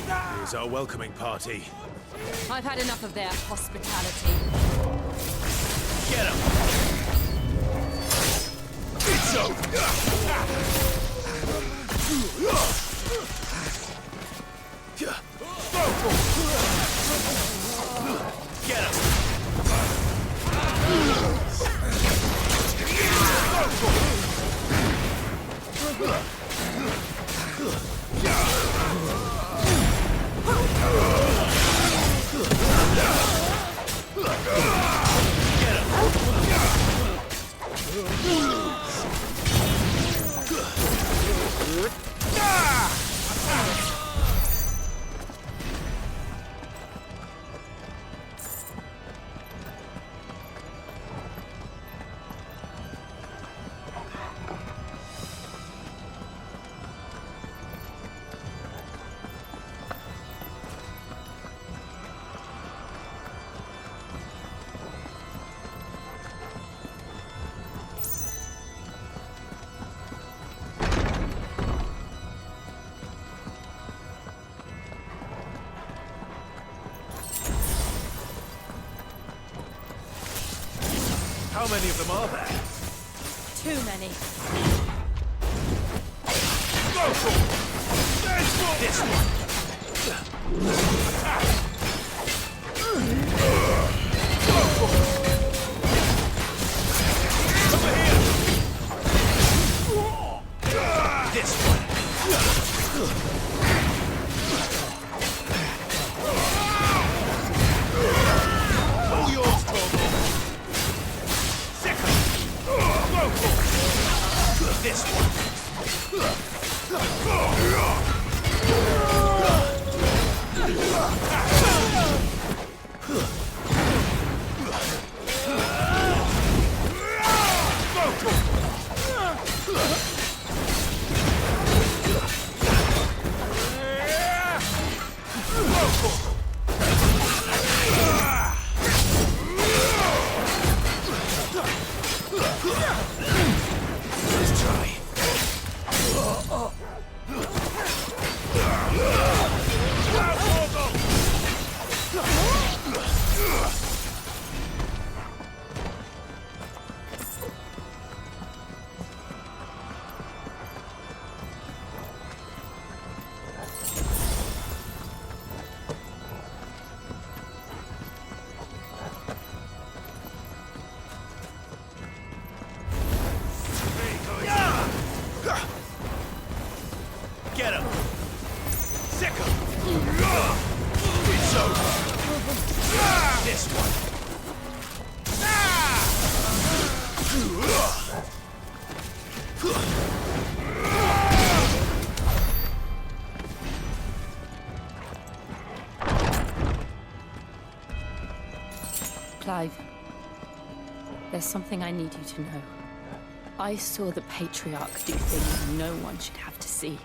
Here's our welcoming party. I've had enough of their hospitality. Get him! It's over! Get him! How many of them are there? Too many. Go for it! There's one! This one! Attack! Go for it! Over here! This one! All yours, Torgal! This one. Let's try. Get him! Sick him! It's over! This one! Clive, there's something I need you to know. I saw the Patriarch do things no one should have to see.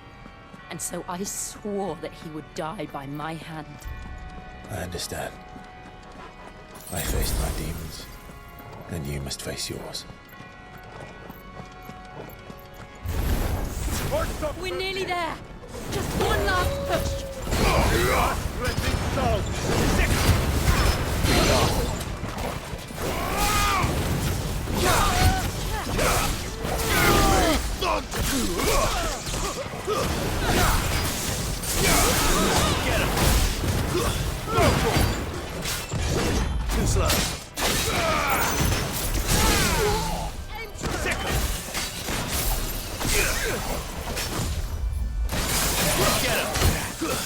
And so I swore that he would die by my hand. I understand. I faced my demons, and you must face yours. We're nearly there! Just one last push! Get him! Go for it! Too slow. Sick him! Get him!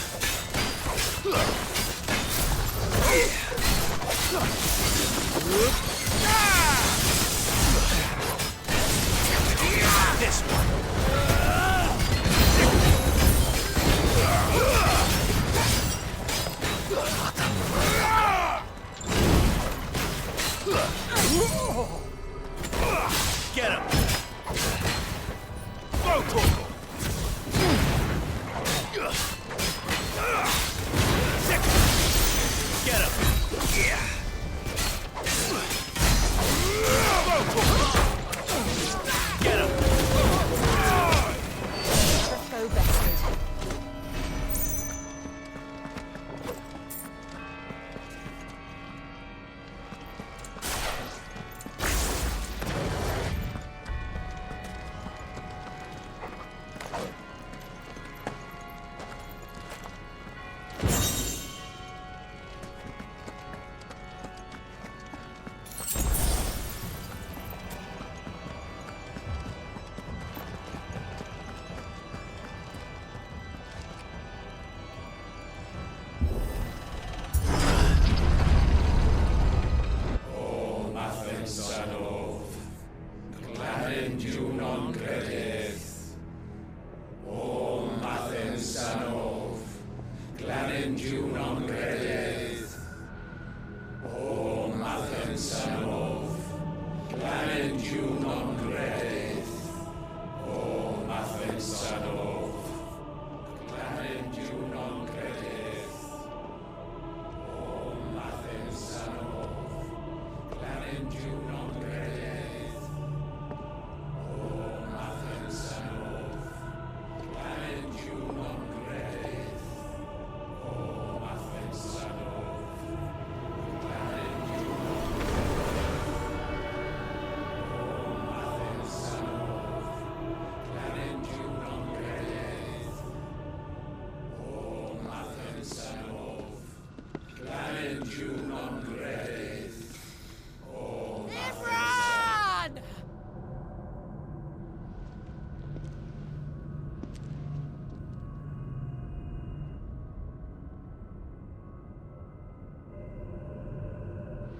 Imran!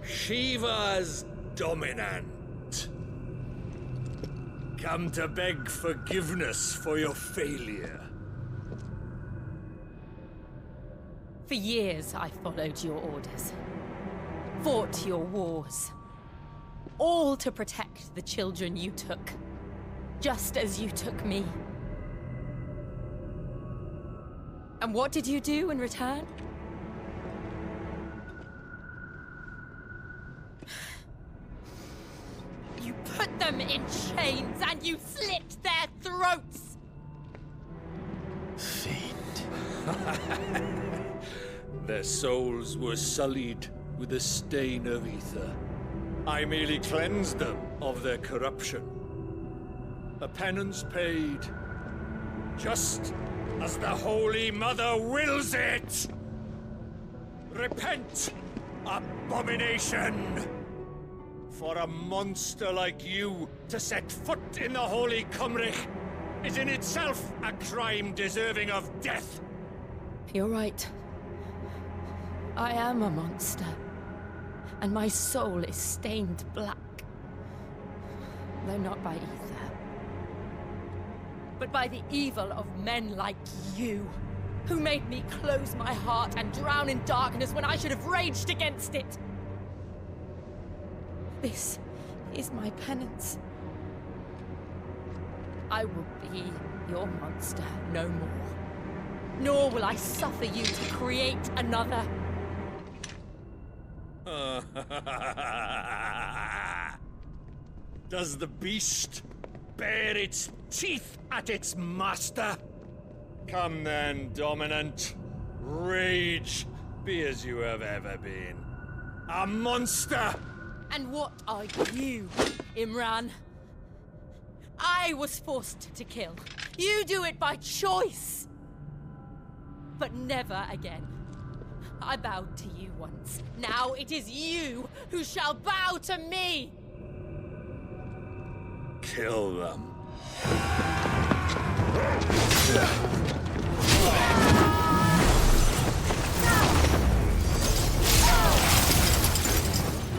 Shiva's dominant. Come to beg forgiveness for your failure. For years, I followed your orders, fought your wars, all to protect the children you took, just as you took me. And what did you do in return? You put them in chains and you slit their throats! Fiend. Their souls were sullied with a stain of ether. I merely cleansed them of their corruption. A penance paid, just as the Holy Mother wills it! Repent, abomination! For a monster like you to set foot in the Holy Cymric is in itself a crime deserving of death. You're right. I am a monster. And my soul is stained black. Though not by ether. But by the evil of men like you, who made me close my heart and drown in darkness when I should have raged against it. This is my penance. I will be your monster no more. Nor will I suffer you to create another. Does the beast bare its teeth at its master? Come then, dominant. Rage, be as you have ever been. A monster! And what are you, Imran? I was forced to kill. You do it by choice. But never again. I bowed to you once. Now it is you who shall bow to me! Kill them.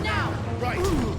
Now! Right!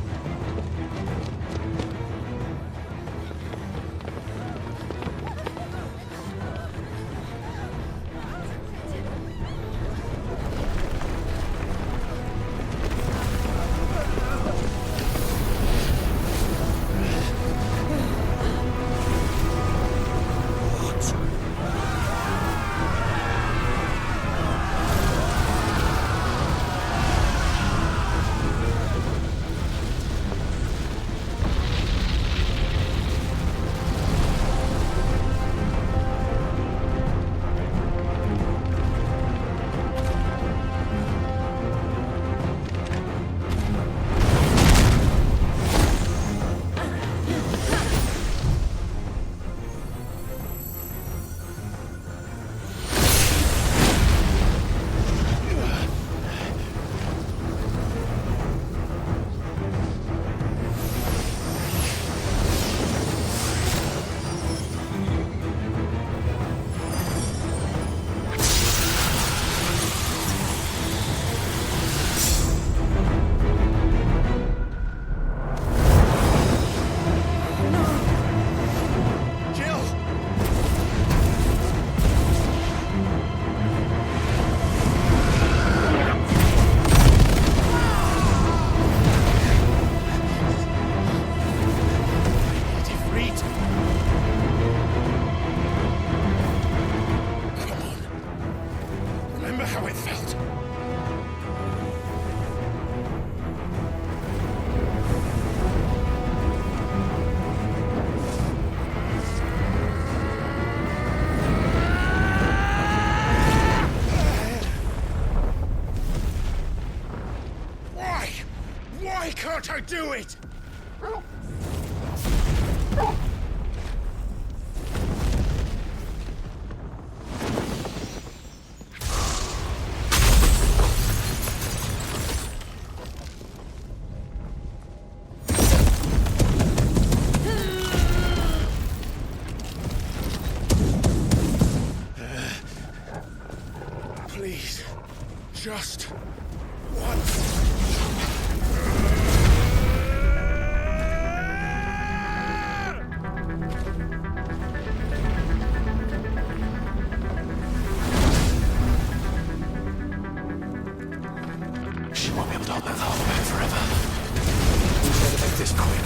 how it felt. Why can't I do it? Please, just once. She won't be able to hold that hole back forever. We better make this quick.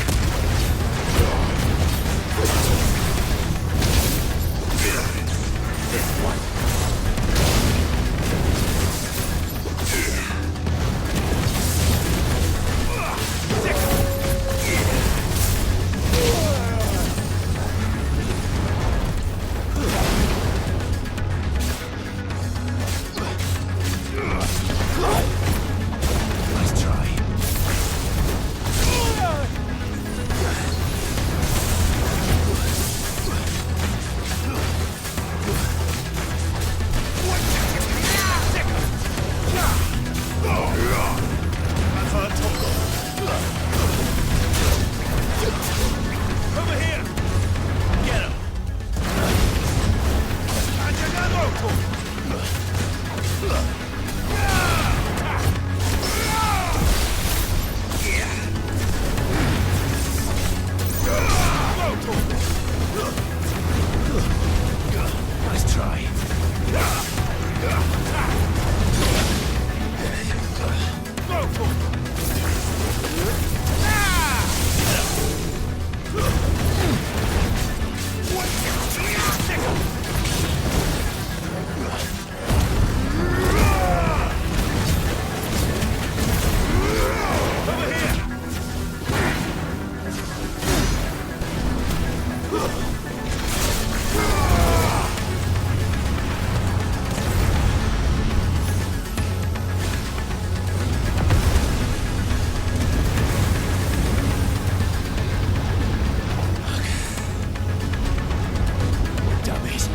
Nice try. Over here! Get him! Nice try. Dummies.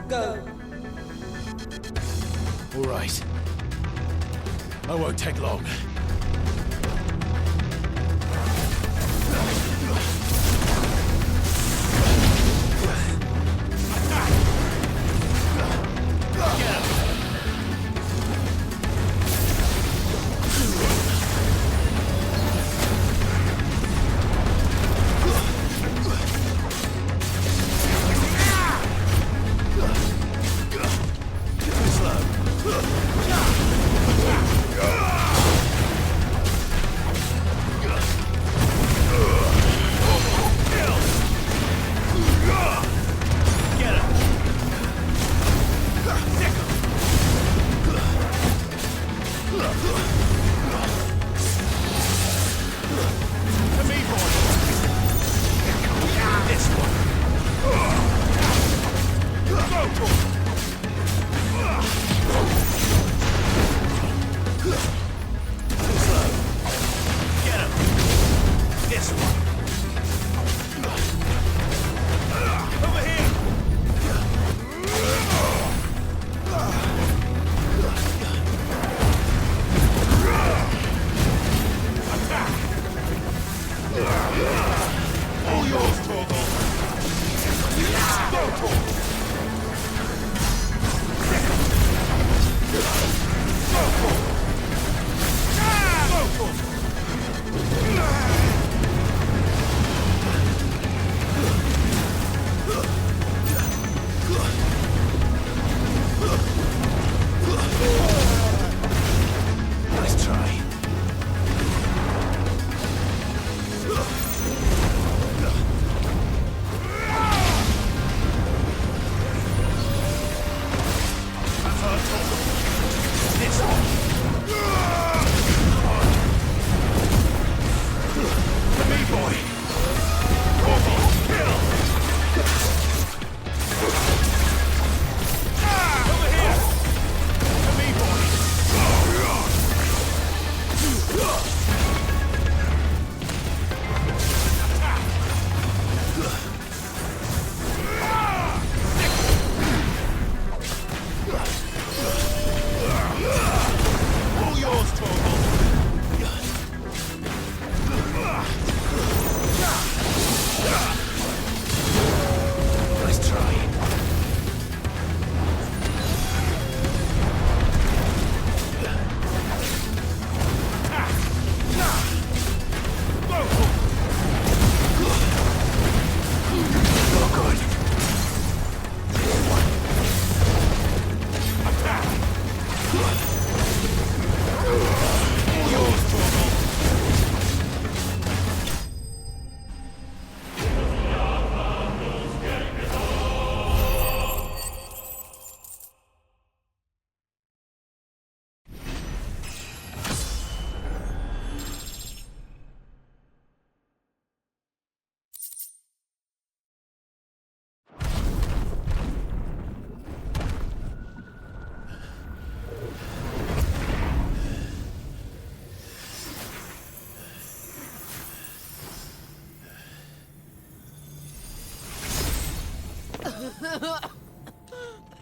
Go. All right. I won't take long.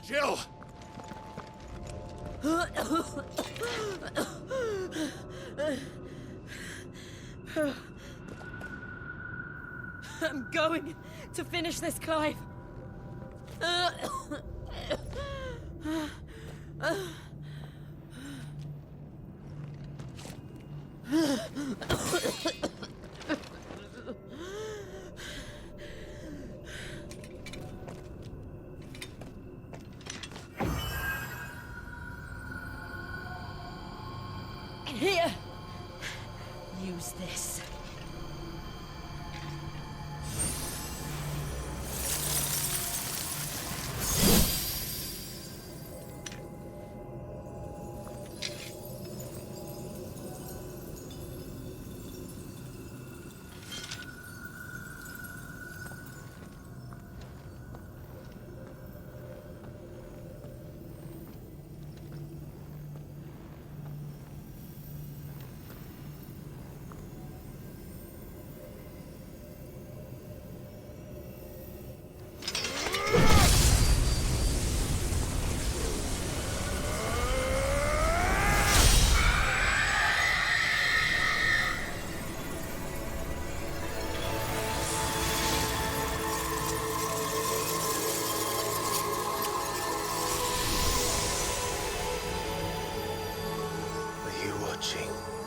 Jill! I'm going to finish this, Clive. Here. Use this.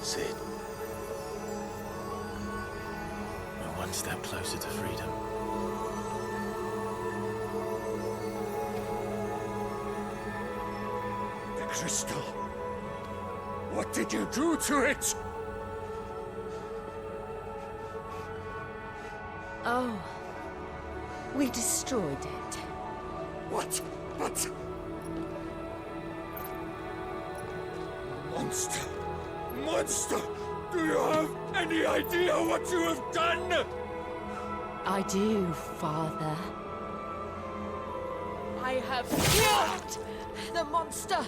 Sid. We're one step closer to freedom. The crystal. What did you do to it? Oh. We destroyed it. What? But... Monster! Monster! Do you have any idea what you have done? I do, Father. I have killed the monster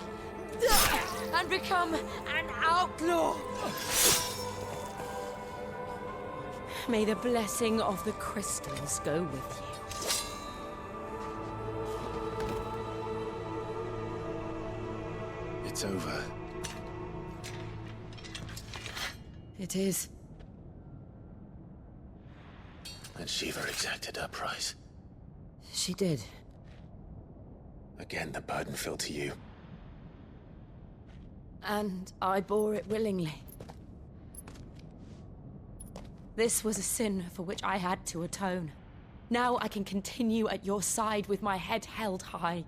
and become an outlaw. May the blessing of the crystals go with you. It's over. It is. And Shiva exacted her price. She did. Again, the burden fell to you. And I bore it willingly. This was a sin for which I had to atone. Now I can continue at your side with my head held high.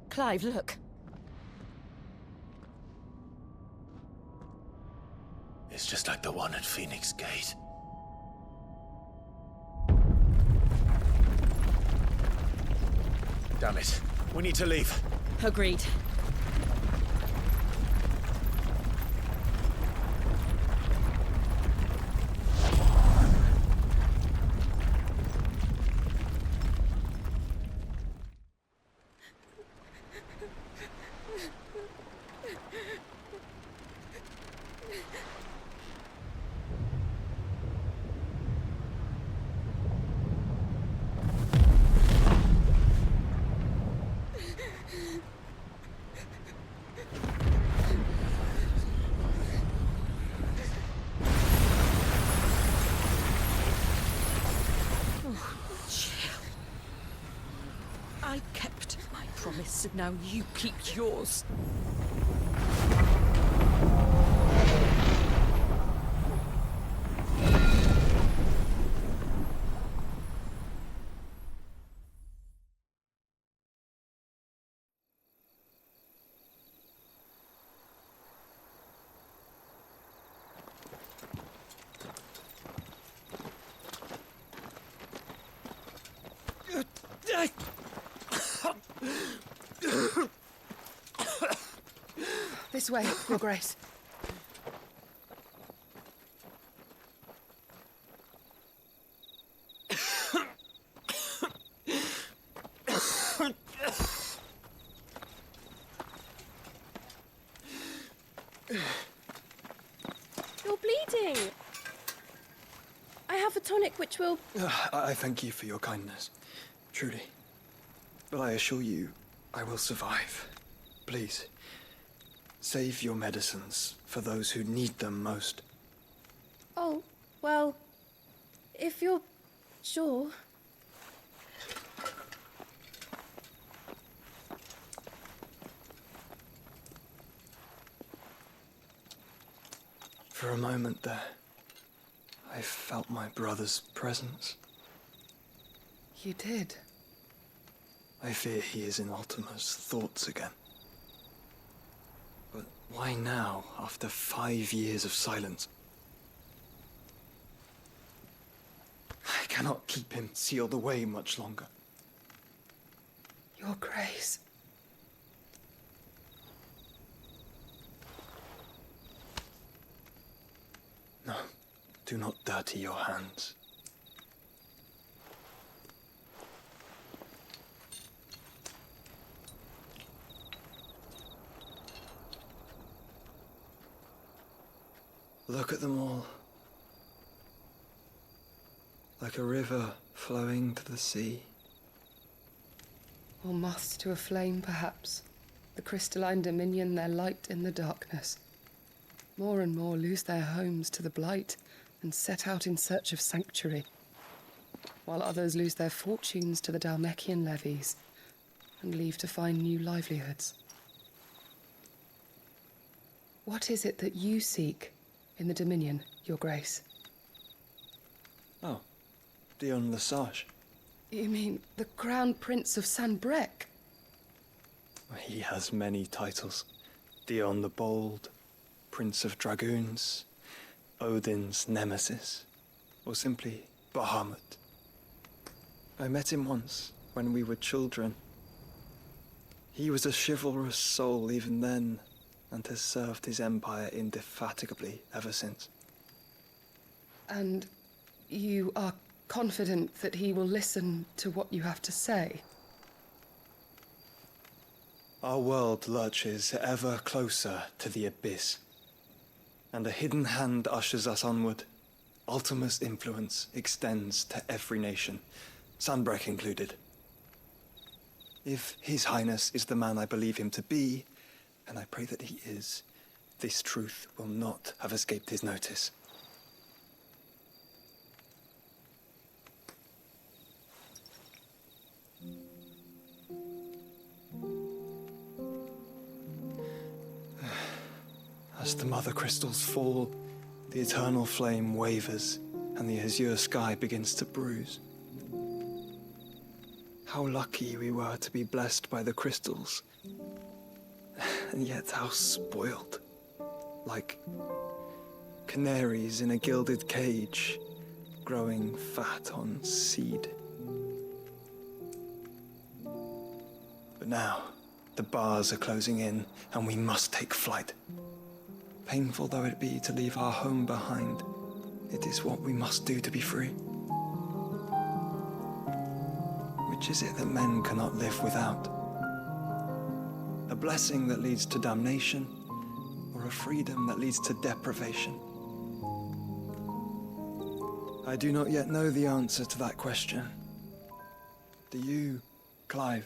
Clive, look. It's just like the one at Phoenix Gate. Damn it. We need to leave. Agreed. I kept my promise, and now you keep yours. This way, Your Grace. You're bleeding. I have a tonic which will... I thank you for your kindness, truly. But I assure you, I will survive. Please, save your medicines for those who need them most. Oh, well, if you're sure... For a moment there, I felt my brother's presence. You did? I fear he is in Ultima's thoughts again. But why now, after 5 years of silence? I cannot keep him sealed away much longer. Your Grace. No, do not dirty your hands. Look at them all. Like a river flowing to the sea. Or moths to a flame, perhaps. The crystalline dominion their light in the darkness. More and more lose their homes to the blight and set out in search of sanctuary, while others lose their fortunes to the Dhalmekian levies and leave to find new livelihoods. What is it that you seek in the Dominion, Your Grace? Oh, Dion Lesage. You mean the Crown Prince of Sanbrec? He has many titles. Dion the Bold, Prince of Dragoons, Odin's Nemesis, or simply Bahamut. I met him once, when we were children. He was a chivalrous soul even then, and has served his empire indefatigably ever since. And you are confident that he will listen to what you have to say? Our world lurches ever closer to the abyss, and a hidden hand ushers us onward. Ultima's influence extends to every nation, Sanbrec included. If His Highness is the man I believe him to be, and I pray that he is, this truth will not have escaped his notice. As the mother crystals fall, the eternal flame wavers, and the azure sky begins to bruise. How lucky we were to be blessed by the crystals, and yet how spoiled. Like canaries in a gilded cage, growing fat on seed. But now, the bars are closing in, and we must take flight. Painful though it be to leave our home behind, it is what we must do to be free. Which is it that men cannot live without? A blessing that leads to damnation, or a freedom that leads to deprivation? I do not yet know the answer to that question. Do you, Clive?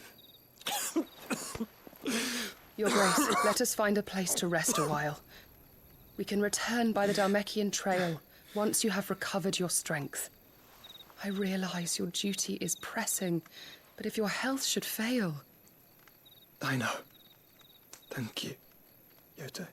Your Grace, let us find a place to rest a while. We can return by the Dhalmekian trail once you have recovered your strength. I realize your duty is pressing, but if your health should fail... I know. Thank you, Yote.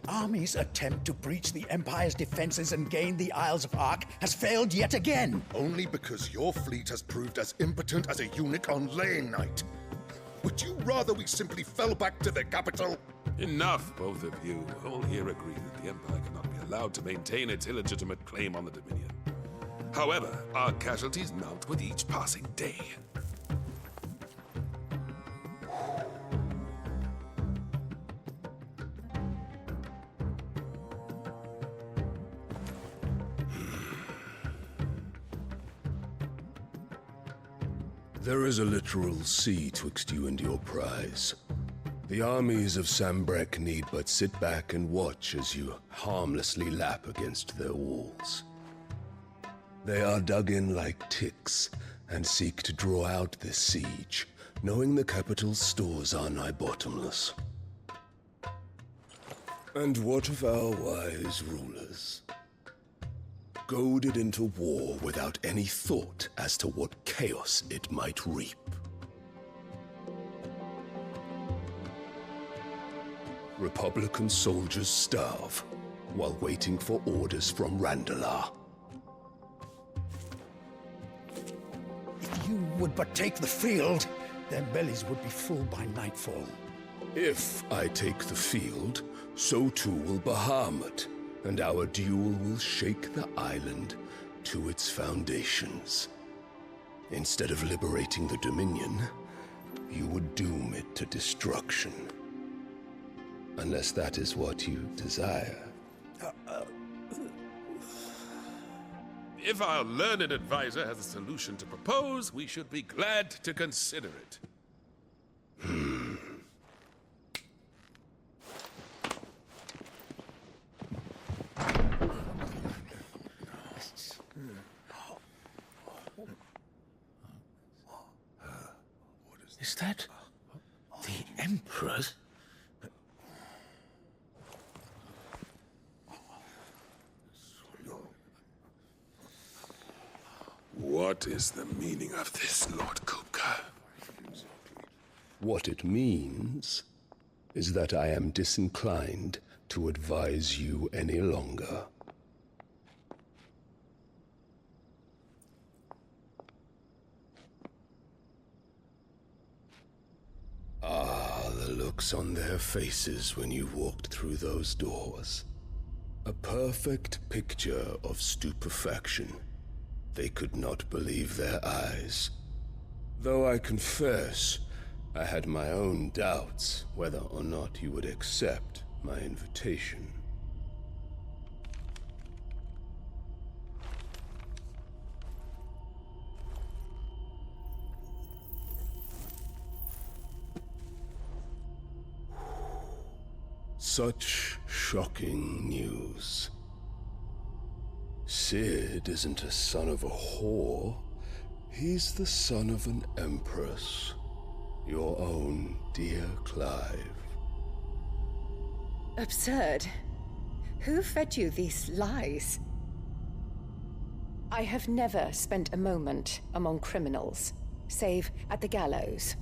army's attempt to breach the Empire's defenses and gain the Isles of Ark has failed yet again. Only because your fleet has proved as impotent as a eunuch on laying night. Would you rather we simply fell back to the capital? Enough, both of you. All here agree that the Empire cannot be allowed to maintain its illegitimate claim on the Dominion. However, our casualties mount with each passing day. There is a literal sea twixt you and your prize. The armies of Sambrek need but sit back and watch as you harmlessly lap against their walls. They are dug in like ticks and seek to draw out this siege, knowing the capital's stores are nigh bottomless. And what of our wise rulers? Goaded into war without any thought as to what chaos it might reap. Republican soldiers starve while waiting for orders from Randalar. If you would but take the field, their bellies would be full by nightfall. If I take the field, so too will Bahamut, and our duel will shake the island to its foundations. Instead of liberating the Dominion, you would doom it to destruction. Unless that is what you desire. If our learned advisor has a solution to propose, we should be glad to consider it. Is that the Emperor's? What is the meaning of this, Lord Kupka? What it means is that I am disinclined to advise you any longer. Ah, the looks on their faces when you walked through those doors. A perfect picture of stupefaction. They could not believe their eyes. Though I confess, I had my own doubts whether or not you would accept my invitation. Such shocking news. Sid isn't a son of a whore. He's the son of an empress. Your own dear Clive. Absurd. Who fed you these lies? I have never spent a moment among criminals, save at the gallows.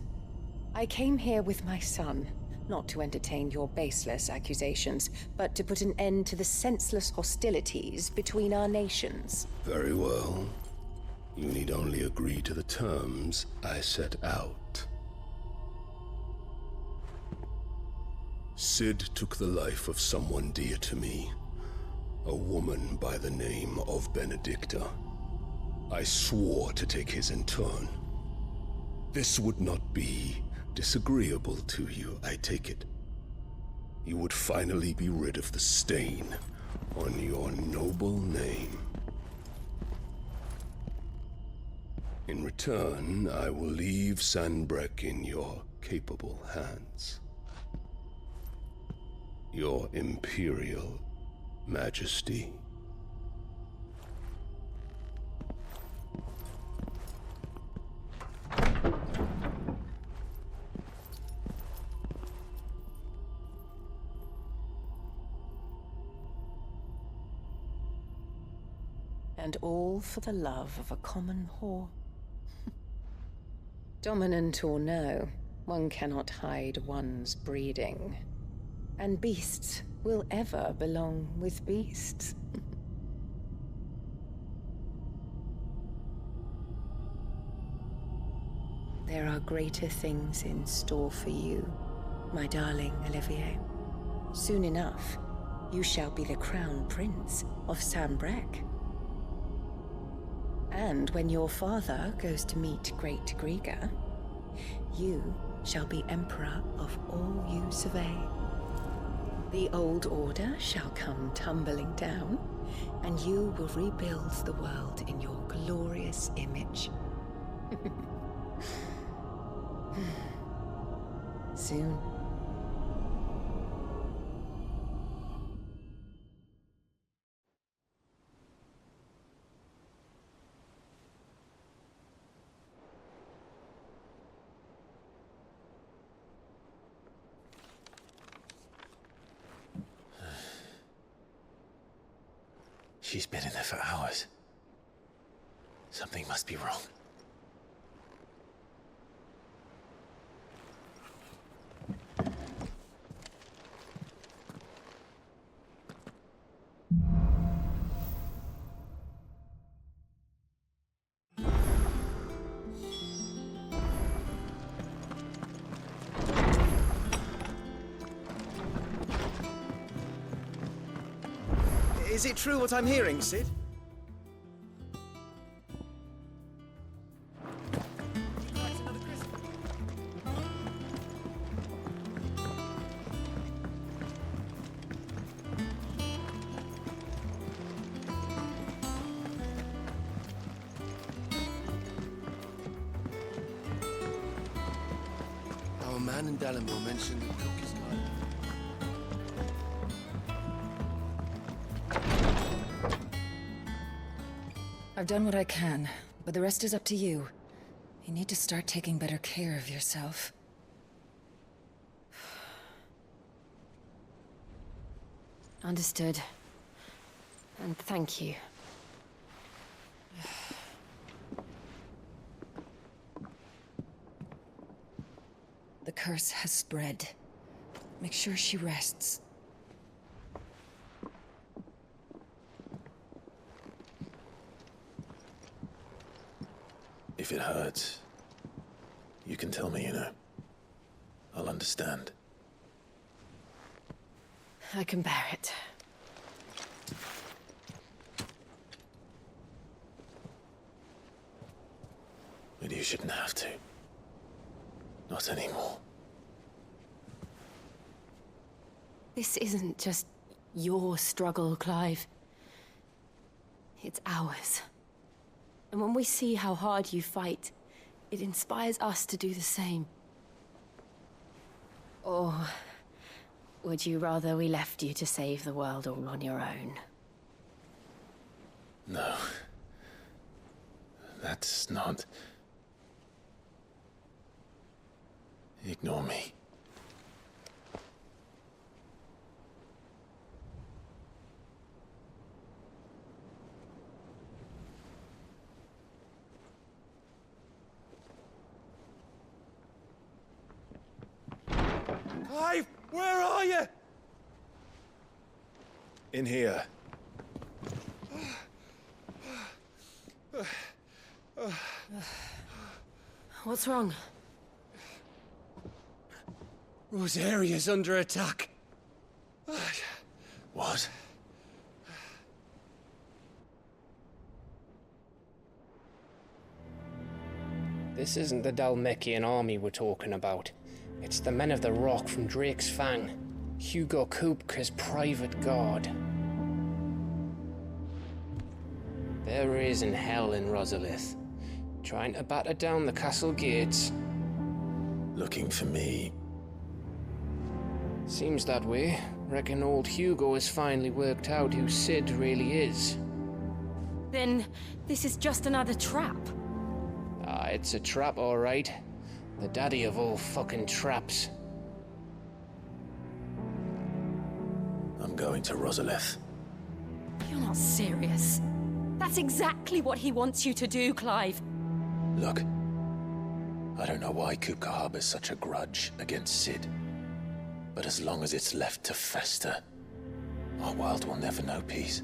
I came here with my son, not to entertain your baseless accusations, but to put an end to the senseless hostilities between our nations. Very well. You need only agree to the terms I set out. Sid took the life of someone dear to me, a woman by the name of Benedicta. I swore to take his in turn. This would not be disagreeable to you, I take it. You would finally be rid of the stain on your noble name. In return, I will leave Sanbrek in your capable hands. Your Imperial Majesty. And all for the love of a common whore. Dominant or no, one cannot hide one's breeding. And beasts will ever belong with beasts. There are greater things in store for you, my darling Olivier. Soon enough, you shall be the crown prince of Sambrec. And when your father goes to meet Great Griga, you shall be emperor of all you survey. The old order shall come tumbling down, and you will rebuild the world in your glorious image. Soon. She's been in there for hours. Something must be wrong. Is it true what I'm hearing, Sid? Our man in Dallimore mentioned the cook is gone. I've done what I can, but the rest is up to you. You need to start taking better care of yourself. Understood. And thank you. The curse has spread. Make sure she rests. If it hurts, you can tell me, you know. I'll understand. I can bear it. But you shouldn't have to. Not anymore. This isn't just your struggle, Clive. It's ours. And when we see how hard you fight, it inspires us to do the same. Or would you rather we left you to save the world all on your own? No. That's not... Ignore me. Clive, where are you? In here. What's wrong? Rosaria's under attack. What? This isn't the Dalmekian army we're talking about. It's the men of the Rock from Drake's Fang. Hugo Kupka's private guard. They're raising hell in Rosalith, trying to batter down the castle gates. Looking for me? Seems that way. Reckon old Hugo has finally worked out who Sid really is. Then this is just another trap. Ah, it's a trap, all right. The daddy of all fucking traps. I'm going to Rosalith. You're not serious. That's exactly what he wants you to do, Clive. Look, I don't know why Kupka harbors such a grudge against Sid. But as long as it's left to fester, Our world will never know peace.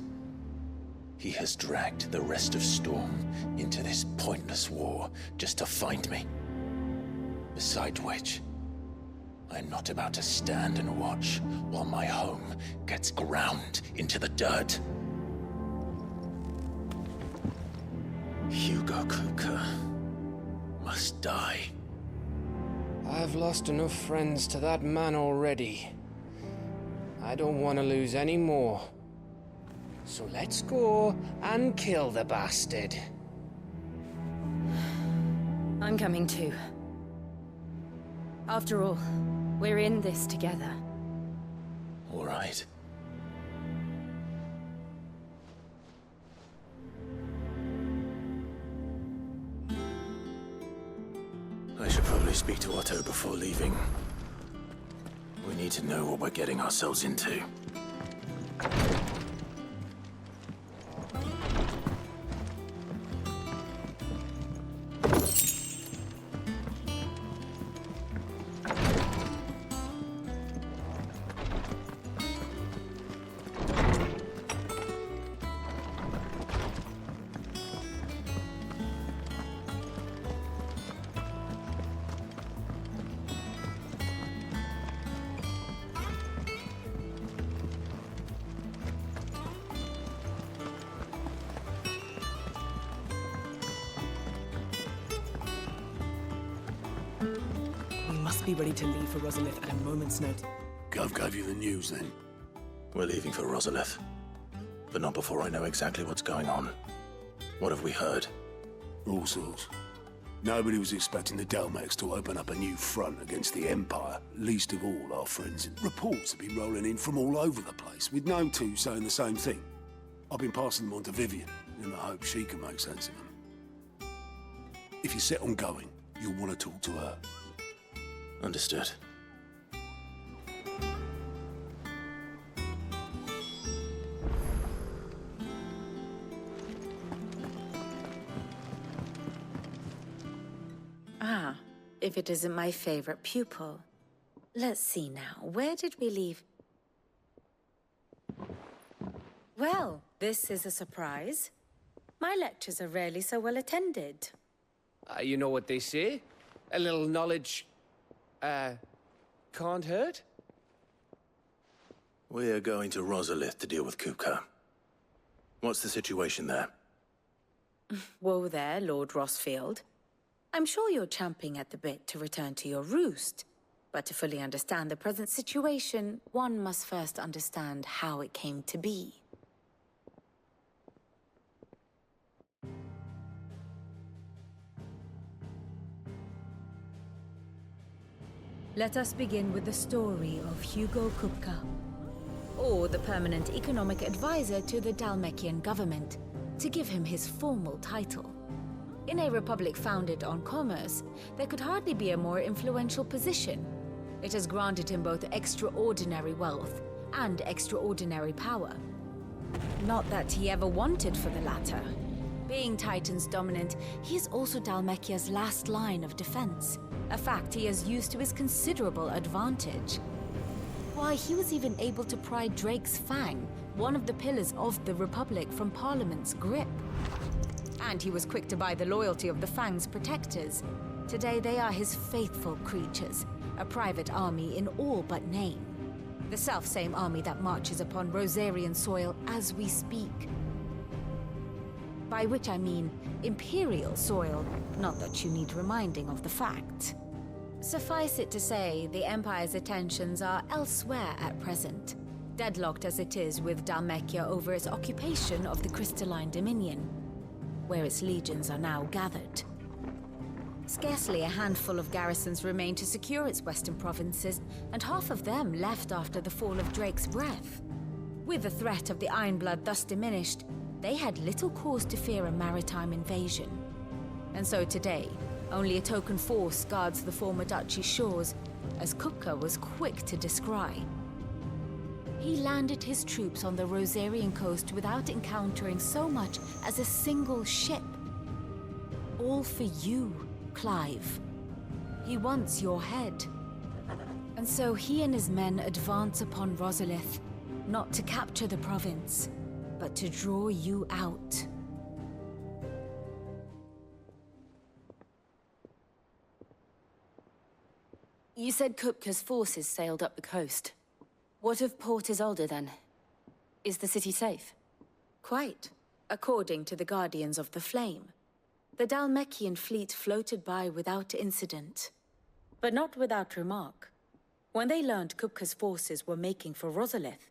He has dragged the rest of Storm into this pointless war just to find me. Besides which, I'm not about to stand and watch while my home gets ground into the dirt. Hugo Kupka must die. I've lost enough friends to that man already. I don't want to lose any more. So let's go and kill the bastard. I'm coming too. After all, we're in this together. All right. I should probably speak to Otto before leaving. We need to know what we're getting ourselves into. Be ready to leave for Rosalith at a moment's notice. Gov gave you the news then? We're leaving for Rosalith, but not before I know exactly what's going on. What have we heard? All sorts. Nobody was expecting the Dalmex to open up a new front against the Empire, least of all our friends. Reports have been rolling in from all over the place, with no two saying the same thing. I've been passing them on to Vivian, in the hope she can make sense of them. If you're set on going, you'll want to talk to her. Understood. Ah, if it isn't my favorite pupil. Let's see now, where did we leave? Well, this is a surprise. My lectures are rarely so well attended. You know what they say? A little knowledge, can't hurt? We're going to Rosalith to deal with Kupka. What's the situation there? Whoa there, Lord Rossfield. I'm sure you're champing at the bit to return to your roost. But to fully understand the present situation, one must first understand how it came to be. Let us begin with the story of Hugo Kupka, or the permanent economic advisor to the Dalmekian government, to give him his formal title. In a republic founded on commerce, there could hardly be a more influential position. It has granted him both extraordinary wealth and extraordinary power. Not that he ever wanted for the latter. Being Titan's dominant, he is also Dalmekia's last line of defense, a fact he has used to his considerable advantage. Why, he was even able to pry Drake's Fang, one of the pillars of the Republic, from Parliament's grip. And he was quick to buy the loyalty of the Fang's protectors. Today they are his faithful creatures, a private army in all but name. The self-same army that marches upon Rosarian soil as we speak. By which I mean Imperial soil, not that you need reminding of the fact. Suffice it to say, the Empire's attentions are elsewhere at present, deadlocked as it is with Dalmekia over its occupation of the Crystalline Dominion, where its legions are now gathered. Scarcely a handful of garrisons remain to secure its western provinces, and half of them left after the fall of Drake's Breath. With the threat of the Ironblood thus diminished, they had little cause to fear a maritime invasion. And so today, only a token force guards the former duchy's shores, as Kupka was quick to descry. He landed his troops on the Rosarian coast without encountering so much as a single ship. All for you, Clive. He wants your head. And so he and his men advance upon Rosalith, not to capture the province, but to draw you out. You said Kupka's forces sailed up the coast. What of Port Isolde, then? Is the city safe? Quite, according to the Guardians of the Flame. The Dhalmekian fleet floated by without incident, but not without remark. When they learned Kupka's forces were making for Rosalith,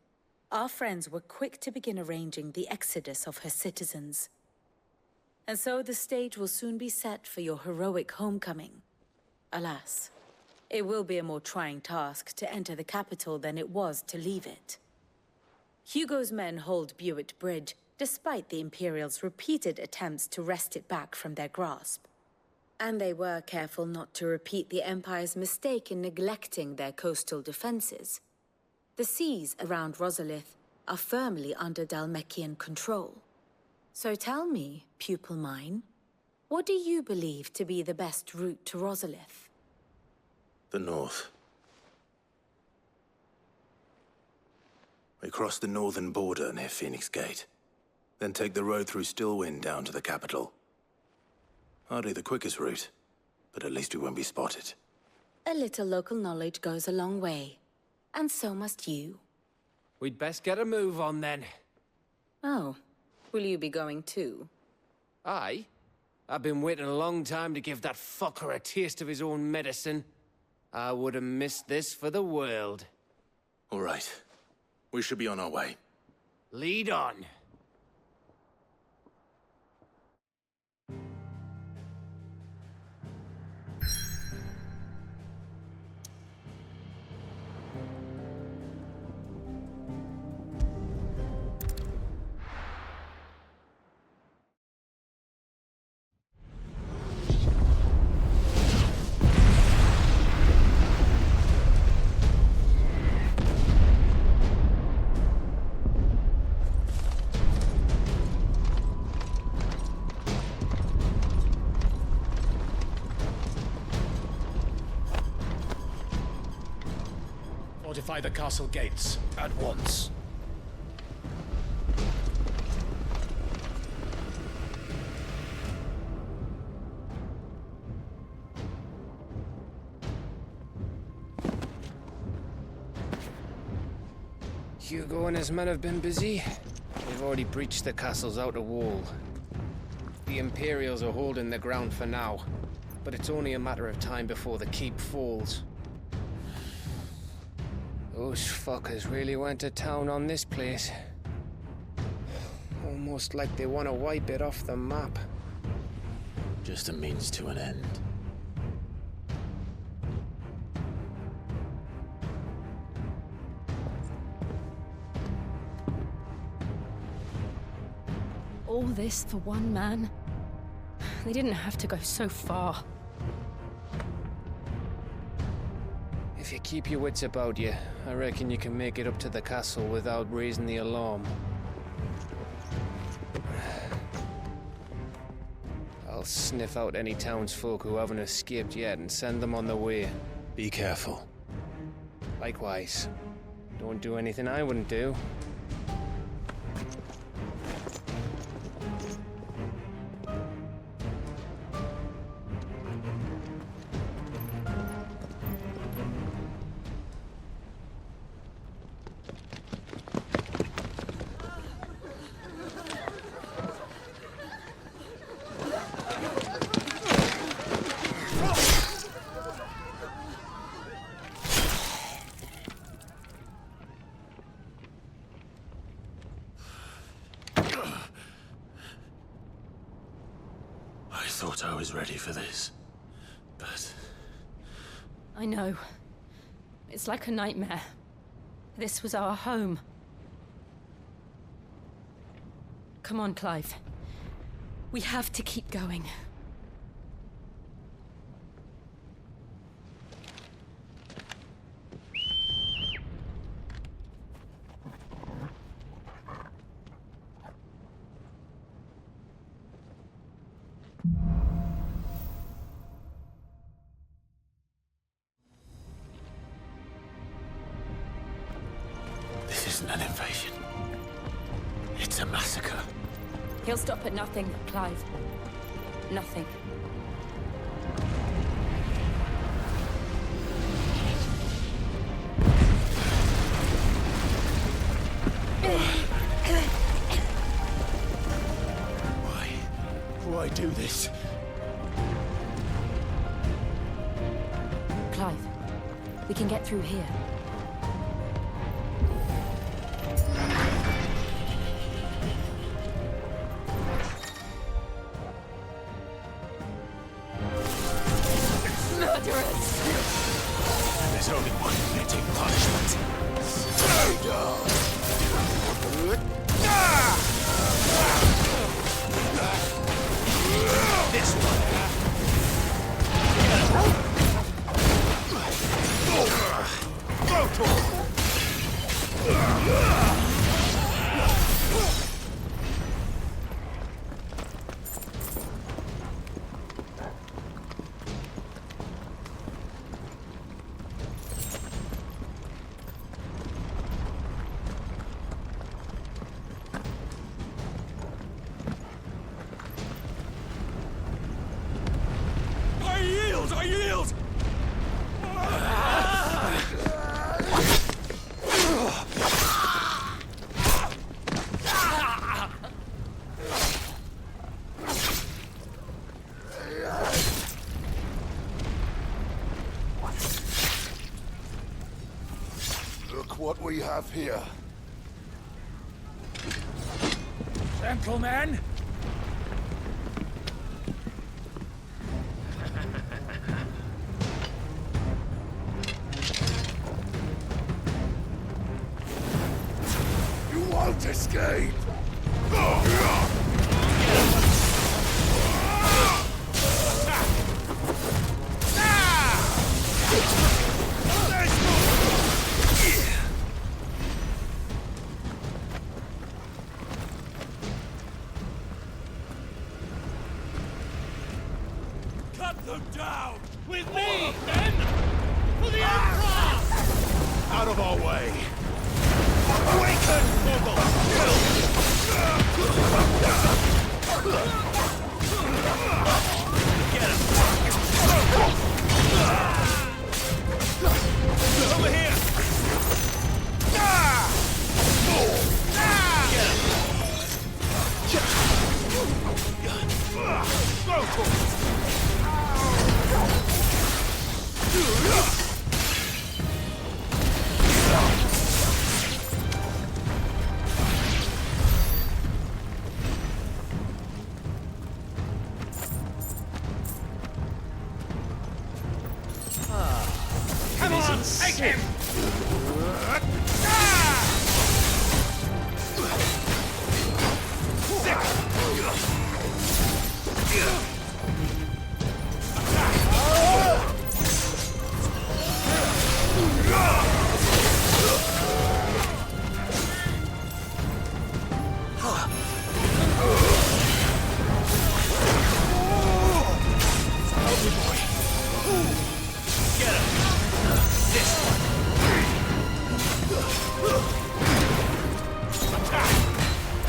our friends were quick to begin arranging the exodus of her citizens. And so the stage will soon be set for your heroic homecoming. Alas, it will be a more trying task to enter the capital than it was to leave it. Hugo's men hold Buet Bridge, despite the Imperials' repeated attempts to wrest it back from their grasp. And they were careful not to repeat the Empire's mistake in neglecting their coastal defenses. The seas around Rosalith are firmly under Dhalmekian control. So tell me, pupil mine, what do you believe to be the best route to Rosalith? The north. We cross the northern border near Phoenix Gate. Then take the road through Stillwind down to the capital. Hardly the quickest route, but at least we won't be spotted. A little local knowledge goes a long way. And so must you. We'd best get a move on then. Oh, will you be going too? Aye. I've been waiting a long time to give that fucker a taste of his own medicine. I would have missed this for the world. All right. We should be on our way. Lead on. Fortify the castle gates, at once. Hugo and his men have been busy. They've already breached the castle's outer wall. The Imperials are holding the ground for now, but it's only a matter of time before the keep falls. Those fuckers really went to town on this place. Almost like they want to wipe it off the map. Just a means to an end. All this for one man? They didn't have to go so far. If you keep your wits about you, I reckon you can make it up to the castle without raising the alarm. I'll sniff out any townsfolk who haven't escaped yet and send them on their way. Be careful. Likewise. Don't do anything I wouldn't do. I thought I was ready for this, but... I know. It's like a nightmare. This was our home. Come on, Clive. We have to keep going. an invasion. It's a massacre. He'll stop at nothing, Clive. Nothing. Why do this? Clive, we can get through here. Murderers! There's only one fitting punishment. Stay down. This one. I yield! Look what we have here. Gentlemen! You won't escape! Cut them down! With me, then! For the Emperor! Out of our way! Awaken, Get him! Over here! Come on, take him!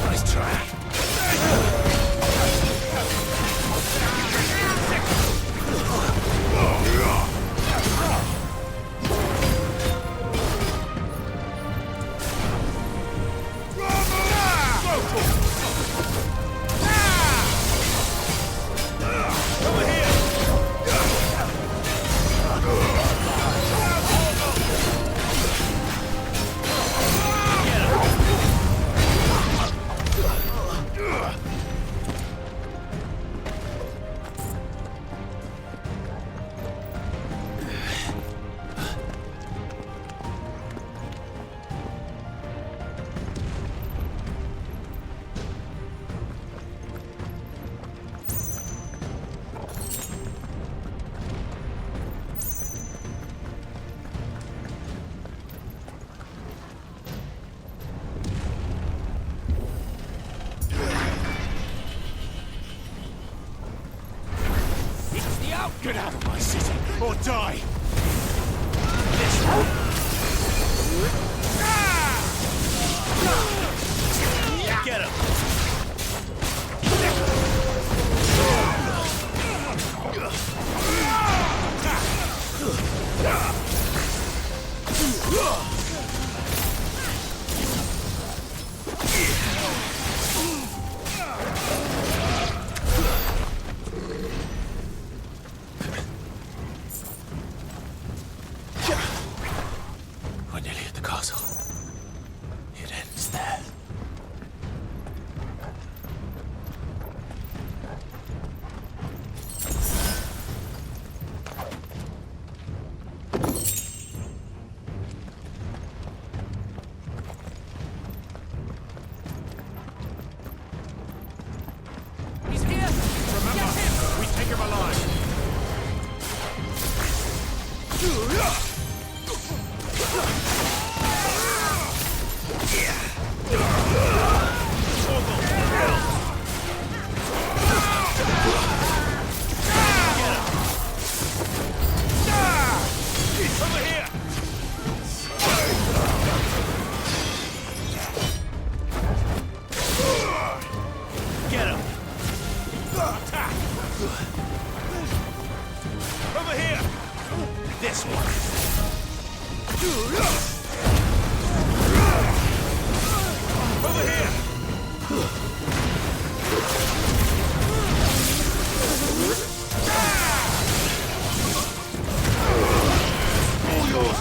Nice try. Get out of my city, or die! This Get him! We're nearly at the castle. It ends there. He's here! Remember, we take him alive! Over here! Get him! Attack! Over here! This one! Over here! All yours,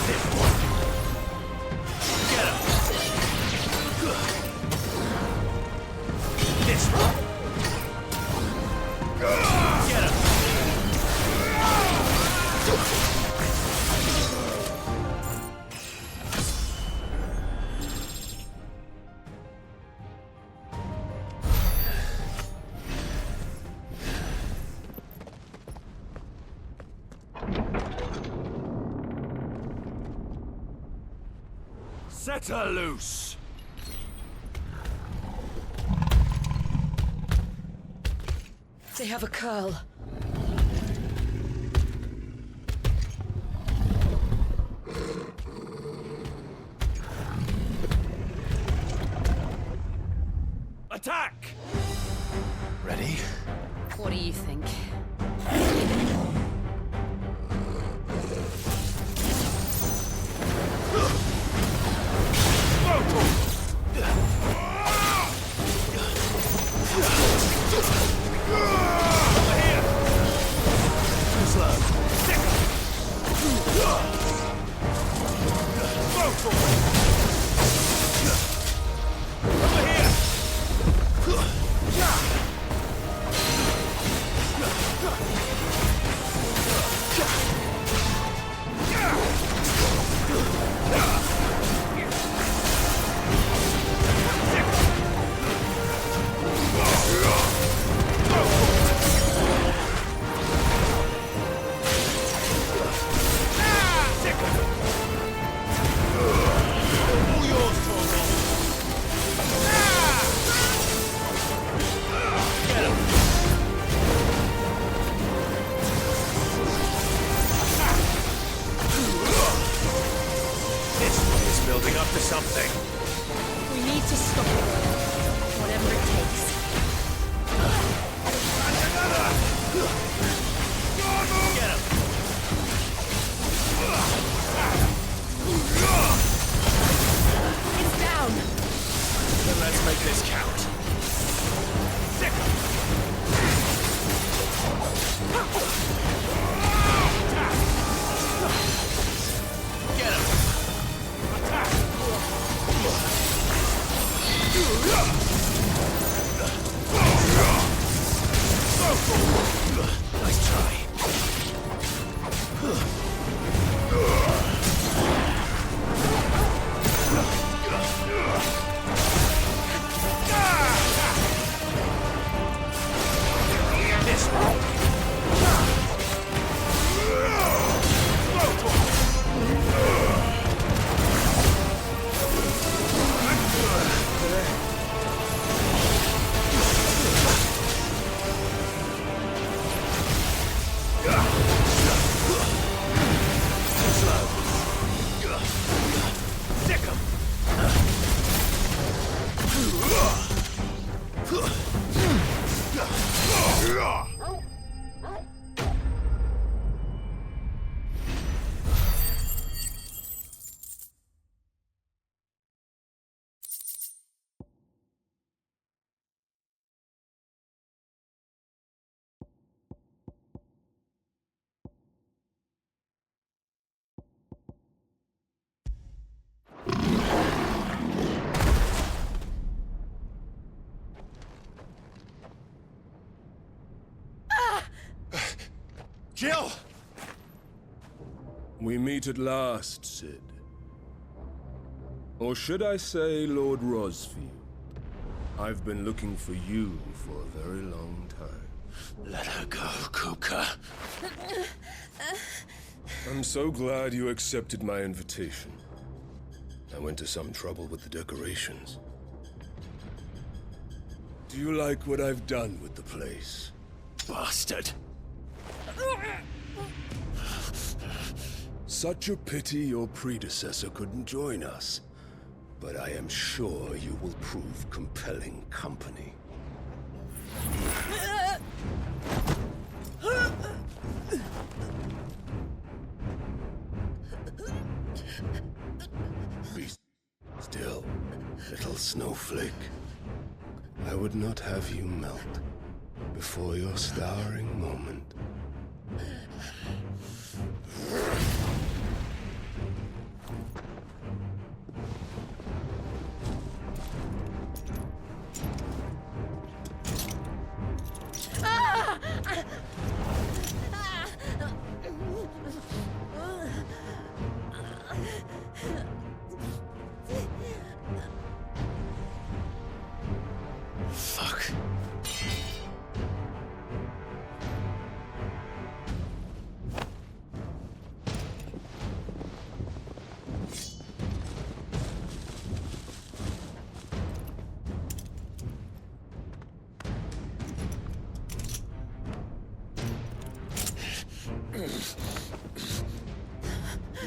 this one! Get him! This one! Get him! Set her loose! They have a curl. Attack! Ready? What do you think? Jill! We meet at last, Sid. Or should I say, Lord Rosfield? I've been looking for you for a very long time. Let her go, Kupka. I'm so glad you accepted my invitation. I went to some trouble with the decorations. Do you like what I've done with the place? Bastard. Such a pity your predecessor couldn't join us. But I am sure you will prove compelling company. Be still, little snowflake. I would not have you melt before your starring moment. Fuck.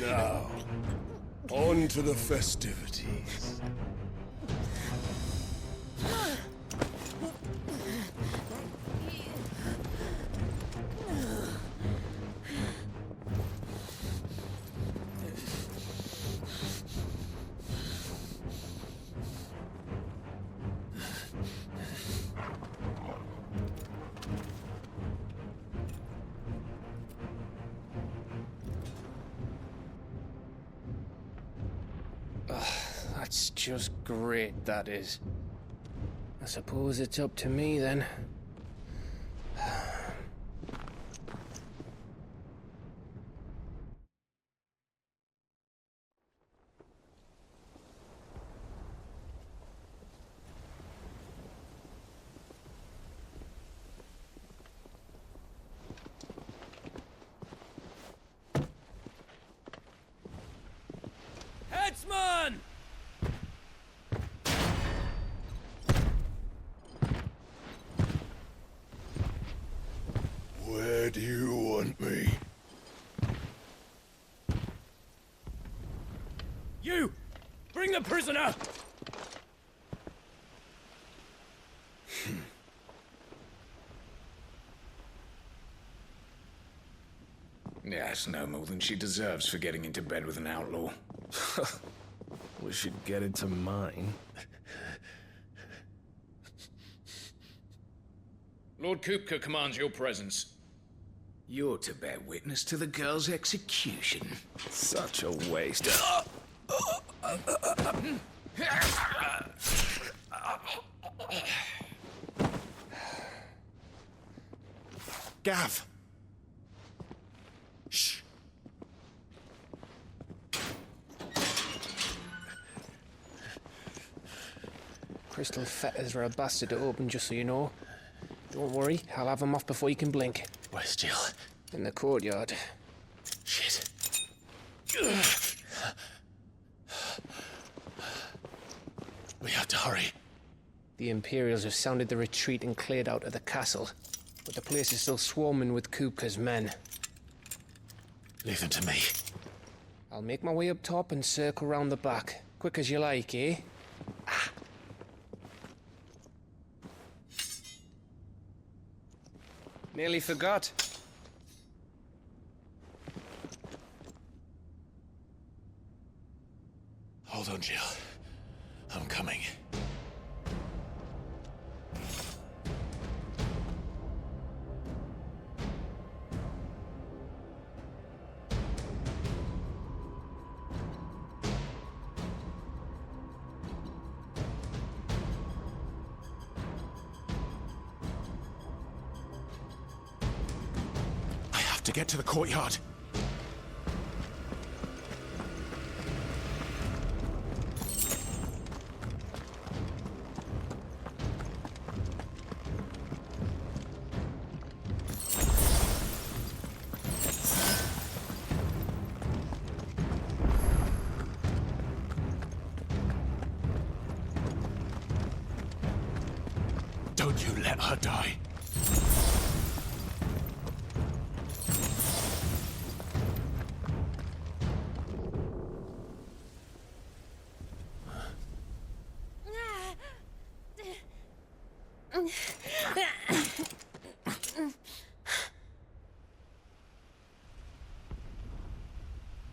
Now, on to the festivities. That's just great, that is. I suppose it's up to me then. Headsman! Where do you want me? You! Bring the prisoner! Yes, no more than she deserves for getting into bed with an outlaw. We should get into mine. Lord Kupka commands your presence. You're to bear witness to the girl's execution. Such a waste. Gav! Shh. Crystal fetters are a bastard to open, just so you know. Don't worry, I'll have them off before you can blink. Where's Jill? In the courtyard. Shit. We have to hurry. The Imperials have sounded the retreat and cleared out of the castle. But the place is still swarming with Kupka's men. Leave them to me. I'll make my way up top and circle round the back. Quick as you like, eh? Nearly forgot. Hold on, Jill. I'm coming. I have to get to the courtyard. Don't you let her die.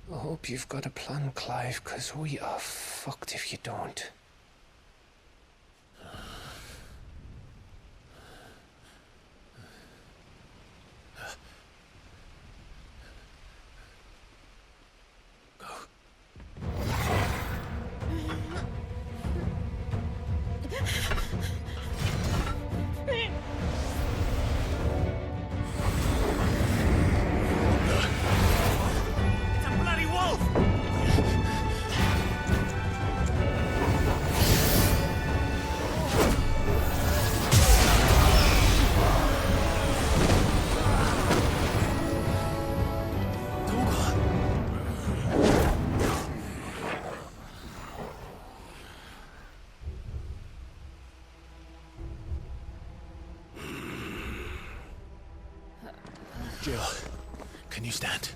I hope you've got a plan, Clive, because we are fucked if you don't. Jill, can you stand?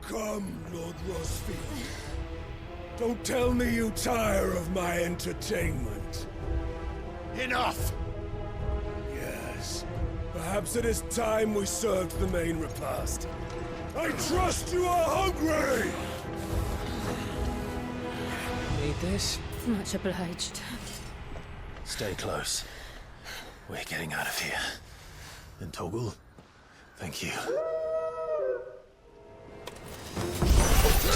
Come, Lord Rosfield. Don't tell me you tire of my entertainment. Enough! Yes. Perhaps it is time we served the main repast. I trust you are hungry! Need this? Much obliged. Stay close. We're getting out of here. And Toggle, thank you.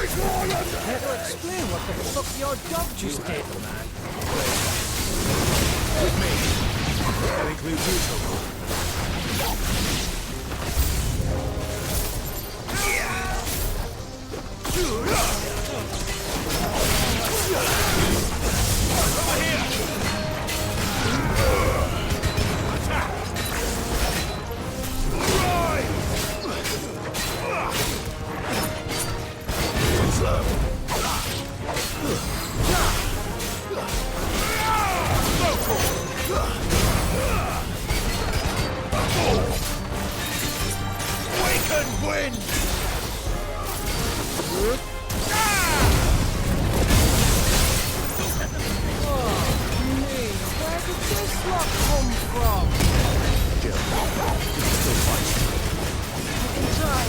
Never explain what the fuck your dog just did, man. With me. That includes you, Toggle. Over here! Attack! Awaken wind! Where did this lot come from? Jill, you can still fight. I can try.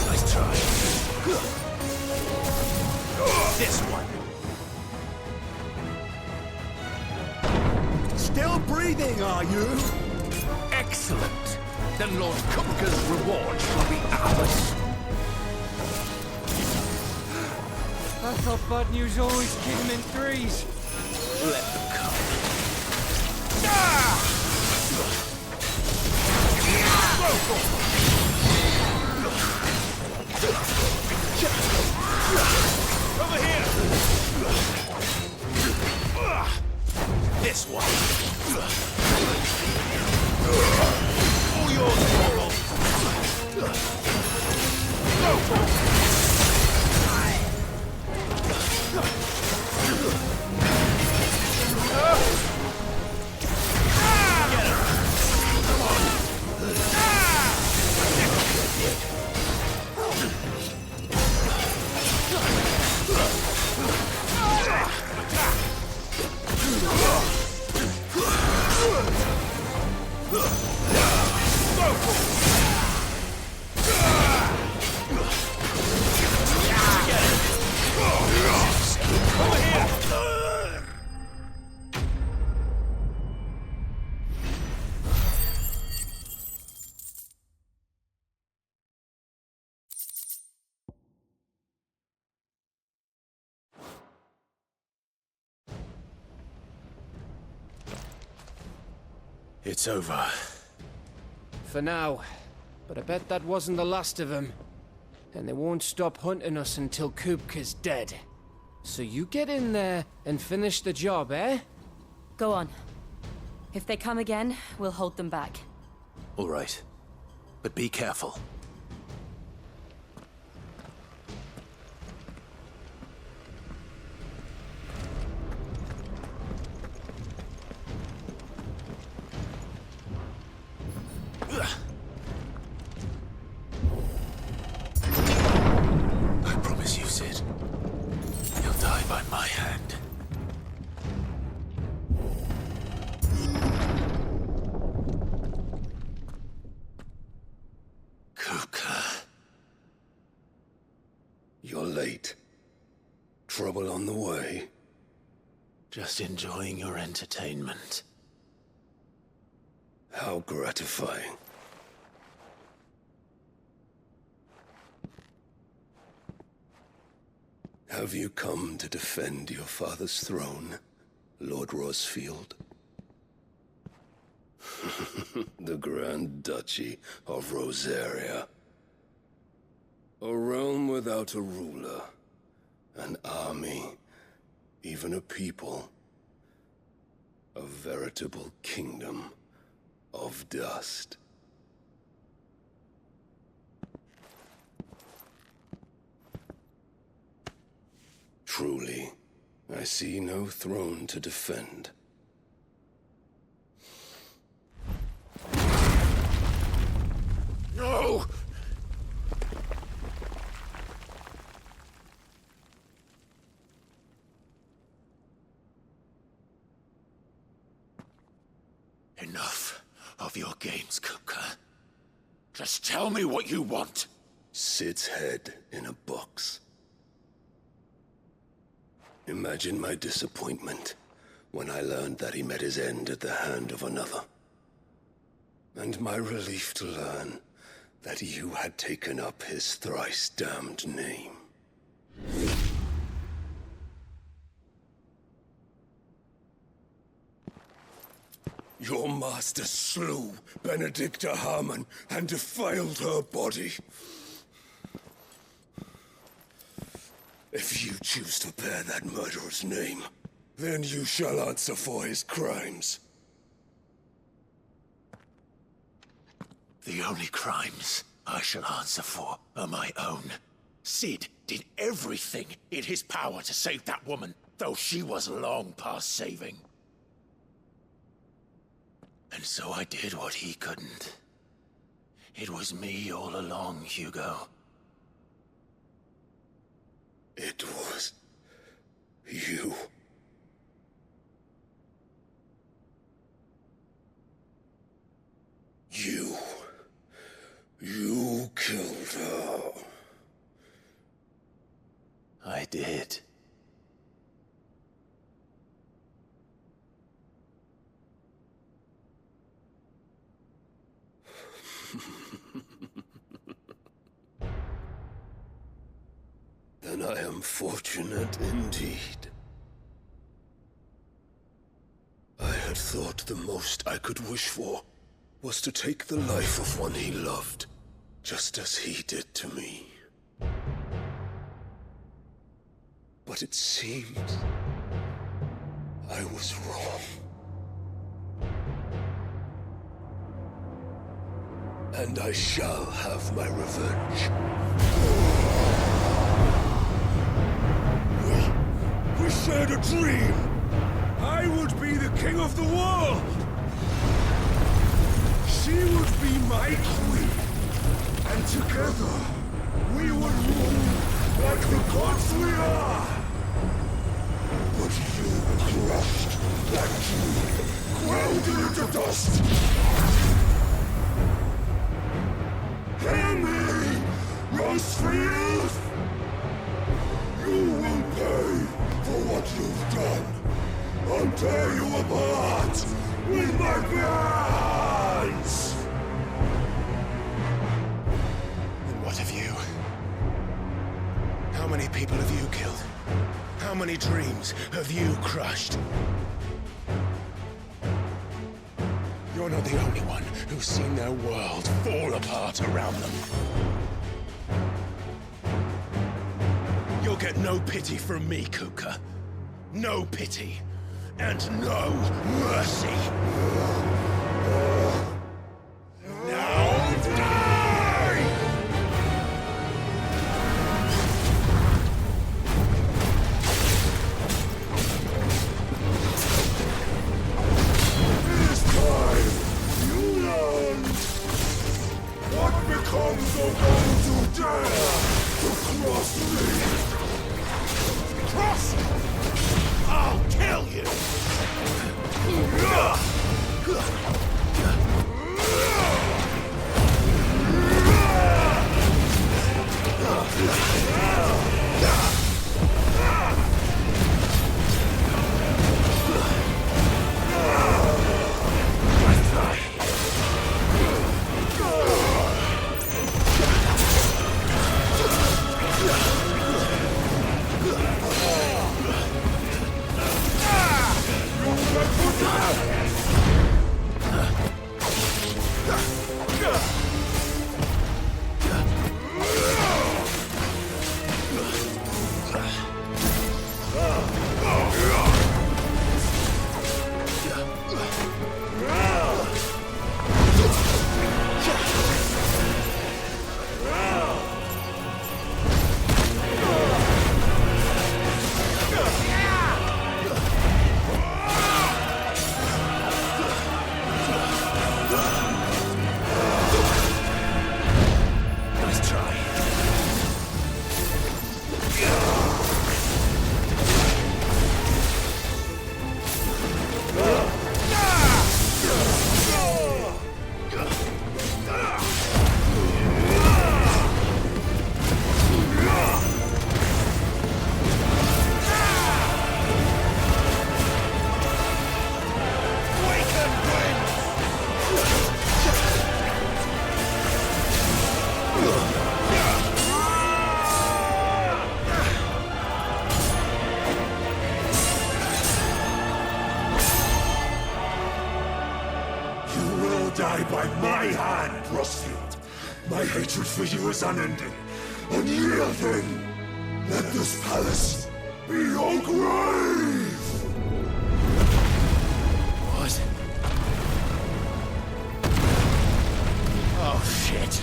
Nice try. This one. Still breathing, are you? Excellent. Then Lord Kupka's rewards will be ours. I thought bad news always came in threes. Let them come. Over here! this one. All yours, Morgul. It's over. For now. But I bet that wasn't the last of them. And they won't stop hunting us until Kupka's dead. So you get in there and finish the job, eh? Go on. If they come again, we'll hold them back. All right. But be careful. I promise you, Sid. He'll die by my hand. Kupka. You're late. Trouble on the way? Just enjoying your entertainment. How gratifying. Have you come to defend your father's throne, Lord Rosfield? The Grand Duchy of Rosaria. A realm without a ruler, an army, even a people. A veritable kingdom of dust. Truly, I see no throne to defend. No! Enough of your games, Kupka. Just tell me what you want. Sid's head in a box. Imagine my disappointment when I learned that he met his end at the hand of another. And my relief to learn that you had taken up his thrice-damned name. Your master slew Benedicta Harmon and defiled her body. If you choose to bear that murderer's name, then you shall answer for his crimes. The only crimes I shall answer for are my own. Sid did everything in his power to save that woman, though she was long past saving. And so I did what he couldn't. It was me all along, Hugo. It was you. You killed her. I did. Then I am fortunate indeed. I had thought the most I could wish for was to take the life of one he loved, just as he did to me. But it seems I was wrong. And I shall have my revenge. We shared a dream. I would be the king of the world. She would be my queen. And together, we would rule like the gods we are. But you crushed that dream, ground it into dust. Hear me, Rosefield! You will pay for what you've done. I'll tear you apart with my hands! And what of you? How many people have you killed? How many dreams have you crushed? You're not the only one who's seen their world fall apart around them. You'll get no pity from me, Kuka. No pity. And no mercy. Now die! It is time you learned what becomes of those who dare to cross me. Cross? I'll kill you! Die by my hand, Rosefield. My hatred for you is unending, unyielding. Let this palace be your grave! What? Oh, shit.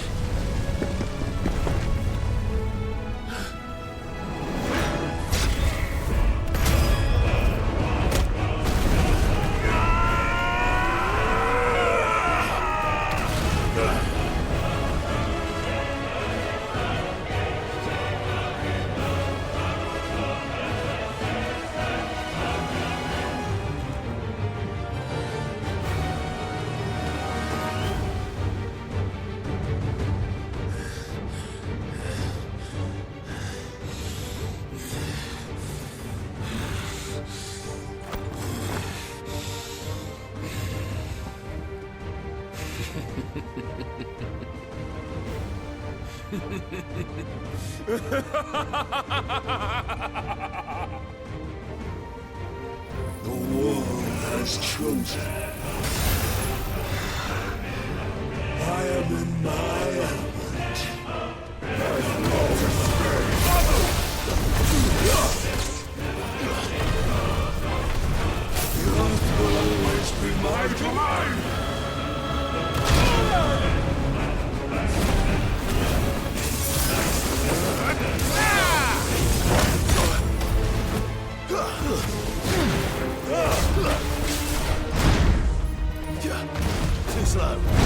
The world has chosen. I am in my element. There's no escape. The earth will always be my domain. Too slow.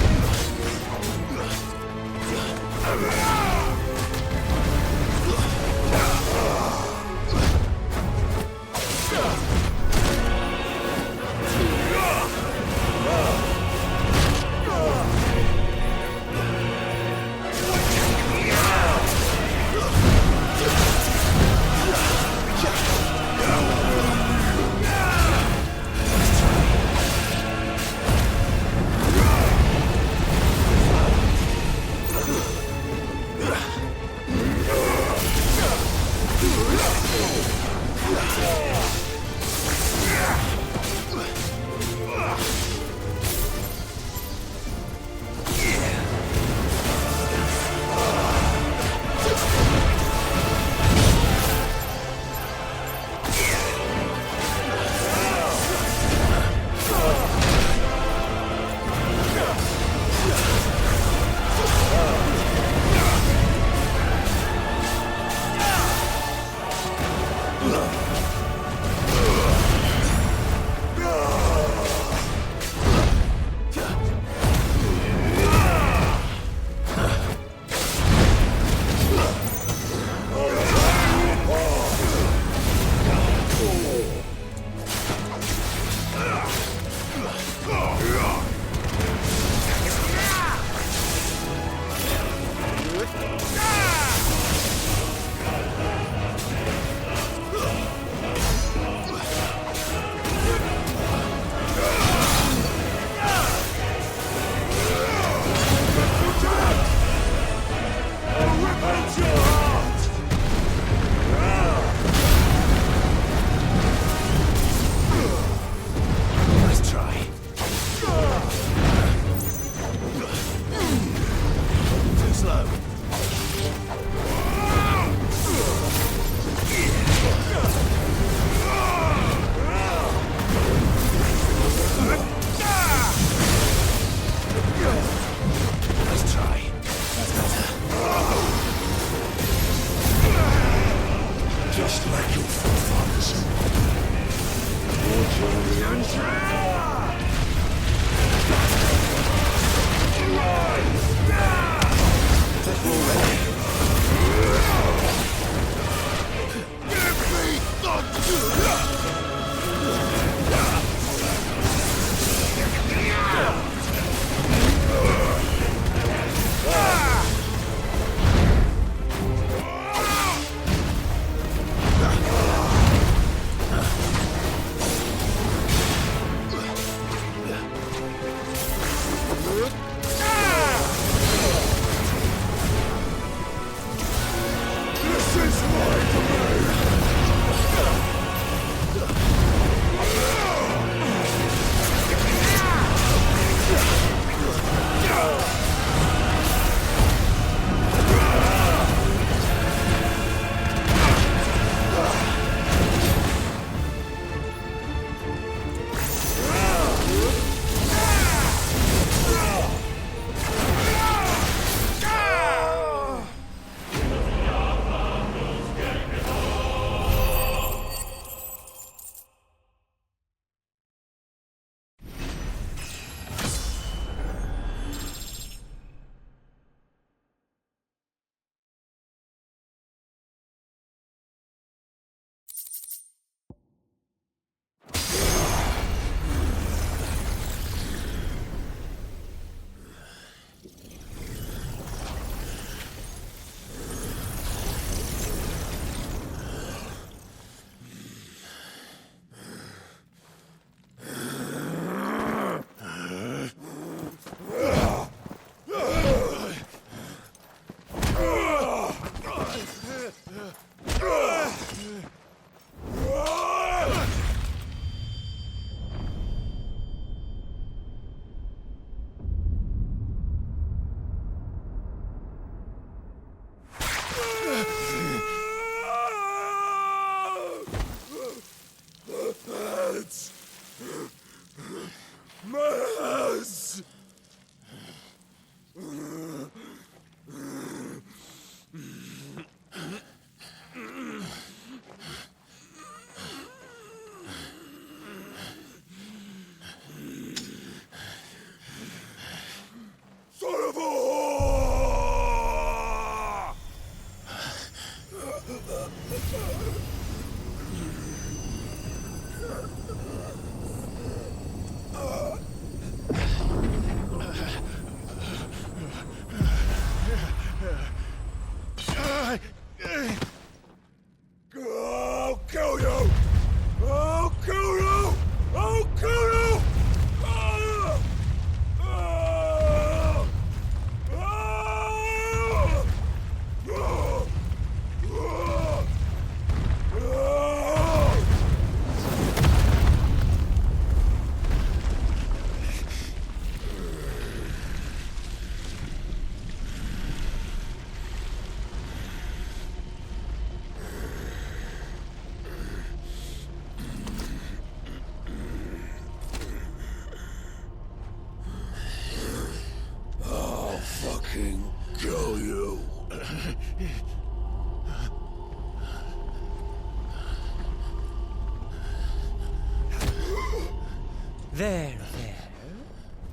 There.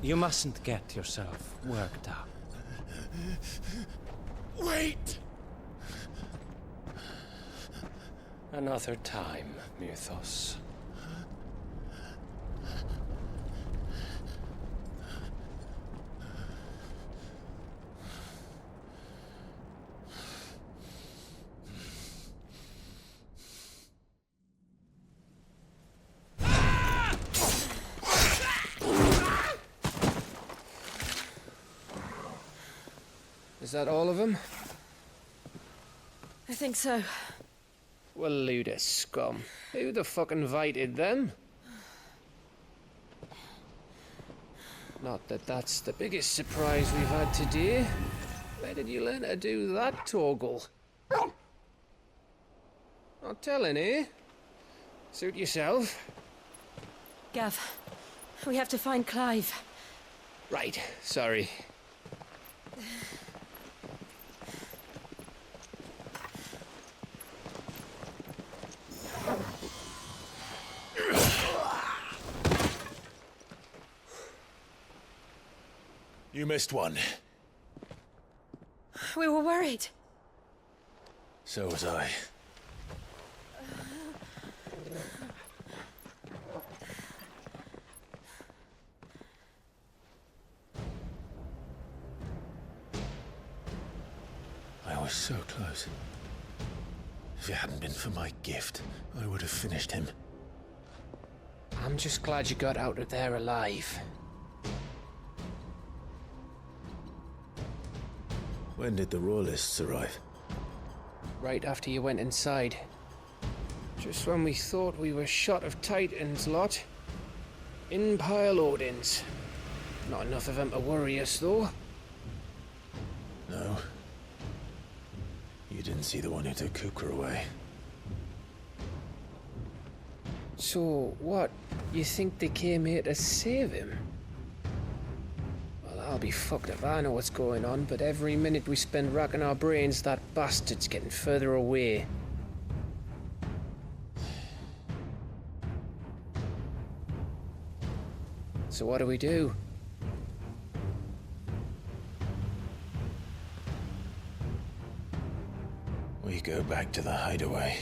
You mustn't get yourself worked up. Wait! Another time, Mythos. Is that all of them? I think so. Well, load of scum. Who the fuck invited them? Not that that's the biggest surprise we've had today. Where did you learn to do that, Torgal? Not telling, eh? Suit yourself. Gav, we have to find Clive. Right, sorry. You missed one. We were worried. So was I. I was so close. If it hadn't been for my gift, I would have finished him. I'm just glad you got out of there alive. When did the Royalists arrive? Right after you went inside. Just when we thought we were shot of Titans lot. In pile Odins. Not enough of them to worry us, though. No. You didn't see the one who took Kupka away. So, what? You think they came here to save him? Well, I'll be fucked if I know what's going on, but every minute we spend racking our brains, that bastard's getting further away. So what do we do? We go back to the hideaway.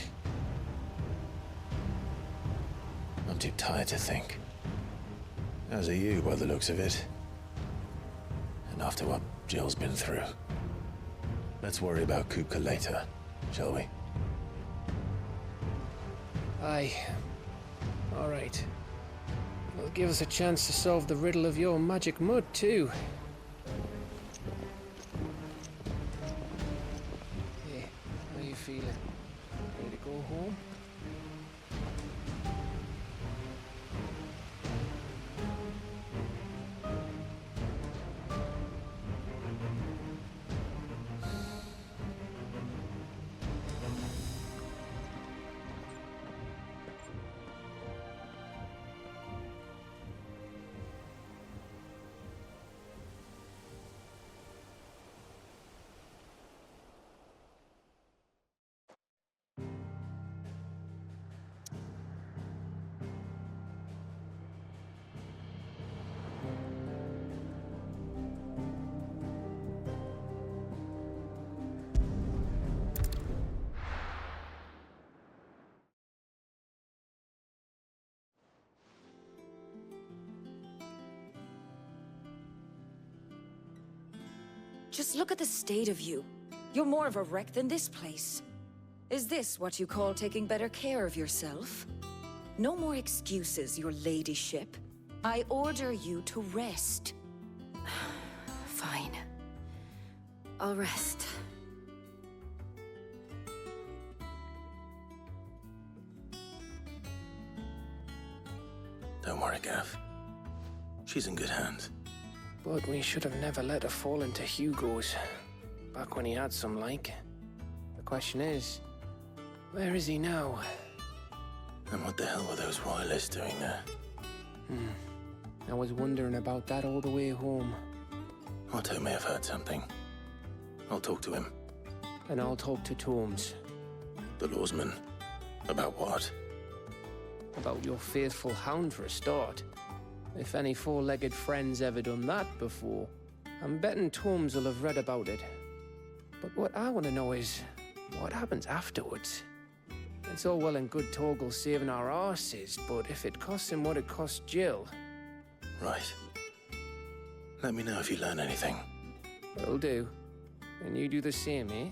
I'm too tired to think. As are you, by the looks of it. And after what Jill's been through. Let's worry about Kupka later, shall we? Aye. All right. It'll give us a chance to solve the riddle of your magic mud, too. Hey, how you feeling? Ready to go home? Just look at the state of you. You're more of a wreck than this place. Is this what you call taking better care of yourself? No more excuses, your ladyship. I order you to rest. Fine. I'll rest. Don't worry, Gav. She's in good hands. But we should have never let her fall into Hugo's. Back when he had some like. The question is, where is he now? And what the hell were those royalists doing there? I was wondering about that all the way home. Otto may have heard something. I'll talk to him. And I'll talk to Tomes. The lawsman. About what? About your faithful hound for a start. If any four-legged friend's ever done that before, I'm betting Torms will have read about it. But what I want to know is, what happens afterwards? It's all well and good Torgal saving our arses, but if it costs him what it cost Jill... Right. Let me know if you learn anything. Will do. And you do the same, eh?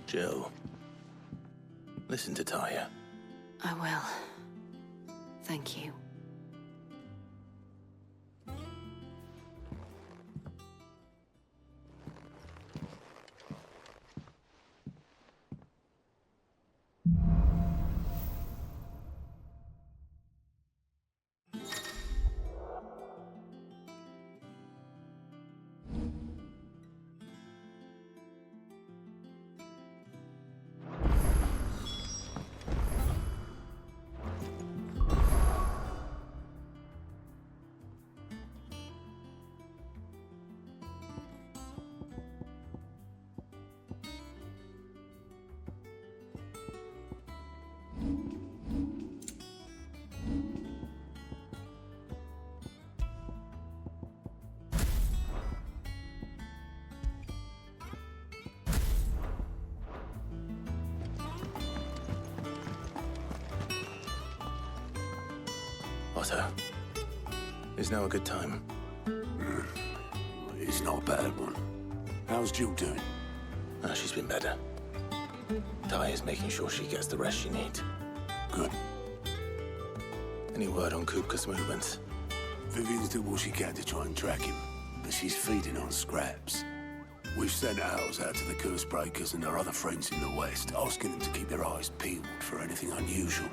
Jill, listen to Taya. I will. Thank you. Otto, is now a good time? It's not a bad one. How's Jill doing? Oh, she's been better. Taya's making sure she gets the rest she needs. Good. Any word on Kupka's movements? Vivian's did what she can to try and track him, but she's feeding on scraps. We've sent ours out to the curse breakers and our other friends in the west, asking them to keep their eyes peeled for anything unusual.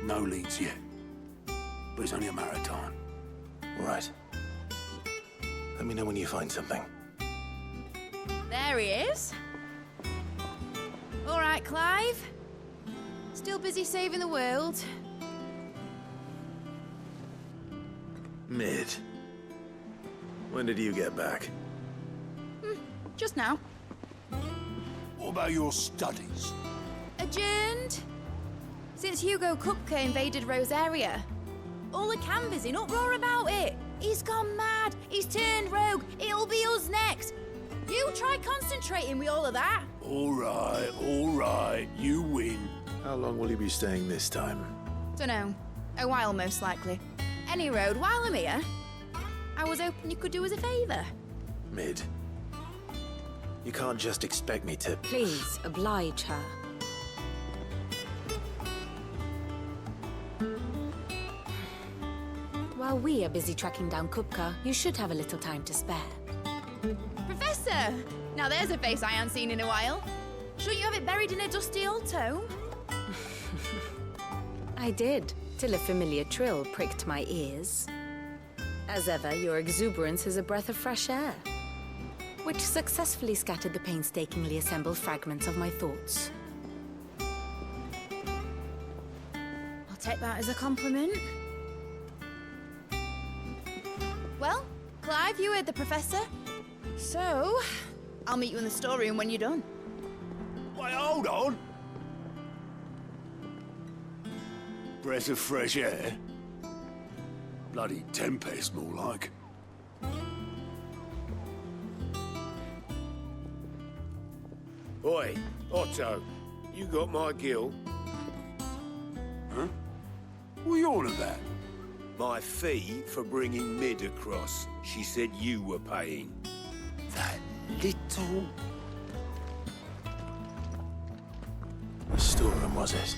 No leads yet, but it's only a matter of time. Right. Let me know when you find something. There he is. All right, Clive. Still busy saving the world. Mid. When did you get back? Just now. What about your studies? Adjourned. Since Hugo Kupka invaded Rosaria. All the canvassers in uproar about it. He's gone mad. He's turned rogue. It'll be us next. You try concentrating with all of that. All right. You win. How long will you be staying this time? Dunno. A while, most likely. Any road, while I'm here, I was hoping you could do us a favour. Mid. You can't just expect me to... Please, oblige her. While we are busy tracking down Kupka, you should have a little time to spare. Professor! Now there's a face I haven't seen in a while. Shouldn't you have it buried in a dusty old tome? I did, till a familiar trill pricked my ears. As ever, your exuberance is a breath of fresh air, which successfully scattered the painstakingly assembled fragments of my thoughts. I'll take that as a compliment. Well, Clive, you heard the professor. So, I'll meet you in the storeroom when you're done. Wait, hold on. Breath of fresh air? Bloody tempest, more like. Oi, Otto, you got my gill? Huh? What are you on about? My fee for bringing Mid across. She said you were paying. That little... The storeroom, was it?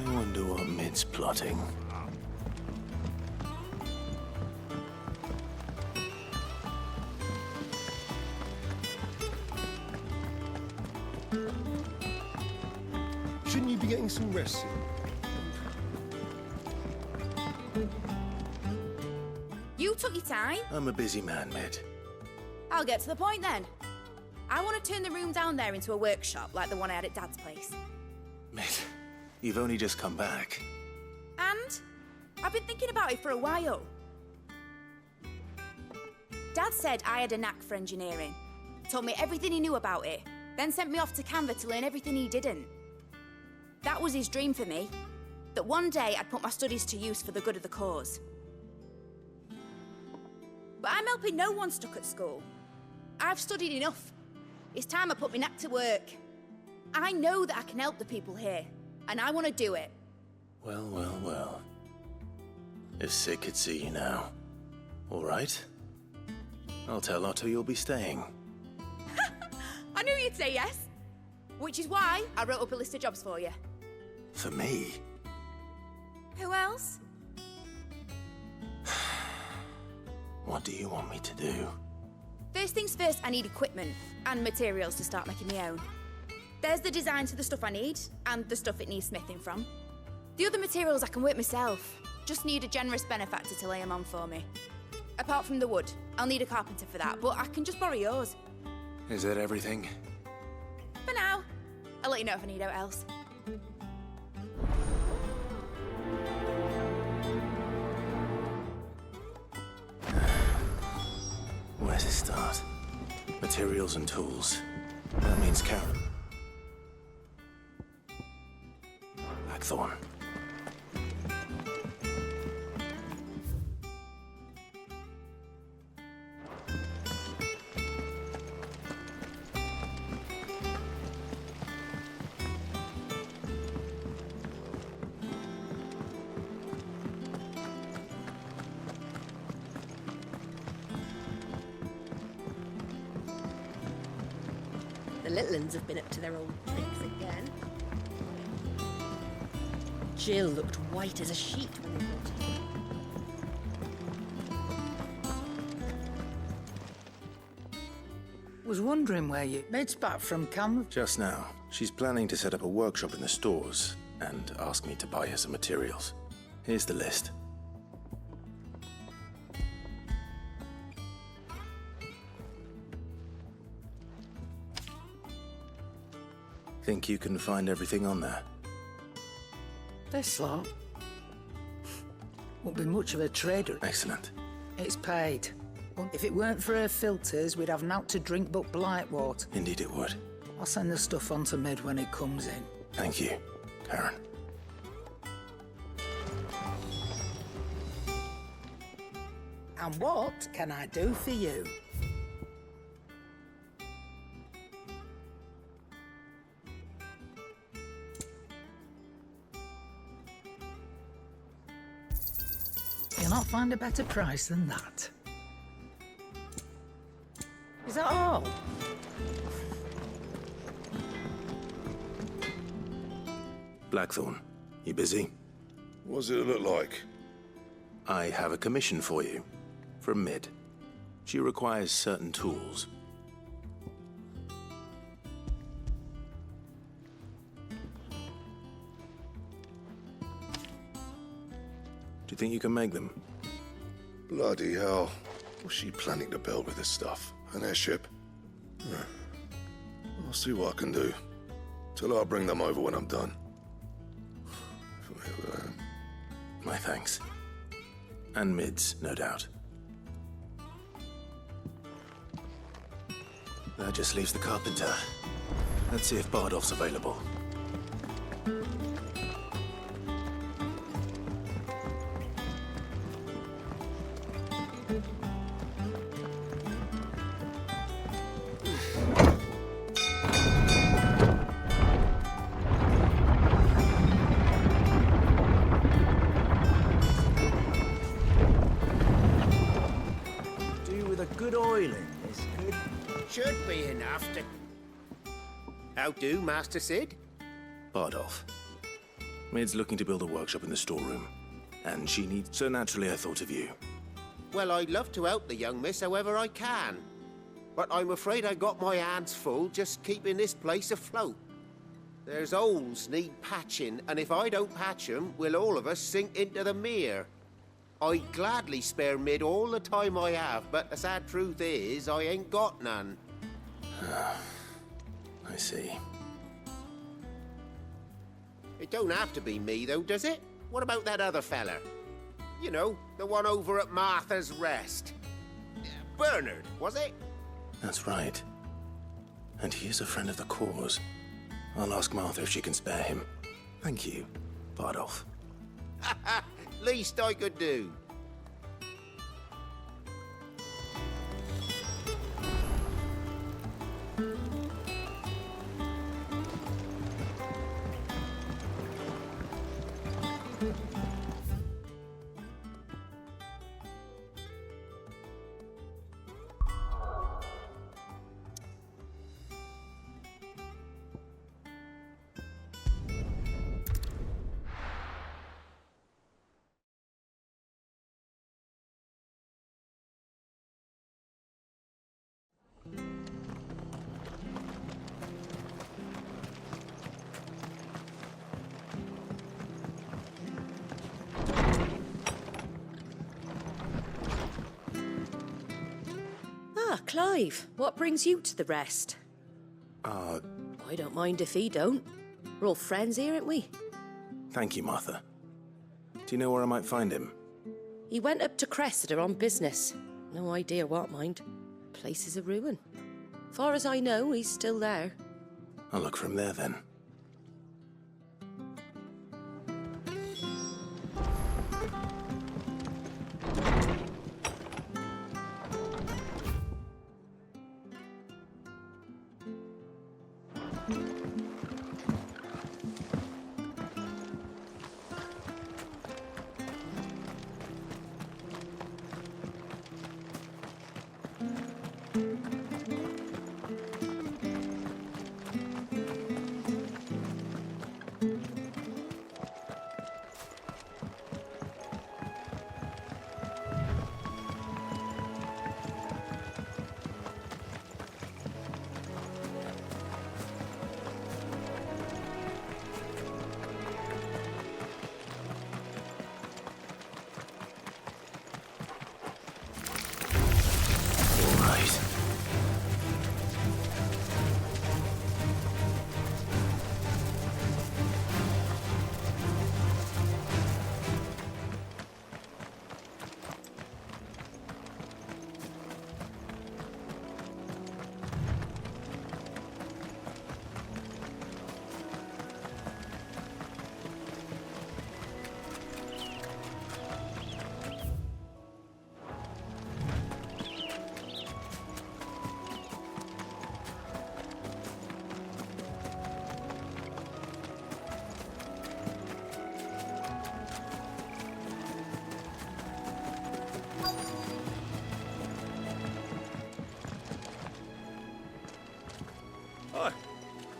I wonder what Mid's plotting. Shouldn't you be getting some rest soon? You took your time. I'm a busy man, Mid. I'll get to the point then. I want to turn the room down there into a workshop like the one I had at Dad's place. Mid, you've only just come back. And I've been thinking about it for a while. Dad said I had a knack for engineering. Told me everything he knew about it, then sent me off to Canva to learn everything he didn't. That was his dream for me. That one day I'd put my studies to use for the good of the cause. But I'm helping no one stuck at school. I've studied enough. It's time I put my knack to work. I know that I can help the people here, and I want to do it. Well, well, well. If Sid could see you now. All right. I'll tell Otto you'll be staying. I knew you'd say yes. Which is why I wrote up a list of jobs for you. For me? Who else? What do you want me to do? First things first, I need equipment and materials to start making my own. There's the designs for the stuff I need, and the stuff it needs smithing from. The other materials I can work myself. Just need a generous benefactor to lay them on for me. Apart from the wood, I'll need a carpenter for that, but I can just borrow yours. Is that everything? For now. I'll let you know if I need out else. Where to start? Materials and tools. That means Karen. Blackthorn. The little uns have been up to their old tricks again. Jill looked white as a sheet when they brought her. Was wondering where you... Made's back from camp. Just now. She's planning to set up a workshop in the stores and ask me to buy her some materials. Here's the list. Think you can find everything on there? This lot won't be much of a trader. Excellent. It's paid. If it weren't for her filters, we'd have naught to drink but blight water. Indeed it would. I'll send the stuff on to Mid when it comes in. Thank you, Karen. And what can I do for you? You'll not find a better price than that. Is that all? Blackthorn, you busy? What's it look like? I have a commission for you. From Mid. She requires certain tools. Do you think you can make them? Bloody hell. What's she planning to build with this stuff? An airship? I'll see what I can do. Tell her I'll bring them over when I'm done. My thanks. And Mid's, no doubt. That just leaves the carpenter. Let's see if Bardolph's available. Good oiling is good. Should be enough to... How do, Master Sid? Bardolph. Mid's looking to build a workshop in the storeroom. And she needs... So naturally I thought of you. Well, I'd love to help the young miss however I can. But I'm afraid I got my hands full just keeping this place afloat. There's holes need patching, and if I don't patch them, we'll all of us sink into the mere. I'd gladly spare Mid all the time I have, but the sad truth is, I ain't got none. I see. It don't have to be me, though, does it? What about that other fella? You know, the one over at Martha's Rest. Bernard, was it? That's right. And he is a friend of the cause. I'll ask Martha if she can spare him. Thank you, Bardolph. Least I could do. Ah, Clive, what brings you to the rest? I don't mind if he don't. We're all friends here, ain't we? Thank you, Martha. Do you know where I might find him? He went up to Cressida on business. No idea what, mind. Place is a ruin. Far as I know, he's still there. I'll look from there then.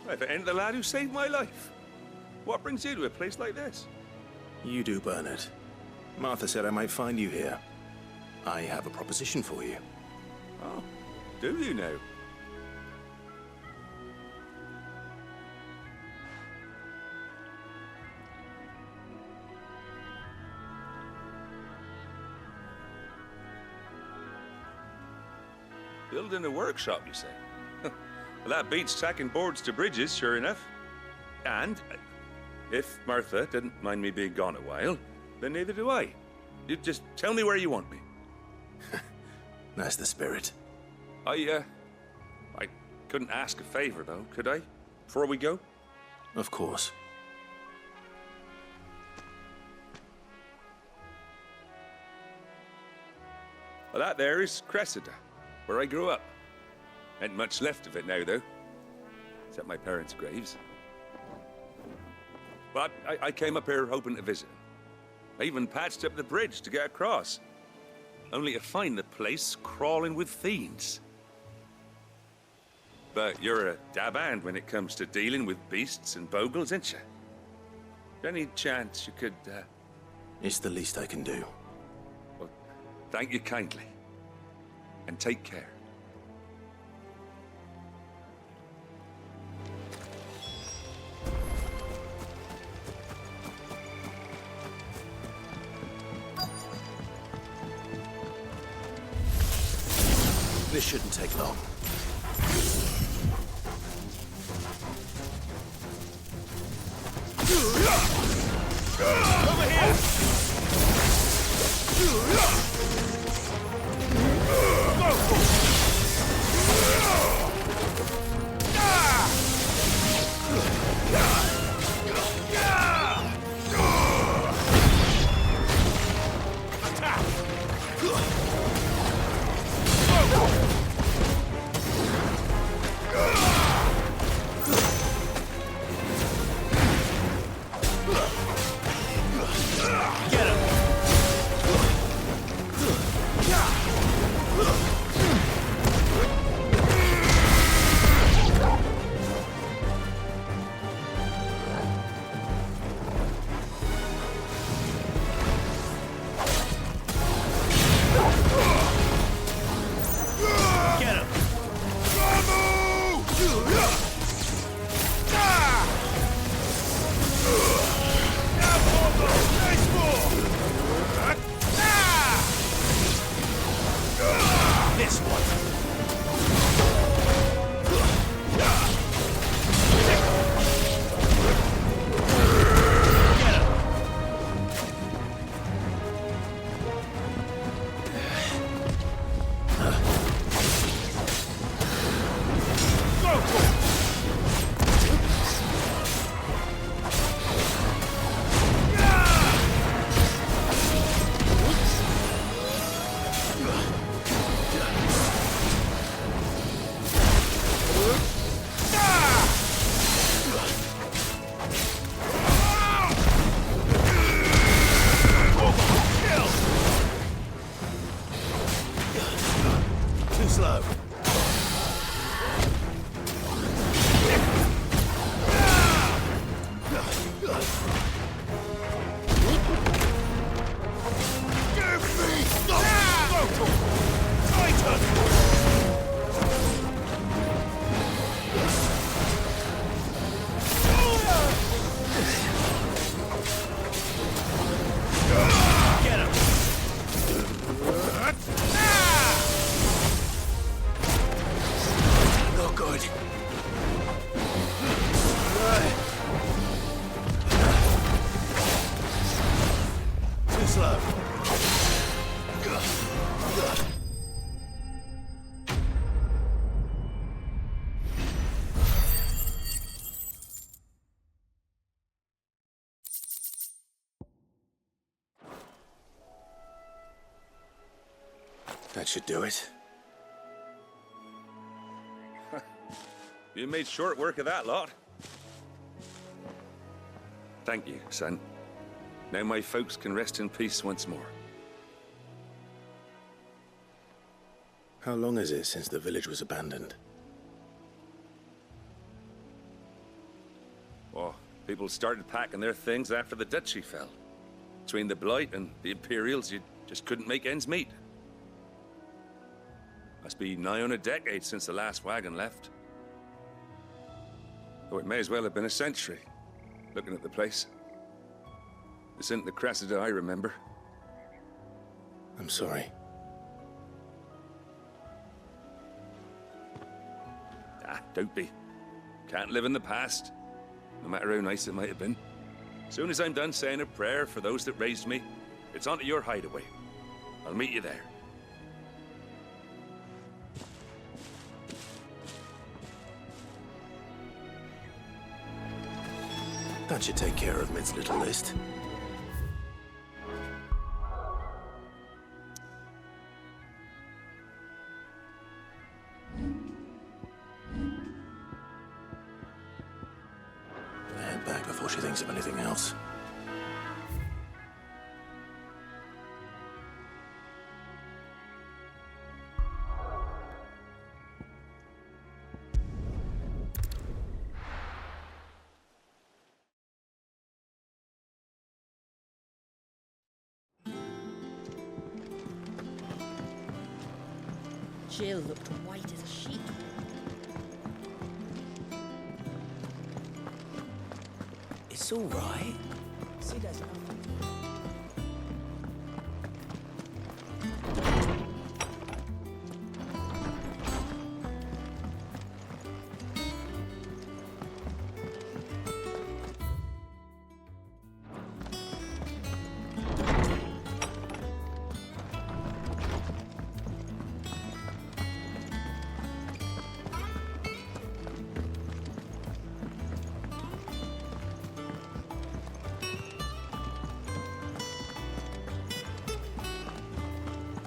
If it ain't the lad who saved my life. What brings you to a place like this? You do, Bernard. Martha said I might find you here. I have a proposition for you. Oh, do you now? Building a workshop, you say? Well, that beats stacking boards to bridges, sure enough. And if Martha didn't mind me being gone a while, then neither do I. You just tell me where you want me. That's the spirit. I couldn't ask a favor, though, could I? Before we go? Of course. Well, that there is Cressida, where I grew up. Ain't much left of it now, though. Except my parents' graves. But I came up here hoping to visit. I even patched up the bridge to get across. Only to find the place crawling with fiends. But you're a dab hand when it comes to dealing with beasts and bogles, ain't you? Any chance you could, It's the least I can do. Well, thank you kindly. And take care. This shouldn't take long. Over here! Go! That should do it. You made short work of that lot. Thank you, son. Now my folks can rest in peace once more. How long is it since the village was abandoned? Oh, people started packing their things after the duchy fell. Between the Blight and the Imperials, you just couldn't make ends meet. Must be nigh on a decade since the last wagon left. Though it may as well have been a century, looking at the place. This isn't the Cressida I remember. I'm sorry. Ah, don't be. Can't live in the past, no matter how nice it might have been. Soon as I'm done saying a prayer for those that raised me, it's onto your hideaway. I'll meet you there. That should take care of Mid's little list. Head back before she thinks of anything else. Jill looked white as a sheet. It's all right. See, there's nothing.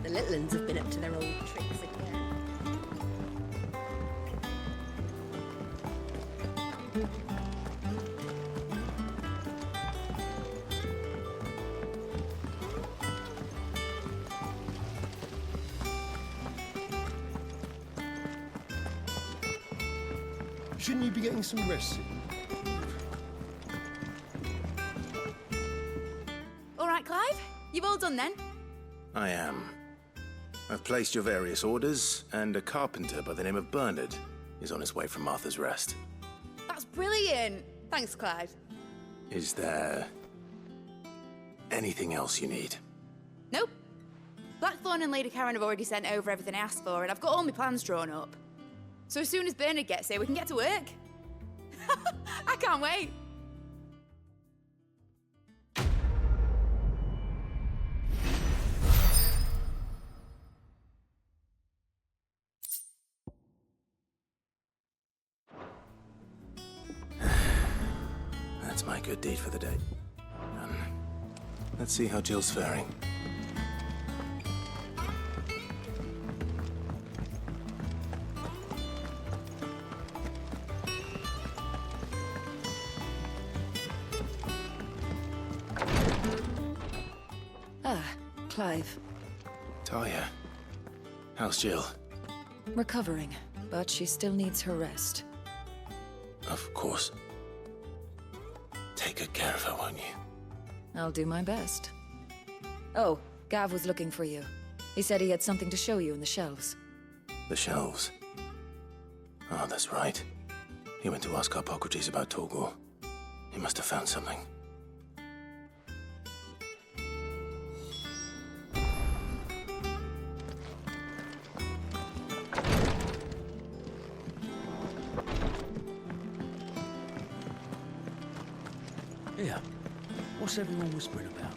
The little uns have been up to their old tricks again. Shouldn't you be getting some rest? All right, Clive. You've all done then? I am. I've placed your various orders, and a carpenter by the name of Bernard is on his way from Martha's Rest. That's brilliant. Thanks, Clive. Is there anything else you need? Nope. Blackthorn and Lady Karen have already sent over everything I asked for, and I've got all my plans drawn up. So as soon as Bernard gets here, we can get to work. I can't wait. That's my good deed for the day. Let's see how Jill's faring. Clive. Talia, how's Jill? Recovering, but she still needs her rest. Of course. Take good care of her, won't you? I'll do my best. Oh, Gav was looking for you. He said he had something to show you in the shelves. The shelves? Oh, that's right. He went to ask Hippocrates about Torgor. He must have found something. Here, what's everyone whispering about?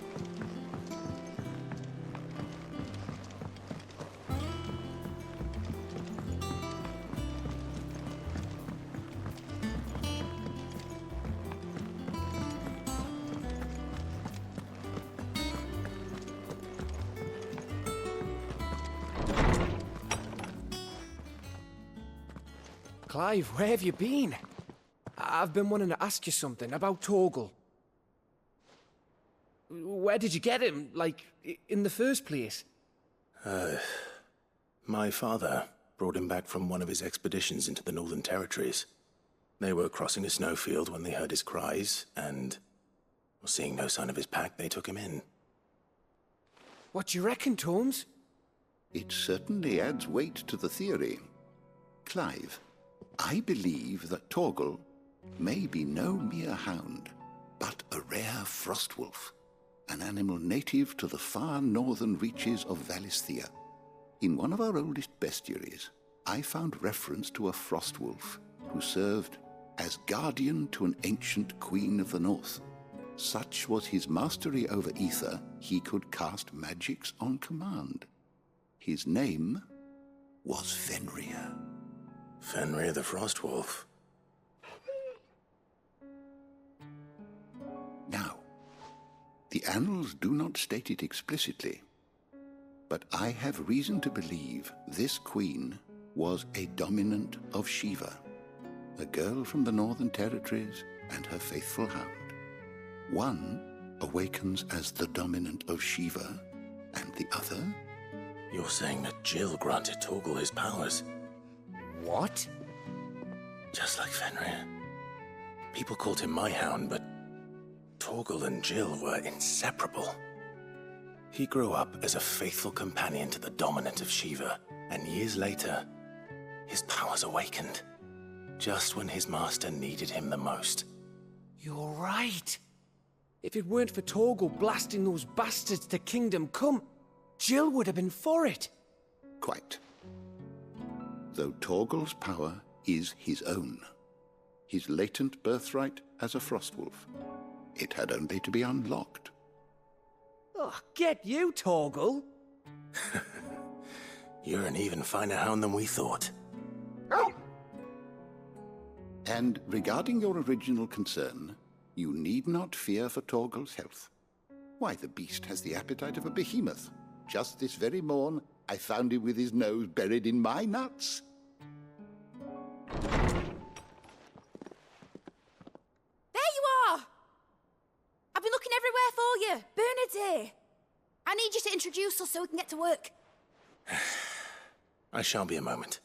Clive, where have you been? I've been wanting to ask you something about Torgal. Where did you get him, like, in the first place? My father brought him back from one of his expeditions into the Northern Territories. They were crossing a snowfield when they heard his cries, and, seeing no sign of his pack, they took him in. What do you reckon, Tomes? It certainly adds weight to the theory. Clive, I believe that Torgal may be no mere hound, but a rare frostwolf, an animal native to the far northern reaches of Valisthea. In one of our oldest bestiaries, I found reference to a frostwolf who served as guardian to an ancient queen of the north. Such was his mastery over ether, he could cast magics on command. His name was Fenrir. Fenrir the Frostwolf. Now, the annals do not state it explicitly, but I have reason to believe this queen was a dominant of Shiva, a girl from the Northern Territories and her faithful hound. One awakens as the dominant of Shiva, and the other... You're saying that Jill granted Torgal his powers? What? Just like Fenrir. People called him my hound, but Torgal and Jill were inseparable. He grew up as a faithful companion to the dominant of Shiva, and years later, his powers awakened, just when his master needed him the most. You're right. If it weren't for Torgal blasting those bastards to Kingdom Come, Jill would have been for it. Quite. Though Torgal's power is his own, his latent birthright as a Frostwolf, it had only to be unlocked. Oh, get you, Torgal! You're an even finer hound than we thought. And regarding your original concern, you need not fear for Torgal's health. Why, the beast has the appetite of a behemoth. Just this very morn, I found him with his nose buried in my nuts. There you are! I've been looking everywhere for you. Bernard's here. I need you to introduce us so we can get to work. I shan't be a moment.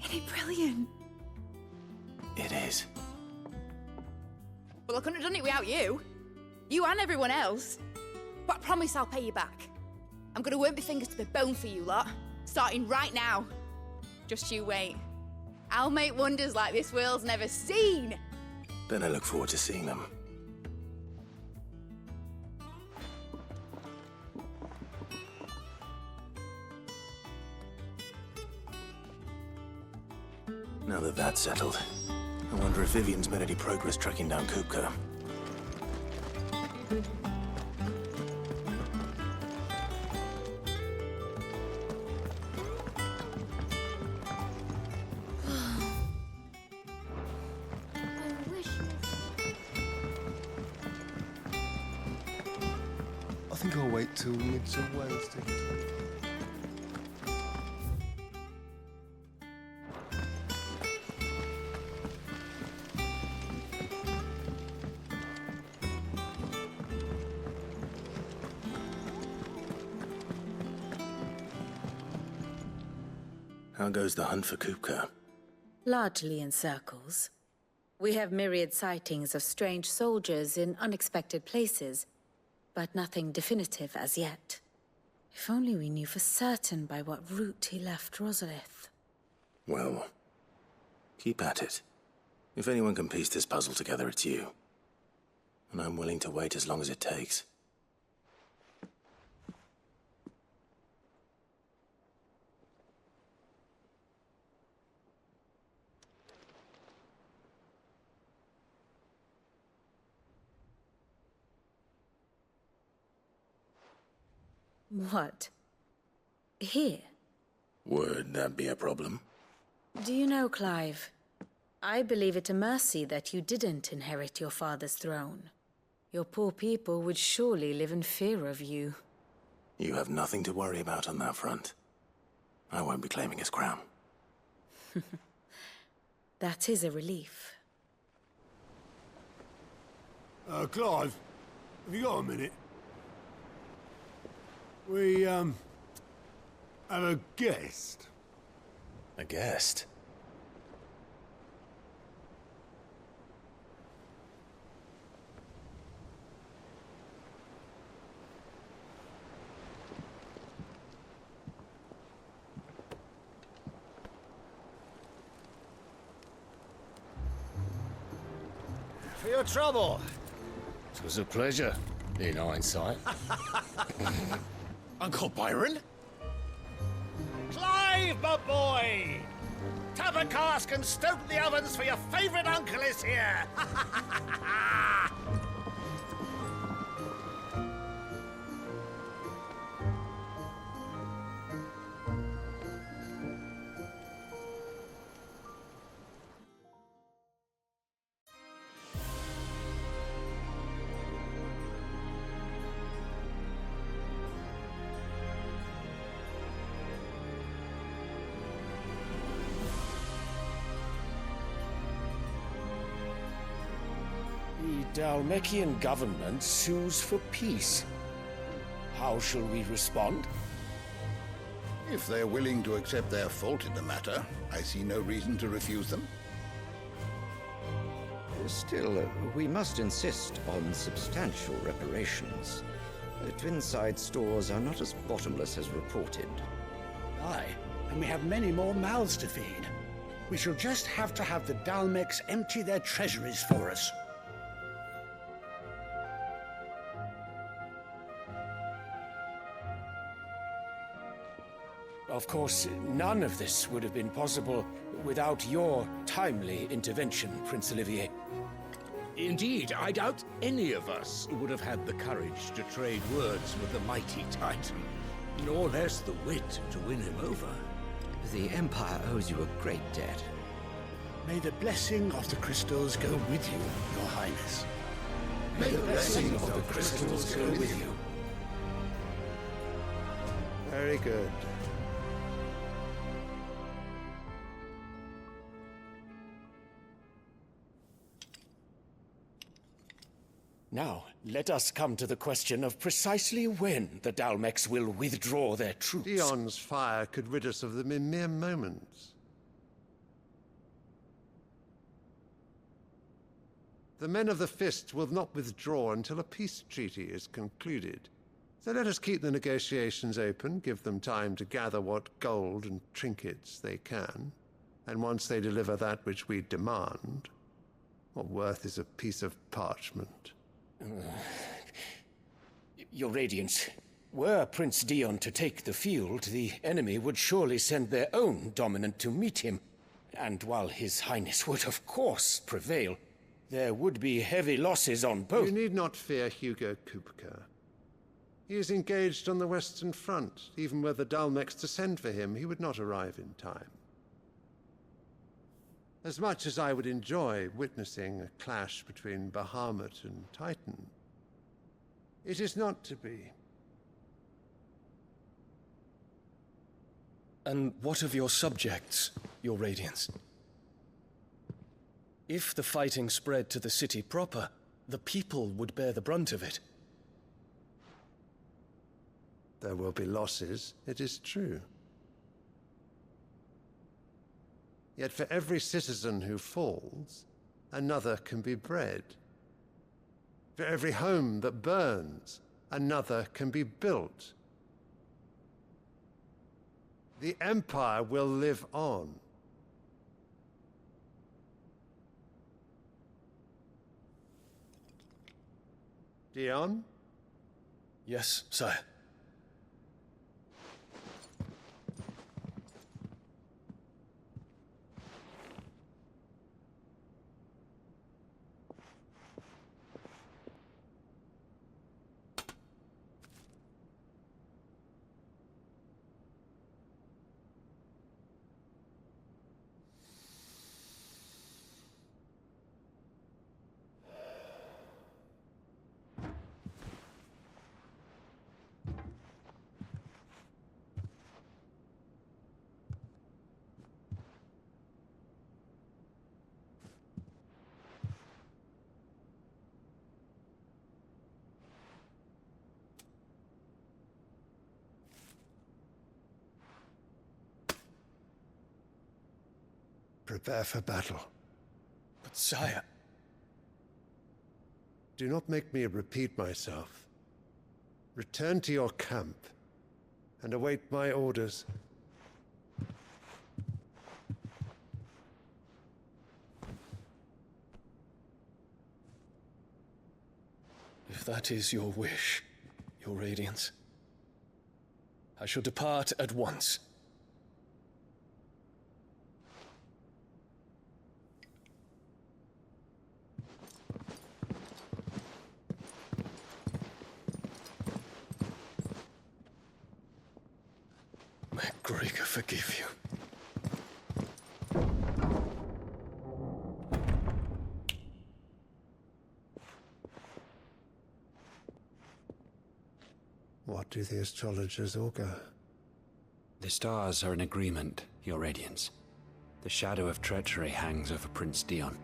Isn't it brilliant? It is. Well, I couldn't have done it without you. You and everyone else. But I promise I'll pay you back. I'm gonna work my fingers to the bone for you lot, starting right now. Just you wait. I'll make wonders like this world's never seen. Then I look forward to seeing them. Now that that's settled, I wonder if Vivian's made any progress tracking down Kupka. I think I'll wait till Midsummer Wednesday. How goes the hunt for Kupka? Largely in circles. We have myriad sightings of strange soldiers in unexpected places, but nothing definitive as yet. If only we knew for certain by what route he left Rosalith. Well, keep at it. If anyone can piece this puzzle together, it's you. And I'm willing to wait as long as it takes. What? Here? Would that be a problem? Do you know, Clive, I believe it a mercy that you didn't inherit your father's throne. Your poor people would surely live in fear of you. You have nothing to worry about on that front. I won't be claiming his crown. That is a relief. Clive, have you got a minute? We, have a guest. A guest? For your trouble. It was a pleasure, in hindsight. Uncle Byron? Clive, my boy! Tap a cask and stoke the ovens for your favourite uncle is here! The Dalmekian government sues for peace. How shall we respond? If they're willing to accept their fault in the matter, I see no reason to refuse them. Still, we must insist on substantial reparations. Twinside stores are not as bottomless as reported. Aye, and we have many more mouths to feed. We shall just have to have the Dalmeks empty their treasuries for us. Of course, none of this would have been possible without your timely intervention, Prince Olivier. Indeed, I doubt any of us would have had the courage to trade words with the mighty Titan, nor less the wit to win him over. The Empire owes you a great debt. May the blessing of the crystals go with you, Your Highness. May the blessing of the crystals go with you. Very good. Now, let us come to the question of precisely when the Dalmeks will withdraw their troops. Dion's fire could rid us of them in mere moments. The men of the Fist will not withdraw until a peace treaty is concluded. So let us keep the negotiations open, give them time to gather what gold and trinkets they can, and once they deliver that which we demand, what worth is a piece of parchment? Your Radiance, were Prince Dion to take the field, the enemy would surely send their own dominant to meet him. And while His Highness would of course prevail, there would be heavy losses on both. You need not fear Hugo Kupka. He is engaged on the Western Front. Even were the Dalmeks to send for him, he would not arrive in time. As much as I would enjoy witnessing a clash between Bahamut and Titan, it is not to be. And what of your subjects, Your Radiance? If the fighting spread to the city proper, the people would bear the brunt of it. There will be losses, it is true. Yet for every citizen who falls, another can be bred. For every home that burns, another can be built. The Empire will live on. Dion? Yes, sire. prepare for battle. But sire... Do not make me repeat myself. Return to your camp and await my orders. If that is your wish, Your Radiance, I shall depart at once. May Gregor forgive you. What do the astrologers augur? The stars are in agreement, Your Radiance. The shadow of treachery hangs over Prince Dion.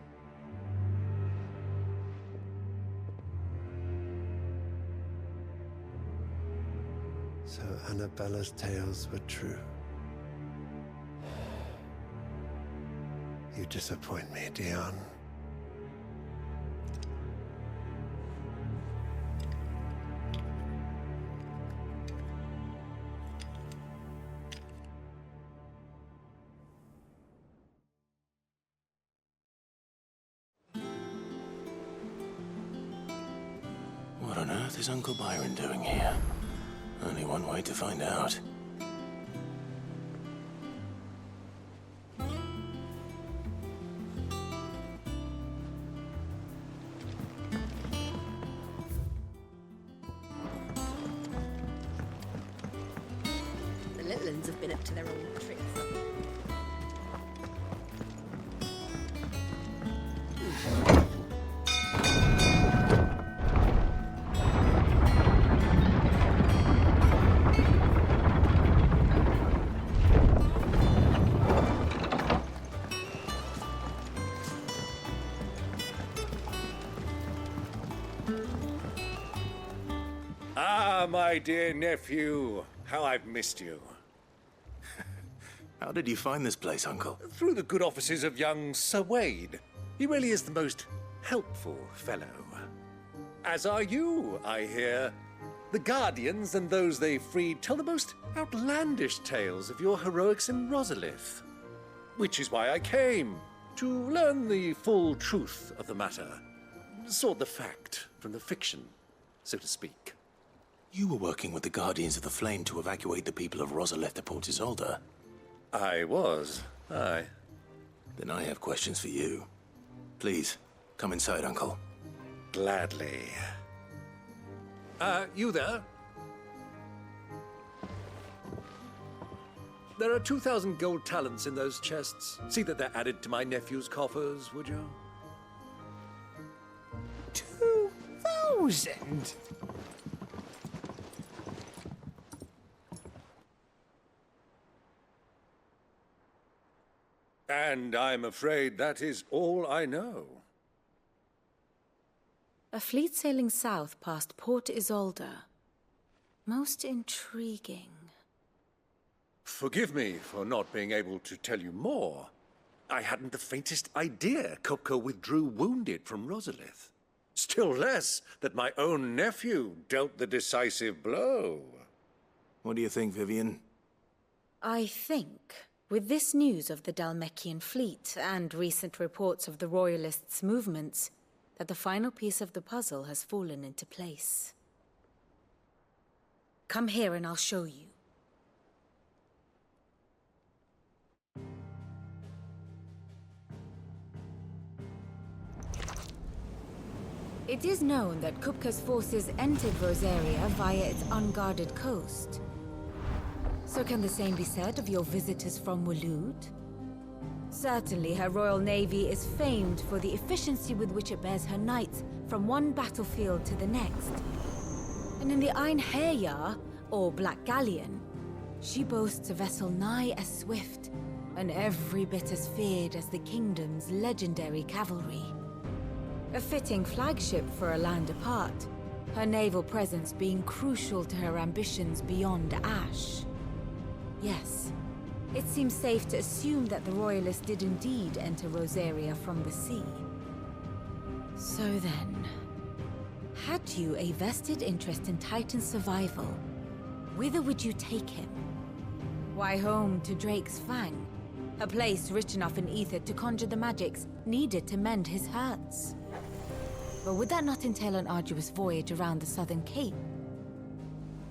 So Annabella's tales were true. You disappoint me, Dion. What on earth is Uncle Byron doing here? Only one way to find out. The little uns have been up to their old tricks. Ah, my dear nephew, how I've missed you. How did you find this place, Uncle? Through the good offices of young Sir Wade. He really is the most helpful fellow. As are you, I hear. The Guardians and those they freed tell the most outlandish tales of your heroics in Rosalith. Which is why I came, to learn the full truth of the matter. Sort the fact from the fiction, so to speak. You were working with the Guardians of the Flame to evacuate the people of Rosalith to Port Isolde. I was, aye. Then I have questions for you. Please, come inside, Uncle. Gladly. You there? There are 2,000 gold talents in those chests. See that they're added to my nephew's coffers, would you? 2,000? And I'm afraid that is all I know. A fleet sailing south past Port Isolde. Most intriguing. Forgive me for not being able to tell you more. I hadn't the faintest idea Kupka withdrew wounded from Rosalith. Still less that my own nephew dealt the decisive blow. What do you think, Vivian? I think, with this news of the Dhalmekian fleet and recent reports of the Royalists' movements, that the final piece of the puzzle has fallen into place. Come here and I'll show you. It is known that Kupka's forces entered Rosaria via its unguarded coast. So can the same be said of your visitors from Waloed? Certainly her Royal Navy is famed for the efficiency with which it bears her knights from one battlefield to the next. And in the Einherjar, or Black Galleon, she boasts a vessel nigh as swift and every bit as feared as the kingdom's legendary cavalry. A fitting flagship for a land apart, her naval presence being crucial to her ambitions beyond Ash. Yes, it seems safe to assume that the Royalists did indeed enter Rosaria from the sea. So then, had you a vested interest in Titan's survival, whither would you take him? Why, home to Drake's Fang, a place rich enough in ether to conjure the magics needed to mend his hurts. But would that not entail an arduous voyage around the southern cape?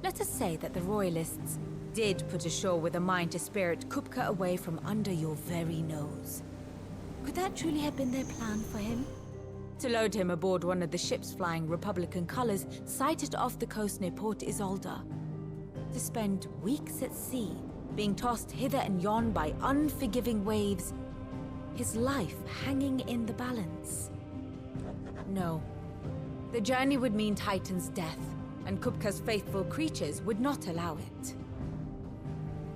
Let us say that the Royalists did put ashore with a mind to spirit Kupka away from under your very nose. Could that truly have been their plan for him? To load him aboard one of the ships flying Republican colors sighted off the coast near Port Isolde. To spend weeks at sea, being tossed hither and yon by unforgiving waves, his life hanging in the balance. No. The journey would mean Titan's death, and Kupka's faithful creatures would not allow it.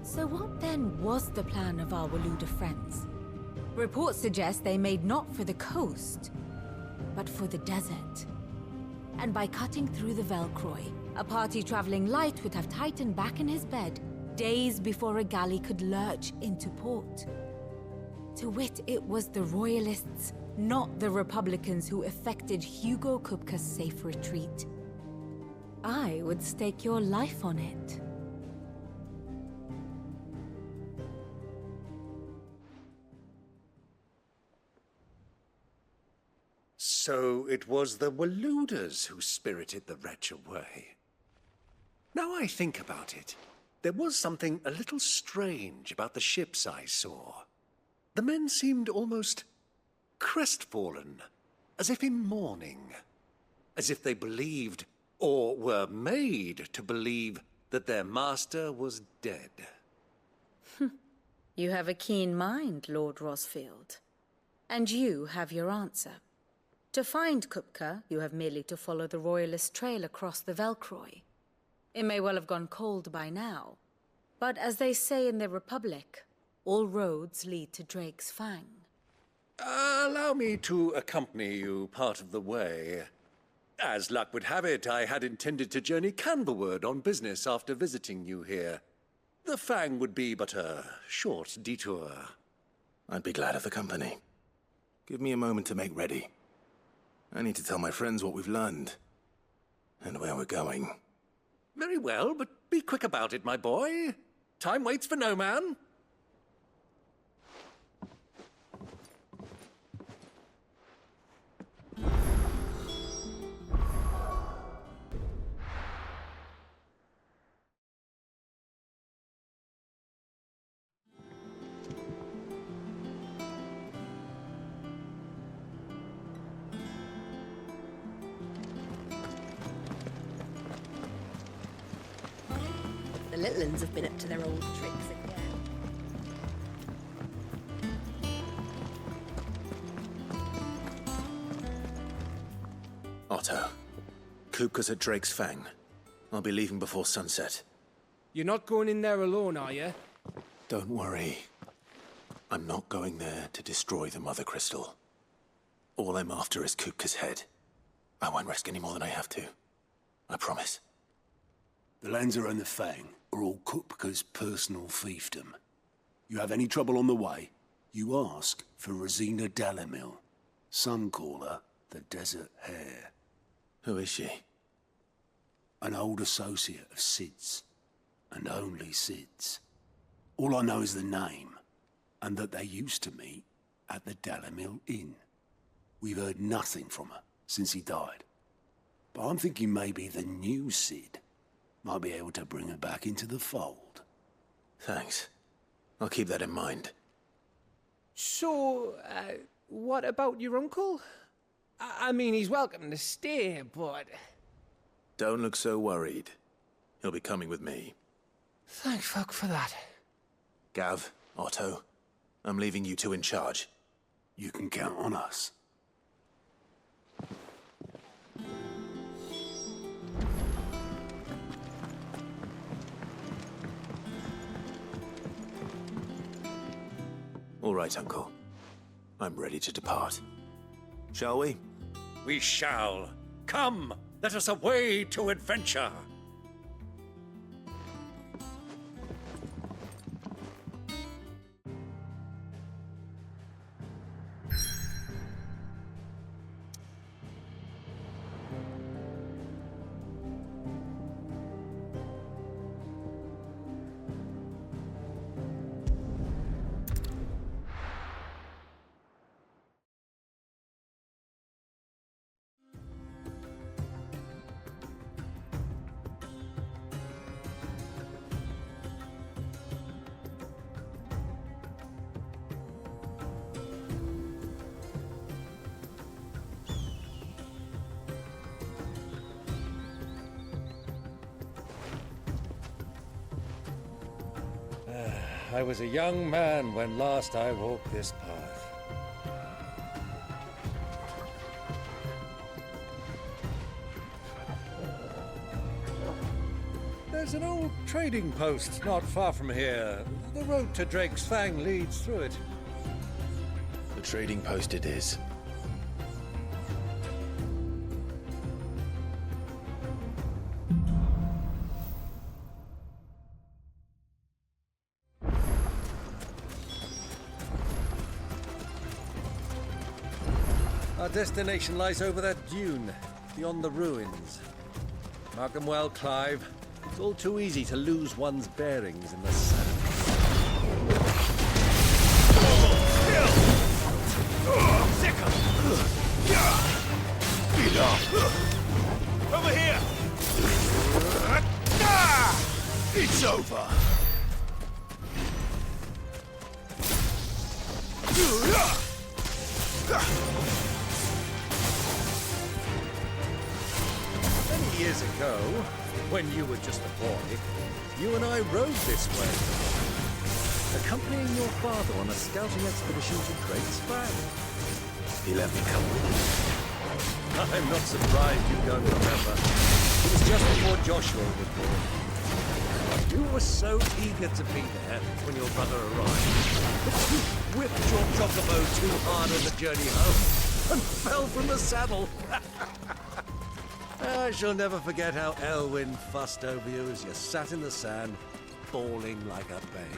So what then was the plan of our Waluda friends? Reports suggest they made not for the coast, but for the desert. And by cutting through the Velcroy, a party traveling light would have Titan back in his bed days before a galley could lurch into port. To wit, it was the Royalists, not the Republicans, who effected Hugo Kupka's safe retreat. I would stake your life on it. So it was the Waludas who spirited the wretch away. Now I think about it, there was something a little strange about the ships I saw. The men seemed almost crestfallen, as if in mourning, as if they believed, or were made to believe, that their master was dead. You have a keen mind, Lord Rosfield. And you have your answer. To find Kupka, you have merely to follow the Royalist trail across the Velcroy. It may well have gone cold by now, but as they say in the Republic, all roads lead to Drake's Fang. Allow me to accompany you part of the way. As luck would have it, I had intended to journey Canberward on business after visiting you here. The Fang would be but a short detour. I'd be glad of the company. Give me a moment to make ready. I need to tell my friends what we've learned, and where we're going. Very well, but be quick about it, my boy. Time waits for no man. The little uns have been up to their old tricks again. Otto, Kupka's at Drake's Fang. I'll be leaving before sunset. You're not going in there alone, are you? Don't worry. I'm not going there to destroy the Mother Crystal. All I'm after is Kupka's head. I won't risk any more than I have to. I promise. The Lancer and the Fang are all Kupka's personal fiefdom. You have any trouble on the way, you ask for Rosina Dalamil. Some call her the Desert Hare. Who is she? An old associate of Sid's, and only Sid's. All I know is the name, and that they used to meet at the Dalamil Inn. We've heard nothing from her since he died. But I'm thinking maybe the new Sid might be able to bring her back into the fold. Thanks. I'll keep that in mind. So, what about your uncle? I mean, he's welcome to stay, but... Don't look so worried. He'll be coming with me. Thank fuck for that. Gav, Otto, I'm leaving you two in charge. You can count on us. All right, Uncle. I'm ready to depart. Shall we? We shall. Come, let us away to adventure. I was a young man when last I walked this path. There's an old trading post not far from here. The road to Drake's Fang leads through it. The trading post it is. Our destination lies over that dune, beyond the ruins. Mark them well, Clive. It's all too easy to lose one's bearings in the sand. Get up! Over here! It's over! Many years ago, when you were just a boy, you and I rode this way, accompanying your father on a scouting expedition to Drake's Fang. He let me come with you. I'm not surprised you don't remember. It was just before Joshua was born. You were so eager to be there when your brother arrived that you whipped your chocobo too hard on the journey home and fell from the saddle. I shall never forget how Elwyn fussed over you as you sat in the sand, bawling like a baby.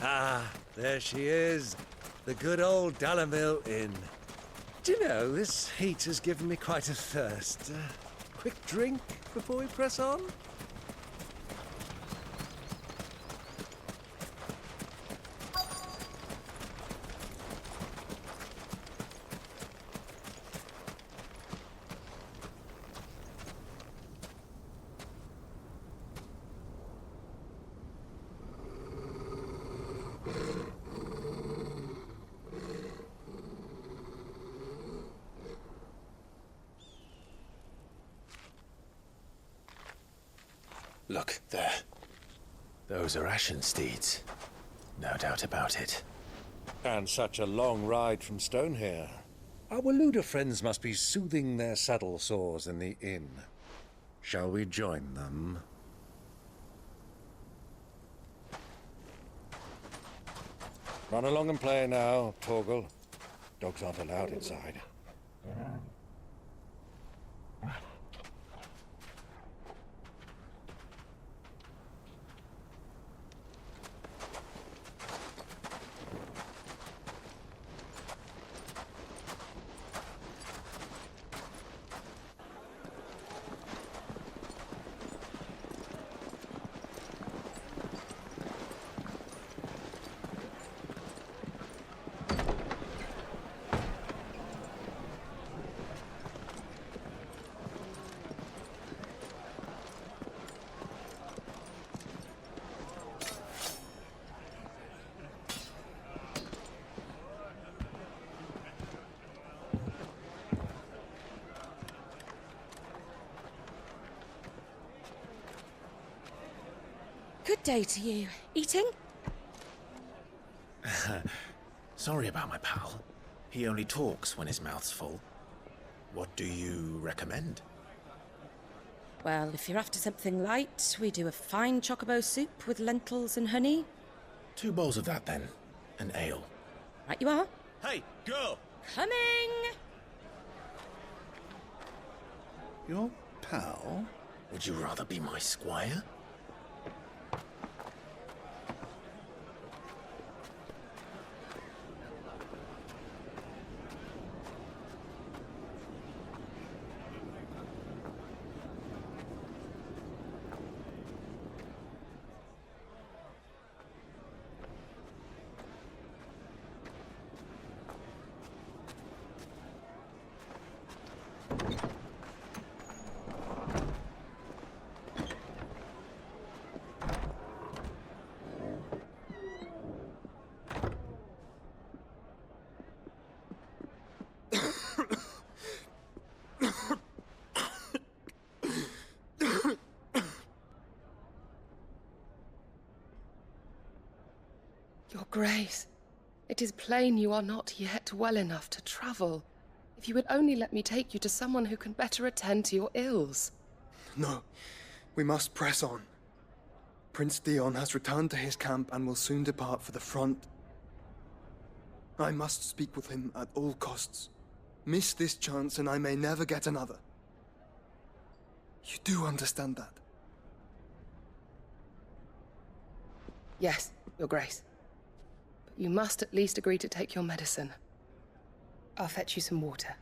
Ah, there she is. The good old Dalamil Inn. Do you know, this heat has given me quite a thirst. Quick drink before we press on? Look, there. Those are Ashen steeds. No doubt about it. And such a long ride from Stonehere. Our Waluda friends must be soothing their saddle sores in the inn. Shall we join them? Run along and play now, Torgal. Dogs aren't allowed inside. Good day to you. Eating? Sorry about my pal. He only talks when his mouth's full. What do you recommend? Well, if you're after something light, we do a fine chocobo soup with lentils and honey. 2 bowls of that, then. An ale. Right you are. Hey, girl! Coming! Your pal? Would you rather be my squire? Your Grace, it is plain you are not yet well enough to travel. If you would only let me take you to someone who can better attend to your ills. No, we must press on. Prince Theon has returned to his camp and will soon depart for the front. I must speak with him at all costs. Miss this chance and I may never get another. You do understand that? Yes, Your Grace. But you must at least agree to take your medicine. I'll fetch you some water.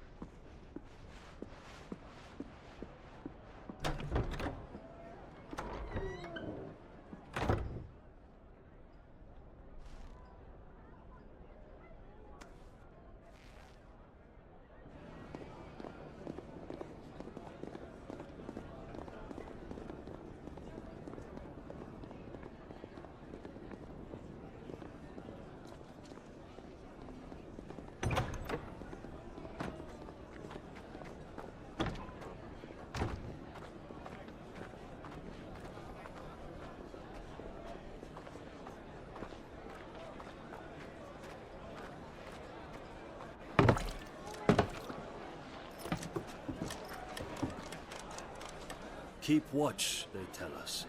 Keep watch, they tell us.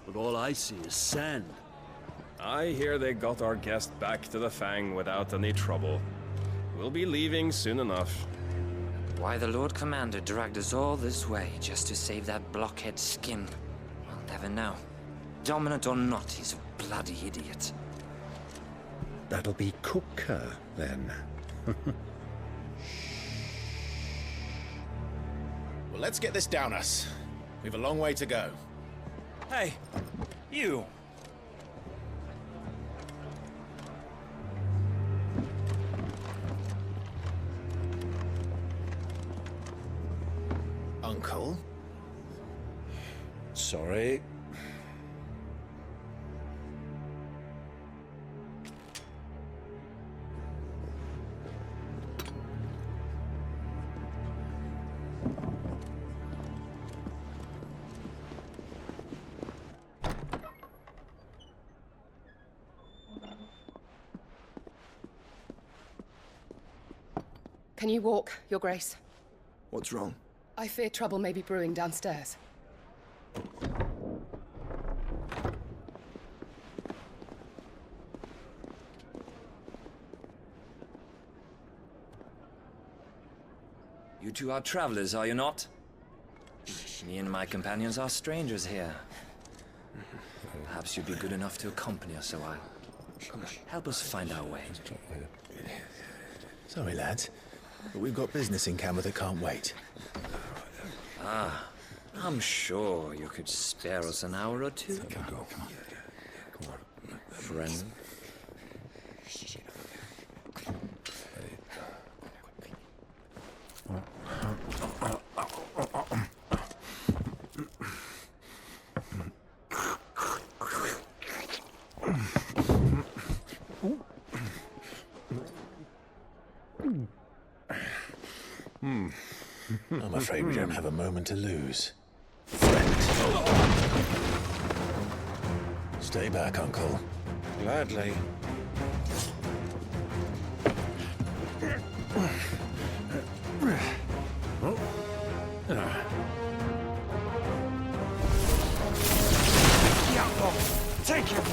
But all I see is sand. I hear they got our guest back to the Fang without any trouble. We'll be leaving soon enough. Why the Lord Commander dragged us all this way just to save that blockhead skin, we'll never know. Dominant or not, he's a bloody idiot. That'll be Kupka, then. Well, let's get this down us. We've a long way to go. Hey, you! Uncle? Sorry. Can you walk, Your Grace? What's wrong? I fear trouble may be brewing downstairs. You two are travelers, are you not? Me and my companions are strangers here. Perhaps you'd be good enough to accompany us a while. Help us find our way. Sorry, lads, but we've got business in camera that can't wait. Ah, I'm sure you could spare us an hour or two. Come on. Friend. I'm afraid we don't have a moment to lose. Stay back, Uncle. Gladly. Take it!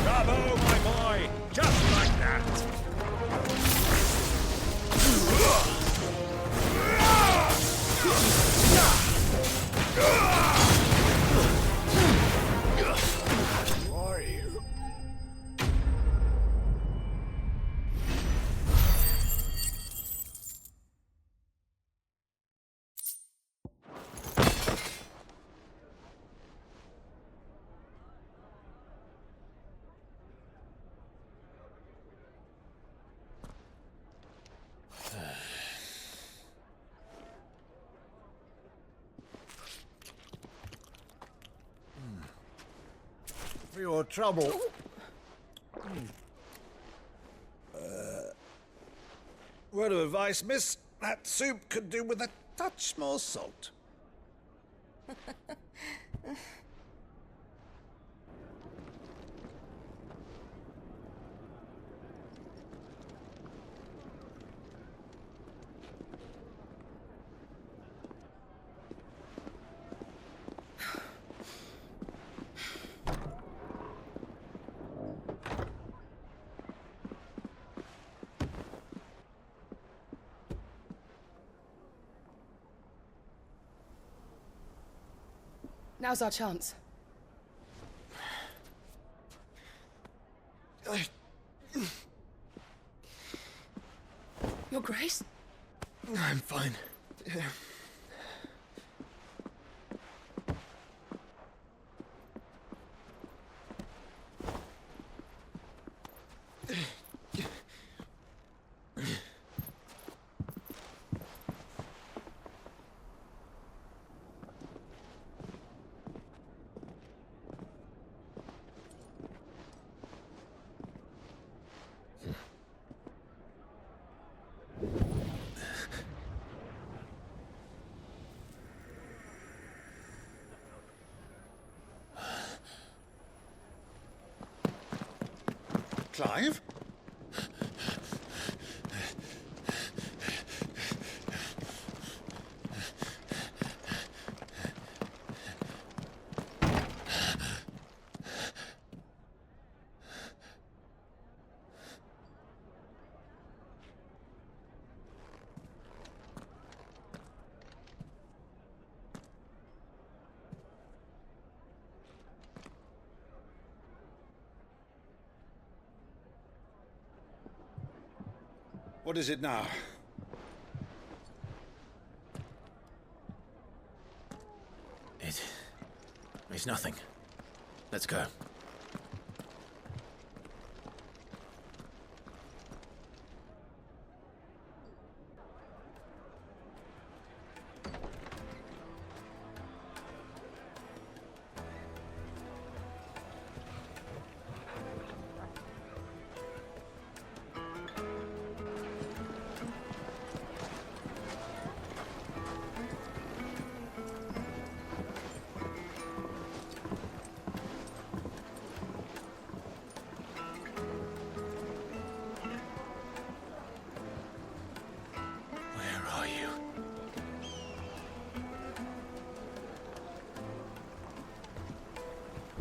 Bravo, my for your trouble. Word of advice, miss. That soup could do with a touch more salt. Now's our chance. Your Grace? I'm fine. Clive? What is it now? It's nothing. Let's go.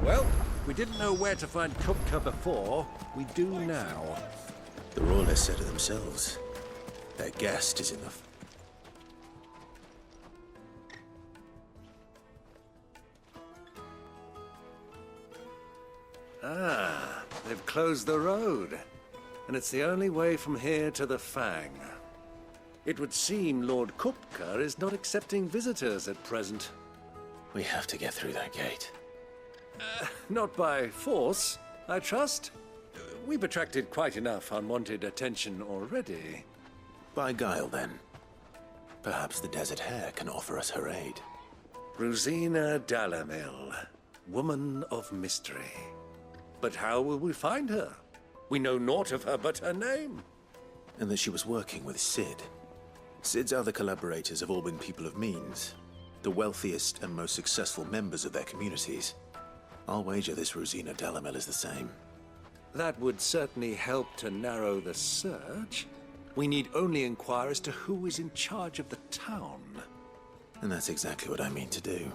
Well, we didn't know where to find Kupka before. We do now. The Royalists said it themselves. Their guest is in the... Ah, they've closed the road. And it's the only way from here to the Fang. It would seem Lord Kupka is not accepting visitors at present. We have to get through that gate. Not by force, I trust. We've attracted quite enough unwanted attention already. By guile, then. Perhaps the Desert Hare can offer us her aid. Rosina Dalamil, woman of mystery. But how will we find her? We know naught of her but her name. And that she was working with Sid. Sid's other collaborators have all been people of means, the wealthiest and most successful members of their communities. I'll wager this Rosina Dalamil is the same. That would certainly help to narrow the search. We need only inquire as to who is in charge of the town. And that's exactly what I mean to do.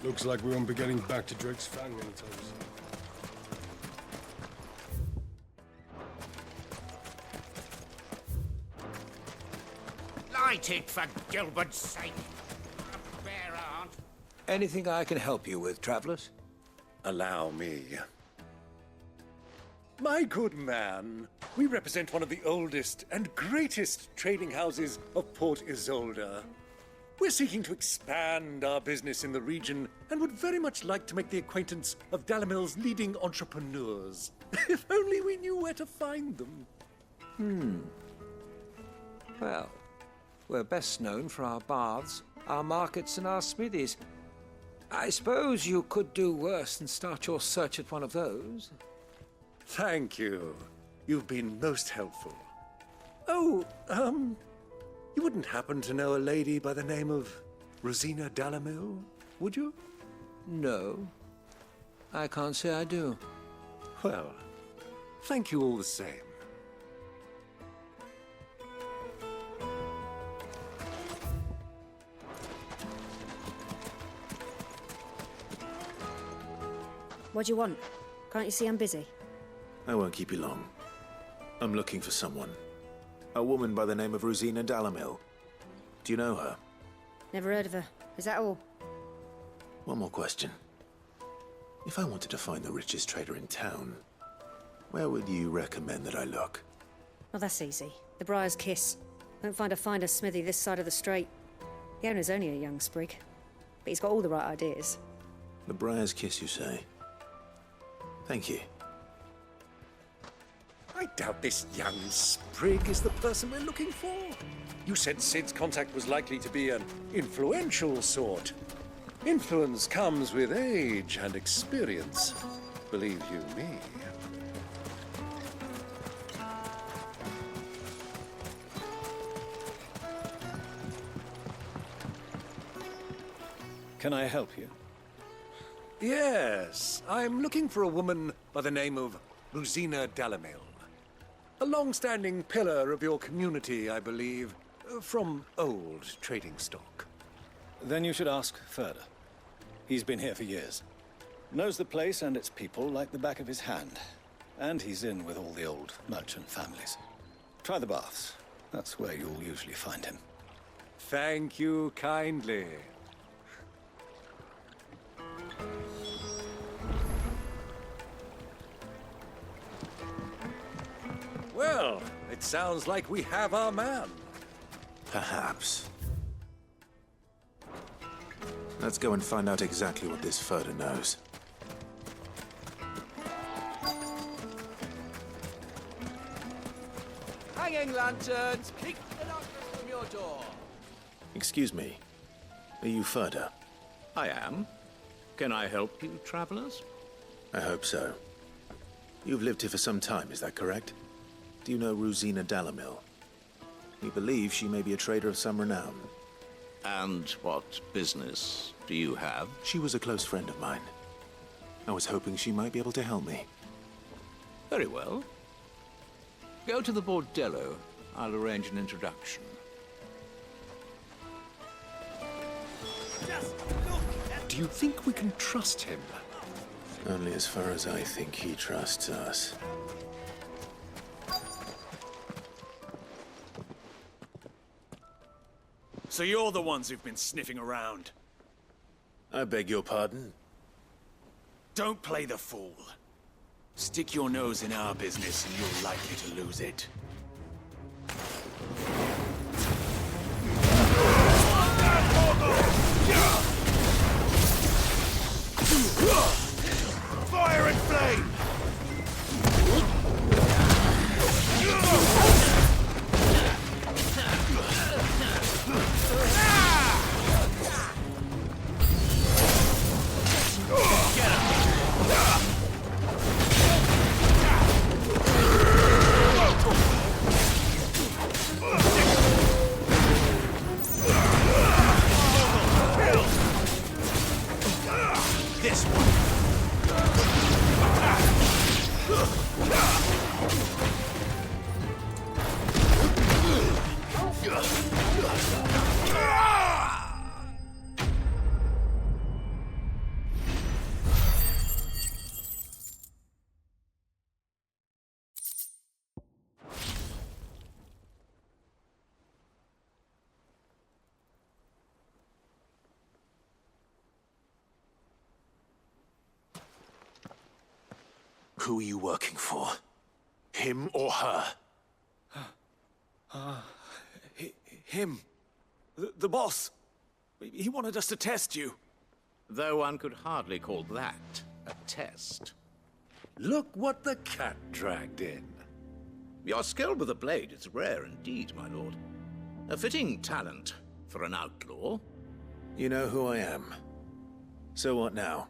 Looks like we won't be getting back to Drake's Fang anytime soon. Light it, for Gilbert's sake. Bear aunt. Anything I can help you with, travelers? Allow me. My good man, we represent one of the oldest and greatest trading houses of Port Isolde. We're seeking to expand our business in the region and would very much like to make the acquaintance of Dalamil's leading entrepreneurs. If only we knew where to find them. Well, we're best known for our baths, our markets, and our smithies. I suppose you could do worse than start your search at one of those. Thank you. You've been most helpful. Oh, you wouldn't happen to know a lady by the name of Rosina Dalamil, would you? No. I can't say I do. Well, thank you all the same. What do you want? Can't you see I'm busy? I won't keep you long. I'm looking for someone. A woman by the name of Rosina Dalamil. Do you know her? Never heard of her. Is that all? One more question. If I wanted to find the richest trader in town, where would you recommend that I look? Oh, that's easy. The Briar's Kiss. Won't find a finer smithy this side of the strait. The owner's only a young sprig, but he's got all the right ideas. The Briar's Kiss, you say? Thank you. I doubt this young sprig is the person we're looking for. You said Sid's contact was likely to be an influential sort. Influence comes with age and experience, believe you me. Can I help you? Yes, I'm looking for a woman by the name of Rosina Dalamil. A long-standing pillar of your community, I believe, from old trading stock. Then you should ask Ferda. He's been here for years. Knows the place and its people like the back of his hand. And he's in with all the old merchant families. Try the baths. That's where you'll usually find him. Thank you kindly. Well, it sounds like we have our man. Perhaps. Let's go and find out exactly what this Ferda knows. Hanging lanterns, keep the darkness from your door. Excuse me. Are you Ferda? I am. Can I help you, travelers? I hope so. You've lived here for some time, is that correct? Do you know Rosina Dalamil? We believe she may be a trader of some renown. And what business do you have? She was a close friend of mine. I was hoping she might be able to help me. Very well. Go to the bordello. I'll arrange an introduction. Do you think we can trust him? Only as far as I think he trusts us. So you're the ones who've been sniffing around. I beg your pardon? Don't play the fool. Stick your nose in our business and you're likely to lose it. Fire and flame! This one. Who are you working for? Him or her? Him. The boss. He wanted us to test you. Though one could hardly call that a test. Look what the cat dragged in. Your skill with the blade is rare indeed, my lord. A fitting talent for an outlaw. You know who I am. So what now?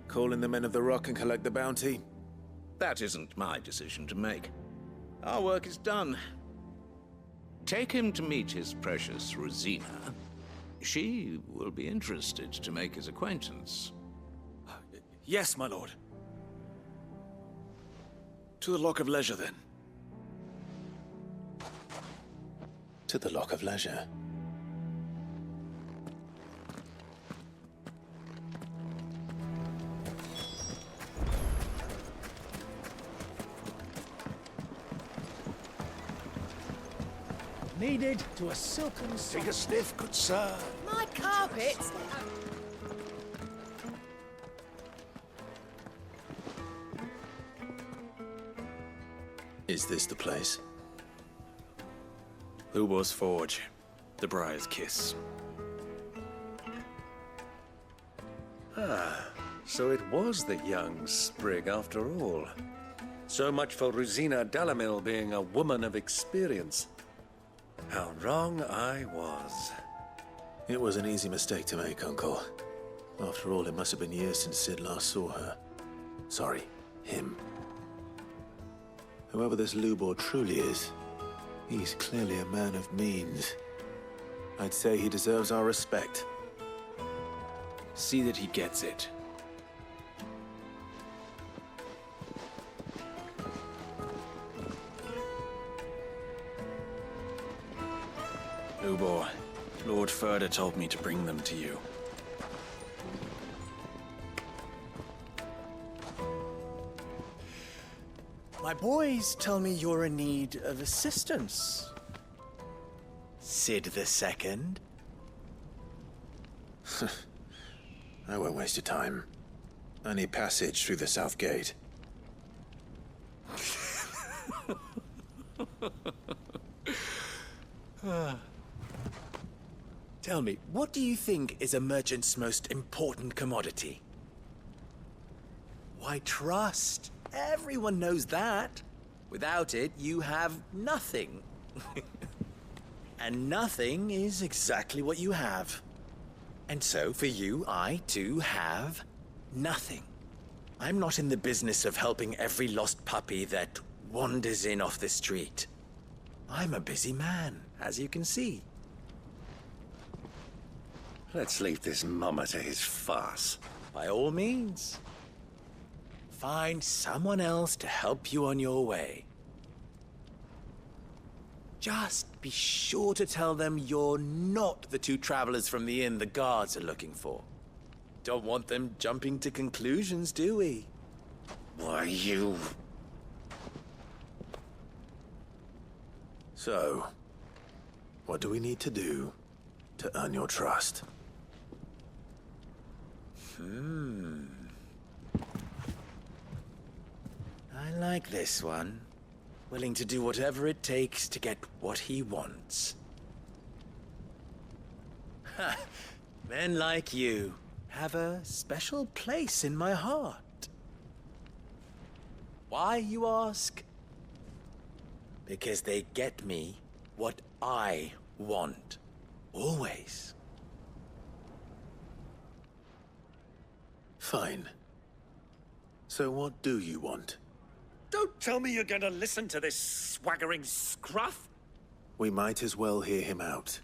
Call in the Men of the Rock and collect the bounty? That isn't my decision to make. Our work is done. Take him to meet his precious Rosina. She will be interested to make his acquaintance. Yes, my lord. To the Lock of Leisure, then. To the Lock of Leisure. Needed to a silken sock. Take a sniff, good sir. My carpets! Is this the place? Lubo's Forge. The Briar's Kiss. Ah, so it was the young sprig after all. So much for Rosina Dalamil being a woman of experience. How wrong I was. It was an easy mistake to make, Uncle. After all, it must have been years since Sid last saw her. Sorry, him. Whoever this Lubor truly is, he's clearly a man of means. I'd say he deserves our respect. See that he gets it. Lubor, Lord Furder told me to bring them to you. My boys tell me you're in need of assistance. Sid the Second. I won't waste your time. I need passage through the south gate. Tell me, what do you think is a merchant's most important commodity? Why, trust. Everyone knows that. Without it, you have nothing. And nothing is exactly what you have. And so, for you, I, too, have nothing. I'm not in the business of helping every lost puppy that wanders in off the street. I'm a busy man, as you can see. Let's leave this mummer to his farce. By all means. Find someone else to help you on your way. Just be sure to tell them you're not the two travelers from the inn the guards are looking for. Don't want them jumping to conclusions, do we? Why, you... So, what do we need to do to earn your trust? I like this one. Willing to do whatever it takes to get what he wants. Ha! Men like you have a special place in my heart. Why, you ask? Because they get me what I want. Always. Fine. So what do you want? Don't tell me you're gonna listen to this swaggering scruff! We might as well hear him out.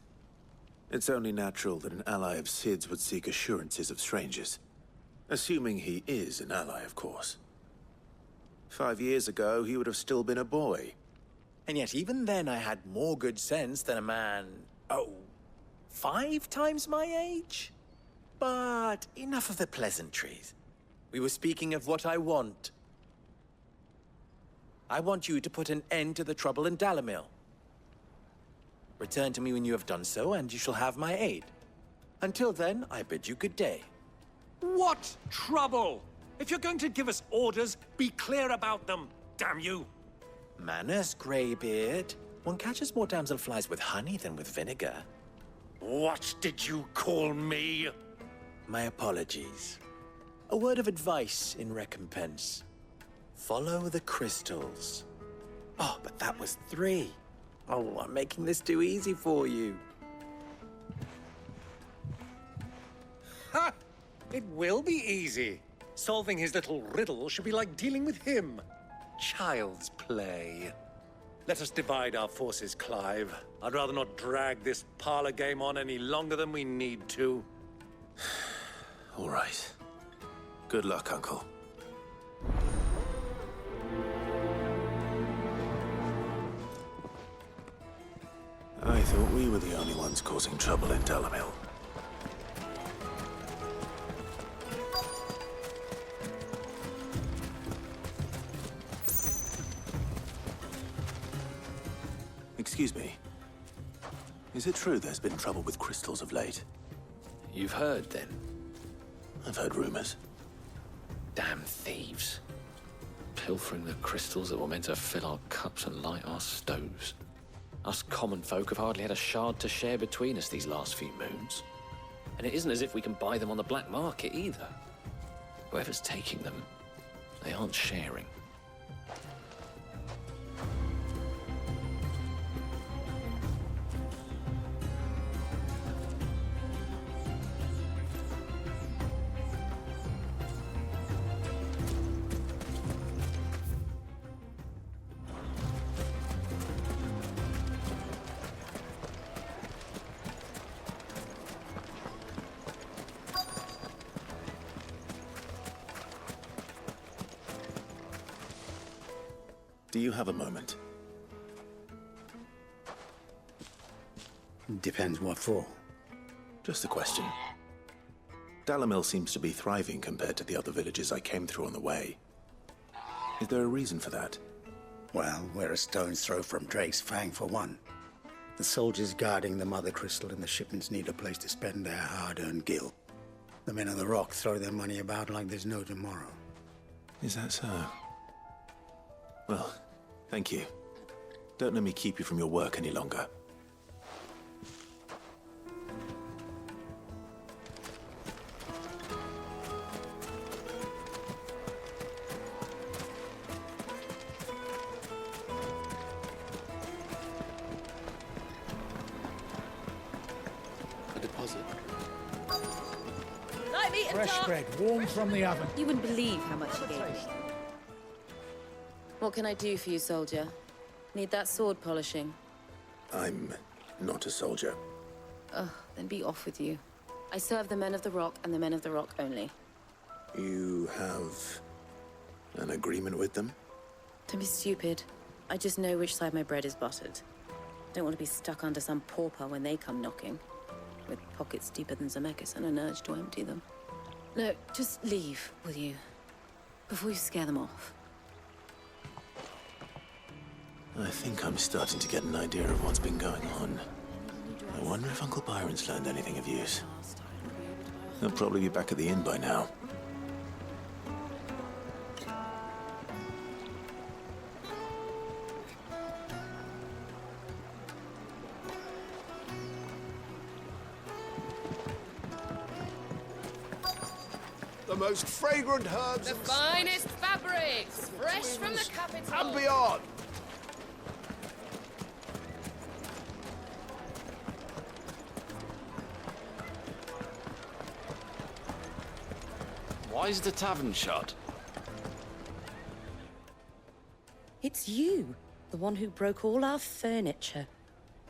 It's only natural that an ally of Sid's would seek assurances of strangers. Assuming he is an ally, of course. 5 years ago, he would have still been a boy. And yet even then I had more good sense than a man, 5 times my age? But enough of the pleasantries. We were speaking of what I want. I want you to put an end to the trouble in Dalamil. Return to me when you have done so, and you shall have my aid. Until then, I bid you good day. What trouble? If you're going to give us orders, be clear about them, damn you! Manners, Greybeard. One catches more damselflies with honey than with vinegar. What did you call me? My apologies. A word of advice in recompense. Follow the crystals. Oh, but that was 3. Oh, I'm making this too easy for you. Ha! It will be easy. Solving his little riddle should be like dealing with him. Child's play. Let us divide our forces, Clive. I'd rather not drag this parlor game on any longer than we need to. All right. Good luck, Uncle. I thought we were the only ones causing trouble in Dalamil. Excuse me. Is it true there's been trouble with crystals of late? You've heard, then? I've heard rumors. Damn thieves. Pilfering the crystals that were meant to fill our cups and light our stoves. Us common folk have hardly had a shard to share between us these last few moons. And it isn't as if we can buy them on the black market either. Whoever's taking them, they aren't sharing. Do you have a moment? Depends what for. Just a question. Dalamil seems to be thriving compared to the other villages I came through on the way. Is there a reason for that? Well, we're a stone's throw from Drake's Fang for one. The soldiers guarding the Mother Crystal and the shipments need a place to spend their hard-earned gil. The men of the Rock throw their money about like there's no tomorrow. Is that so? Well, thank you. Don't let me keep you from your work any longer. A deposit. Light meat and Fresh dark. bread, warm from the oven. You wouldn't believe how much he gave me. What can I do for you, soldier? Need that sword polishing? I'm not a soldier. Ugh, then be off with you. I serve the men of the Rock and the men of the Rock only. You have an agreement with them? Don't be stupid. I just know which side my bread is buttered. Don't want to be stuck under some pauper when they come knocking. With pockets deeper than Zemeckis and an urge to empty them. No, just leave, will you? Before you scare them off. I think I'm starting to get an idea of what's been going on. I wonder if Uncle Byron's learned anything of use. He'll probably be back at the inn by now. The most fragrant herbs The finest fabrics, fresh from the capital. and beyond. Why is the tavern shut? It's you, the one who broke all our furniture.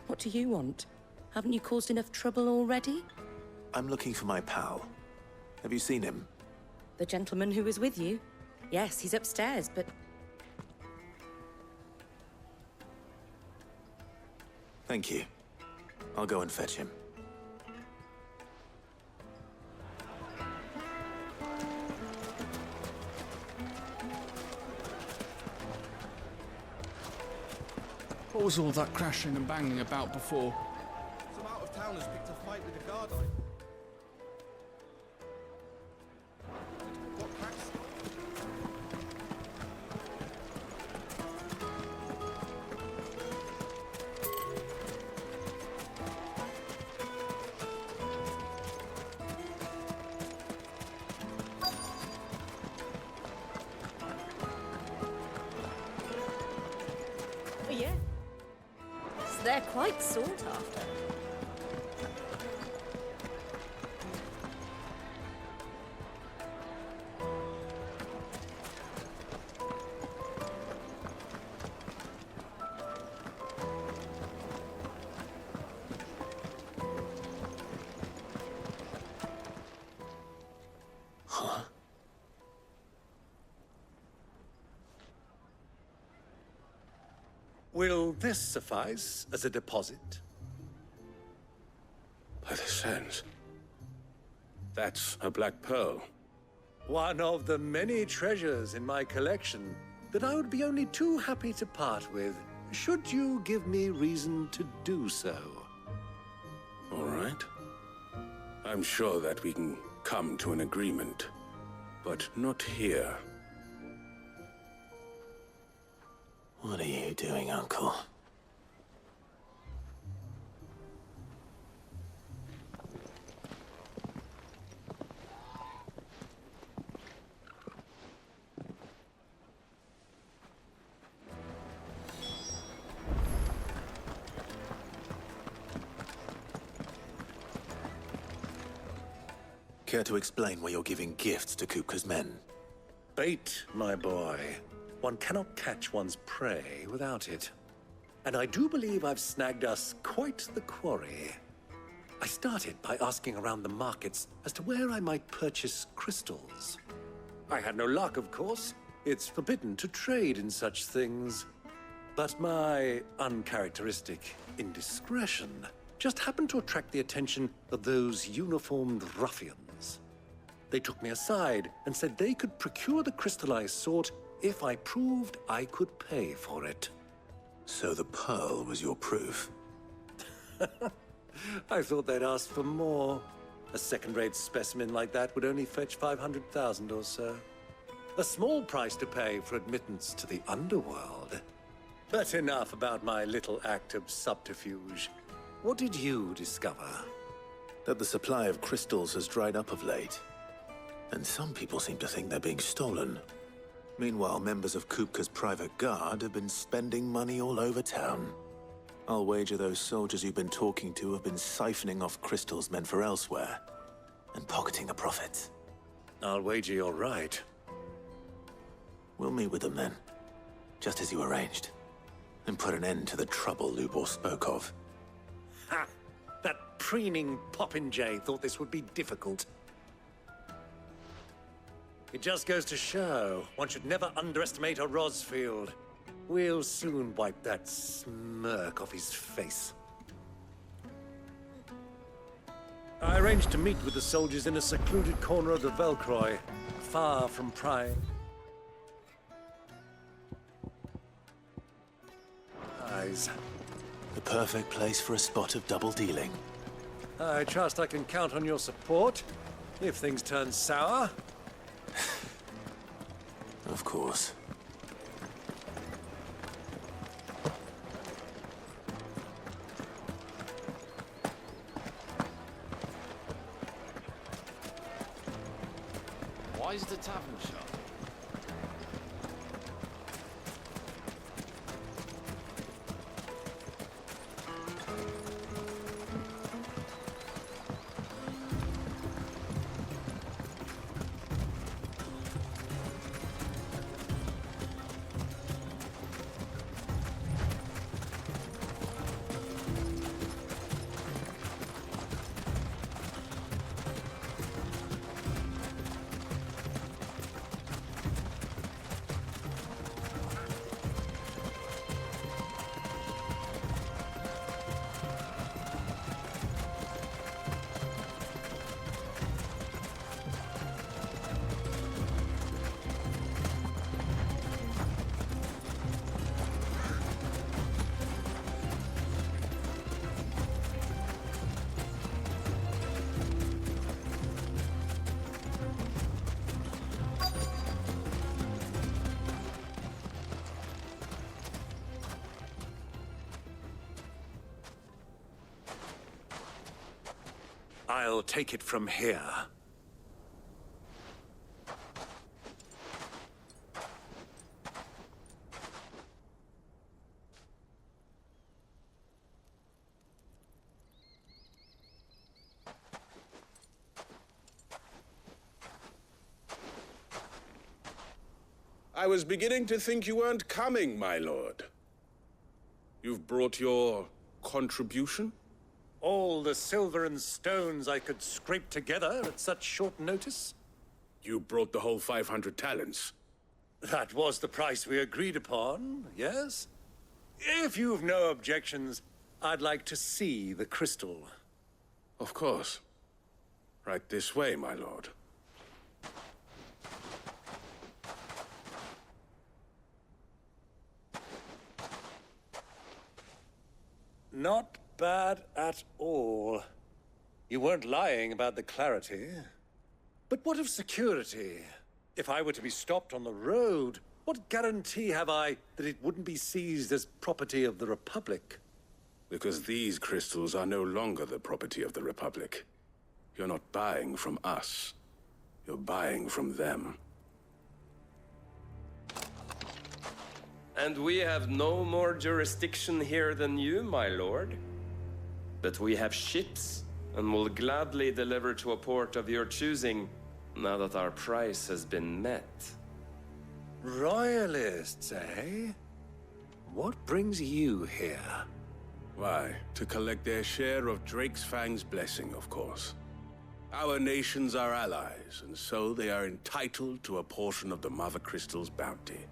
What do you want? Haven't you caused enough trouble already? I'm looking for my pal. Have you seen him? The gentleman who was with you? Yes, he's upstairs, but... Thank you. I'll go and fetch him. What was all that crashing and banging about before? Some out-of-towners picked a fight with the guard. What cracks? They're quite sought after. Will this suffice as a deposit? By the sands. That's a black pearl. One of the many treasures in my collection that I would be only too happy to part with, should you give me reason to do so. All right. I'm sure that we can come to an agreement, but not here. What are you doing, Uncle? Care to explain why you're giving gifts to Kupka's men? Bait, my boy. One cannot catch one's prey without it. And I do believe I've snagged us quite the quarry. I started by asking around the markets as to where I might purchase crystals. I had no luck, of course. It's forbidden to trade in such things. But my uncharacteristic indiscretion just happened to attract the attention of those uniformed ruffians. They took me aside and said they could procure the crystal I sought if I proved I could pay for it. So the pearl was your proof? I thought they'd ask for more. A second-rate specimen like that would only fetch 500,000 or so. A small price to pay for admittance to the underworld. But enough about my little act of subterfuge. What did you discover? That the supply of crystals has dried up of late. And some people seem to think they're being stolen. Meanwhile, members of Kupka's private guard have been spending money all over town. I'll wager those soldiers you've been talking to have been siphoning off crystals meant for elsewhere, and pocketing the profits. I'll wager you're right. We'll meet with them then, just as you arranged, and put an end to the trouble Lubor spoke of. Ha! That preening popinjay thought this would be difficult. It just goes to show, one should never underestimate a Rosfield. We'll soon wipe that smirk off his face. I arranged to meet with the soldiers in a secluded corner of the Velcroy, far from prying eyes. The perfect place for a spot of double dealing. I trust I can count on your support, if things turn sour. Of course. Why is the tavern shut? I'll take it from here. I was beginning to think you weren't coming, my lord. You've brought your contribution? All the silver and stones I could scrape together at such short notice? You brought the whole 500 talents. That was the price we agreed upon, yes? If you've no objections, I'd like to see the crystal. Of course. Right this way, my lord. Not bad at all. You weren't lying about the clarity. But what of security? If I were to be stopped on the road, what guarantee have I that it wouldn't be seized as property of the Republic? Because these crystals are no longer the property of the Republic. You're not buying from us. You're buying from them. And we have no more jurisdiction here than you, my lord. But we have ships, and will gladly deliver to a port of your choosing, now that our price has been met. Royalists, eh? What brings you here? Why, to collect their share of Drake's Fang's blessing, of course. Our nations are allies, and so they are entitled to a portion of the Mother Crystal's bounty.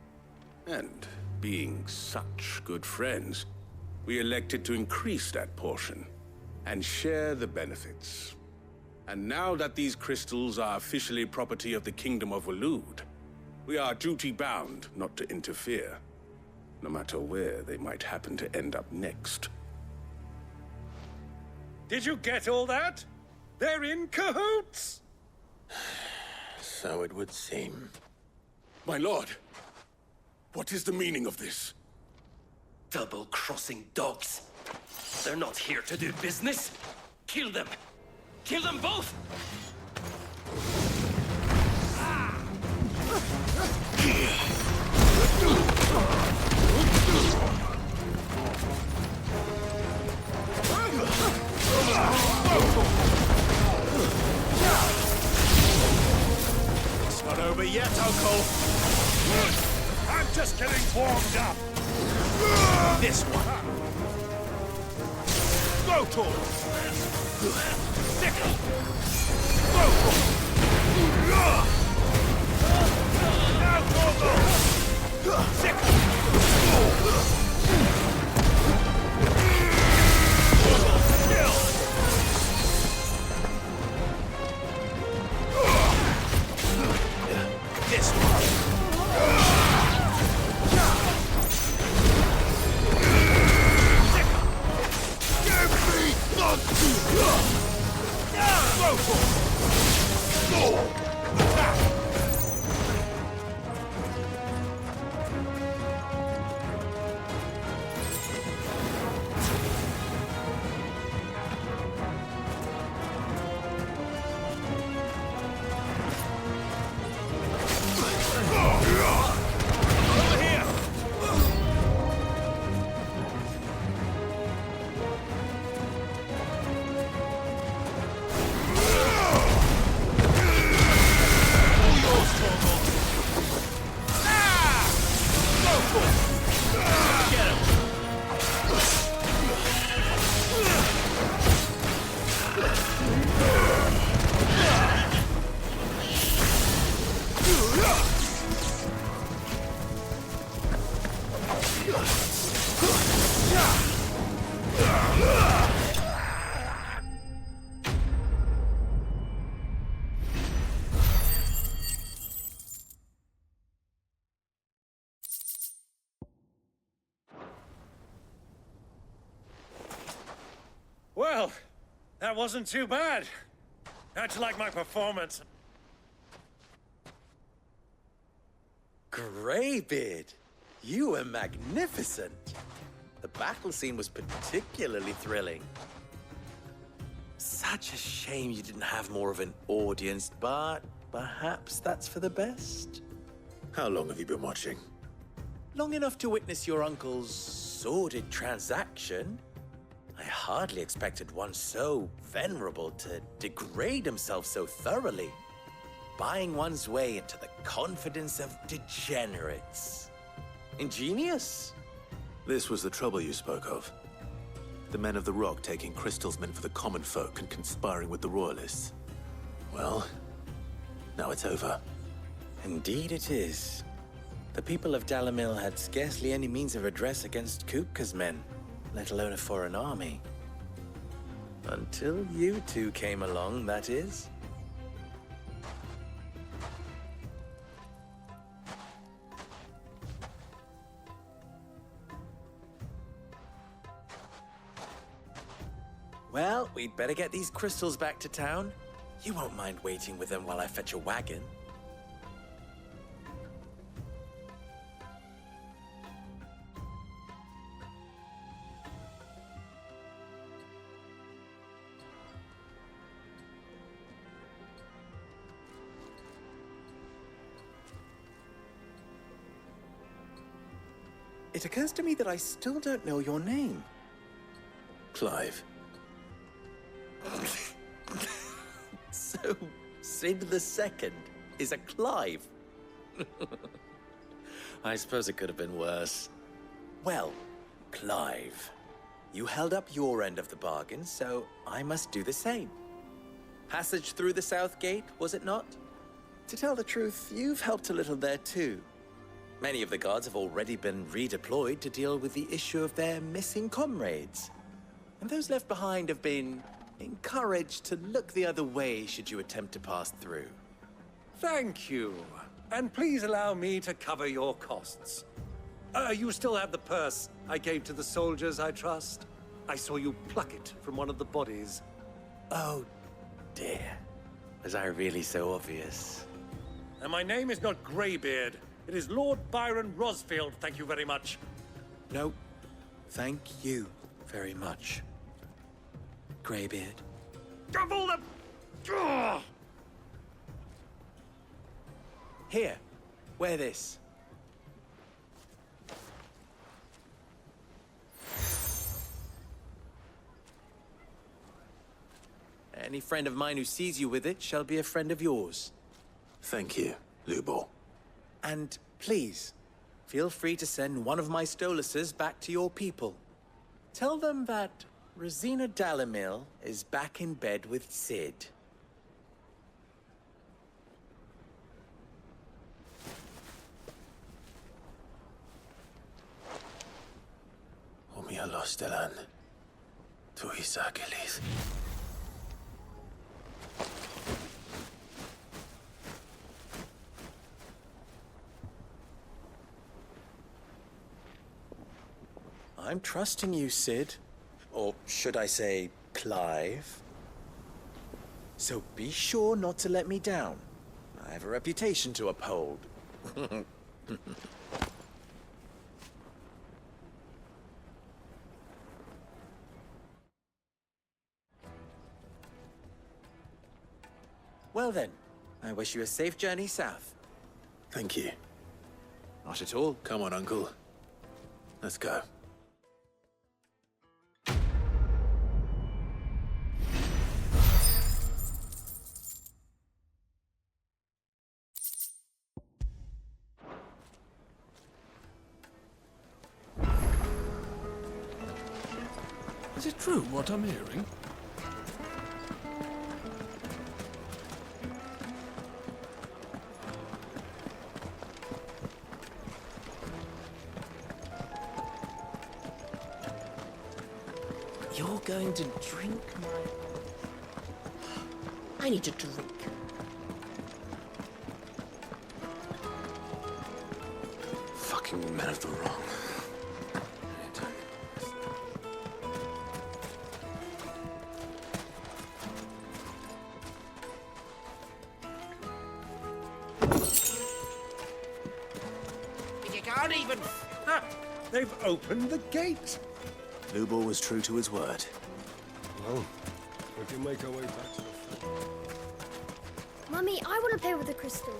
And being such good friends, we elected to increase that portion and share the benefits. And now that these crystals are officially property of the Kingdom of Waloed, we are duty-bound not to interfere, no matter where they might happen to end up next. Did you get all that? They're in cahoots! So it would seem. My lord, what is the meaning of this? Double-crossing dogs. They're not here to do business. Kill them. Kill them both! It's not over yet, Uncle. I'm just getting warmed up. This one. Go, Tor! Sickle! Go, Tor! Now, Torgo! Sickle! This one. Well, that wasn't too bad. How'd you like my performance? Greybeard, you were magnificent. The battle scene was particularly thrilling. Such a shame you didn't have more of an audience, but perhaps that's for the best. How long have you been watching? Long enough to witness your uncle's sordid transaction. I hardly expected one so venerable to degrade himself so thoroughly. buying one's way into the confidence of degenerates. Ingenious. This was the trouble you spoke of. The men of the Rock taking Crystal's men for the common folk and conspiring with the Royalists. Well, now it's over. Indeed it is. The people of Dalamil had scarcely any means of redress against Kupka's men, let alone a foreign army. Until you two came along, that is. Well, we'd better get these crystals back to town. You won't mind waiting with them while I fetch a wagon. It occurs to me that I still don't know your name. Clive. So, Sid the Second is a Clive? I suppose it could have been worse. Well, Clive, you held up your end of the bargain, so I must do the same. Passage through the South Gate, was it not? To tell the truth, you've helped a little there too. Many of the guards have already been redeployed to deal with the issue of their missing comrades. And those left behind have been encouraged to look the other way should you attempt to pass through. Thank you. And please allow me to cover your costs. You still have the purse I gave to the soldiers, I trust? I saw you pluck it from one of the bodies. Oh, dear. Was I really so obvious? And my name is not Greybeard. It is Lord Byron Rosfield, thank you very much. No, thank you very much, Greybeard. Double the... Ugh! Here, wear this. Any friend of mine who sees you with it shall be a friend of yours. Thank you, Lubor. And please, feel free to send one of my Stoluses back to your people. Tell them that Rosina Dalamil is back in bed with Sid. Omia Lostelan. Tu Isagelis. I'm trusting you, Sid. Or should I say, Clive? So be sure not to let me down. I have a reputation to uphold. Well then, I wish you a safe journey south. Thank you. Not at all. Come on, Uncle. Let's go. Is it true what I'm hearing? You're going to drink my... I need a drink. Fucking men of the wrong. You can't even... Ah, they've opened the gate. Lubor was true to his word. Well, we can make our way back to the fort. Mummy, I want to play with the crystal.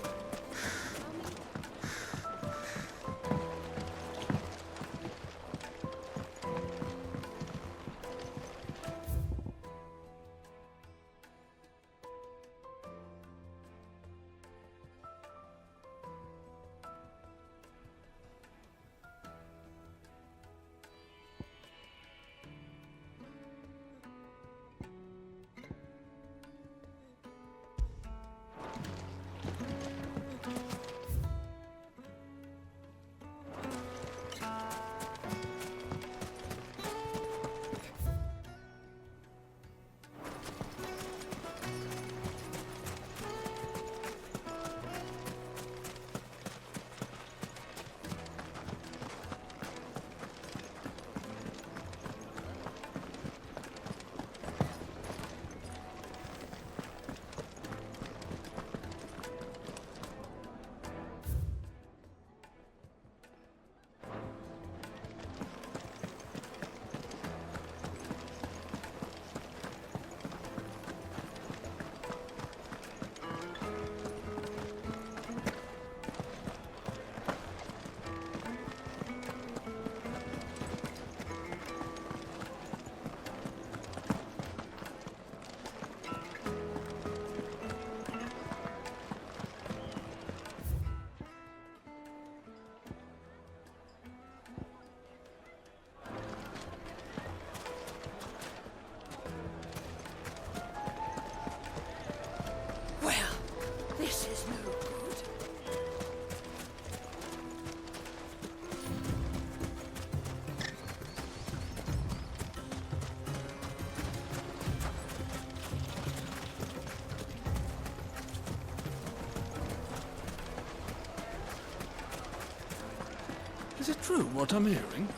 Is it true what I'm hearing?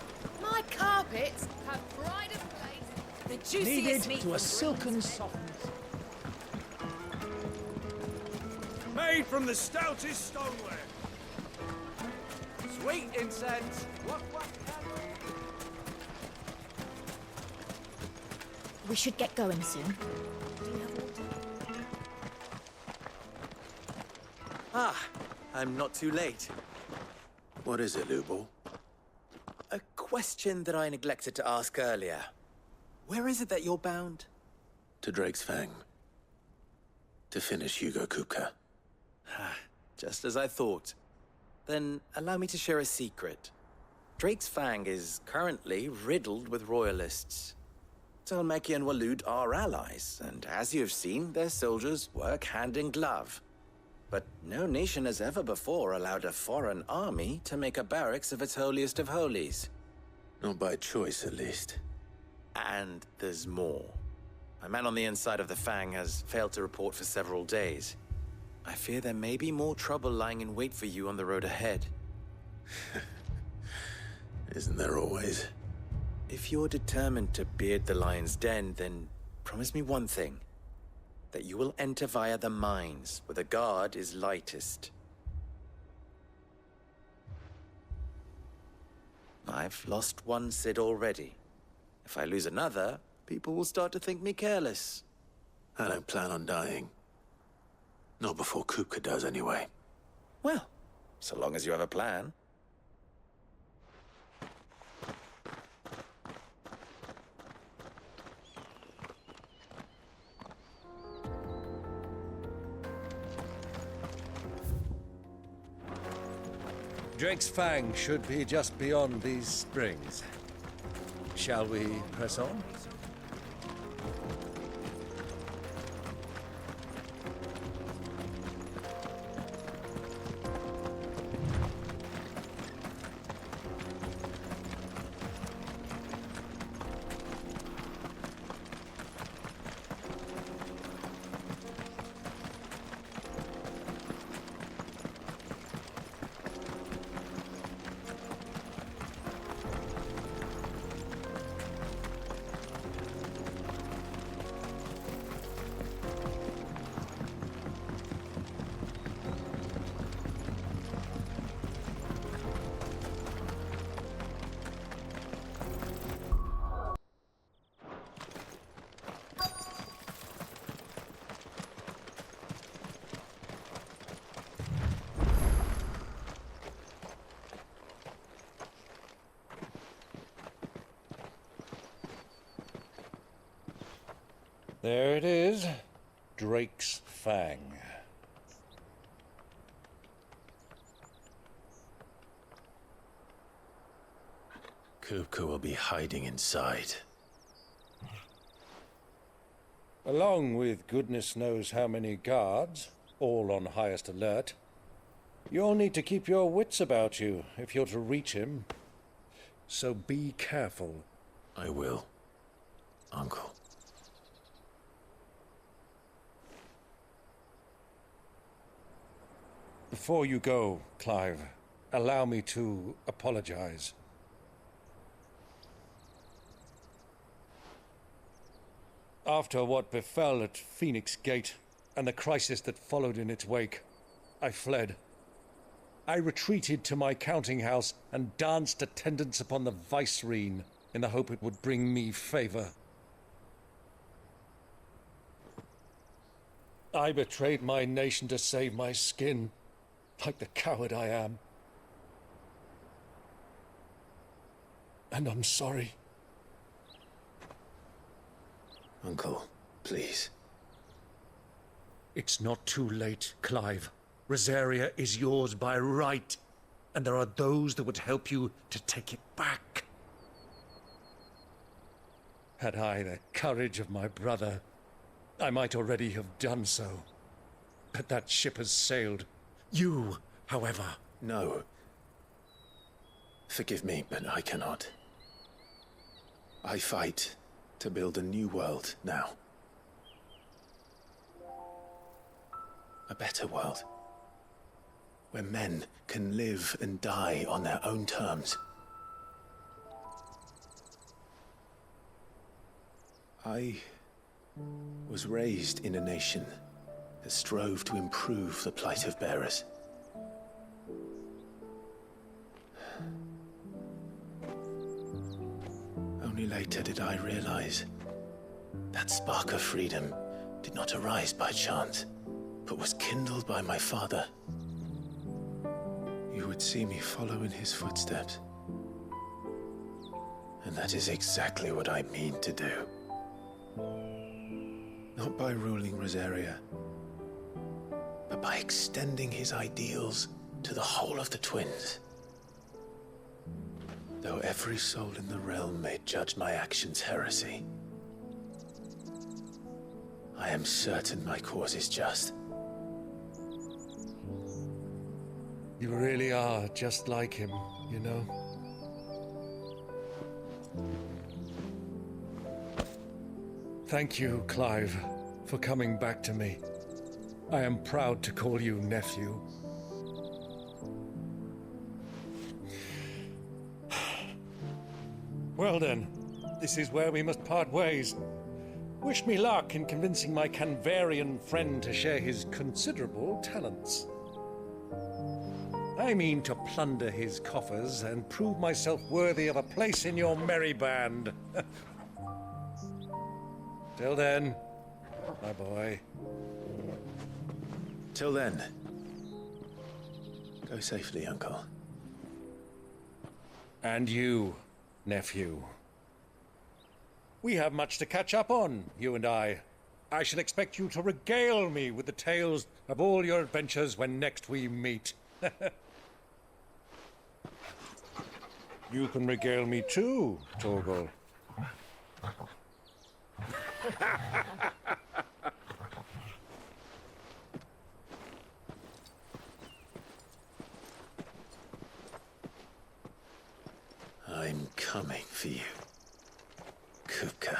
My carpets have pride of place. The juiciest Kneaded meat to a from silken softness. Made from the stoutest stoneware. Sweet incense. What? We should get going soon. Ah, I'm not too late. What is it, Lubo? A question that I neglected to ask earlier. Where is it that you're bound? To Drake's Fang. To finish Hugo Kupka. Just as I thought. Then allow me to share a secret. Drake's Fang is currently riddled with royalists. Talmeki and Waloed are allies, and as you have seen, their soldiers work hand in glove. But no nation has ever before allowed a foreign army to make a barracks of its holiest of holies. Not by choice, at least. And there's more. A man on the inside of the Fang has failed to report for several days. I fear there may be more trouble lying in wait for you on the road ahead. Isn't there always? If you're determined to beard the lion's den, then promise me one thing. That you will enter via the mines, where the guard is lightest. I've lost one Cid already. If I lose another, people will start to think me careless. I don't plan on dying. Not before Kupka does, anyway. Well, so long as you have a plan. Drake's Fang should be just beyond these springs. Shall we press on? There it is, Drake's Fang. Kupka will be hiding inside. Along with goodness knows how many guards, all on highest alert. You'll need to keep your wits about you if you're to reach him. So be careful. I will, Uncle. Before you go, Clive, allow me to apologize. After what befell at Phoenix Gate and the crisis that followed in its wake, I fled. I retreated to my counting house and danced attendance upon the vicereine in the hope it would bring me favor. I betrayed my nation to save my skin, like the coward I am. And I'm sorry. Uncle, please. It's not too late, Clive. Rosaria is yours by right, and there are those that would help you to take it back. Had I the courage of my brother, I might already have done so. But that ship has sailed. You, however... No. Forgive me, but I cannot. I fight to build a new world now. A better world. where men can live and die on their own terms. I was raised in a nation that strove to improve the plight of bearers. Only later did I realize that spark of freedom did not arise by chance, but was kindled by my father. You would see me follow in his footsteps. And that is exactly what I mean to do. Not by ruling Rosaria, but by extending his ideals to the whole of the twins. Though every soul in the realm may judge my actions heresy, I am certain my cause is just. You really are just like him, you know? Thank you, Clive, for coming back to me. I am proud to call you nephew. Well then, this is where we must part ways. Wish me luck in convincing my Canvarian friend to share his considerable talents. I mean to plunder his coffers and prove myself worthy of a place in your merry band. Till then, my boy. Till then, go safely, Uncle. And you, nephew. We have much to catch up on, you and I. I shall expect you to regale me with the tales of all your adventures when next we meet. You can regale me too, Torgal. I'm coming for you, Kupka.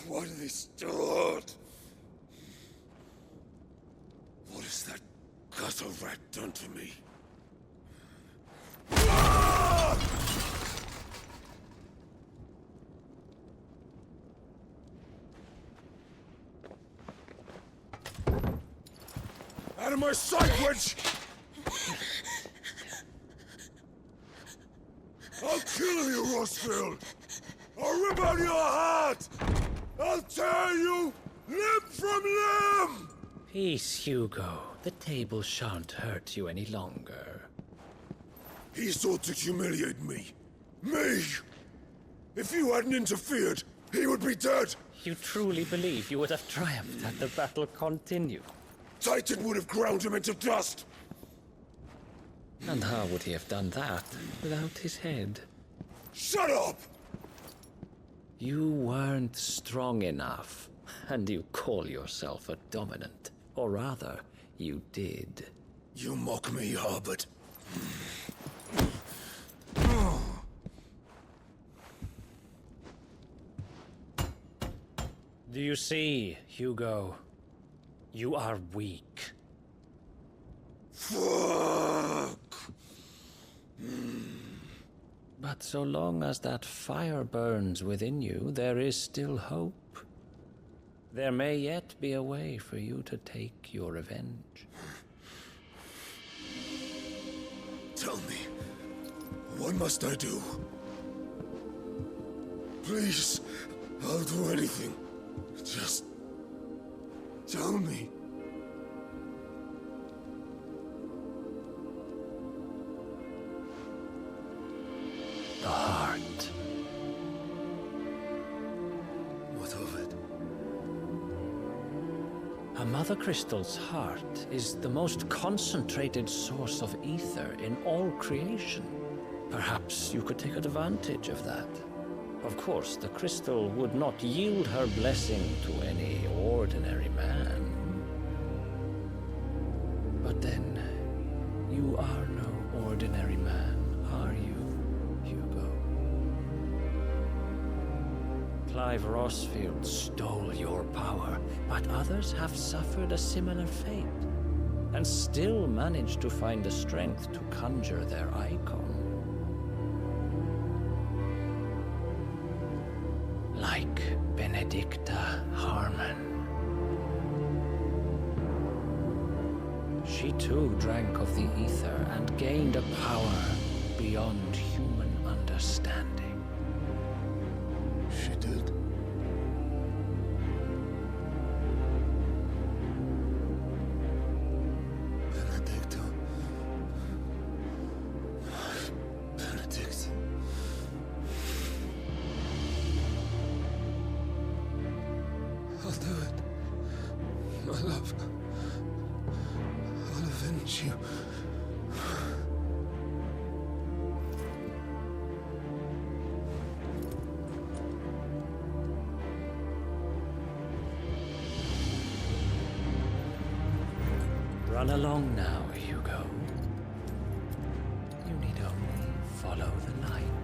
Why do they still hurt? What has that gutter rat done to me? Out of my sight, witch! I'll kill you, Rossfield! I'll rip out your heart! I'll tear you limb from limb! Peace, Hugo. The table shan't hurt you any longer. He sought to humiliate me. Me! If you hadn't interfered, he would be dead! You truly believe you would have triumphed had the battle continued? Titan would have ground him into dust! And how would he have done that without his head? Shut up! You weren't strong enough, and you call yourself a dominant. Or rather, you did. You mock me, Harbert. Do you see, Hugo? You are weak. Fuck! But so long as that fire burns within you, there is still hope. There may yet be a way for you to take your revenge. Tell me, what must I do? Please, I'll do anything. Just tell me. A mother crystal's heart is the most concentrated source of ether in all creation. Perhaps you could take advantage of that. Of course, the crystal would not yield her blessing to any ordinary man. But then, you are no ordinary man, are you, Hugo? Clive Rossfield stole your power, but others have suffered a similar fate, and still managed to find the strength to conjure their icon. Like Benedicta Harmon. She too drank of the ether and gained a power beyond human understanding. She did. Benedicta. Benedict. I'll do it. My love. I'll avenge you. Run along now, Hugo. You need only follow the light.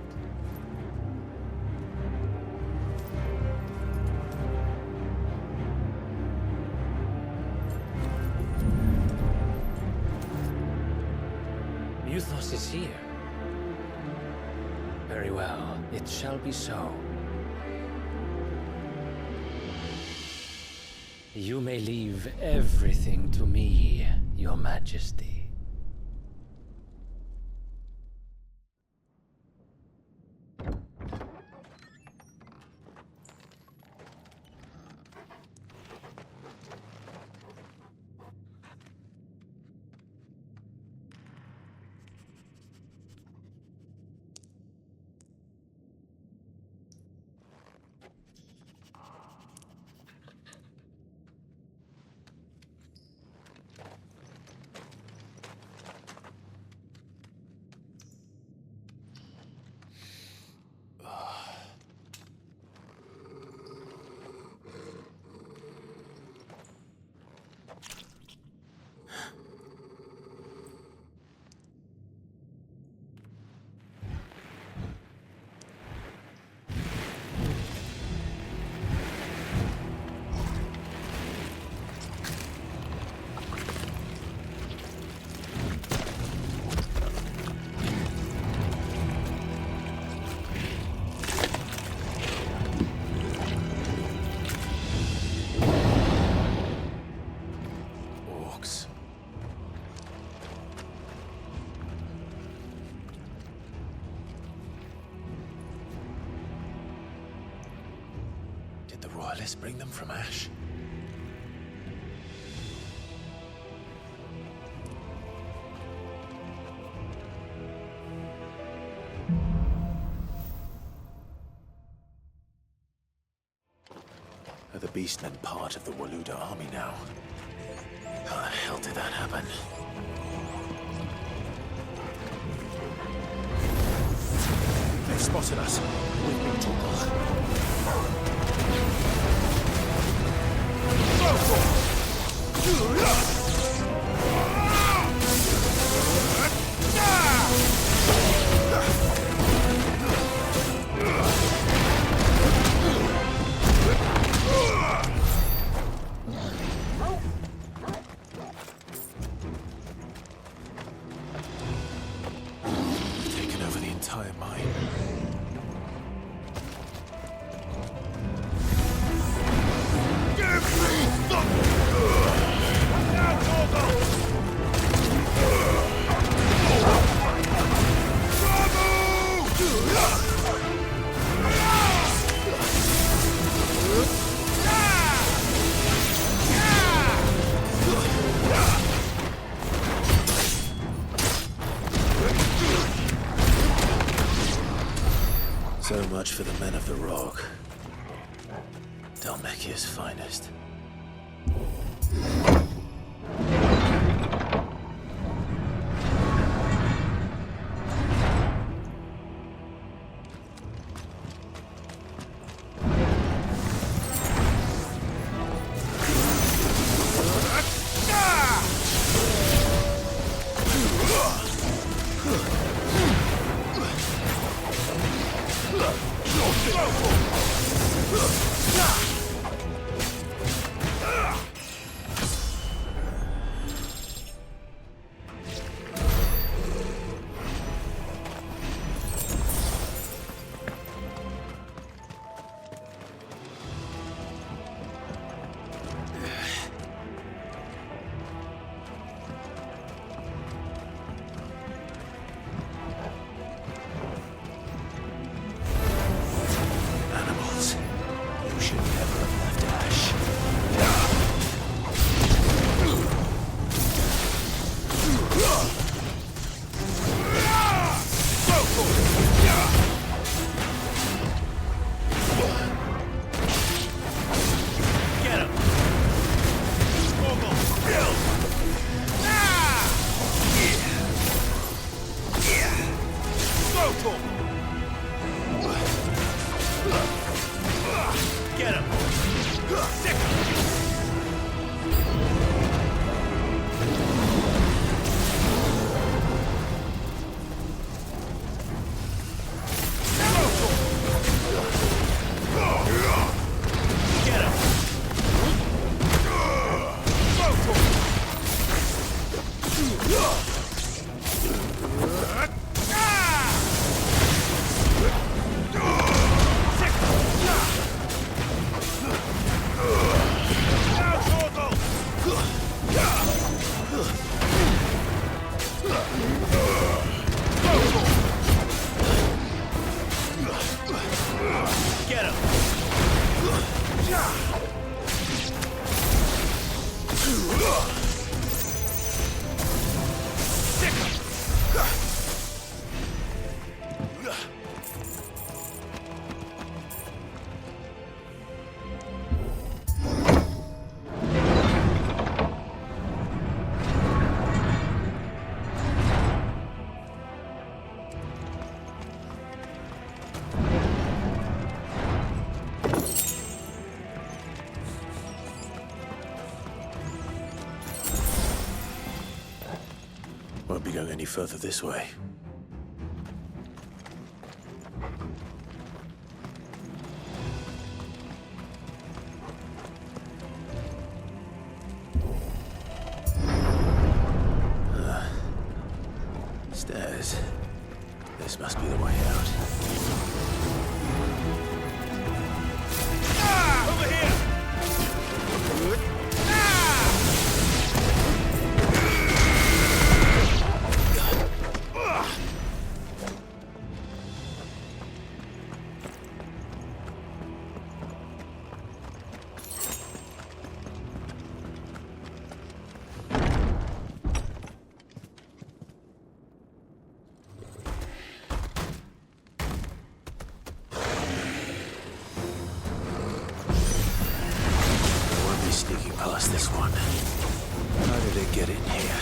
Mythos is here. Very well, it shall be so. You may leave everything to me, Your Majesty. Royalists bring them from Ash? Are the Beastmen part of the Waluda army now? How the hell did that happen? They've spotted us. We've been tackled. Taken over the entire mine. So much for the men of the Rock. Dalmekia's finest. Won't be going any further this way. Stairs. This must be the way out. Over here! Sneaking past this one. How did it get in here?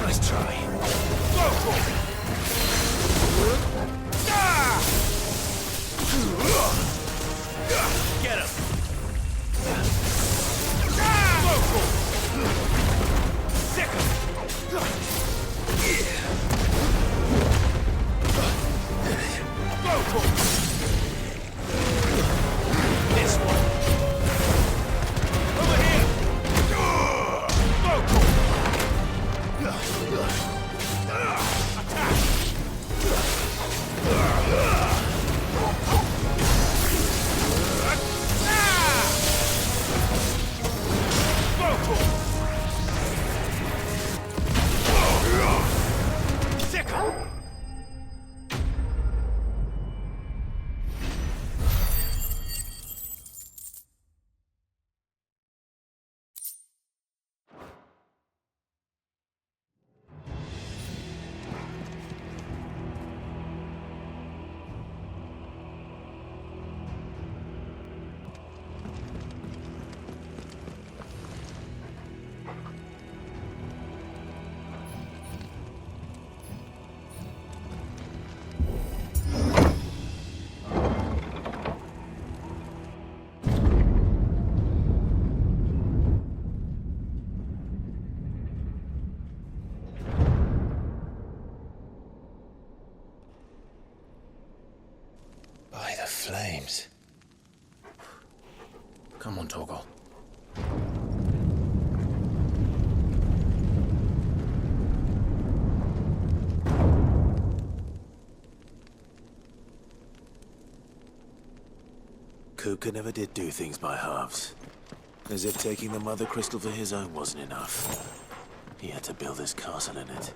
Nice try. Get him! This one. Over here. By the flames. Come on, Torgal. Kuka never did do things by halves. As if taking the Mother Crystal for his own wasn't enough. He had to build his castle in it.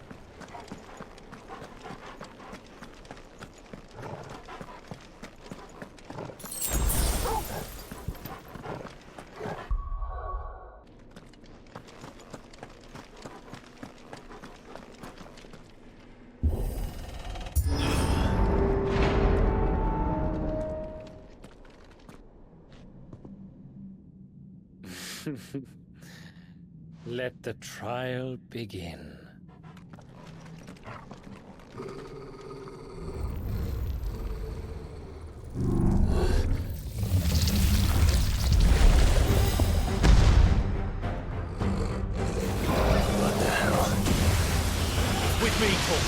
Let the trial begin. What the hell? With me, Paul.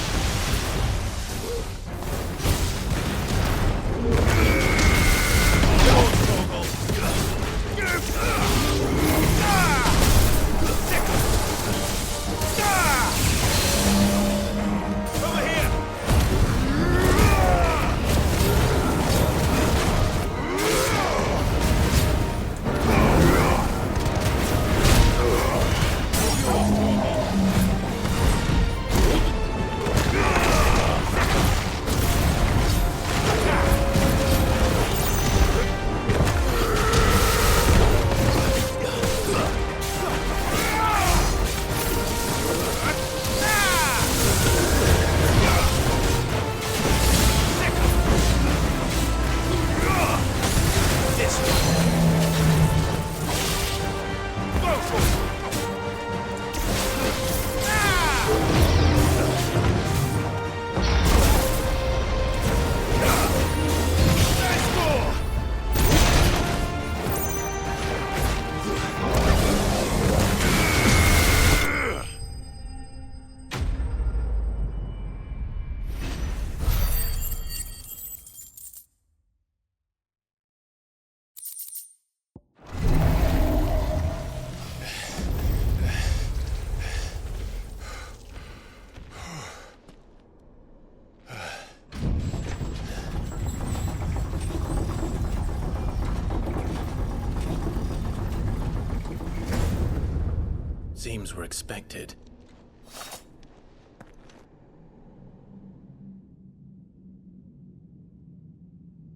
Seems we're expected.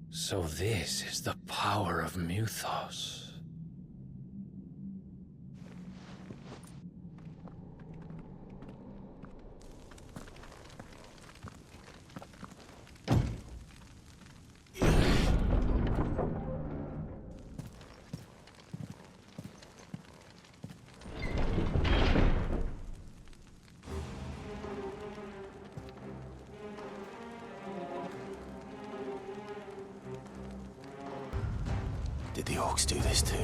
So this is the power of Muthos. Did the orcs do this too?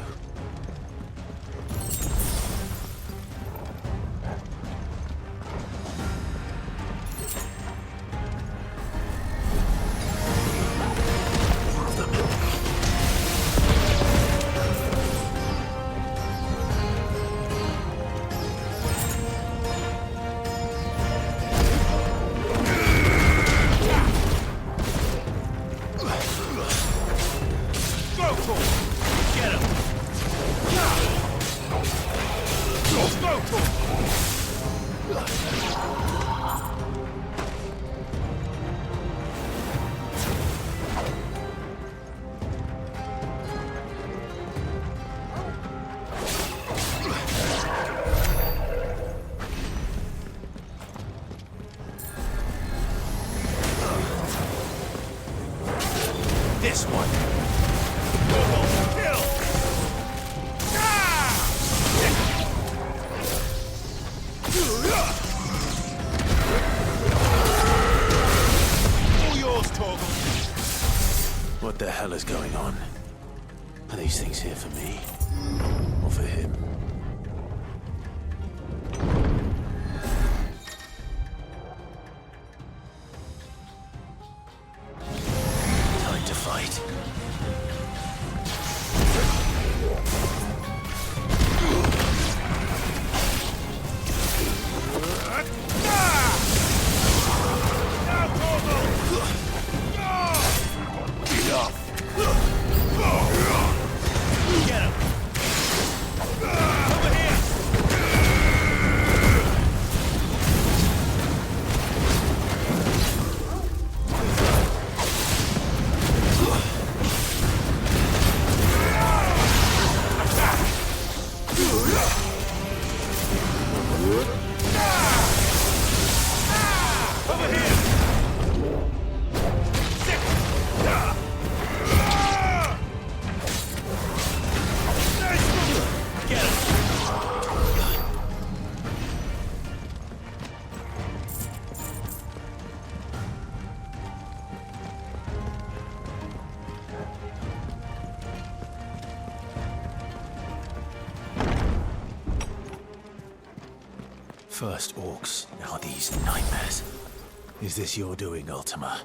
This one. Kill. All yours, Torgal. What the hell is going on? Are these things here for me? Or for him? Time to fight. Get him! First orcs, now these nightmares. Is this your doing, Ultima?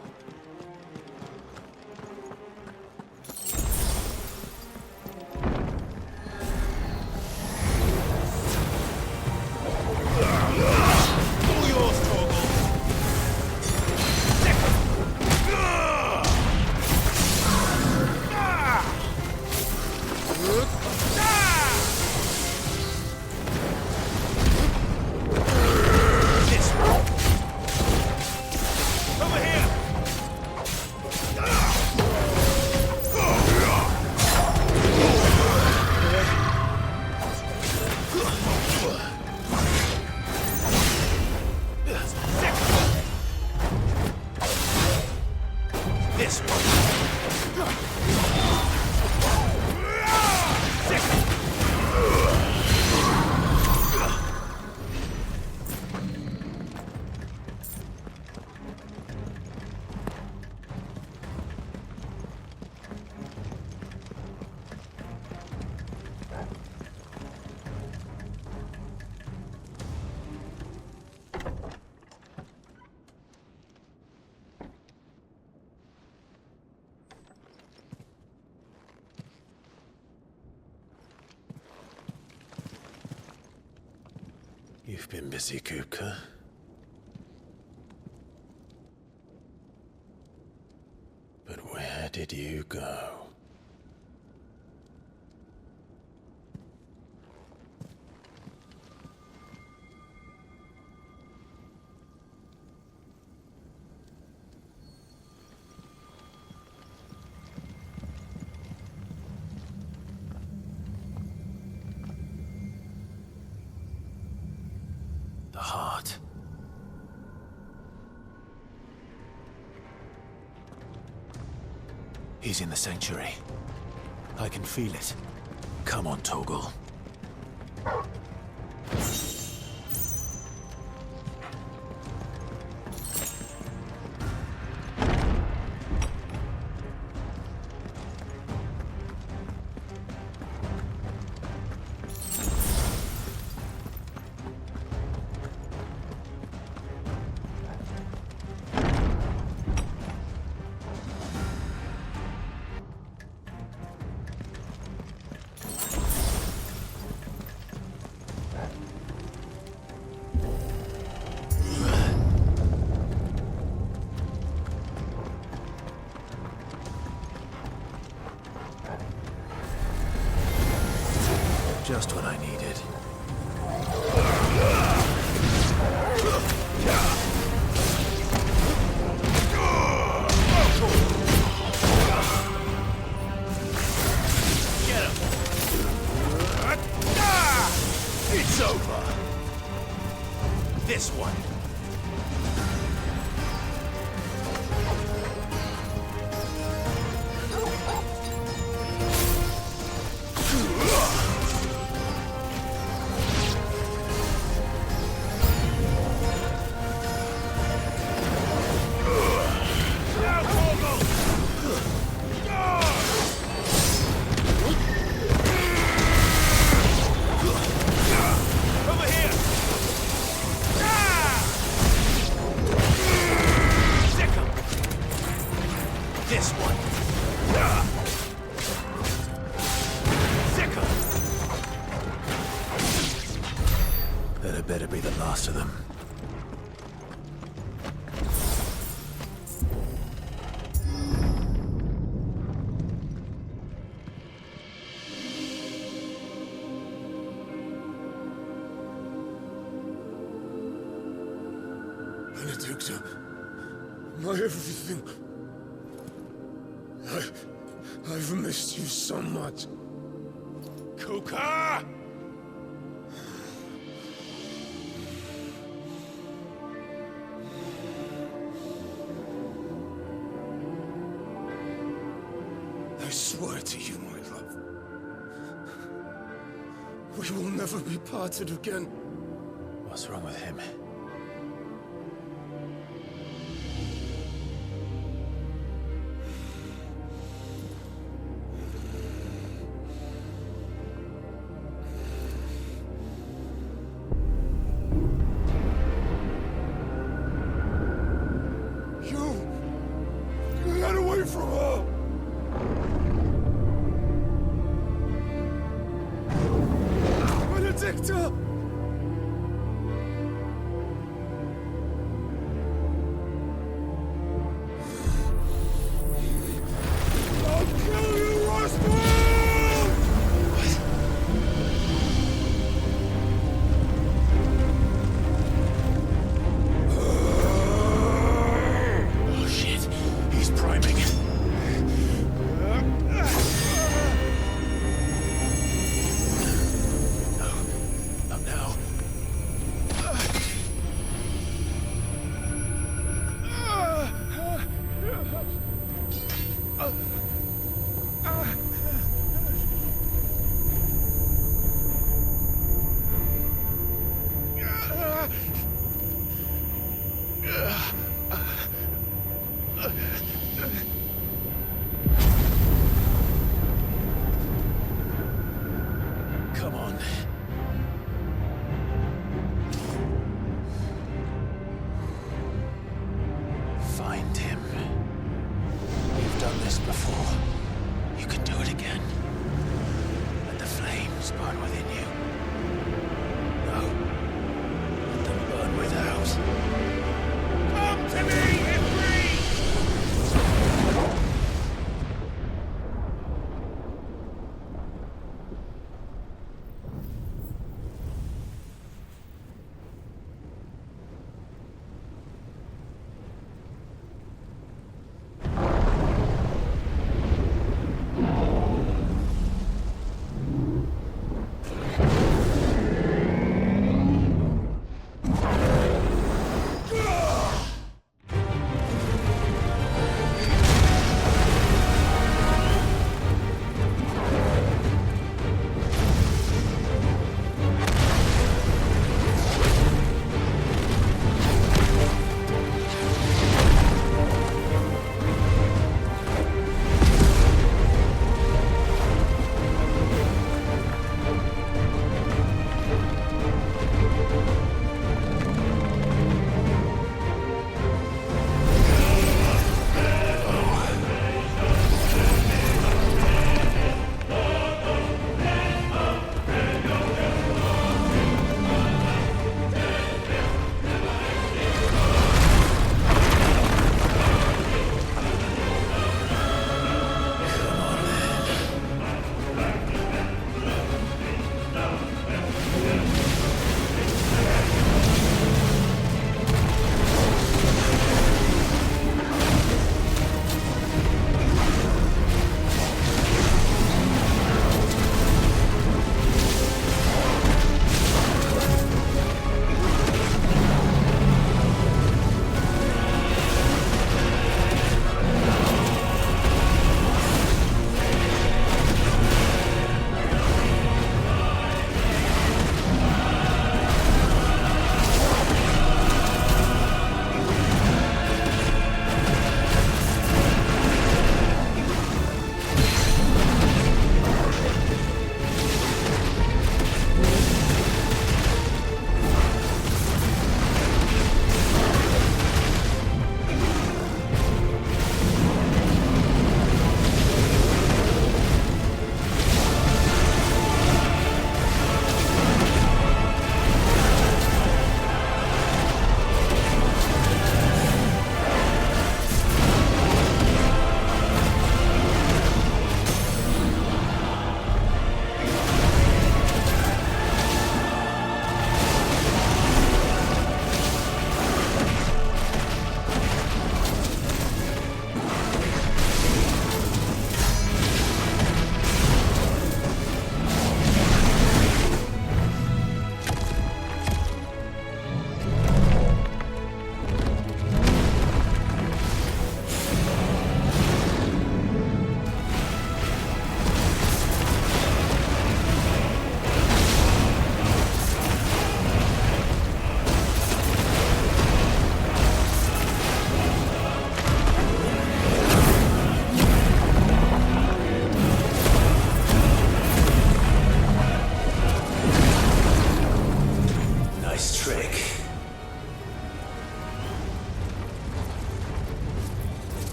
You've been busy, Kupka. But where did you go? The heart. He's in the sanctuary. I can feel it. Come on, Torgal. Just what I needed. Get him! It's over! This one. This one. That had better be the last of them. Benedicta, my everything. I've missed you so much. Kuka! I swear to you, my love, we will never be parted again. What's wrong with him? Victor! I'll kill you, Roscoe! Oh shit, he's priming. Not now. Come on. Find him. You've done this before. You can do it again. Let the flames burn within you. No. Let them burn without. Come to me, Ifrit!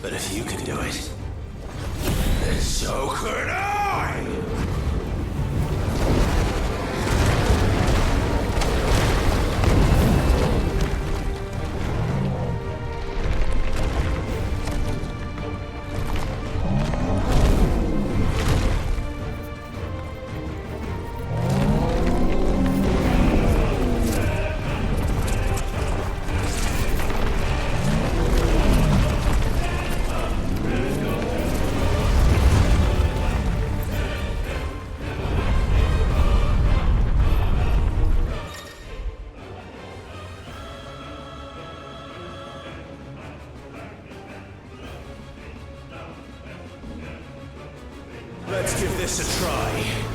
But if you can do it, then so could I! Let's give this a try.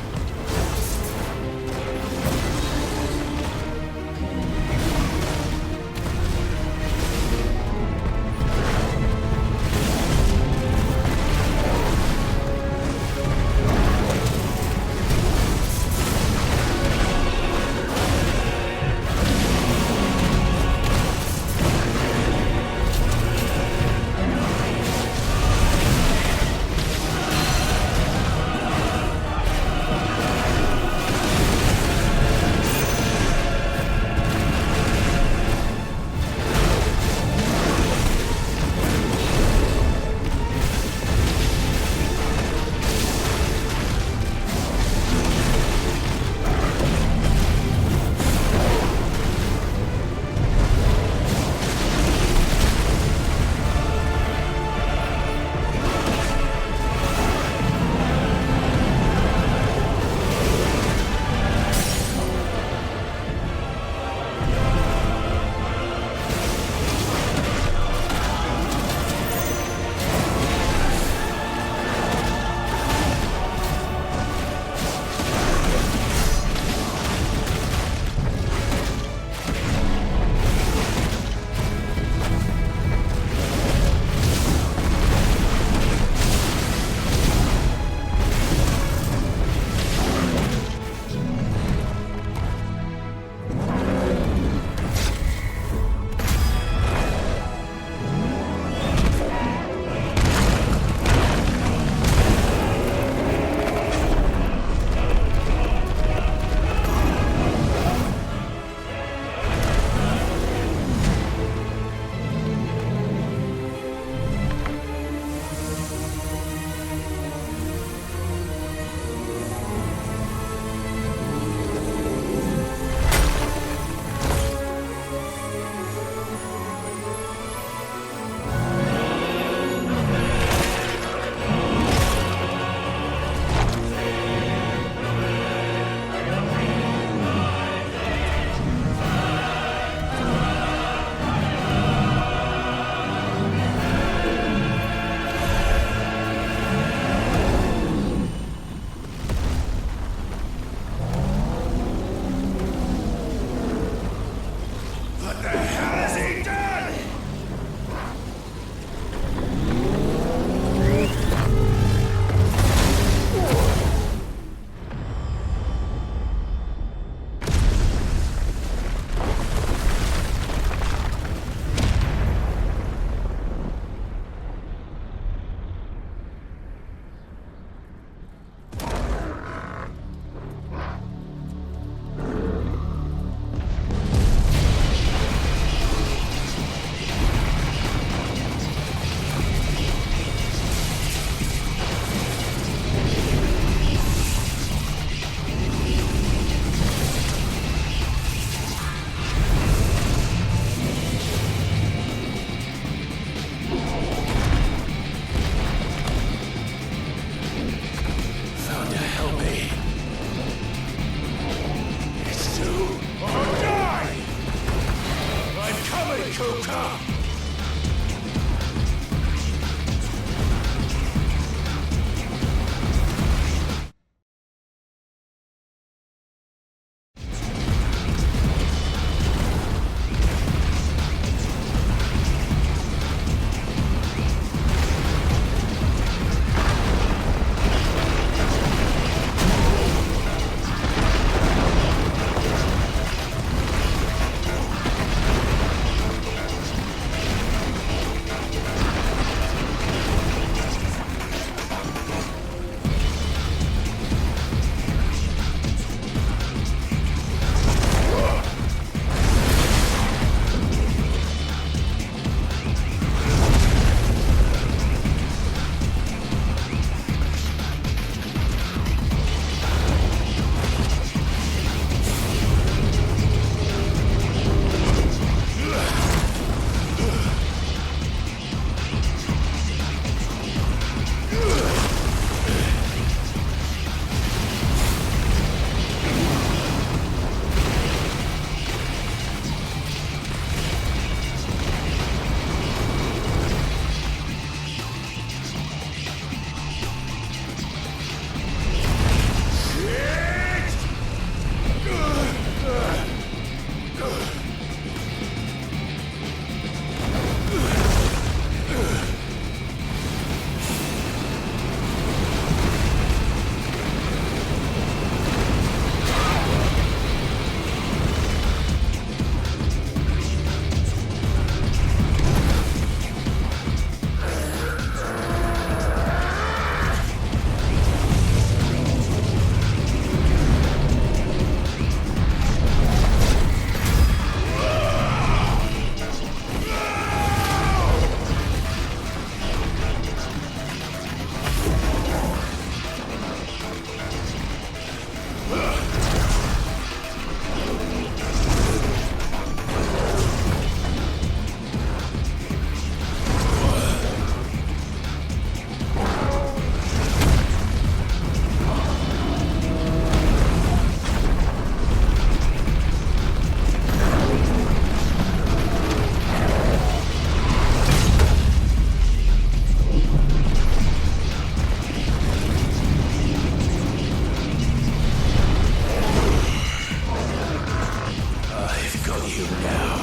you now.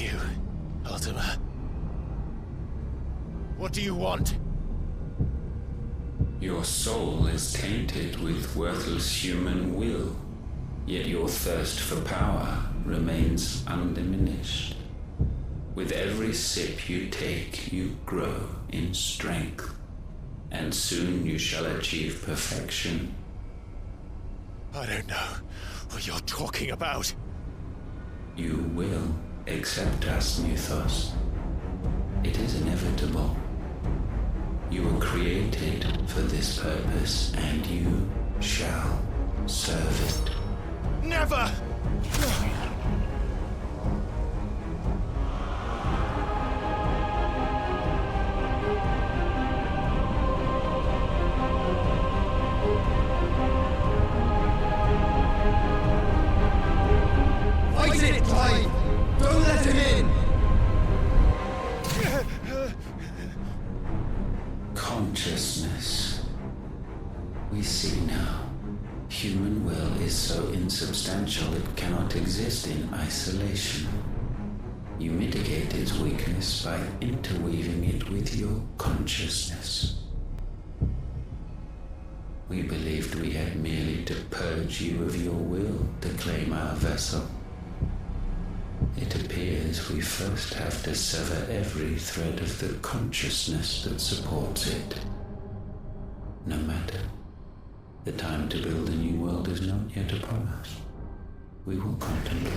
you, Ultima? What do you want? Your soul is tainted with worthless human will, yet your thirst for power remains undiminished. With every sip you take, you grow in strength, and soon you shall achieve perfection. I don't know what you're talking about. You will accept us, Mythos. It is inevitable. You were created for this purpose, and you shall serve it. Never! Fight it, Clive! Don't let him in! Consciousness. We see now. Human will is so insubstantial it cannot exist in isolation. You mitigate its weakness by interweaving it with your consciousness. We believed we had merely to purge you of your will to claim our vessel. It appears we first have to sever every thread of the consciousness that supports it. No matter. The time to build a new world is not yet upon us. We will contemplate.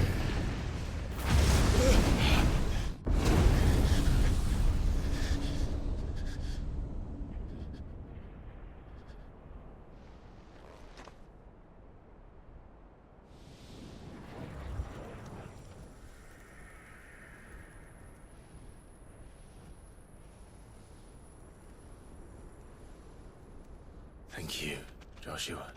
Thank you, Joshua.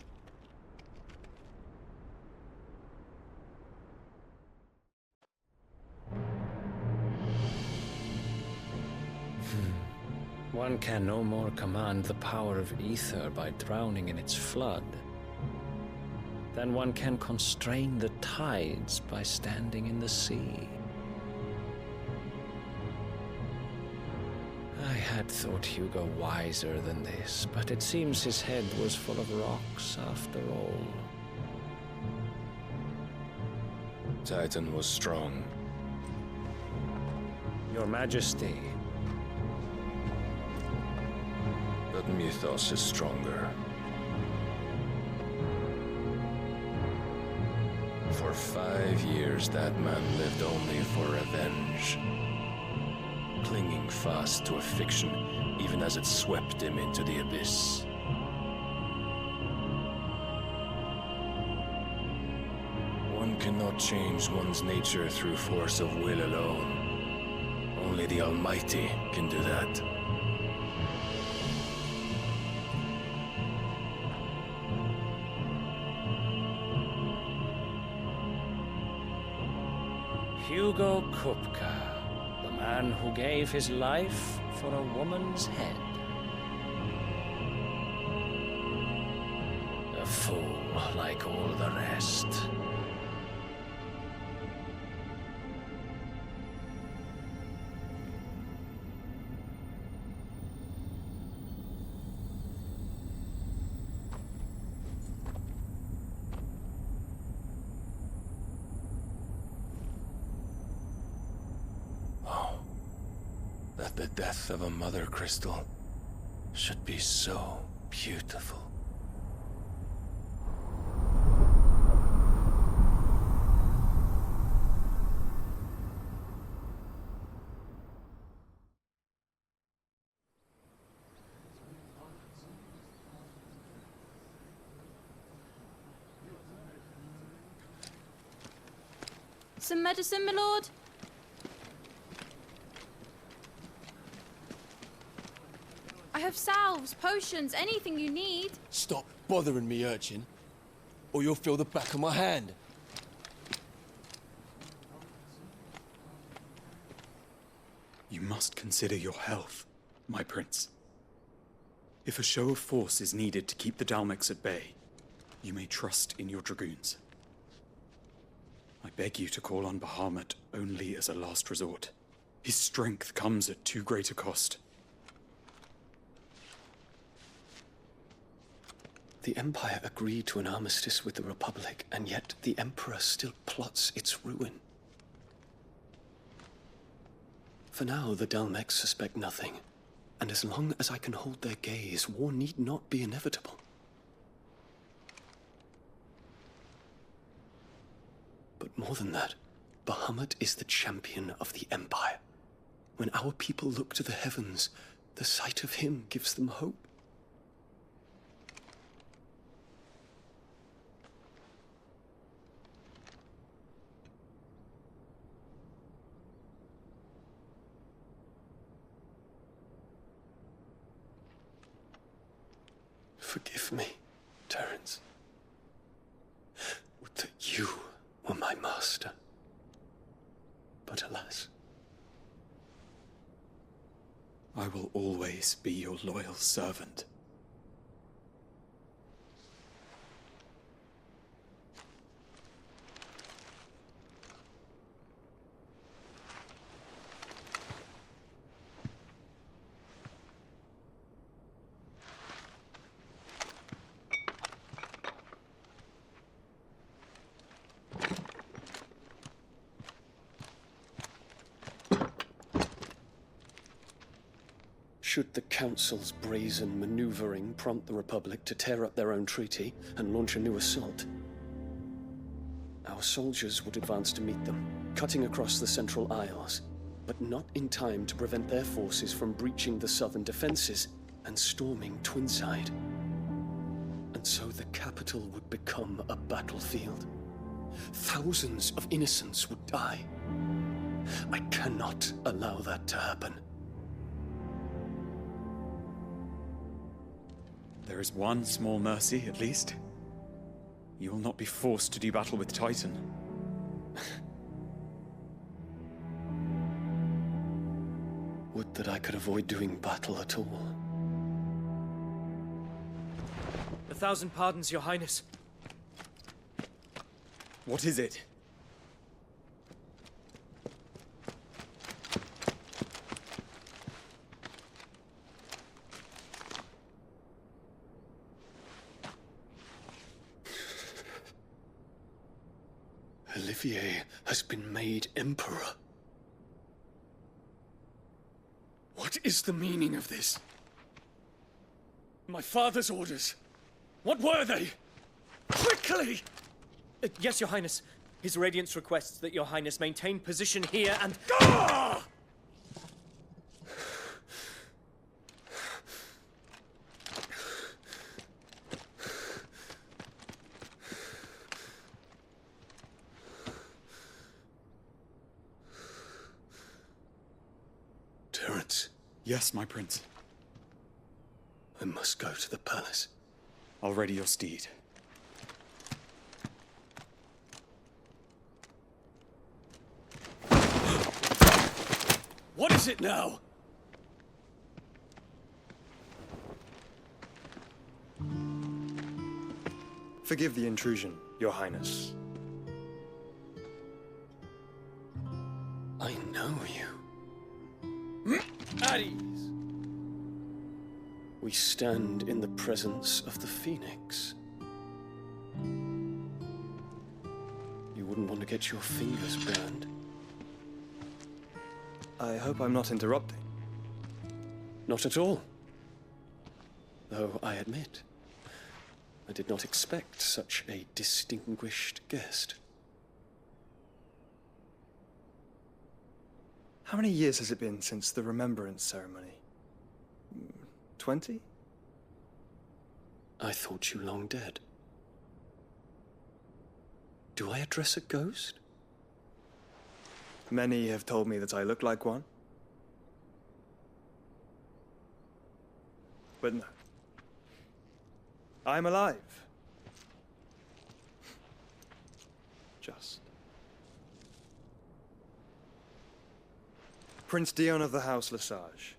One can no more command the power of ether by drowning in its flood than one can constrain the tides by standing in the sea. I had thought Hugo wiser than this, but it seems his head was full of rocks after all. Titan was strong. Your Majesty. But Mythos is stronger. For 5 years, that man lived only for revenge. Clinging fast to a fiction, even as it swept him into the abyss. One cannot change one's nature through force of will alone. Only the Almighty can do that. Hugo Kupka, the man who gave his life for a woman's head. A fool like all the rest. That the death of a mother crystal should be so beautiful. Some medicine, my lord? I have salves, potions, anything you need. Stop bothering me, urchin, or you'll feel the back of my hand. You must consider your health, my prince. If a show of force is needed to keep the Dalmex at bay, you may trust in your dragoons. I beg you to call on Bahamut only as a last resort. His strength comes at too great a cost. The Empire agreed to an armistice with the Republic, and yet the Emperor still plots its ruin. For now, the Dalmex suspect nothing, and as long as I can hold their gaze, war need not be inevitable. But more than that, Bahamut is the champion of the Empire. When our people look to the heavens, the sight of him gives them hope. Forgive me, Terence. Would that you were my master. But alas. I will always be your loyal servant. Should the Council's brazen maneuvering prompt the Republic to tear up their own treaty and launch a new assault, our soldiers would advance to meet them, cutting across the Central Isles, but not in time to prevent their forces from breaching the southern defenses and storming Twinside. And so the capital would become a battlefield. Thousands of innocents would die. I cannot allow that to happen. There is one small mercy, at least. You will not be forced to do battle with Titan. Would that I could avoid doing battle at all. 1,000 pardons, Your Highness. What is it? Olivier has been made Emperor. What is the meaning of this? My father's orders. What were they? Quickly! Yes, Your Highness. His Radiance requests that Your Highness maintain position here and... Ah! Terence. Yes, my prince. I must go to the palace. I'll ready your steed. What is it now? Forgive the intrusion, Your Highness. I know you. At ease. We stand in the presence of the Phoenix. You wouldn't want to get your fingers burned. I hope I'm not interrupting. Not at all. Though I admit, I did not expect such a distinguished guest. How many years has it been since the Remembrance ceremony? 20? I thought you long dead. Do I address a ghost? Many have told me that I look like one. But no. I'm alive. Just. Prince Dion of the House Lesage,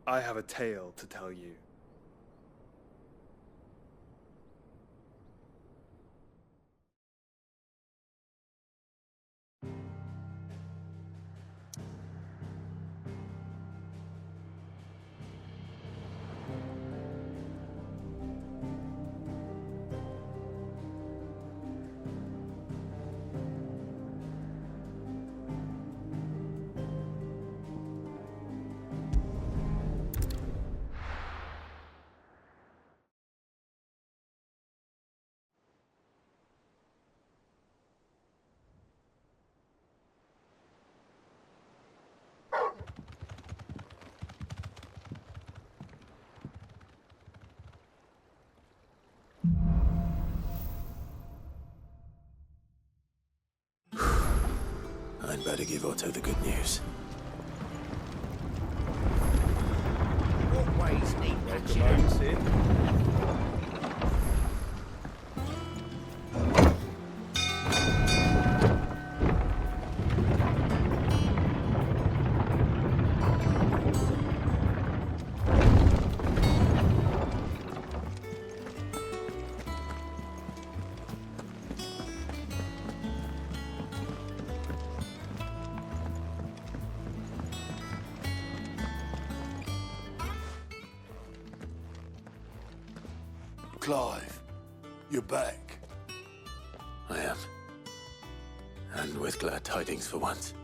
I have a tale to tell you. better give Otto the good news. What ways need Welcome home, Sid. Clive, you're back. I am. And with glad tidings for once.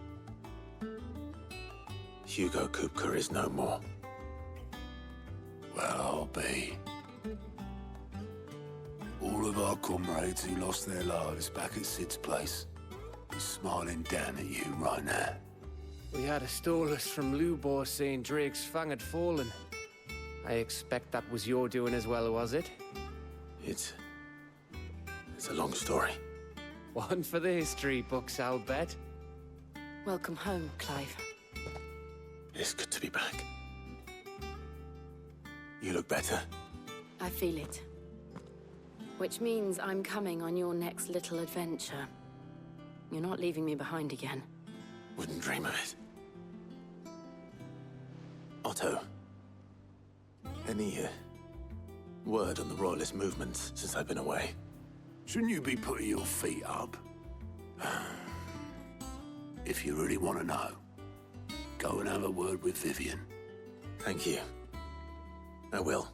Hugo Kupka is no more. Well, I'll be. All of our comrades who lost their lives back at Sid's place is smiling down at you right now. We had a stolus from Lubor saying Drake's Fang had fallen. I expect that was your doing as well, was it? It's a long story. One for the history books, I'll bet. Welcome home, Clive. It's good to be back. You look better. I feel it. Which means I'm coming on your next little adventure. You're not leaving me behind again. Wouldn't dream of it. Otto. Any word on the Royalist movements since I've been away? Shouldn't you be putting your feet up? If you really want to know, go and have a word with Vivian. Thank you. I will.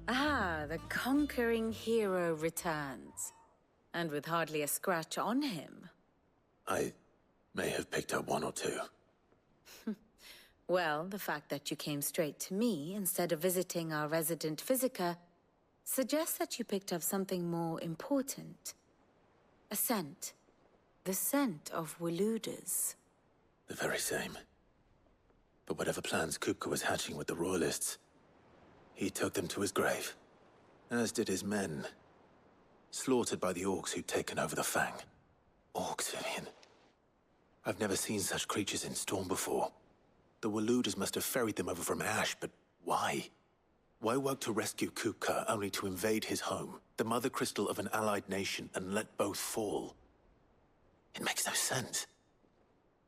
Ah, the conquering hero returns. And with hardly a scratch on him. I may have picked up one or two. Well, the fact that you came straight to me instead of visiting our resident physiker suggests that you picked up something more important. A scent. The scent of Waludas. The very same. But whatever plans Kupka was hatching with the Royalists, he took them to his grave. As did his men. Slaughtered by the orcs who'd taken over the Fang. Orcs, Vivian. I've never seen such creatures in Storm before. The Waludas must have ferried them over from Ash, but why? Why work to rescue Kupka only to invade his home, the mother crystal of an allied nation, and let both fall? It makes no sense.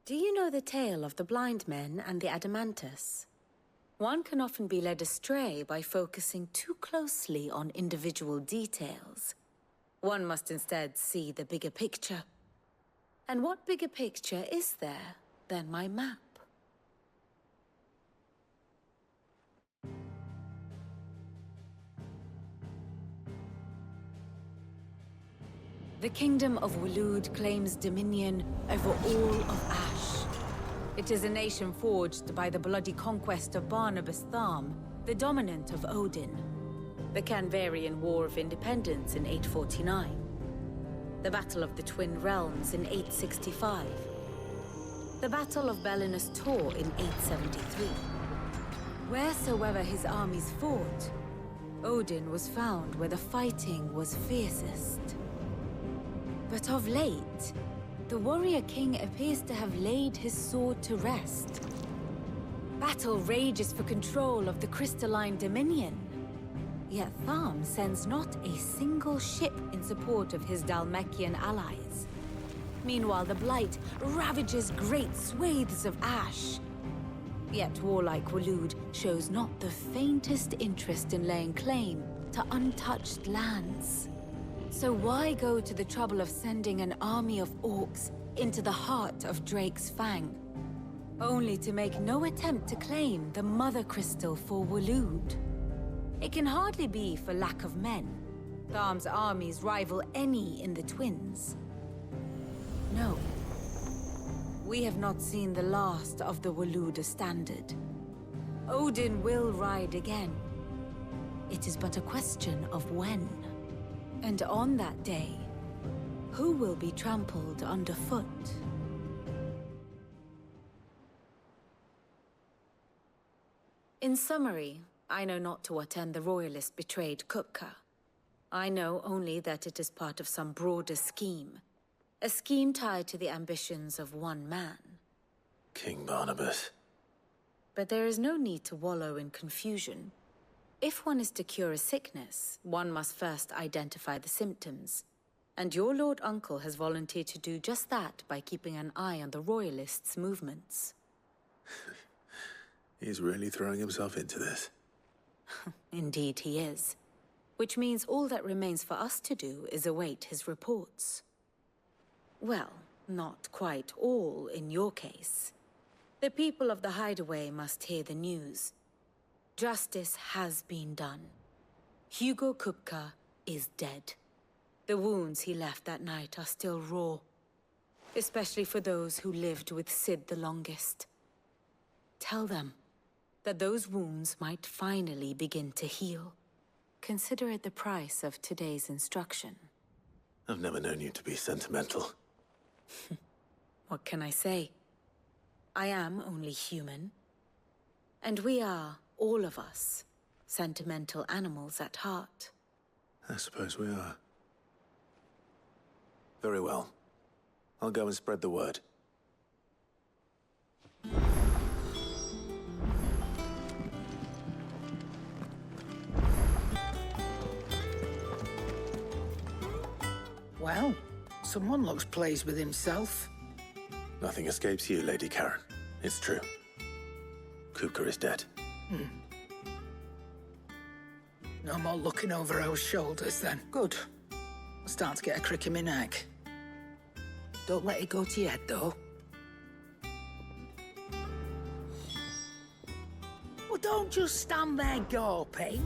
Do you know the tale of the blind men and the Adamantus? One can often be led astray by focusing too closely on individual details. One must instead see the bigger picture. And what bigger picture is there than my map? The Kingdom of Waloed claims dominion over all of Ash. It is a nation forged by the bloody conquest of Barnabas Tharm, the dominant of Odin. The Canvarian War of Independence in 849. The Battle of the Twin Realms in 865. The Battle of Belinus Tor in 873. Wheresoever his armies fought, Odin was found where the fighting was fiercest. But of late, the warrior king appears to have laid his sword to rest. Battle rages for control of the crystalline dominion. Yet Tharm sends not a single ship in support of his Dhalmekian allies. Meanwhile, the Blight ravages great swathes of Ash. Yet warlike Waloed shows not the faintest interest in laying claim to untouched lands. So why go to the trouble of sending an army of orcs into the heart of Drake's Fang, only to make no attempt to claim the Mother Crystal for Waloed? It can hardly be for lack of men. Tharm's armies rival any in the Twins. No. We have not seen the last of the Waluda standard. Odin will ride again. It is but a question of when. And on that day, who will be trampled underfoot? In summary, I know not to what end the Royalist betrayed Kupka. I know only that it is part of some broader scheme. A scheme tied to the ambitions of one man. King Barnabas. But there is no need to wallow in confusion. If one is to cure a sickness, one must first identify the symptoms. And your Lord Uncle has volunteered to do just that by keeping an eye on the Royalists' movements. He's really throwing himself into this. Indeed he is. Which means all that remains for us to do is await his reports. Well, not quite all in your case. The people of the Hideaway must hear the news. Justice has been done. Hugo Kupka is dead. The wounds he left that night are still raw, especially for those who lived with Sid the longest. Tell them that those wounds might finally begin to heal. Consider it the price of today's instruction. I've never known you to be sentimental. What can I say? I am only human. And we are, all of us, sentimental animals at heart. I suppose we are. Very well. I'll go and spread the word. Well, someone looks pleased with himself. Nothing escapes you, Lady Karen. It's true. Kupka is dead. No more looking over our shoulders, then. Good. I'm starting to get a crick in my neck. Don't let it go to your head, though. Well, don't just stand there gawping.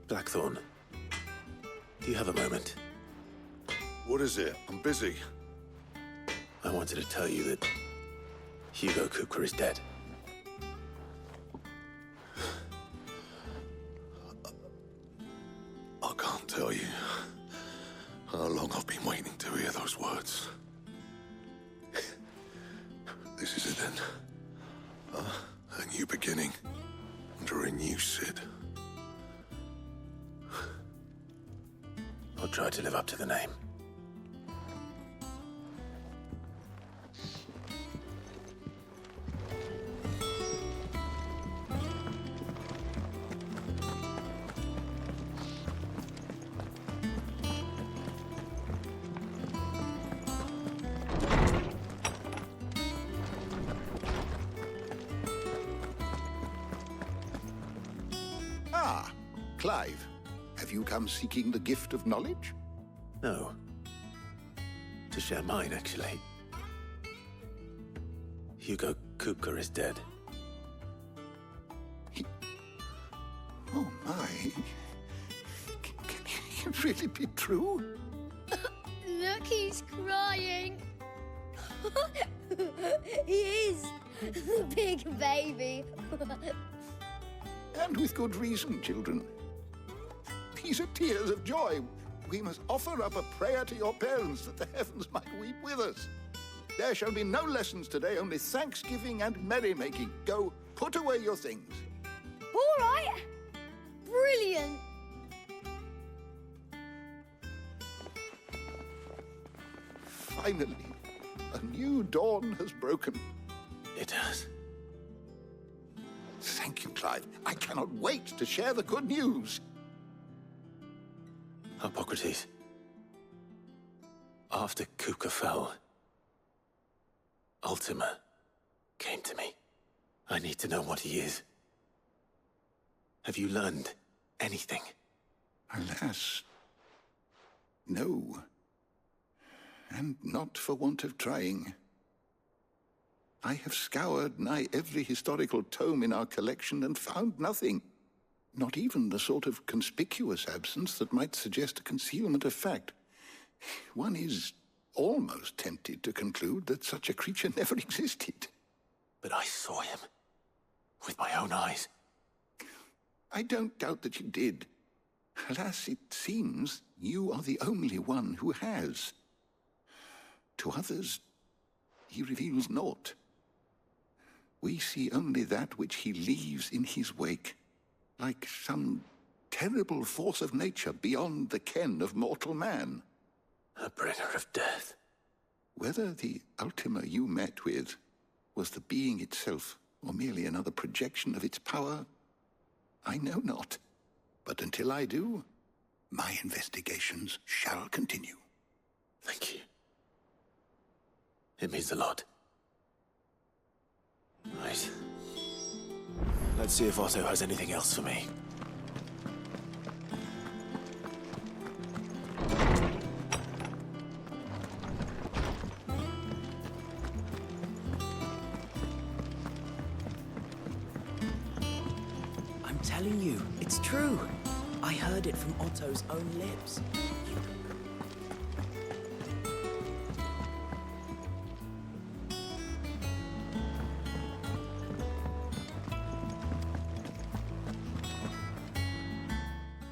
Blackthorn, do you have a moment? What is it? I'm busy. I wanted to tell you that Hugo Kupka is dead. I can't tell you how long I've been waiting to hear those words. This is it then. A new beginning under a new Sid. I'll try to live up to the name. Ah, Clive. Have you come seeking the gift of knowledge? No. To share mine, actually. Hugo Kupka is dead. Oh, my. Can it really be true? Look, he's crying. He is. Big baby. And with good reason, children. These are tears of joy. We must offer up a prayer to your parents that the heavens might weep with us. There shall be no lessons today, only thanksgiving and merrymaking. Go, put away your things. All right. Brilliant. Finally, a new dawn has broken. It has. Thank you, Clive. I cannot wait to share the good news. Hippocrates. After Kupka fell, Ultima came to me. I need to know what he is. Have you learned anything? Alas, no. And not for want of trying. I have scoured nigh every historical tome in our collection and found nothing. Not even the sort of conspicuous absence that might suggest a concealment of fact. One is almost tempted to conclude that such a creature never existed. But I saw him with my own eyes. I don't doubt that you did. Alas, it seems you are the only one who has. To others, he reveals naught. We see only that which he leaves in his wake, like some terrible force of nature beyond the ken of mortal man. A bringer of death. Whether the Ultima you met with was the being itself, or merely another projection of its power, I know not. But until I do, my investigations shall continue. Thank you. It means a lot. Right. Let's see if Otto has anything else for me. I'm telling you, it's true. I heard it from Otto's own lips.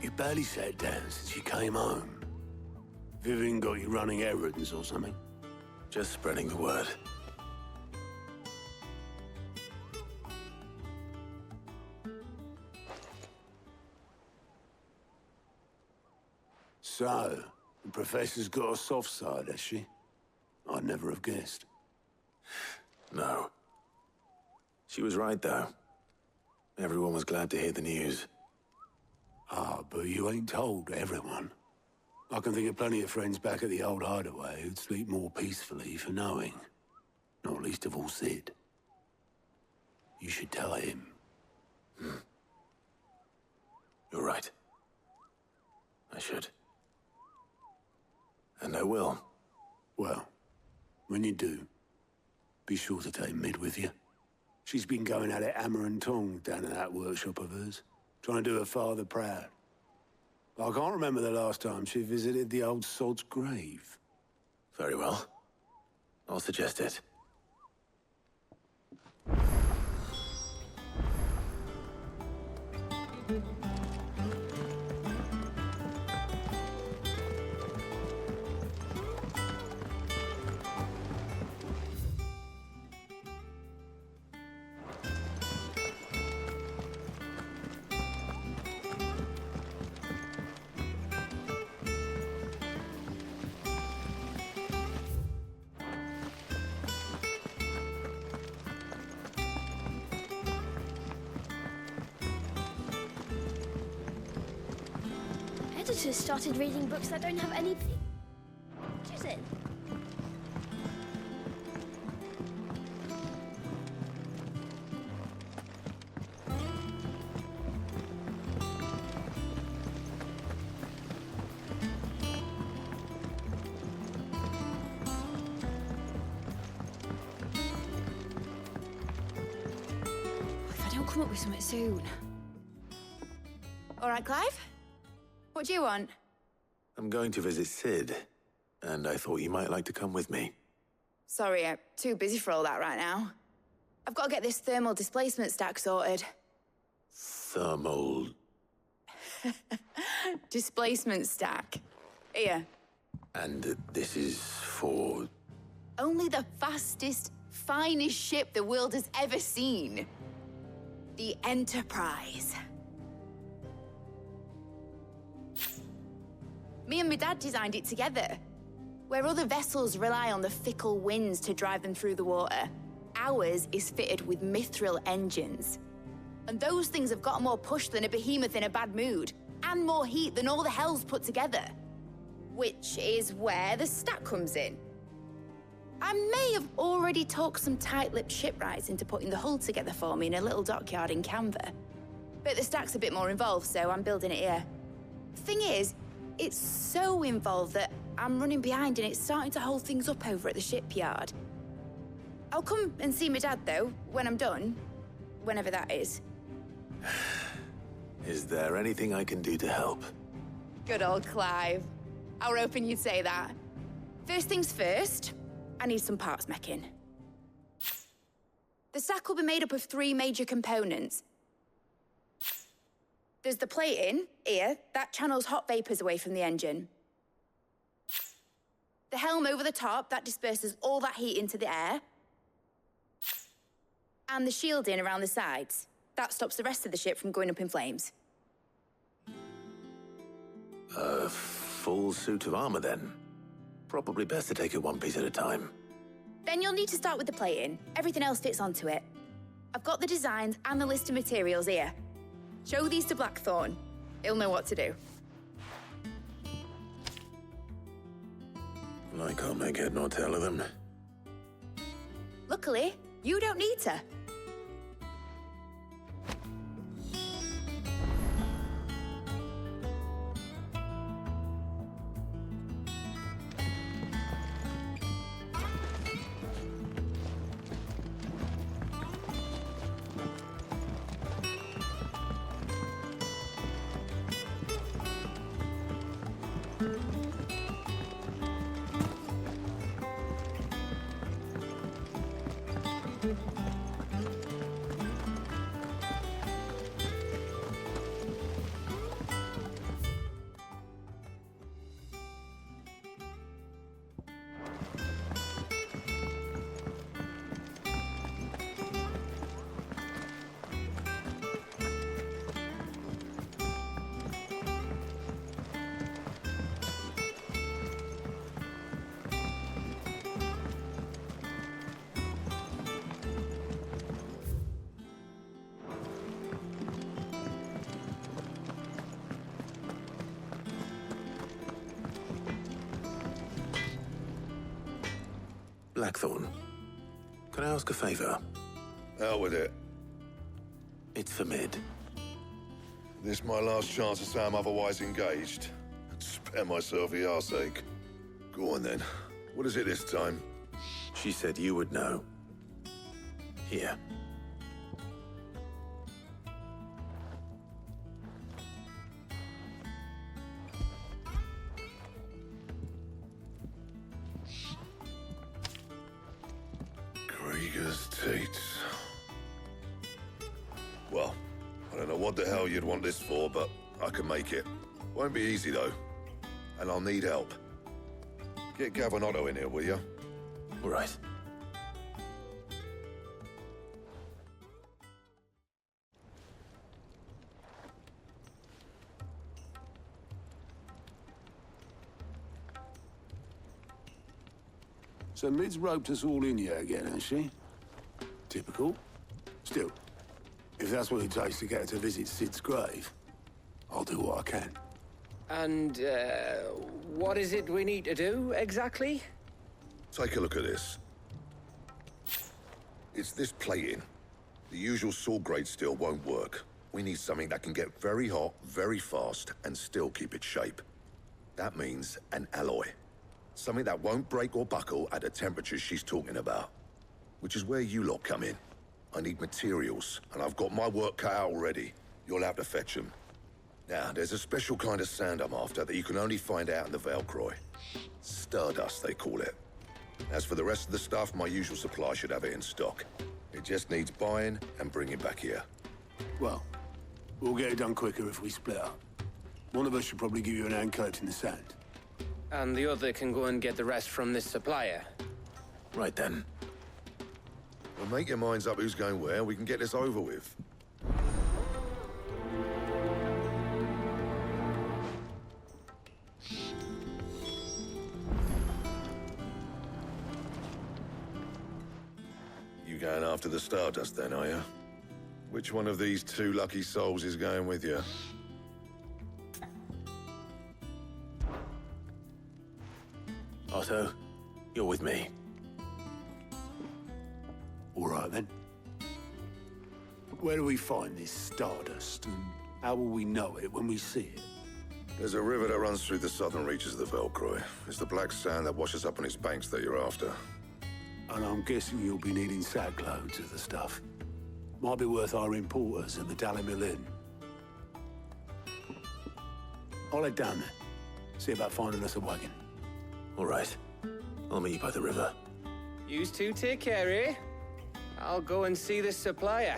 You barely sat down since you came home. Vivian got you running errands or something? Just spreading the word. So, the Professor's got a soft side, has she? I'd never have guessed. No. She was right, though. Everyone was glad to hear the news. Ah, but you ain't told everyone. I can think of plenty of friends back at the old hideaway who'd sleep more peacefully for knowing. Not least of all Sid. You should tell him. You're right. I should. And I will. Well, when you do, be sure to take Mid with you. She's been going at it hammer and tongs down in that workshop of hers, trying to do her father proud. I can't remember the last time she visited the old sod's grave. Very well. I'll suggest it. Editors started reading books that don't have any pictures in. If I don't come up with something soon. All right, Clive? What do you want? I'm going to visit Sid, and I thought you might like to come with me. Sorry, I'm too busy for all that right now. I've got to get this thermal displacement stack sorted. Thermal... Displacement stack. Here. And this is for... Only the fastest, finest ship the world has ever seen. The Enterprise. Me and my dad designed it together. Where other vessels rely on the fickle winds to drive them through the water, ours is fitted with mithril engines. And those things have got more push than a behemoth in a bad mood, and more heat than all the hells put together. Which is where the stack comes in. I may have already talked some tight-lipped shipwrights into putting the hull together for me in a little dockyard in Canva. But the stack's a bit more involved, so I'm building it here. Thing is, it's so involved that I'm running behind and it's starting to hold things up over at the shipyard. I'll come and see my dad, though, when I'm done. Whenever that is. Is there anything I can do to help? Good old Clive. I were hoping you'd say that. First things first, I need some parts meching. The stack will be made up of 3 major components. There's the plating, here, that channels hot vapours away from the engine. The helm over the top, that disperses all that heat into the air. And the shielding around the sides, that stops the rest of the ship from going up in flames. A full suit of armor, then. Probably best to take it one piece at a time. Then you'll need to start with the plating. Everything else fits onto it. I've got the designs and the list of materials here. Show these to Blackthorn. He'll know what to do. I can't make head nor tail of them. Luckily, you don't need to. Blackthorn, can I ask a favor? Out with it. It's for Mid. This my last chance to say I'm otherwise engaged. Spare myself the arseache. Go on then. What is it this time? She said you would know. Here. Krieger's Tates. Well, I don't know what the hell you'd want this for, but I can make it. Won't be easy, though. And I'll need help. Get Gavin in here, will you? All right. So Mid's roped us all in here again, has she? Typical. Still, if that's what it takes to get her to visit Sid's grave, I'll do what I can. And, what is it we need to do, exactly? Take a look at this. It's this plating. The usual saw grade steel won't work. We need something that can get very hot, very fast, and still keep its shape. That means an alloy. Something that won't break or buckle at the temperatures she's talking about. Which is where you lot come in. I need materials, and I've got my work cut out already. You'll have to fetch them. Now, there's a special kind of sand I'm after that you can only find out in the Valcroy. Stardust, they call it. As for the rest of the stuff, my usual supply should have it in stock. It just needs buying and bringing back here. Well, we'll get it done quicker if we split up. One of us should probably give you an hand coat in the sand. And the other can go and get the rest from this supplier. Right then. Well, make your minds up who's going where, and we can get this over with. You going after the Stardust then, are you? Which one of these two lucky souls is going with you? Otto, you're with me. All right, then. Where do we find this Stardust, and how will we know it when we see it? There's a river that runs through the southern reaches of the Valcroy. It's the black sand that washes up on its banks that you're after. And I'm guessing you'll be needing sackloads of the stuff. Might be worth our importers at the Dalimil Inn. I'll head down there. See about finding us a wagon. All right. I'll meet you by the river. Yous two take care, eh? I'll go and see this supplier.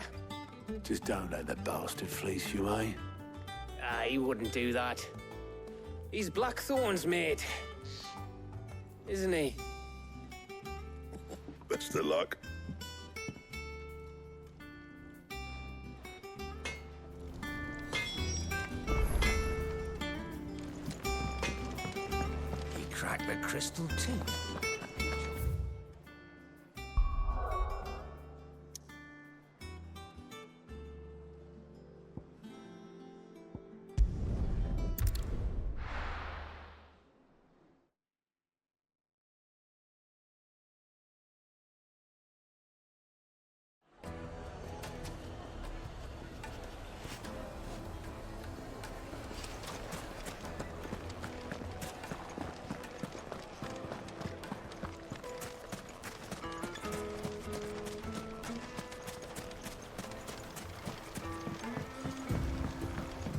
Just don't let the bastard fleece you, eh? Nah, he wouldn't do that. He's Blackthorn's mate. Isn't he? Best of luck. He cracked the crystal too.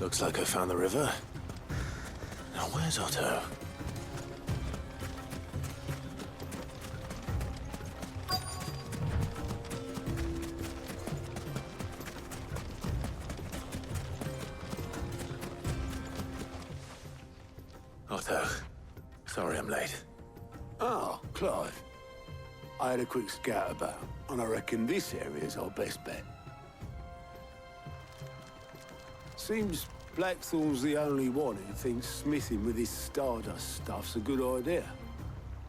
Looks like I found the river. Now where's Otto? Otto, sorry I'm late. Oh, Clive. I had a quick scout about, and I reckon this area's our best bet. Seems Blackthorn's the only one who thinks smithing with his Stardust stuff's a good idea.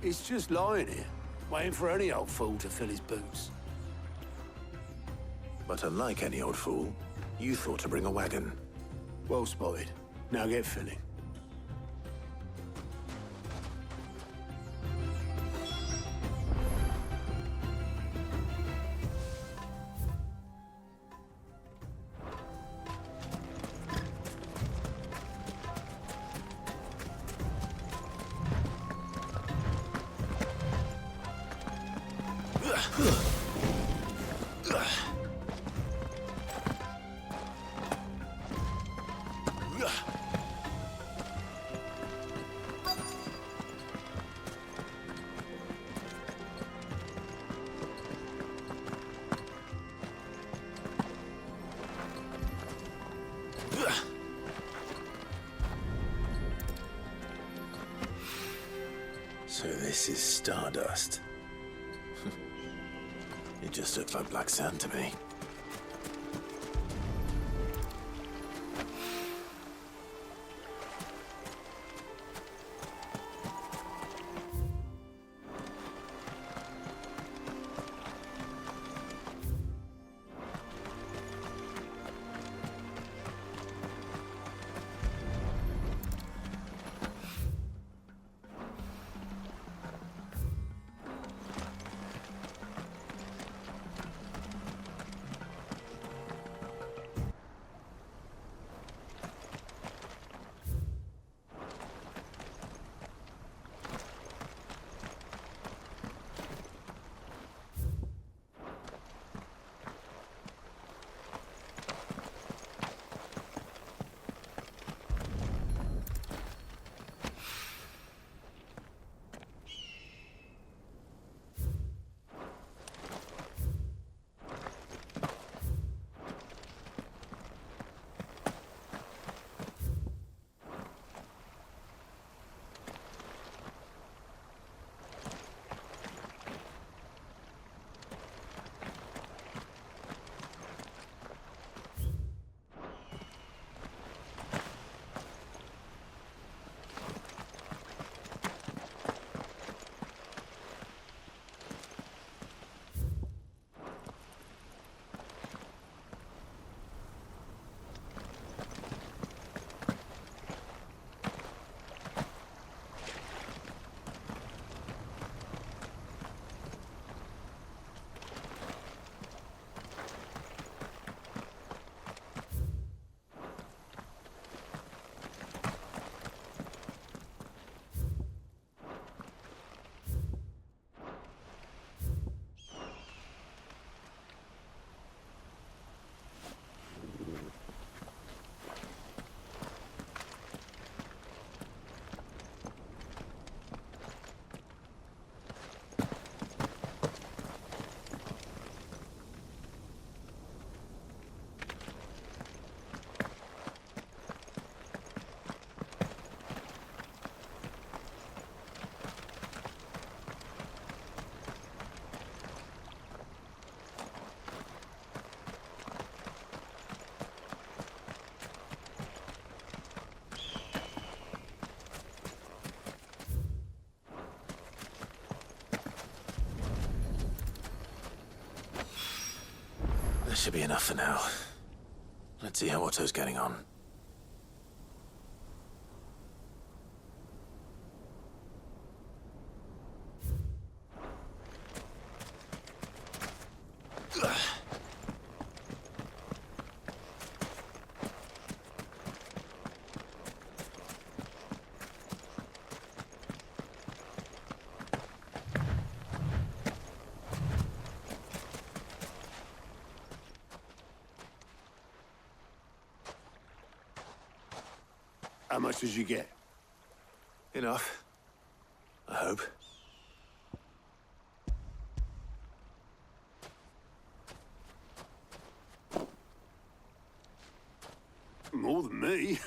It's just lying here, waiting for any old fool to fill his boots. But unlike any old fool, you thought to bring a wagon. Well spotted. Now get filling. So this is Stardust. It just looks like black sand to me. Should be enough for now. Let's see how Otto's getting on. How much did you get? Enough. I hope. More than me.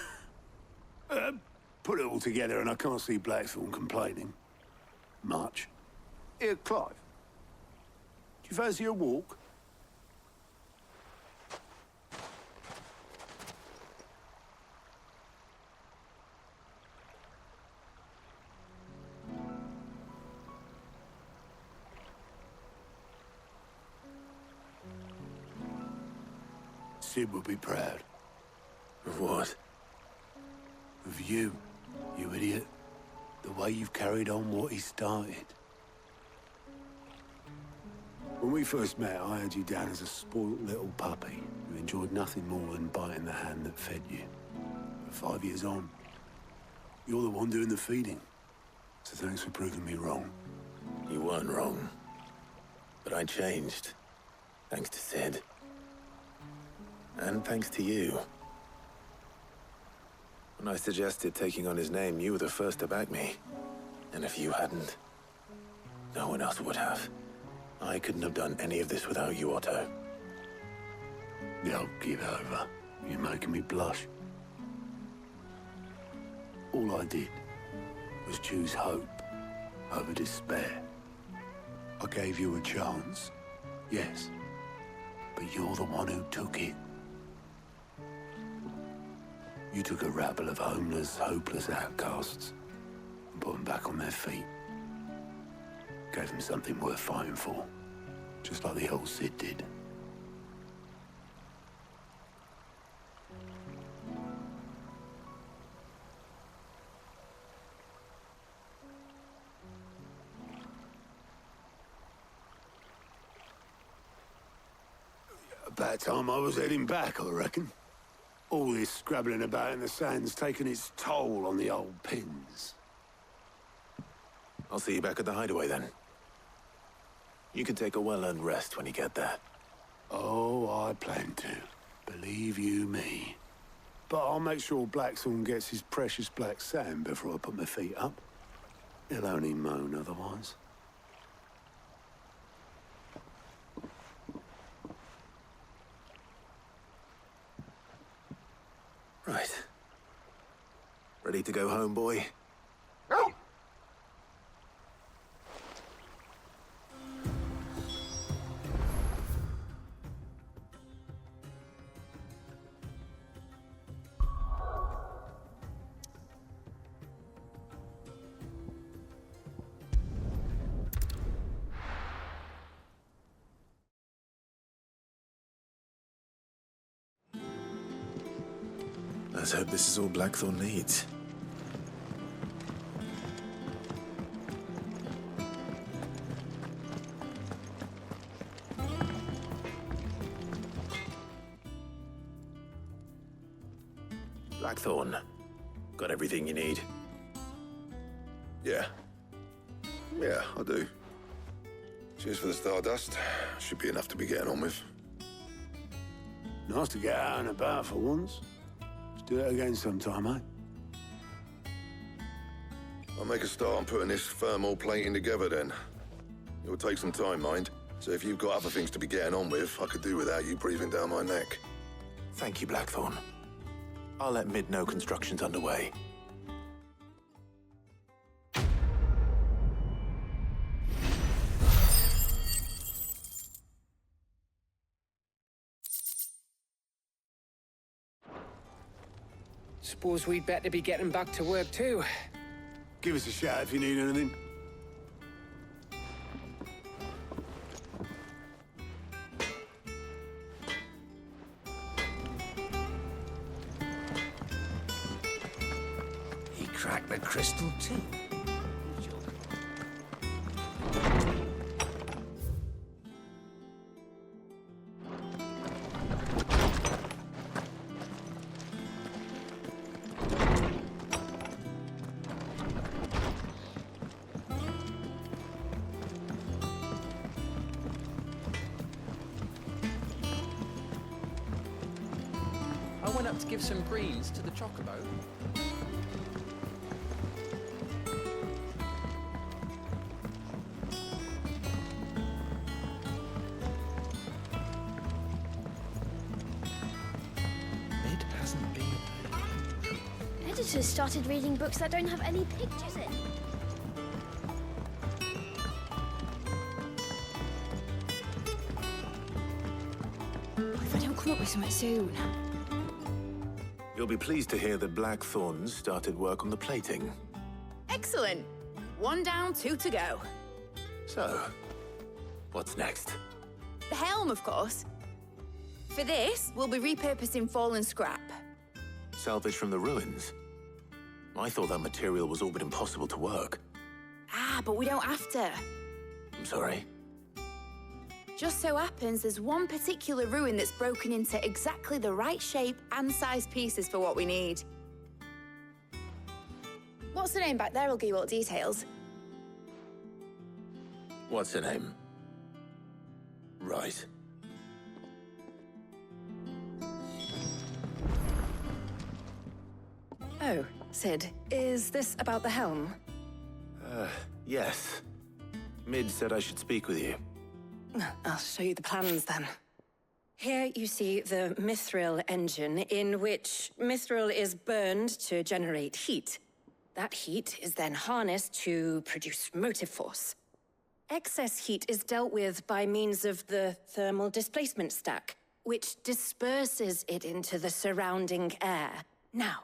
Put it all together and I can't see Blackthorn complaining. Much. Here, Clive. Do you fancy a walk? Sid would be proud. Of what? Of you, you idiot. The way you've carried on what he started. When we first met, I had you down as a spoilt little puppy who enjoyed nothing more than biting the hand that fed you. But 5 years on, you're the one doing the feeding. So thanks for proving me wrong. You weren't wrong. But I changed. Thanks to Sid. And thanks to you. When I suggested taking on his name, you were the first to back me. And if you hadn't, no one else would have. I couldn't have done any of this without you, Otto. Yo, give over. You're making me blush. All I did was choose hope over despair. I gave you a chance, yes, but you're the one who took it. You took a rabble of homeless, hopeless outcasts and put them back on their feet. Gave them something worth fighting for, just like the old Sid did. About time I was heading back, I reckon. All this scrabbling about in the sand's taken its toll on the old pins. I'll see you back at the hideaway then. You can take a well-earned rest when you get there. Oh, I plan to. Believe you me. But I'll make sure Blackthorn gets his precious black sand before I put my feet up. He'll only moan otherwise. Right. Ready to go home, boy? Let's hope this is all Blackthorn needs. Blackthorn, got everything you need? Yeah. Yeah, I do. Cheers for the stardust. Should be enough to be getting on with. Nice to get out and about for once. Let's do it again sometime, eh? I'll make a start on putting this thermal plating together then. It will take some time, mind. So if you've got other things to be getting on with, I could do without you breathing down my neck. Thank you, Blackthorn. I'll let Mid know construction's underway. Suppose we'd better be getting back to work too. Give us a shout if you need anything. crack the crystal too. I went up to give some greens to the chocobo. Mid hasn't been. Editors started reading books that don't have any pictures in. What if I don't come up with something soon? You'll be pleased to hear that Blackthorns started work on the plating. Excellent. 1 down, 2 to go. So, what's next? The helm, of course. For this, we'll be repurposing fallen scrap. Salvage from the ruins? I thought that material was all but impossible to work. Ah, but we don't have to. I'm sorry. Just so happens there's one particular ruin that's broken into exactly the right shape and size pieces for what we need. What's the name back there? I'll give you all the details. What's her name? Right. Oh, Sid, is this about the helm? Yes. Mid said I should speak with you. I'll show you the plans then. Here you see the mithril engine, in which mithril is burned to generate heat. That heat is then harnessed to produce motive force. Excess heat is dealt with by means of the thermal displacement stack, which disperses it into the surrounding air. Now,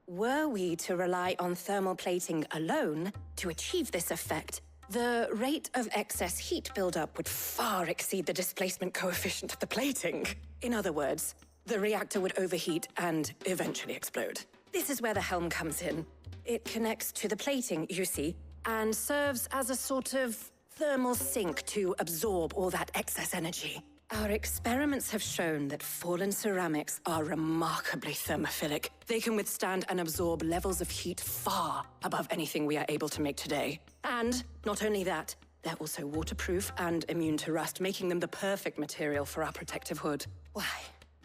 were we to rely on thermal plating alone to achieve this effect, the rate of excess heat buildup would far exceed the displacement coefficient of the plating. In other words, the reactor would overheat and eventually explode. This is where the helm comes in. It connects to the plating, you see, and serves as a sort of thermal sink to absorb all that excess energy. Our experiments have shown that fallen ceramics are remarkably thermophilic. They can withstand and absorb levels of heat far above anything we are able to make today. And not only that, they're also waterproof and immune to rust, making them the perfect material for our protective hood. Why,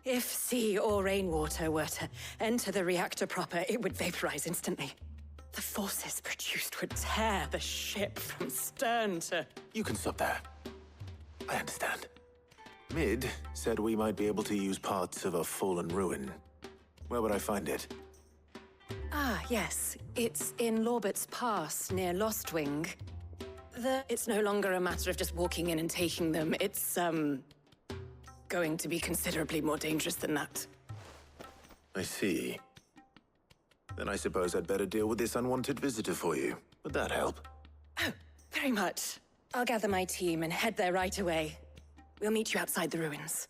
if sea or rainwater were to enter the reactor proper, it would vaporize instantly. The forces produced would tear the ship from stern to... You can stop there. I understand. Mid said we might be able to use parts of a fallen ruin. Where would I find it? Ah, yes. It's in Lorbert's Pass, near Lostwing. It's no longer a matter of just walking in and taking them. It's, going to be considerably more dangerous than that. I see. Then I suppose I'd better deal with this unwanted visitor for you. Would that help? Oh, very much. I'll gather my team and head there right away. We'll meet you outside the ruins.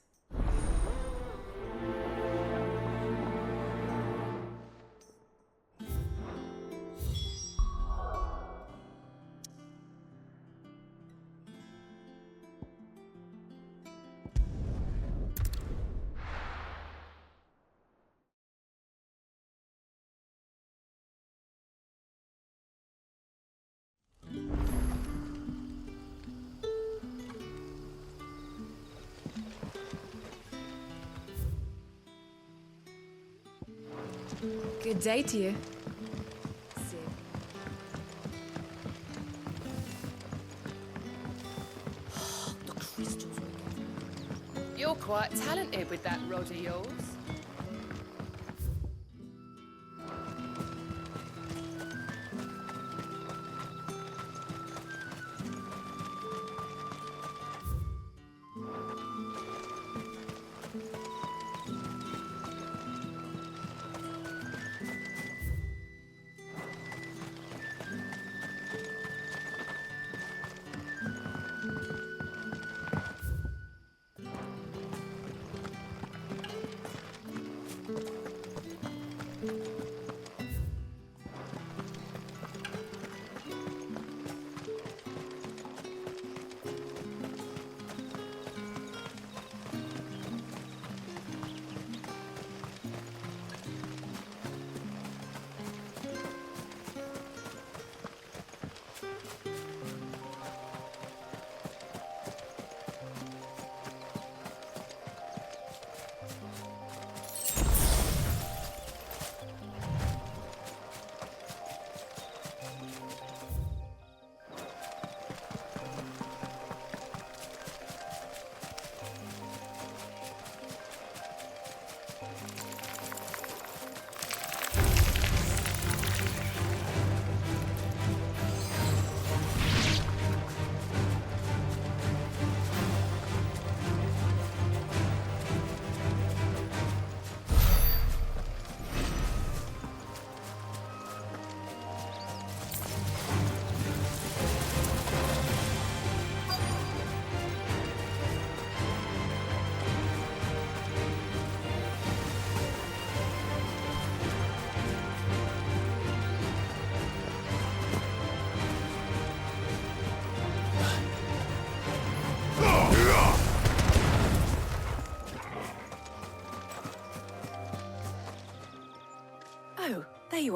Good day to you. The crystals. You're quite talented with that rod of yours.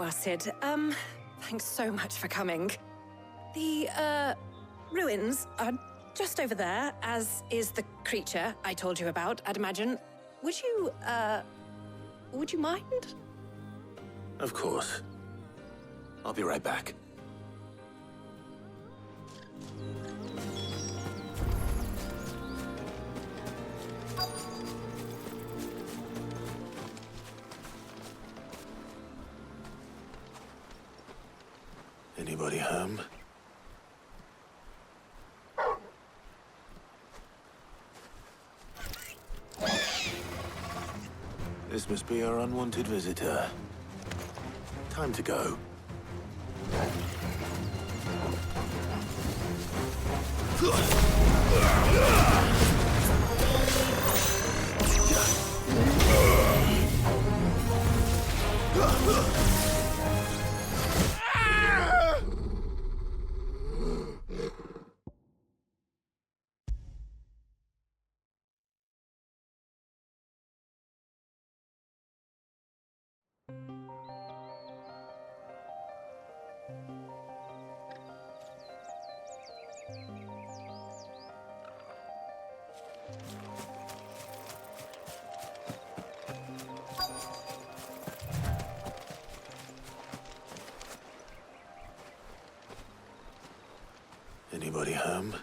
are, Sid. Thanks so much for coming. The, ruins are just over there, as is the creature I told you about, I'd imagine. Would you mind? Of course. I'll be right back. Anybody home? This must be our unwanted visitor. Time to go. Anybody home?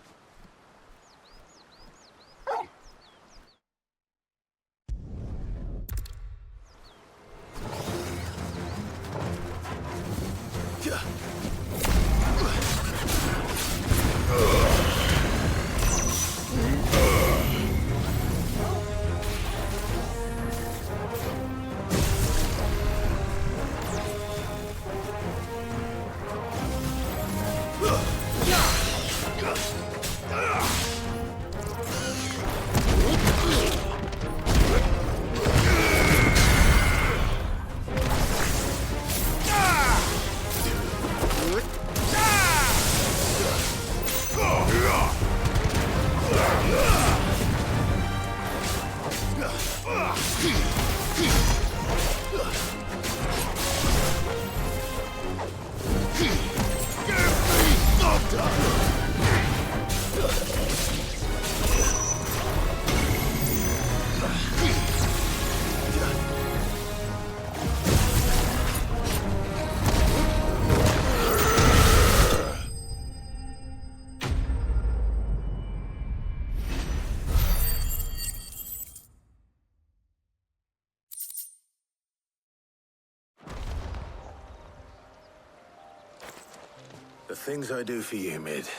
The things I do for you, Mid.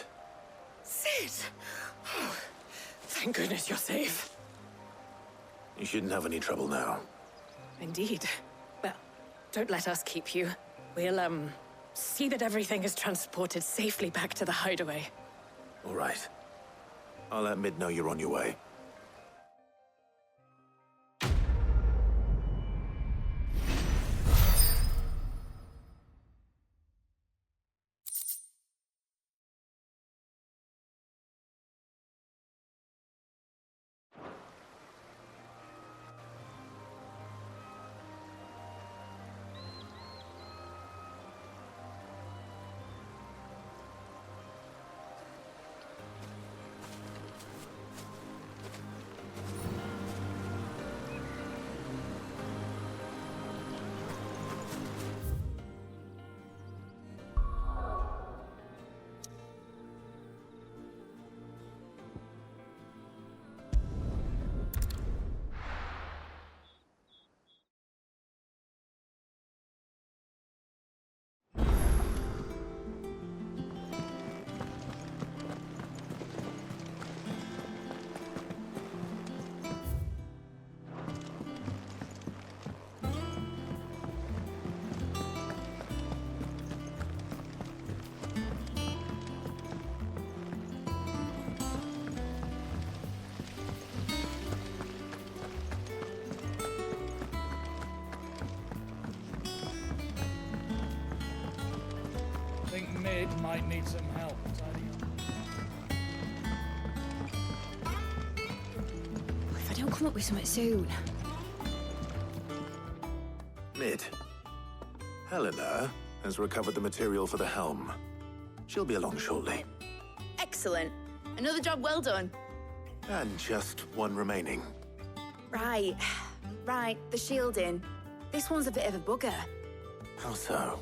Sid! Oh, thank goodness you're safe. You shouldn't have any trouble now. Indeed. Well, don't let us keep you. We'll, see that everything is transported safely back to the hideaway. All right. I'll let Mid know you're on your way. I think Mid might need some help tidying up. If I don't come up with something soon. Mid, Helena has recovered the material for the helm. She'll be along shortly. Excellent. Another job well done. And just one remaining. Right. Right, the shielding. This one's a bit of a bugger. How so?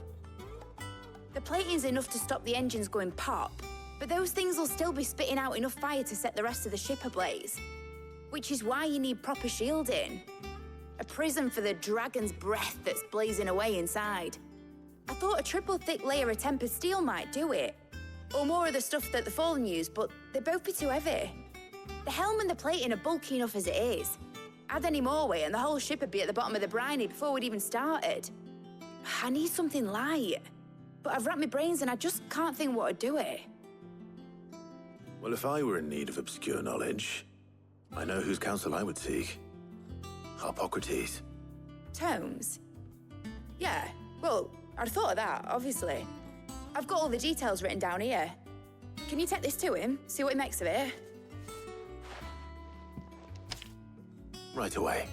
The plating's enough to stop the engines going pop, but those things will still be spitting out enough fire to set the rest of the ship ablaze. Which is why you need proper shielding. A prison for the dragon's breath that's blazing away inside. I thought a triple thick layer of tempered steel might do it. Or more of the stuff that the Fallen use, but they'd both be too heavy. The helm and the plating are bulky enough as it is. Add any more weight and the whole ship would be at the bottom of the briny before we'd even started. I need something light. But I've racked my brains and I just can't think what would do it. Well, if I were in need of obscure knowledge, I know whose counsel I would seek. Harpocrates. Tomes? Yeah, well, I'd thought of that, obviously. I've got all the details written down here. Can you take this to him, see what he makes of it? Right away.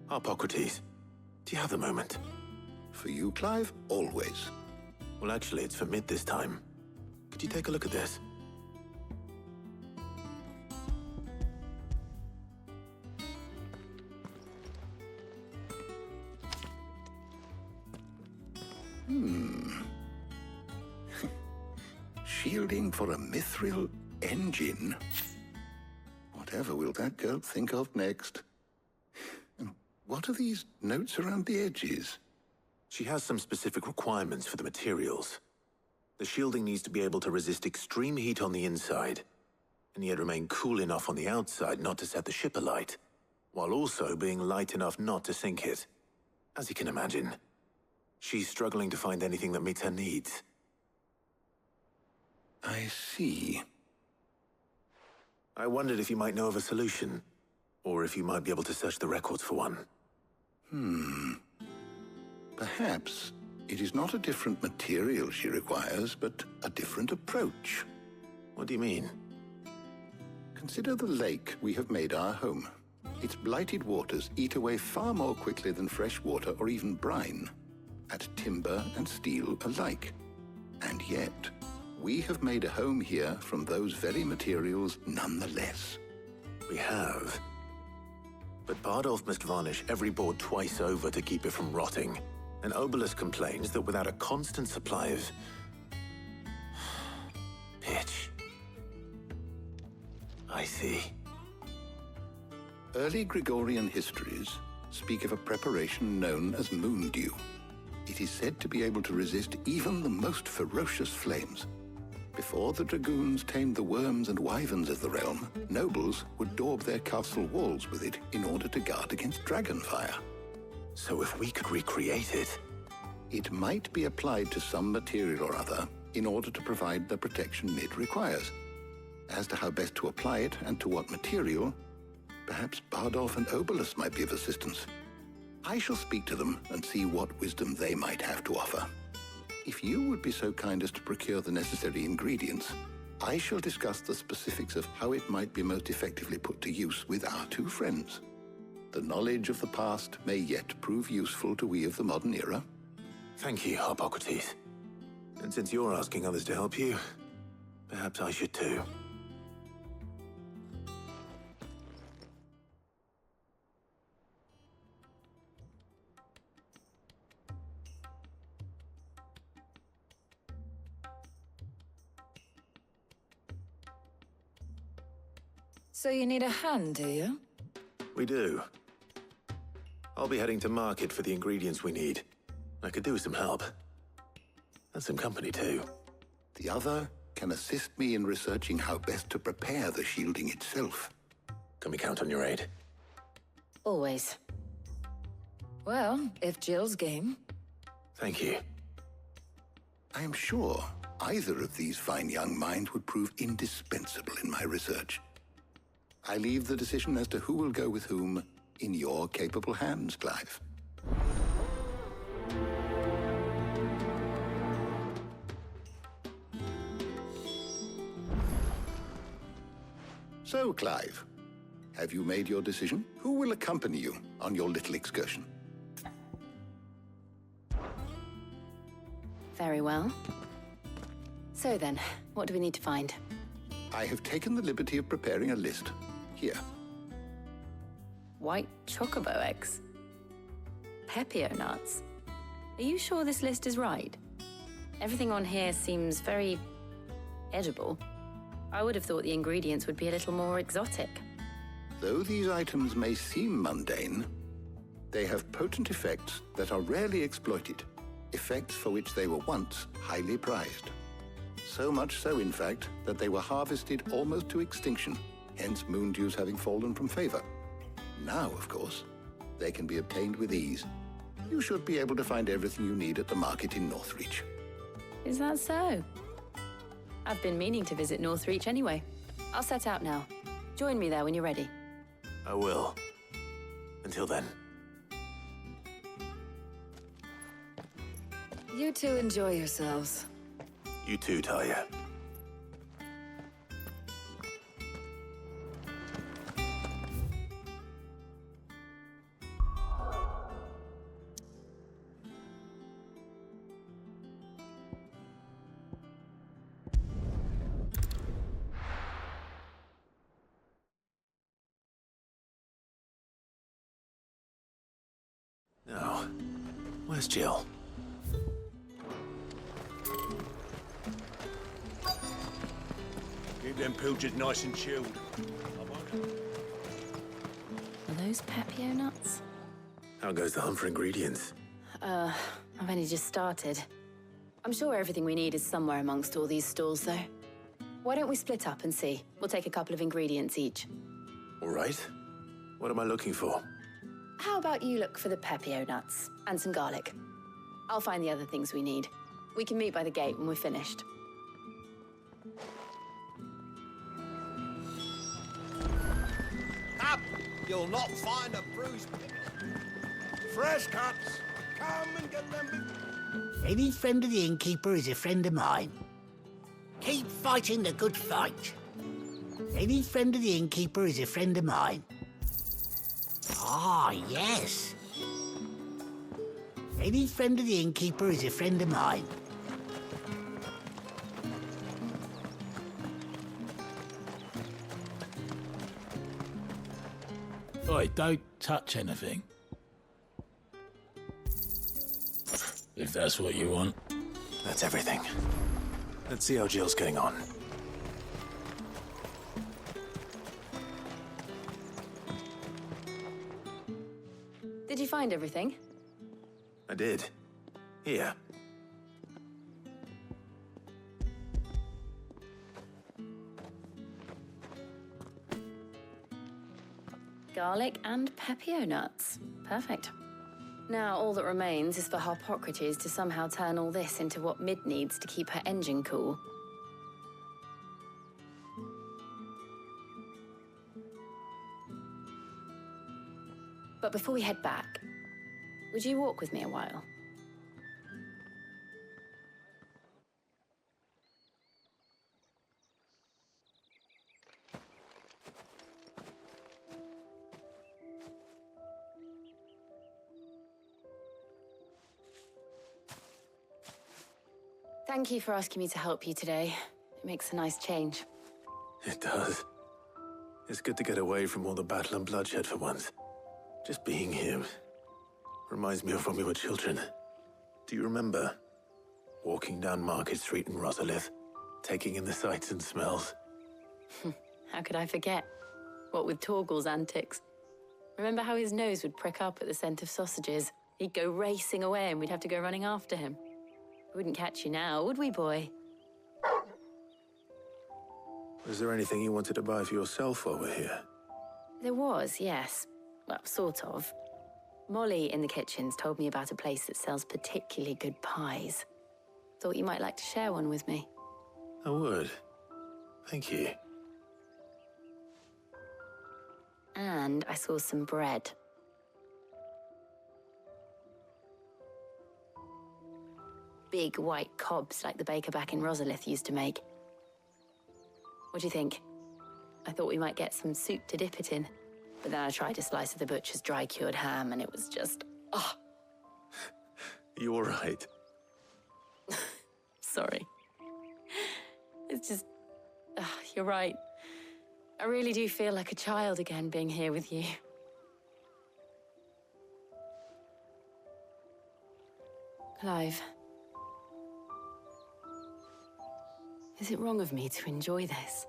Harpocrates, do you have the moment? For you, Clive, always. Well, actually, it's for Mid this time. Could you take a look at this? Shielding for a mithril engine. Whatever will that girl think of next? What are these notes around the edges? She has some specific requirements for the materials. The shielding needs to be able to resist extreme heat on the inside, and yet remain cool enough on the outside not to set the ship alight, while also being light enough not to sink it. As you can imagine, she's struggling to find anything that meets her needs. I see. I wondered if you might know of a solution, or if you might be able to search the records for one. Perhaps it is not a different material she requires, but a different approach. What do you mean? Consider the lake we have made our home. Its blighted waters eat away far more quickly than fresh water or even brine, at timber and steel alike. And yet, we have made a home here from those very materials nonetheless. We have. But Bardolph must varnish every board twice over to keep it from rotting. And Obelus complains that without a constant supply of pitch. I see. Early Gregorian histories speak of a preparation known as moon dew. It is said to be able to resist even the most ferocious flames. Before the dragoons tamed the worms and wyverns of the realm, nobles would daub their castle walls with it in order to guard against dragonfire. So if we could recreate it... It might be applied to some material or other in order to provide the protection Mid requires. As to how best to apply it and to what material, perhaps Bardolph and Obelus might be of assistance. I shall speak to them and see what wisdom they might have to offer. If you would be so kind as to procure the necessary ingredients, I shall discuss the specifics of how it might be most effectively put to use with our two friends. The knowledge of the past may yet prove useful to we of the modern era. Thank you, Harpocrates. And since you're asking others to help you, perhaps I should too. So you need a hand, do you? We do. I'll be heading to market for the ingredients we need. I could do with some help. And some company, too. The other can assist me in researching how best to prepare the shielding itself. Can we count on your aid? Always. Well, if Jill's game. Thank you. I am sure either of these fine young minds would prove indispensable in my research. I leave the decision as to who will go with whom in your capable hands, Clive. So, Clive, have you made your decision? Who will accompany you on your little excursion? Very well. So then, what do we need to find? I have taken the liberty of preparing a list. Here. White chocobo eggs. Pepio nuts. Are you sure this list is right? Everything on here seems very edible. I would have thought the ingredients would be a little more exotic. Though these items may seem mundane, they have potent effects that are rarely exploited, effects for which they were once highly prized. So much so, in fact, that they were harvested almost to extinction, hence moon dews having fallen from favor. Now, of course, they can be obtained with ease. You should be able to find everything you need at the market in Northreach. Is that so? I've been meaning to visit Northreach anyway. I'll set out now. Join me there when you're ready. I will. Until then. You two enjoy yourselves. You too, Talia. Now, where's Jill? Keep them pilchards nice and chilled. Are those Pepio nuts? How goes the hunt for ingredients? I've only just started. I'm sure everything we need is somewhere amongst all these stalls, though. Why don't we split up and see? We'll take a couple of ingredients each. All right. What am I looking for? How about you look for the Pepio nuts and some garlic? I'll find the other things we need. We can meet by the gate when we're finished. Up! You'll not find a bruised pig. Fresh cuts! Come and get them. Any friend of the innkeeper is a friend of mine. Keep fighting the good fight. Any friend of the innkeeper is a friend of mine. Ah, yes. Any friend of the innkeeper is a friend of mine. Oi, don't touch anything. If that's what you want. That's everything. Let's see how Jill's getting on. Did you find everything? I did. Here. Garlic and Pepio nuts. Perfect. Now, all that remains is for Harpocrates to somehow turn all this into what Mid needs to keep her engine cool. But before we head back, would you walk with me a while? Thank you for asking me to help you today. It makes a nice change. It does. It's good to get away from all the battle and bloodshed for once. Just being here reminds me of when we were children. Do you remember? Walking down Market Street in Rosalith, taking in the sights and smells. How could I forget? What with Torgal's antics. Remember how his nose would prick up at the scent of sausages? He'd go racing away and we'd have to go running after him. We wouldn't catch you now, would we, boy? Was there anything you wanted to buy for yourself while we're here? There was, yes. Well, sort of. Molly in the kitchens told me about a place that sells particularly good pies. Thought you might like to share one with me. I would. Thank you. And I saw some bread. Big white cobs like the baker back in Rosalith used to make. What do you think? I thought we might get some soup to dip it in. But then I tried a slice of the butcher's dry-cured ham and it was just... oh. You all right? Sorry. It's just... you're right. I really do feel like a child again being here with you. Clive. Is it wrong of me to enjoy this?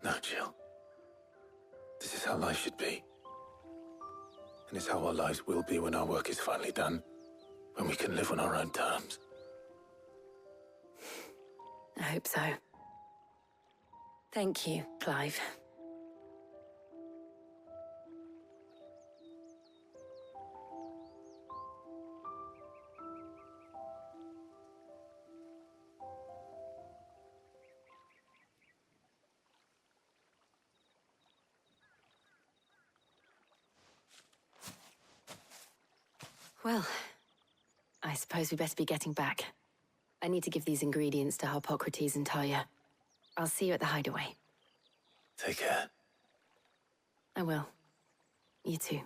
No, Jill. This is how life should be. And it's how our lives will be when our work is finally done. When we can live on our own terms. I hope so. Thank you, Clive. Well, I suppose we best be getting back. I need to give these ingredients to Harpocrates and Talia. I'll see you at the hideaway. Take care. I will. You too.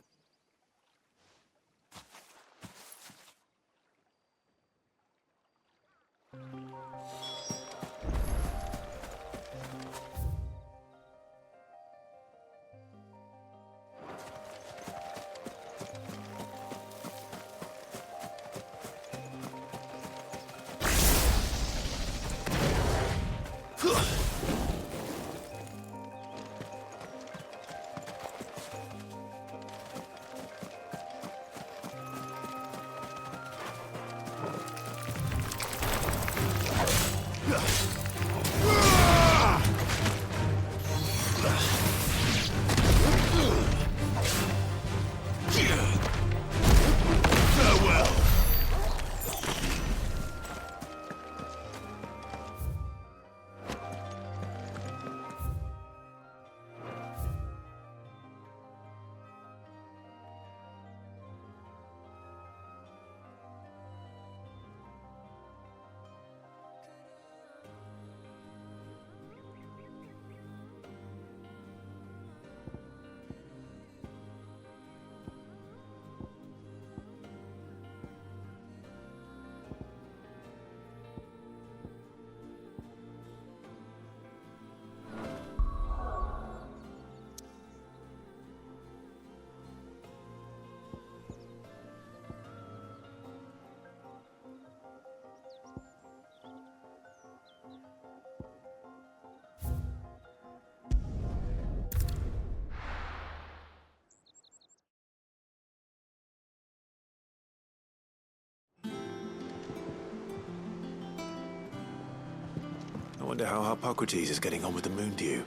I wonder how Harpocrates is getting on with the moon dew.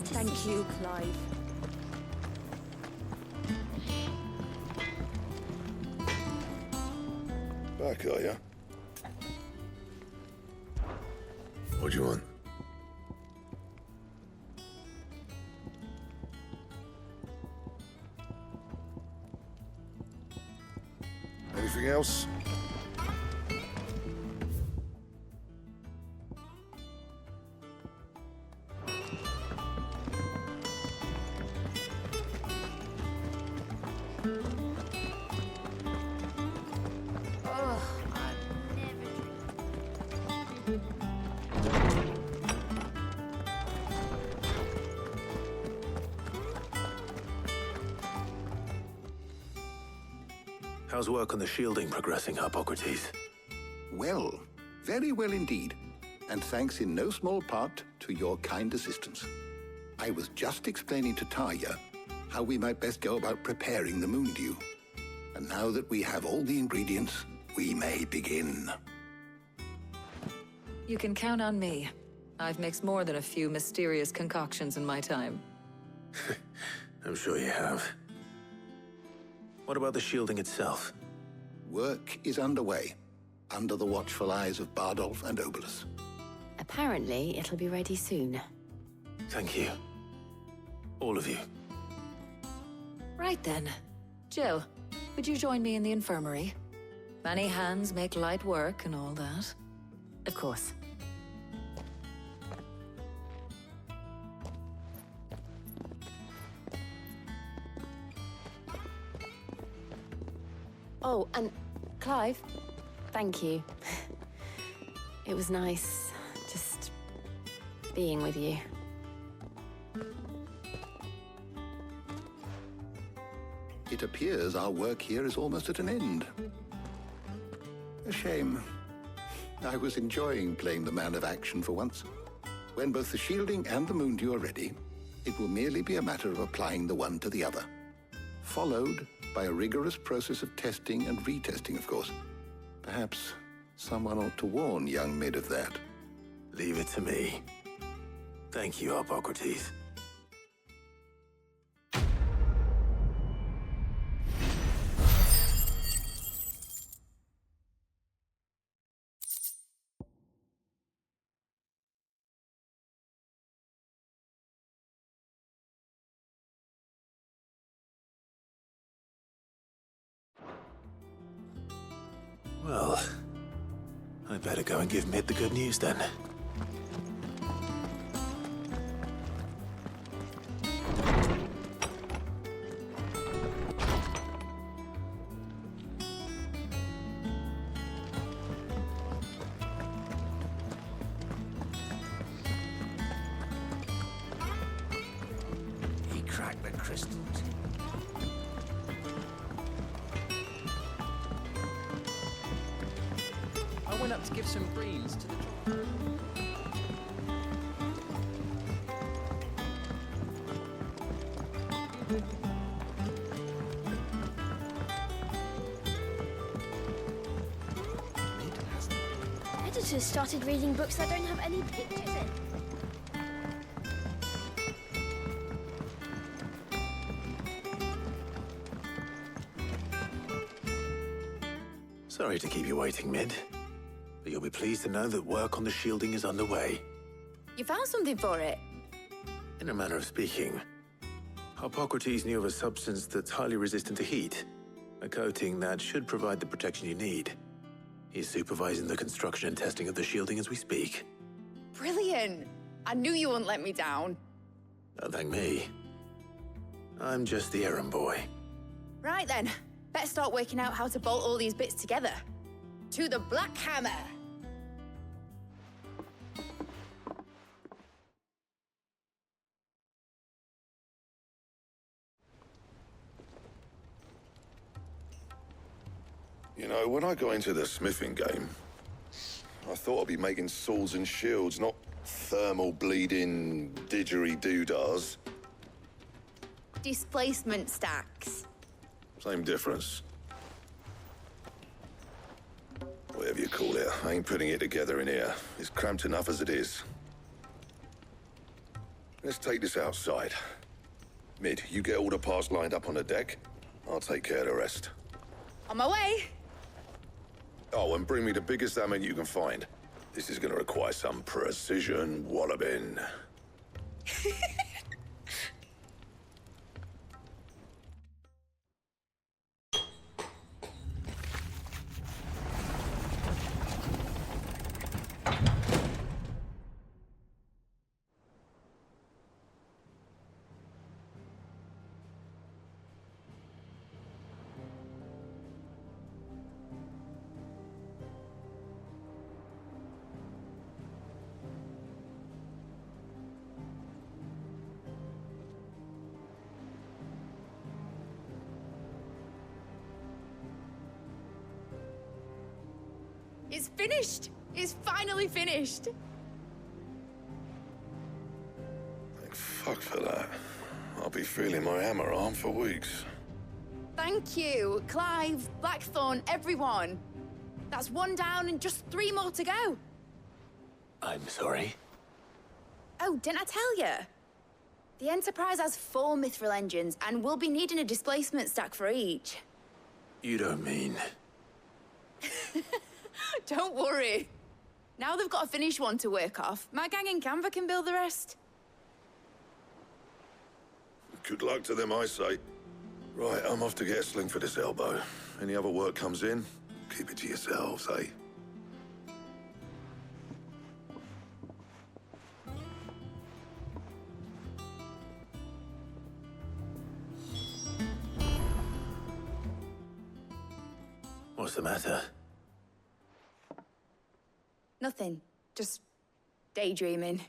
Thank you, Clive. Back, are ya? What do you want? Anything else? How's How's work on the shielding progressing, Hippocrates? Well, very well indeed. And thanks in no small part to your kind assistance. I was just explaining to Tarja how we might best go about preparing the moon dew. And now that we have all the ingredients, we may begin. You can count on me. I've mixed more than a few mysterious concoctions in my time. I'm sure you have. What about the shielding itself? Work is underway, under the watchful eyes of Bardolph and Obolus. Apparently, it'll be ready soon. Thank you. All of you. Right then. Jill, would you join me in the infirmary? Many hands make light work and all that. Of course. Oh, and Clive, thank you. It was nice just being with you. It appears our work here is almost at an end. A shame. I was enjoying playing the man of action for once. When both the shielding and the moon dew are ready, it will merely be a matter of applying the one to the other. Followed by a rigorous process of testing and retesting, of course. Perhaps someone ought to warn young Mid of that. Leave it to me. Thank you, Hippocrates. Well, I better go and give Mid the good news then. He cracked the crystals. I went up to give some greens to the... Editors started reading books that don't have any pictures in. Sorry to keep you waiting, Mid. But you'll be pleased to know that work on the shielding is underway. You found something for it? In a manner of speaking, Hippocrates knew of a substance that's highly resistant to heat. A coating that should provide the protection you need. He's supervising the construction and testing of the shielding as we speak. Brilliant! I knew you wouldn't let me down. Don't thank me. I'm just the errand boy. Right then, better start working out how to bolt all these bits together. To the Black Hammer! You know, when I got into the smithing game, I thought I'd be making swords and shields, not thermal bleeding didgeridoo-dahs. Displacement stacks. Same difference. Whatever you call it, I ain't putting it together in here. It's cramped enough as it is. Let's take this outside. Mid, you get all the parts lined up on the deck. I'll take care of the rest. On my way! Oh, and bring me the biggest hammer you can find. This is gonna require some precision walloping. It's finished! It's finally finished! Thank fuck for that. I'll be feeling my hammer arm for weeks. Thank you, Clive, Blackthorn, everyone. That's one down and just 3 more to go. I'm sorry. Oh, didn't I tell you? The Enterprise has 4 mithril engines, and we'll be needing a displacement stack for each. You don't mean... Don't worry. Now they've got a finished one to work off, my gang in Canva can build the rest. Good luck to them, I say. Right, I'm off to get a sling for this elbow. Any other work comes in, keep it to yourselves, eh? What's the matter? Nothing. Just daydreaming.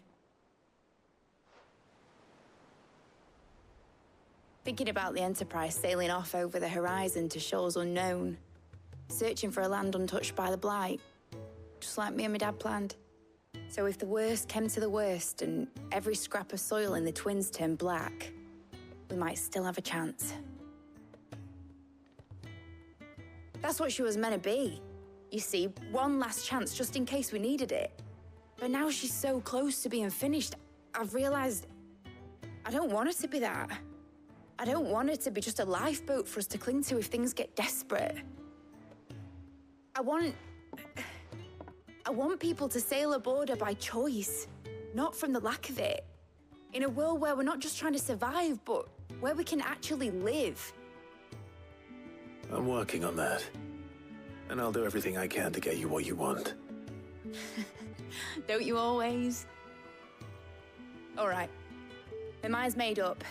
Thinking about the Enterprise sailing off over the horizon to shores unknown. Searching for a land untouched by the Blight. Just like me and my dad planned. So if the worst came to the worst and every scrap of soil in the Twins turned black, we might still have a chance. That's what she was meant to be. You see, one last chance just in case we needed it. But now she's so close to being finished, I've realized I don't want her to be that. I don't want her to be just a lifeboat for us to cling to if things get desperate. I want people to sail aboard her by choice, not from the lack of it. In a world where we're not just trying to survive, but where we can actually live. I'm working on that. And I'll do everything I can to get you what you want. Don't you always? All right. My mind's made up.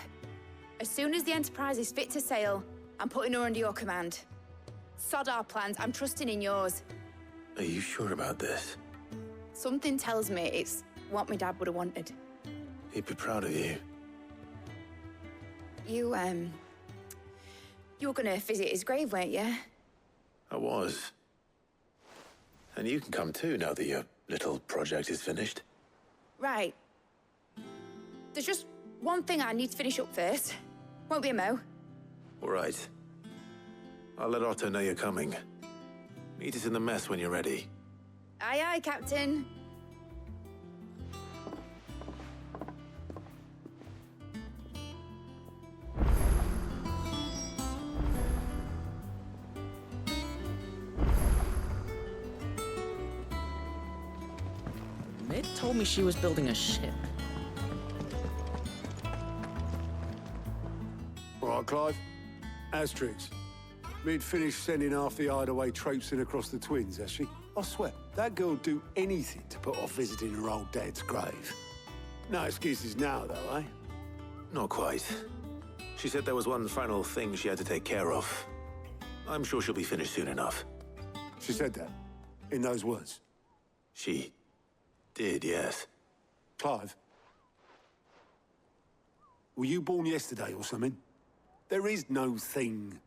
As soon as the Enterprise is fit to sail, I'm putting her under your command. Sod our plans, I'm trusting in yours. Are you sure about this? Something tells me it's what my dad would have wanted. He'd be proud of you. You were gonna visit his grave, weren't you? I was. And you can come too now that your little project is finished. Right. There's just one thing I need to finish up first. Won't be a mo. All right. I'll let Otto know you're coming. Meet us in the mess when you're ready. Aye, aye, Captain. Mid told me she was building a ship. All right, Clive. Asterix. Mid finished sending half the hideaway traipsing across the Twins, has she? I swear, that girl'd do anything to put off visiting her old dad's grave. No excuses now, though, eh? Not quite. She said there was one final thing she had to take care of. I'm sure she'll be finished soon enough. She said that? In those words? She did, yes. Clive? Were you born yesterday or something? There is no thing.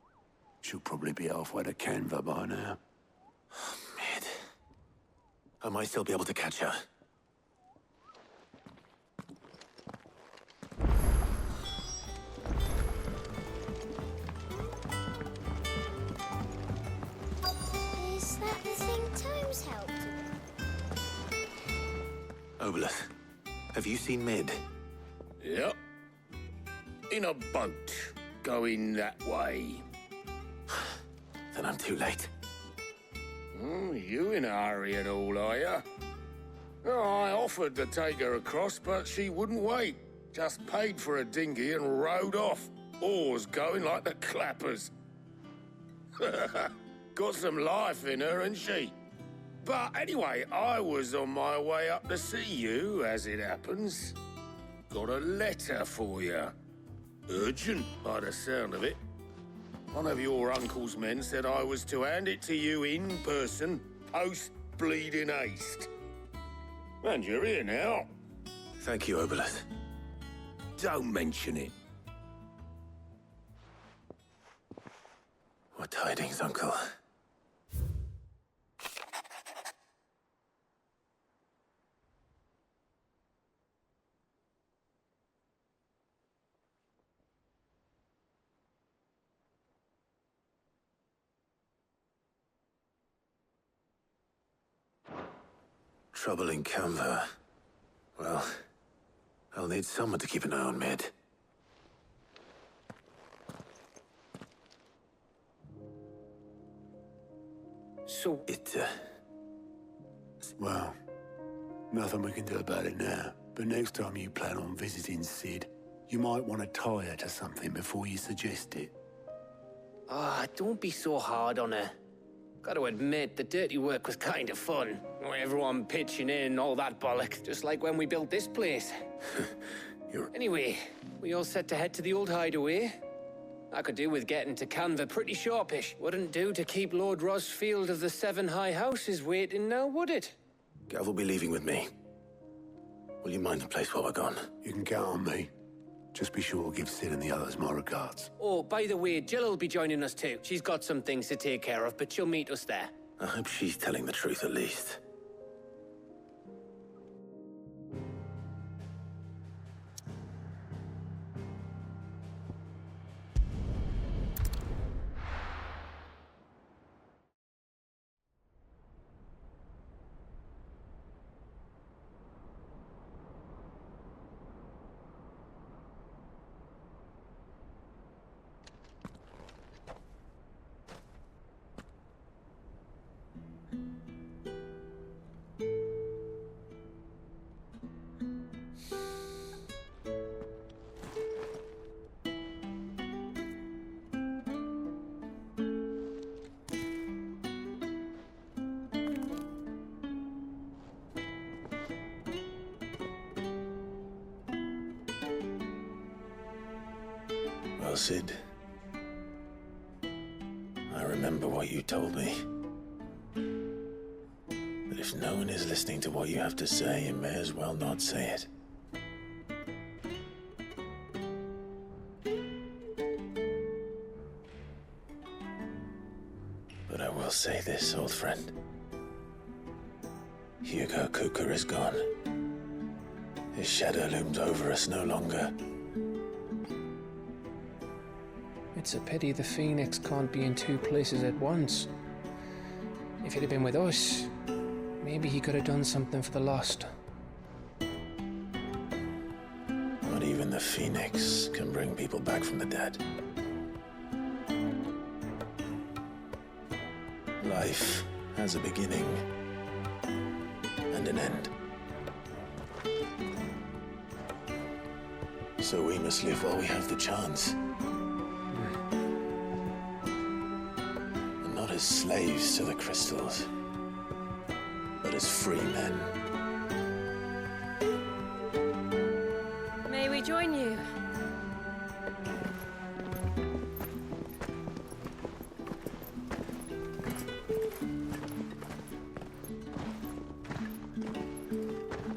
She'll probably be halfway to Canva by now. Mid. I might still be able to catch her. Is that the thing Tomes helped with? Obelus, have you seen Mid? Yep. In a boat, going that way. Then I'm too late. You in a hurry and all, are you? Oh, I offered to take her across, but she wouldn't wait. Just paid for a dinghy and rowed off. Oars going like the clappers. Got some life in her, ain't she? But anyway, I was on my way up to see you, as it happens. Got a letter for you. Urgent, by the sound of it. One of your uncle's men said I was to hand it to you in person, post-bleeding haste. And you're here now. Thank you, Obelus. Don't mention it. What tidings, Uncle? trouble in Canva. Well, I'll need someone to keep an eye on Mid. So... Well, nothing we can do about it now. But next time you plan on visiting Sid, you might want to tie her to something before you suggest it. Ah, don't be so hard on her. Gotta admit, the dirty work was kind of fun. Everyone pitching in, all that bollock, just like when we built this place. Anyway, we all set to head to the old hideaway. I could do with getting to Canva pretty sharpish. Wouldn't do to keep Lord Rosfield of the Seven High Houses waiting now, would it? Gav will be leaving with me. Will you mind the place while we're gone? You can count on me. Just be sure to give Sid and the others my regards. Oh, by the way, Jill will be joining us too. She's got some things to take care of, but she'll meet us there. I hope she's telling the truth at least. Well, Sid, I remember what you told me. But if no one is listening to what you have to say, you may as well not say it. But I will say this, old friend. Hugo Cooker is gone. His shadow looms over us no longer. It's a pity the Phoenix can't be in two places at once. If he'd have been with us, maybe he could have done something for the lost. Not even the Phoenix can bring people back from the dead. Life has a beginning and an end. So we must live while we have the chance. Not as slaves to the crystals, but as free men. May we join you?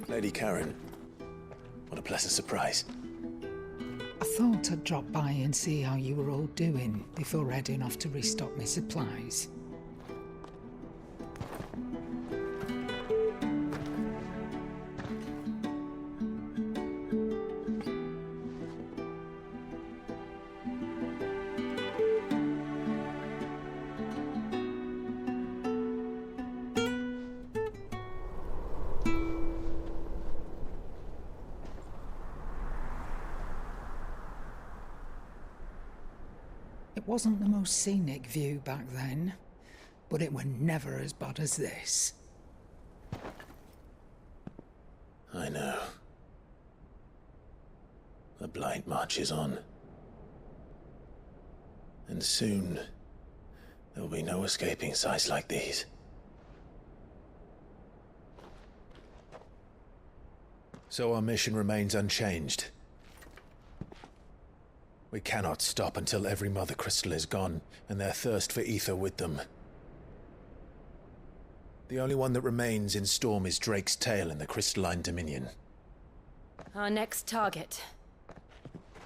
Lady Karen, what a pleasant surprise. I thought I'd drop by and see how you were all doing before heading off to restock my supplies. It wasn't the most scenic view back then, but it were never as bad as this. I know. The Blight marches on. And soon, there will be no escaping sights like these. So our mission remains unchanged. We cannot stop until every Mother Crystal is gone, and their thirst for ether with them. The only one that remains in Storm is Drake's tail in the Crystalline Dominion. Our next target.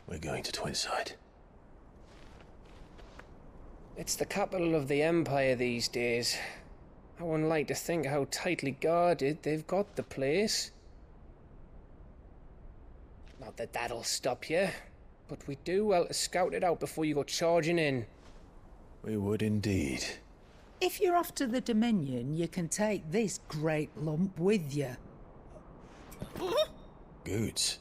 We're going to Twinside. It's the capital of the Empire these days. I wouldn't like to think how tightly guarded they've got the place. Not that that'll stop you, but we do well to scout it out before you go charging in. We would indeed. If you're off to the Dominion, you can take this great lump with you. Goods.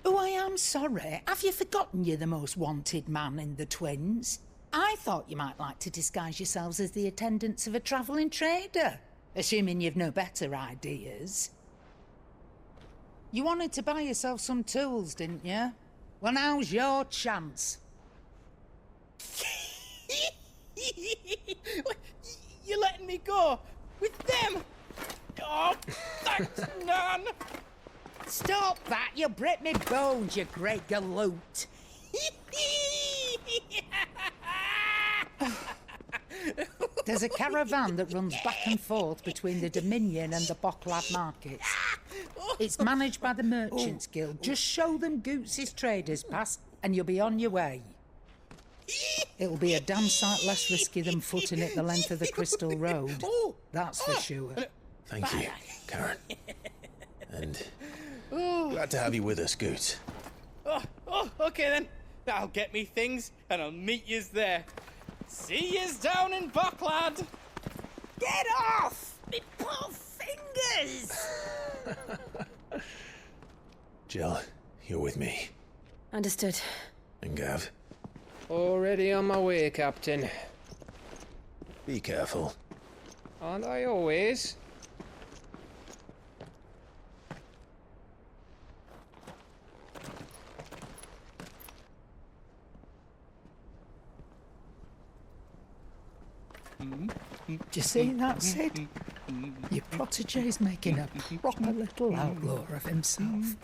Oh, I am sorry. Have you forgotten you're the most wanted man in the Twins? I thought you might like to disguise yourselves as the attendants of a travelling trader, assuming you've no better ideas. You wanted to buy yourself some tools, didn't you? Well, now's your chance. You're letting me go with them? Oh, thanks, Nan. Stop that! You'll break me bones, you great galoot. There's a caravan that runs back and forth between the Dominion and the Bocklad markets. It's managed by the Merchants Guild. Just show them Goots' traders pass and you'll be on your way. It'll be a damn sight less risky than footing it the length of the Crystal Road. That's for sure. Thank you, Karen. And glad to have you with us, Goots. Okay then. I'll get me things and I'll meet yous there. See yous down in Bocklad. Get off! Me poor fingers! Jill, you're with me. Understood. And Gav? Already on my way, Captain. Be careful. Aren't I always? Do you see that, Sid? Your protege's making a proper little outlaw of himself.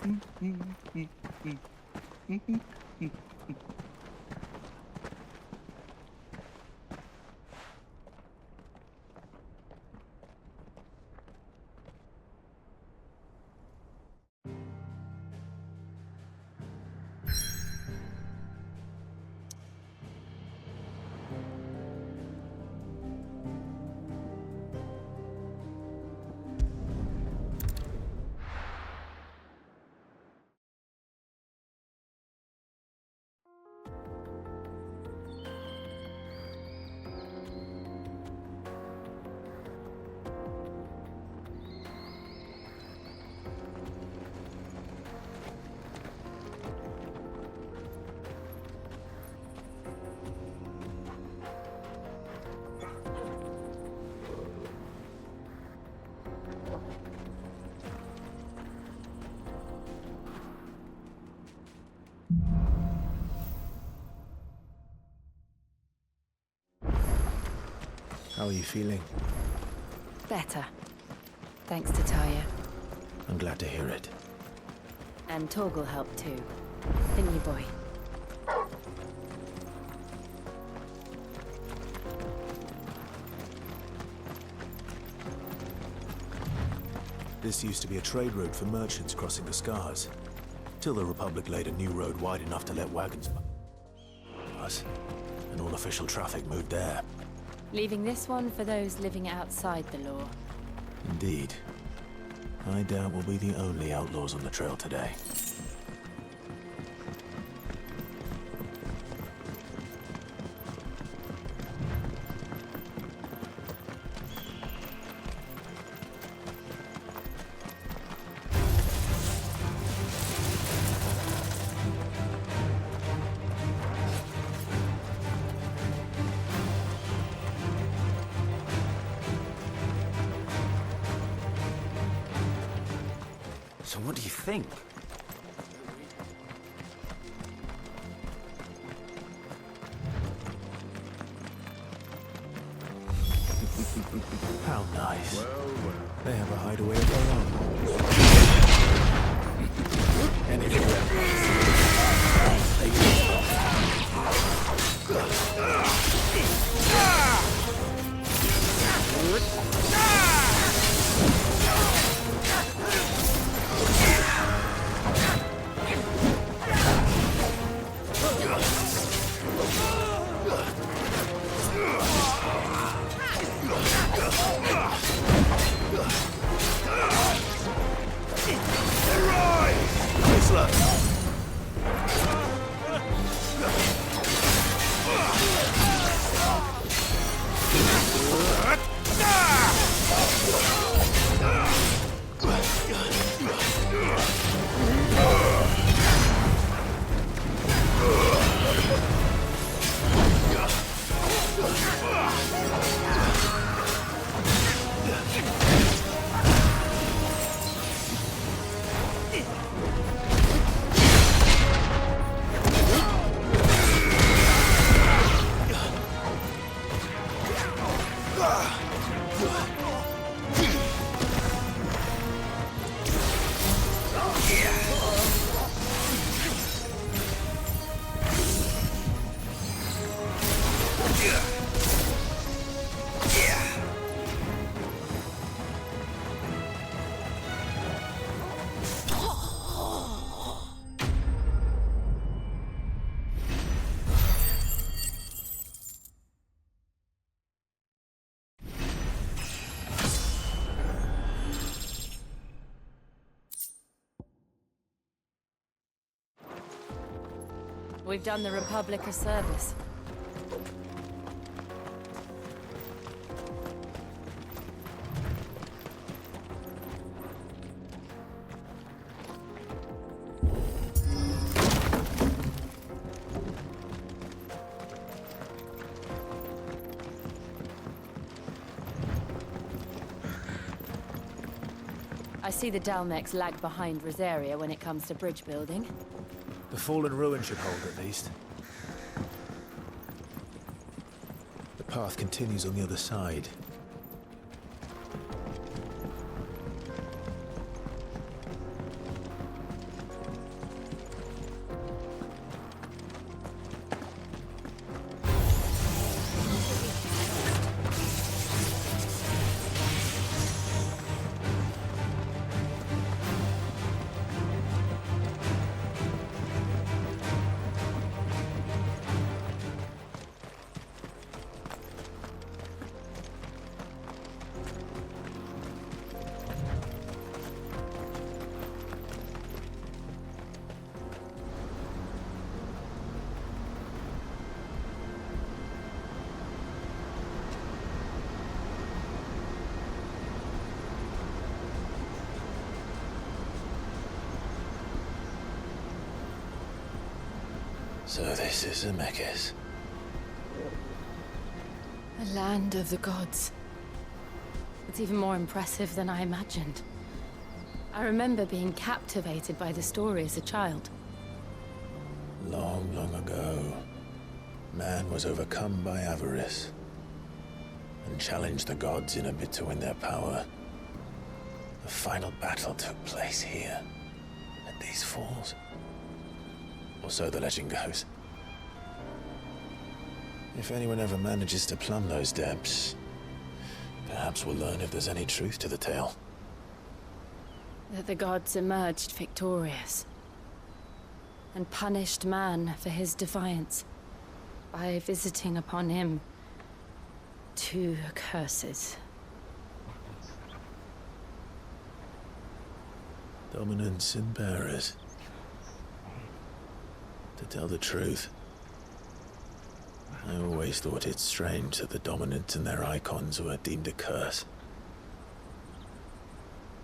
How are you feeling? Better. Thanks to Taya. I'm glad to hear it. And Torgal helped too. Didn't you, boy? This used to be a trade route for merchants crossing the Scars, till the Republic laid a new road wide enough to let wagons pass, and all official traffic moved there. Leaving this one for those living outside the law. Indeed. I doubt we'll be the only outlaws on the trail today. So what do you think? How nice. They have a hideaway of their own. And if We've done the Republic a service. I see the Dalmex lag behind Rosaria when it comes to bridge building. The fallen ruin should hold, at least. The path continues on the other side. So this is Zemeckis. The land of the gods. It's even more impressive than I imagined. I remember being captivated by the story as a child. Long, long ago, man was overcome by avarice and challenged the gods in a bid to win their power. The final battle took place here, at these falls. Or so the legend goes. If anyone ever manages to plumb those depths, perhaps we'll learn if there's any truth to the tale. That the gods emerged victorious and punished man for his defiance by visiting upon him 2 curses. Dominants and bearers. To tell the truth, I always thought it strange that the dominant and their icons were deemed a curse.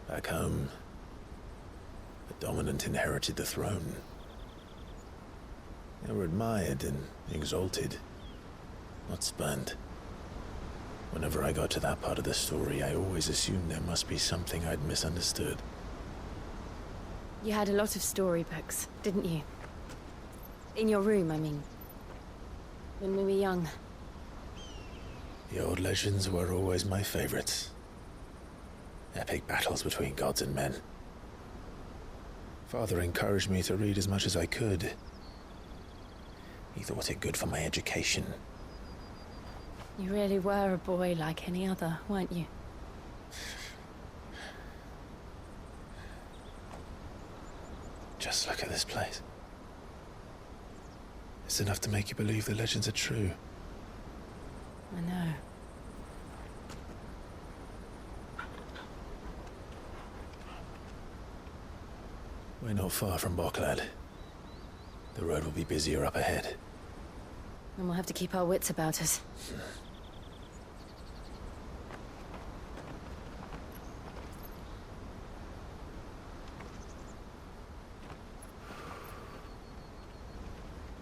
Back home, the dominant inherited the throne. They were admired and exalted, not spurned. Whenever I got to that part of the story, I always assumed there must be something I'd misunderstood. You had a lot of storybooks, didn't you? In your room, I mean. When we were young. The old legends were always my favorites. Epic battles between gods and men. Father encouraged me to read as much as I could. He thought it good for my education. You really were a boy like any other, weren't you? Just look at this place. It's enough to make you believe the legends are true. I know. We're not far from Boklad. The road will be busier up ahead. And we'll have to keep our wits about us.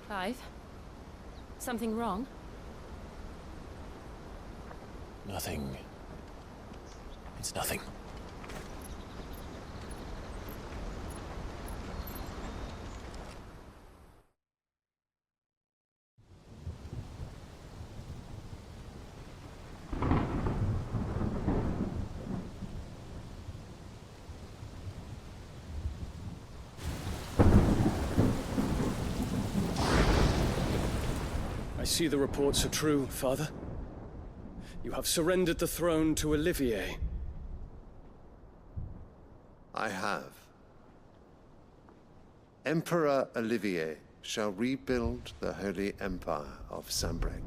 Clive? Something wrong? Nothing. It's nothing. I see the reports are true, Father. You have surrendered the throne to Olivier. I have. Emperor Olivier shall rebuild the Holy Empire of Sanbreque.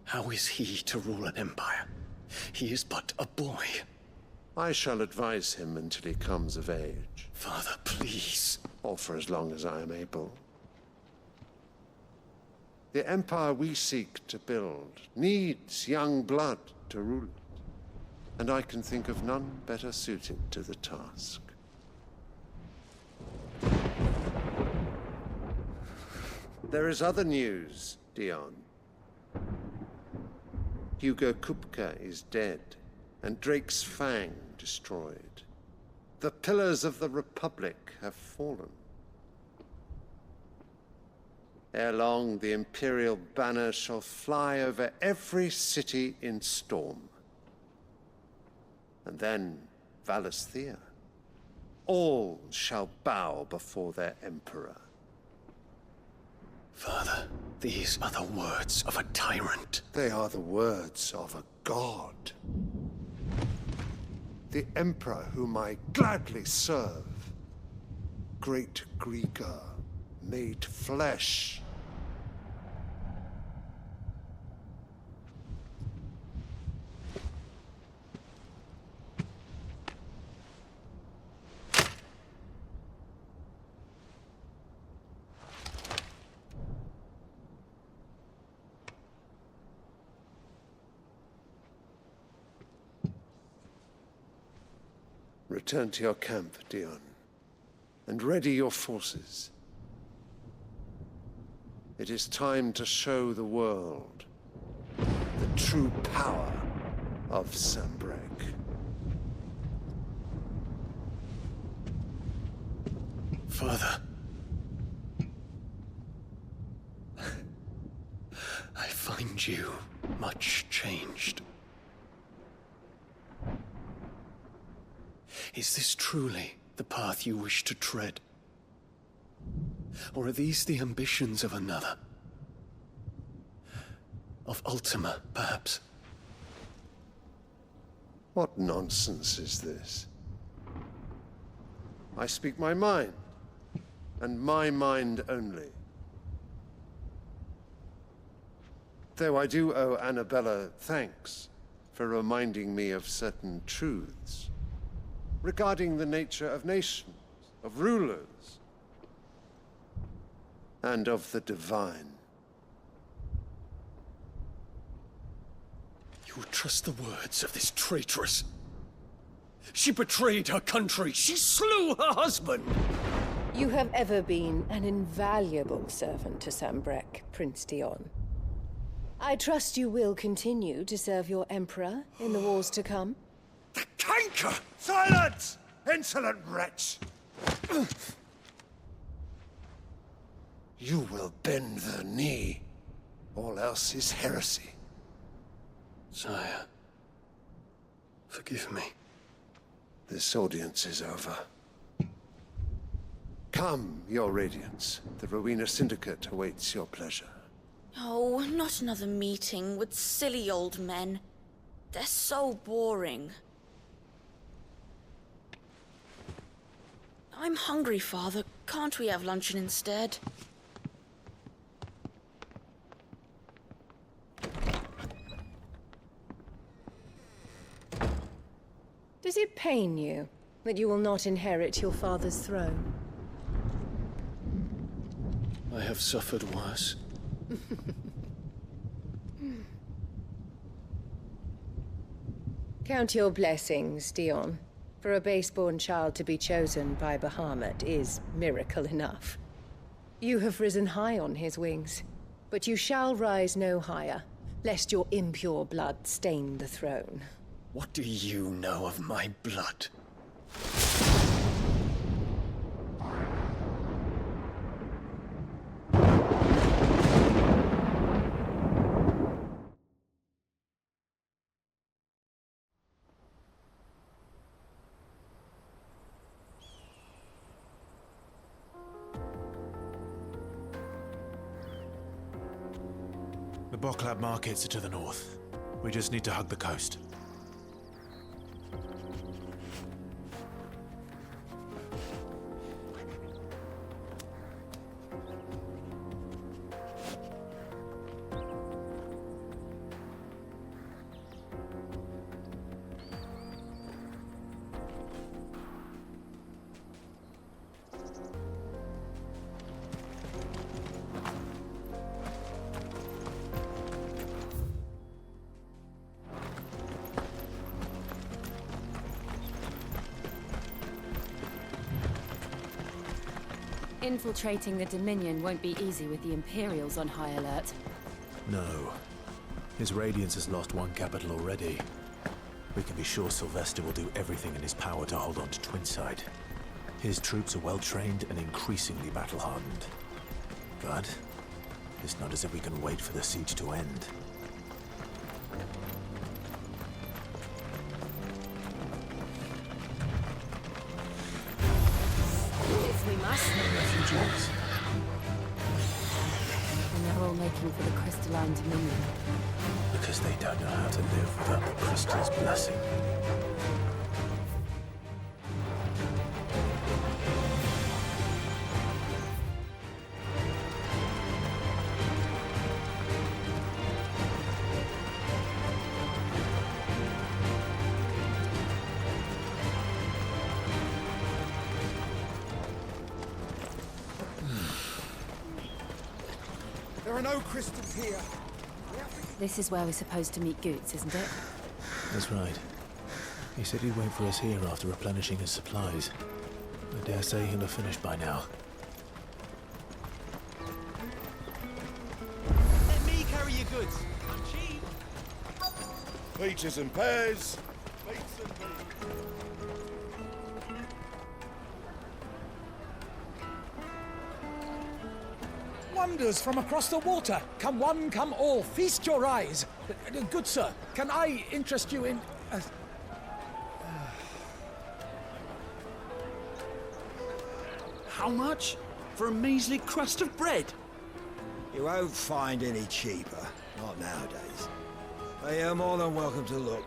How is he to rule an empire? He is but a boy. I shall advise him until he comes of age. Father, please. Or for as long as I am able. The empire we seek to build needs young blood to rule it, and I can think of none better suited to the task. There is other news, Dion. Hugo Kupka is dead, and Drake's Fang destroyed. The pillars of the Republic have fallen. Ere long, the Imperial banner shall fly over every city in Storm. And then, Valisthea. All shall bow before their Emperor. Father, these are the words of a tyrant. They are the words of a god. The Emperor whom I gladly serve. Great Greeker, made flesh. Return to your camp, Dion, and ready your forces. It is time to show the world the true power of Sanbreque. Father. I find you much changed. Is this truly the path you wish to tread? Or are these the ambitions of another? Of Ultima, perhaps? What nonsense is this? I speak my mind, and my mind only. Though I do owe Annabella thanks for reminding me of certain truths regarding the nature of nations, of rulers, and of the divine. You would trust the words of this traitress? She betrayed her country. She slew her husband. You have ever been an invaluable servant to Sanbreque, Prince Dion. I trust you will continue to serve your Emperor in the wars to come. The canker! Silence! Insolent wretch! You will bend the knee. All else is heresy. Sire, forgive me. This audience is over. Come, your Radiance. The Rowena Syndicate awaits your pleasure. Oh, not another meeting with silly old men. They're so boring. I'm hungry, Father. Can't we have luncheon instead? Does it pain you that you will not inherit your father's throne? I have suffered worse. Count your blessings, Dion. For a base-born child to be chosen by Bahamut is miracle enough. You have risen high on his wings, but you shall rise no higher, lest your impure blood stain the throne. What do you know of my blood? The Boklab markets are to the north. We just need to hug the coast. Infiltrating the Dominion won't be easy with the Imperials on high alert. No. His Radiance has lost one capital already. We can be sure Sylvester will do everything in his power to hold on to Twinside. His troops are well-trained and increasingly battle-hardened. But it's not as if we can wait for the siege to end. If we must. Refugees. And they're all making for the Crystalline Dominion. Because they don't know how to live without the Crystal's blessing. There are no crystals here. This is where we're supposed to meet Goots, isn't it? That's right. He said he'd wait for us here after replenishing his supplies. I dare say he'll have finished by now. Let me carry your goods. I'm cheap. Peaches and pears. Beets and beans. Wonders from across the water. Come one, come all. Feast your eyes. Good sir, can I interest you in... How much? For a measly crust of bread? You won't find any cheaper. Not nowadays. But you're more than welcome to look.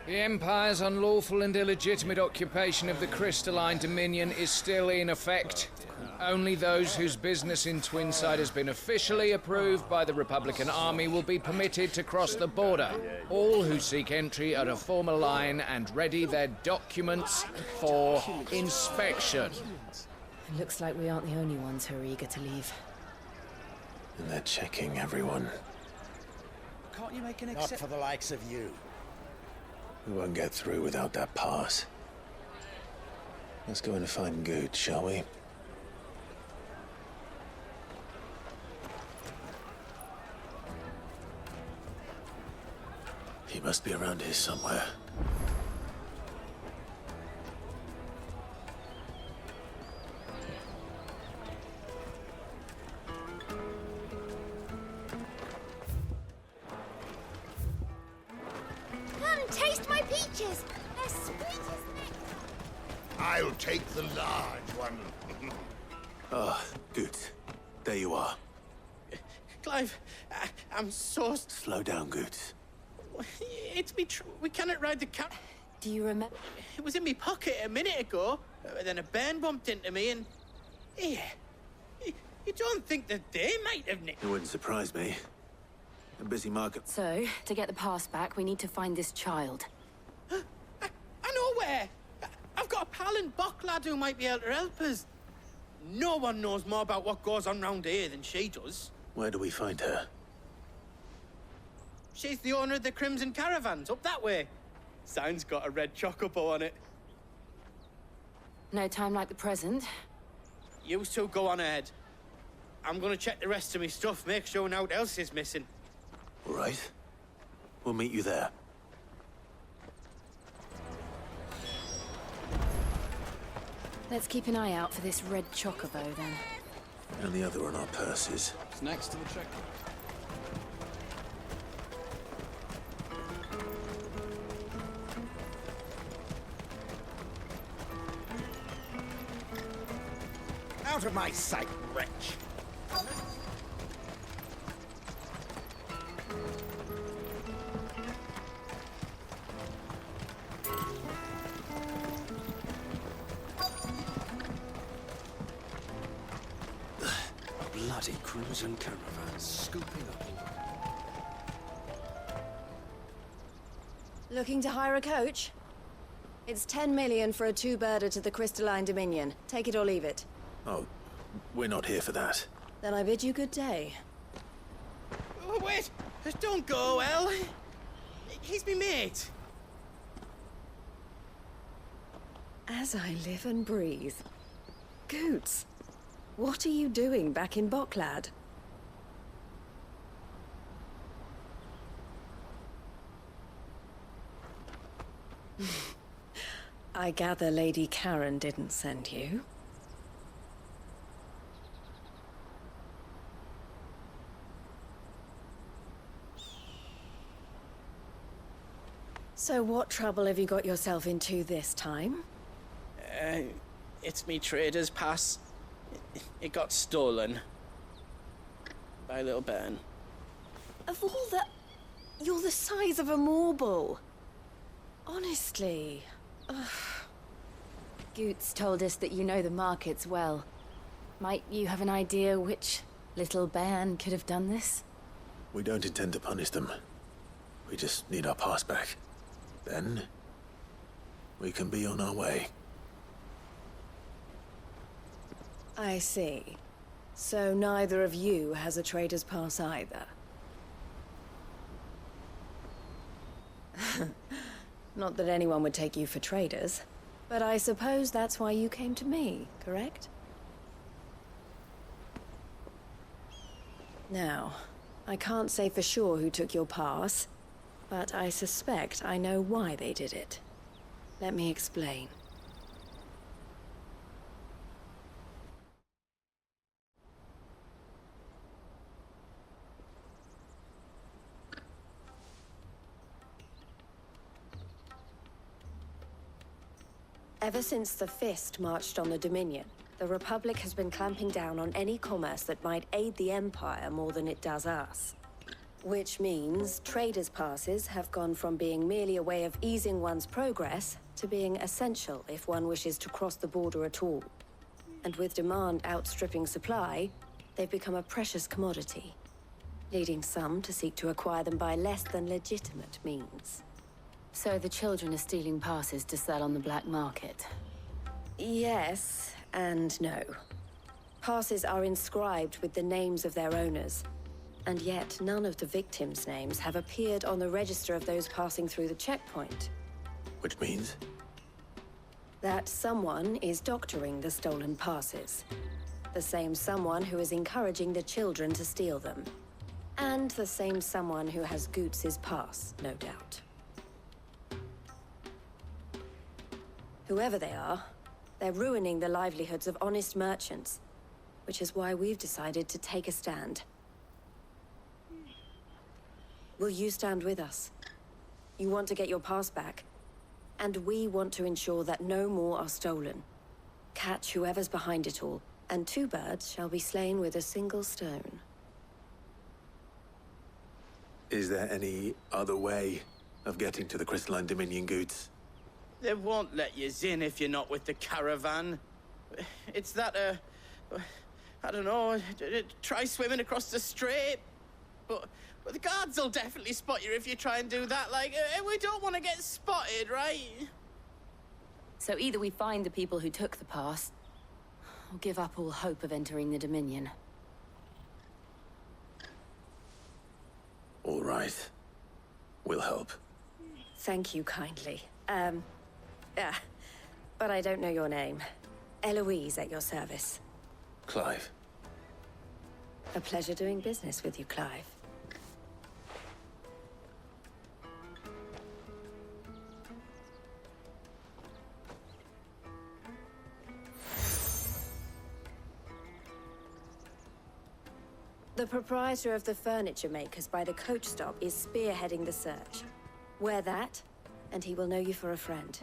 The Empire's unlawful and illegitimate occupation of the Crystalline Dominion is still in effect. Only those whose business in Twinside has been officially approved by the Republican Army will be permitted to cross the border. All who seek entry are to form a line and ready their documents for inspection. It looks like we aren't the only ones who are eager to leave. And they're checking everyone. Can't you make an Not for the likes of you. We won't get through without that pass. Let's go in and find Good, shall we? He must be around here somewhere. Come, taste my peaches. They're sweet as nectar. I'll take the large one. Ah, Good. There you are. Clive, I'm so... Slow down, Good. It's me we cannot ride the car. Do you remember? It was in my pocket a minute ago. Then a bairn bumped into me and... Yeah. You don't think that they might have nicked... It wouldn't surprise me. A busy market. So, to get the pass back, we need to find this child. I know where. I've got a pal in Bock lad who might be able to help us. No one knows more about what goes on round here than she does. Where do we find her? She's the owner of the Crimson Caravans, up that way. Sign's got a red chocobo on it. No time like the present. You two go on ahead. I'm gonna check the rest of my stuff, make sure no one else is missing. All right. We'll meet you there. Let's keep an eye out for this red chocobo, then. And the other on our purses. It's next to the check. Out of my sight, wretch. Bloody Crimson Caravans scooping up. Looking to hire a coach? It's 10 million for a two-birder to the Crystalline Dominion. Take it or leave it. Oh, we're not here for that. Then I bid you good day. Oh, wait! Don't go, El! He's me mate. As I live and breathe. Goots, what are you doing back in Bocklad? I gather Lady Karen didn't send you. So what trouble have you got yourself into this time? It's me trader's pass. It got stolen. By little Ben. Of all the... You're the size of a marble. Honestly. Ugh. Goots told us that you know the markets well. Might you have an idea which little bairn could have done this? We don't intend to punish them. We just need our pass back. Then, we can be on our way. I see. So neither of you has a trader's pass either. Not that anyone would take you for traders, but I suppose that's why you came to me, correct? Now, I can't say for sure who took your pass, but I suspect I know why they did it. Let me explain. Ever since the Fist marched on the Dominion, the Republic has been clamping down on any commerce that might aid the Empire more than it does us. Which means traders' passes have gone from being merely a way of easing one's progress to being essential if one wishes to cross the border at all. And with demand outstripping supply, they've become a precious commodity, leading some to seek to acquire them by less than legitimate means. So the children are stealing passes to sell on the black market? Yes, and no. Passes are inscribed with the names of their owners, and yet none of the victims' names have appeared on the register of those passing through the checkpoint. Which means? That someone is doctoring the stolen passes. The same someone who is encouraging the children to steal them. And the same someone who has Goots' pass, no doubt. Whoever they are, they're ruining the livelihoods of honest merchants, which is why we've decided to take a stand. Will you stand with us? You want to get your pass back, and we want to ensure that no more are stolen. Catch whoever's behind it all, and two birds shall be slain with a single stone. Is there any other way of getting to the Crystalline Dominion, Goots? They won't let you in if you're not with the caravan. It's that, I don't know, try swimming across the strait. But the guards will definitely spot you if you try and do that. Like, we don't want to get spotted, right? So either we find the people who took the pass, or give up all hope of entering the Dominion. All right. We'll help. Thank you kindly. But I don't know your name. Eloise at your service. Clive. A pleasure doing business with you, Clive. The proprietor of the furniture makers by the coach stop is spearheading the search. Wear that, and he will know you for a friend.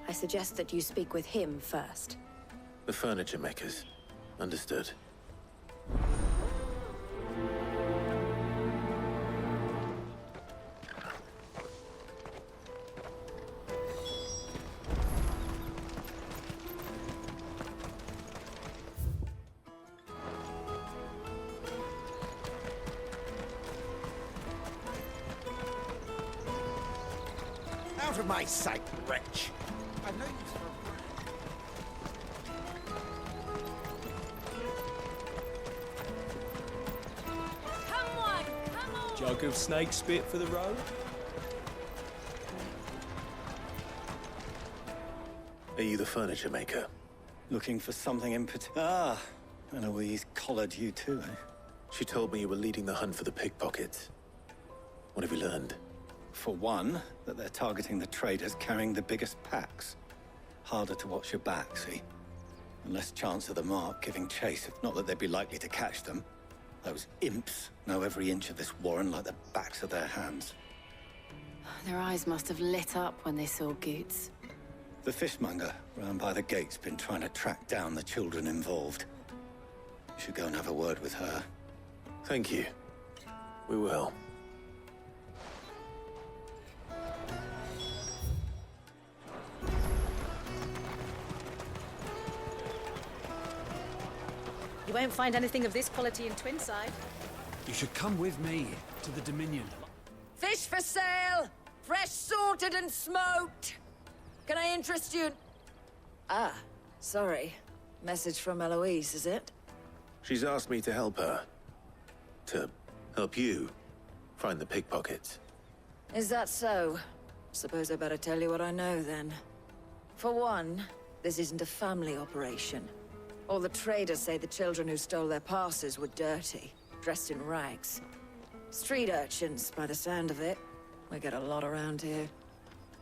I suggest that you speak with him first. The furniture makers. Understood. Out of my sight, wretch! I know you for Come on, come on! Jug of snake spit for the road? Are you the furniture maker? Looking for something in particular? Ah, Eloise collared you too, eh? She told me you were leading the hunt for the pickpockets. What have you learned? For one, that they're targeting the traders carrying the biggest packs. Harder to watch your back, see? And less chance of the mark giving chase, if not that they'd be likely to catch them. Those imps know every inch of this warren like the backs of their hands. Their eyes must have lit up when they saw Goots. The fishmonger round by the gate's been trying to track down the children involved. You should go and have a word with her. Thank you. We will. You won't find anything of this quality in Twinside. You should come with me to the Dominion. Fish for sale! Fresh sorted and smoked! Can I interest you? Ah, sorry. Message from Eloise, is it? She's asked me to help her. To help you find the pickpockets. Is that so? Suppose I better tell you what I know, then. For one, this isn't a family operation. All the traders say the children who stole their passes were dirty, dressed in rags. Street urchins, by the sound of it. We get a lot around here.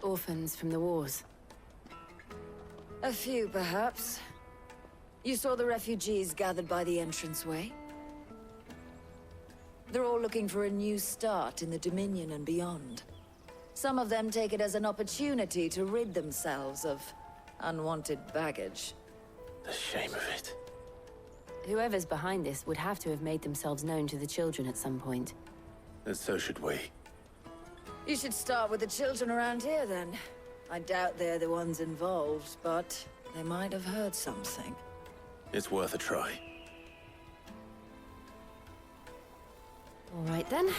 Orphans from the wars. A few, perhaps. You saw the refugees gathered by the entranceway? They're all looking for a new start in the Dominion and beyond. Some of them take it as an opportunity to rid themselves of unwanted baggage. The shame of it. Whoever's behind this would have to have made themselves known to the children at some point. And so should we. You should start with the children around here, then. I doubt they're the ones involved, but they might have heard something. It's worth a try. All right, then.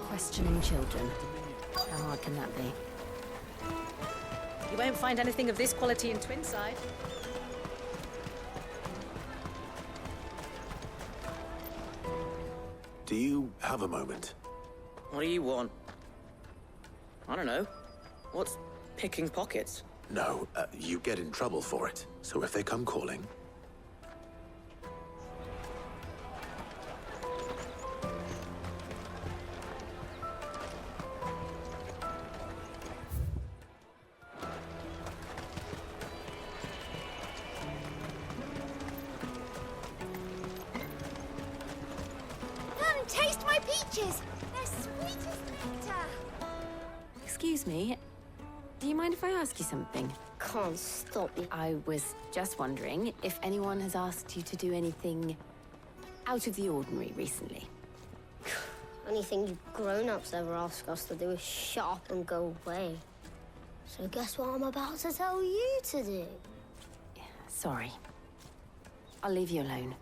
Questioning children. How hard can that be? You won't find anything of this quality in Twinside. Do you have a moment? What do you want? I don't know. What's picking pockets? No, you get in trouble for it. So if they come calling... Come, taste my peaches! They're sweet as nectar! Excuse me. Do you mind if I ask you something? Can't stop you. I was just wondering if anyone has asked you to do anything out of the ordinary recently. Anything you grown-ups ever ask us to do is shut up and go away. So guess what I'm about to tell you to do? Sorry. I'll leave you alone.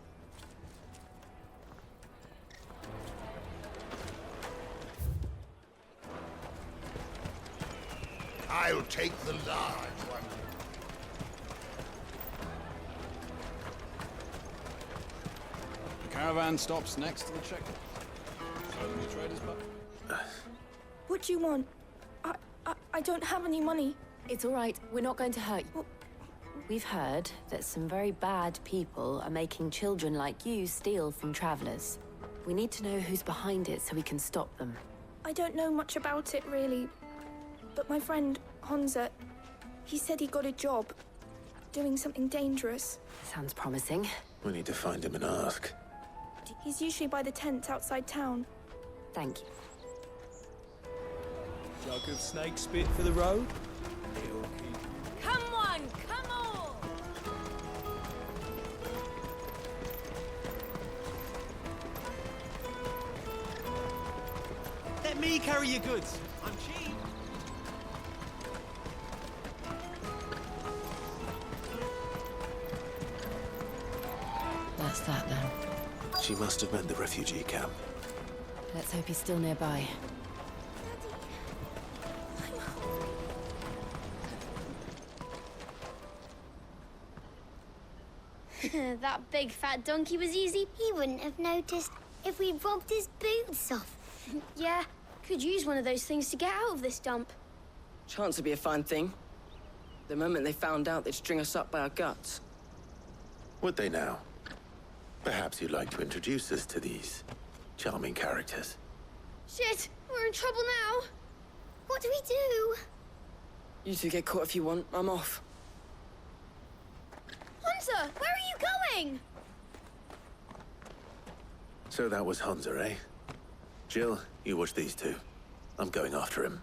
I'll take the large one. The caravan stops next to the checkpoint. Show them your trader's book. What do you want? I don't have any money. It's all right. We're not going to hurt you. We've heard that some very bad people are making children like you steal from travelers. We need to know who's behind it so we can stop them. I don't know much about it, really. But my friend, Honza, he said he got a job doing something dangerous. Sounds promising. We need to find him and ask. He's usually by the tents outside town. Thank you. Jug of snake spit for the road? Come on, come on! Let me carry your goods. I'm cheap. That's that, then. She must have meant the refugee camp. Let's hope he's still nearby. That big fat donkey was easy. He wouldn't have noticed if we robbed his boots off. Yeah, could use one of those things to get out of this dump. Chance would be a fine thing. The moment they found out, they'd string us up by our guts. Would they now? Perhaps you'd like to introduce us to these charming characters. Shit, we're in trouble now. What do we do? You two get caught if you want. I'm off. Hunter, where are you going? So that was Hunter, eh? Jill, you watch these two. I'm going after him.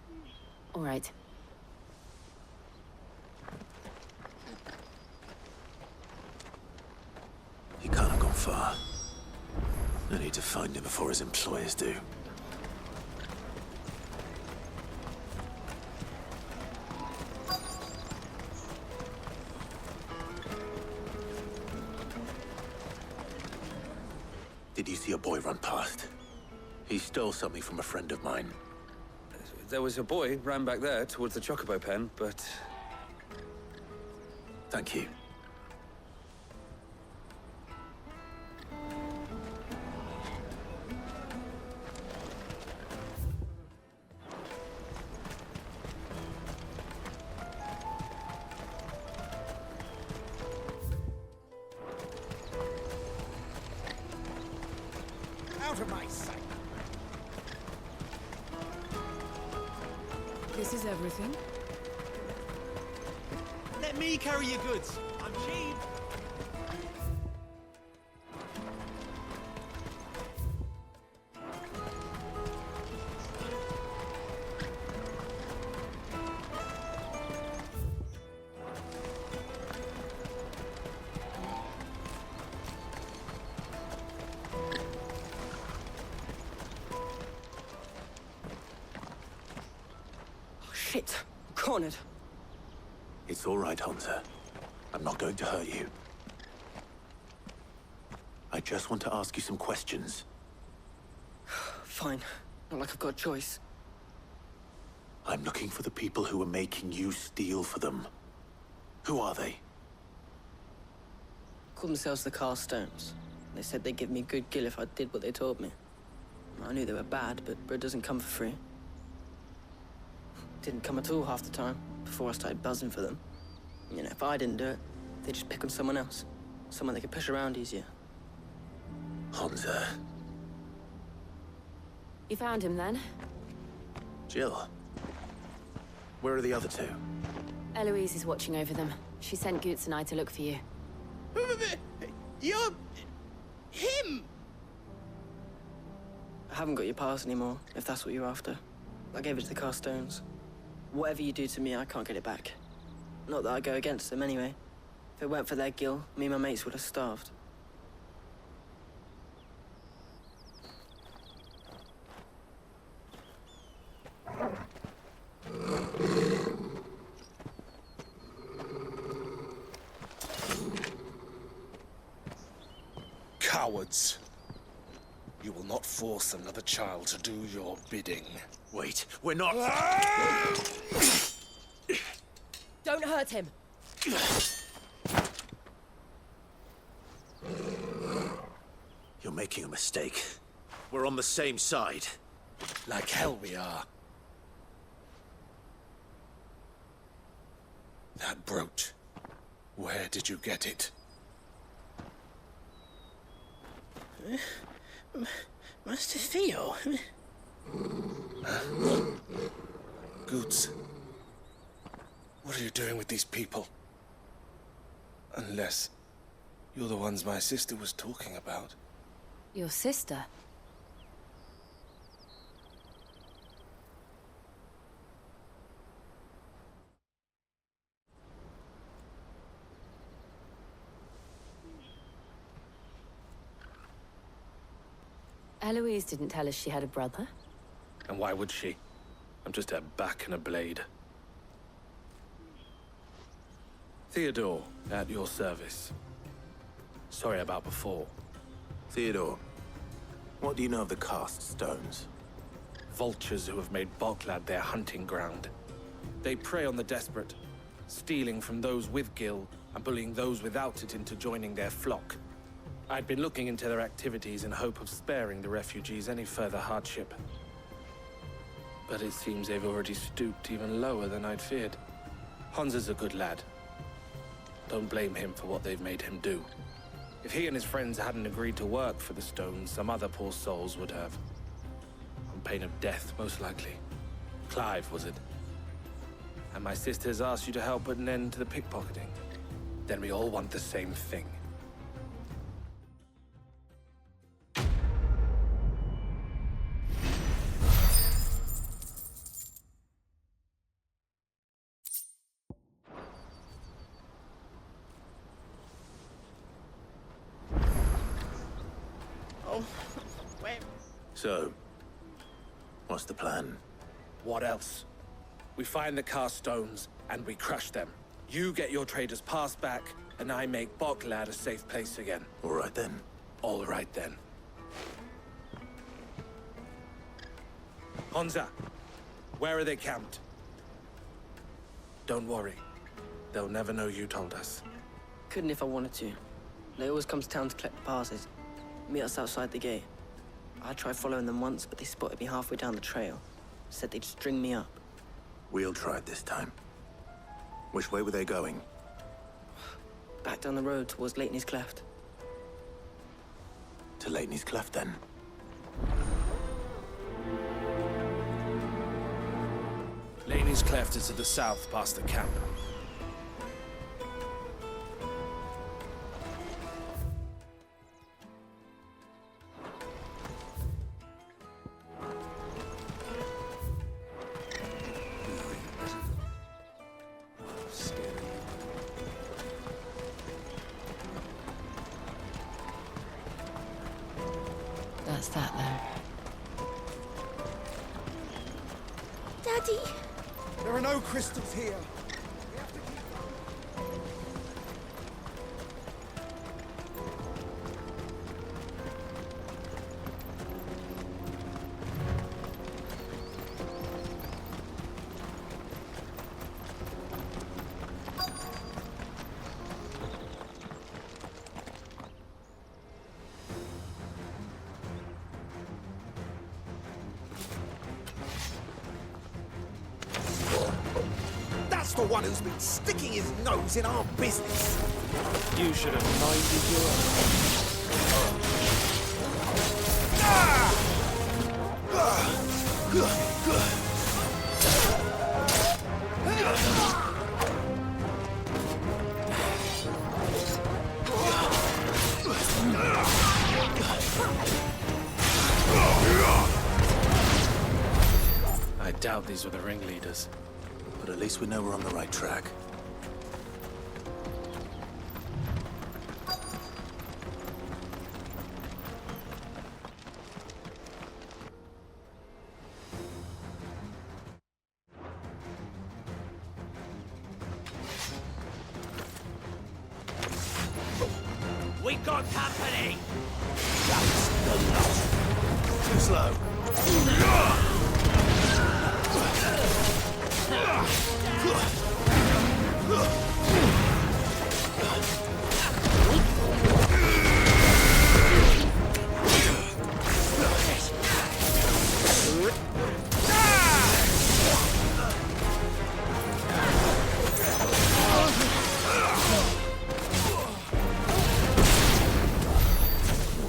All right. He can't have gone far. I need to find him before his employers do. Did you see a boy run past? He stole something from a friend of mine. There was a boy ran back there towards the Chocobo pen, but... Thank you. Out of my sight. This is everything. Let me carry your goods. I'm cheap. Shit. Cornered. It's all right, Hunter. I'm not going to hurt you. I just want to ask you some questions. Fine. Not like I've got a choice. I'm looking for the people who are making you steal for them. Who are they? Call themselves the Carstones. They said they'd give me good gill if I did what they told me. I knew they were bad, but bread doesn't come for free. Didn't come at all half the time, before I started buzzing for them. You know, if I didn't do it, they'd just pick on someone else. Someone they could push around easier. Hunter. You found him then? Jill. Where are the other two? Eloise is watching over them. She sent Goots and I to look for you. You're... him! I haven't got your pass anymore, if that's what you're after. I gave it to the Carstones. Whatever you do to me, I can't get it back. Not that I go against them anyway. If it weren't for their gill, me and my mates would have starved. Cowards. You will not force another child to do your bidding. Wait, we're not... Don't hurt him. You're making a mistake. We're on the same side. Like hell we are. That brooch. Where did you get it? Master Theo? Goots. What are you doing with these people? Unless you're the ones my sister was talking about. Your sister? Eloise didn't tell us she had a brother. And why would she? I'm just her back and a blade. Theodore, at your service. Sorry about before. Theodore, what do you know of the Cast Stones? Vultures who have made Boklad their hunting ground. They prey on the desperate, stealing from those with gill and bullying those without it into joining their flock. I'd been looking into their activities in hope of sparing the refugees any further hardship. But it seems they've already stooped even lower than I'd feared. Hans is a good lad. Don't blame him for what they've made him do. If he and his friends hadn't agreed to work for the stones, some other poor souls would have. On pain of death, most likely. Clive, was it? And my sisters asked you to help put an end to the pickpocketing. Then we all want the same thing. Oh, wait. So, what's the plan? What else? We find the cast stones, and we crush them. You get your trader's pass back, and I make Boklad a safe place again. All right then. All right then. Honza, where are they camped? Don't worry. They'll never know you told us. Couldn't if I wanted to. They always come to town to collect the passes. Meet us outside the gate. I tried following them once, but they spotted me halfway down the trail. Said they'd string me up. We'll try it this time. Which way were they going? Back down the road towards Leighton's Cleft. To Leighton's Cleft, then? Leighton's Cleft is to the south, past the camp. That's that then. Daddy! There are no crystals here. That's the one who's been sticking his nose in our business. You should have minded your I doubt these were the ringleaders. But at least we know we're on the right track. We got company! That's the lot. Too slow.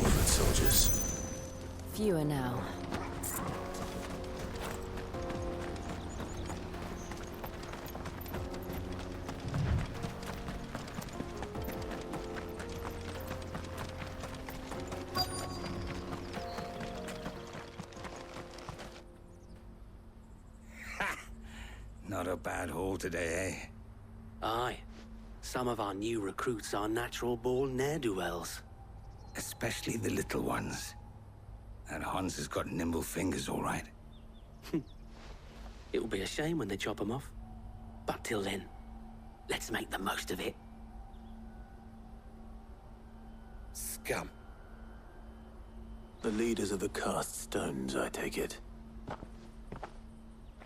Good soldiers. Fewer now. Not a bad haul today, eh? Aye. Some of our new recruits are natural-born ne'er-do-wells. Especially the little ones. And Hans has got nimble fingers, all right. It'll be a shame when they chop them off. But till then, let's make the most of it. Scum. The leaders of the cast stones, I take it.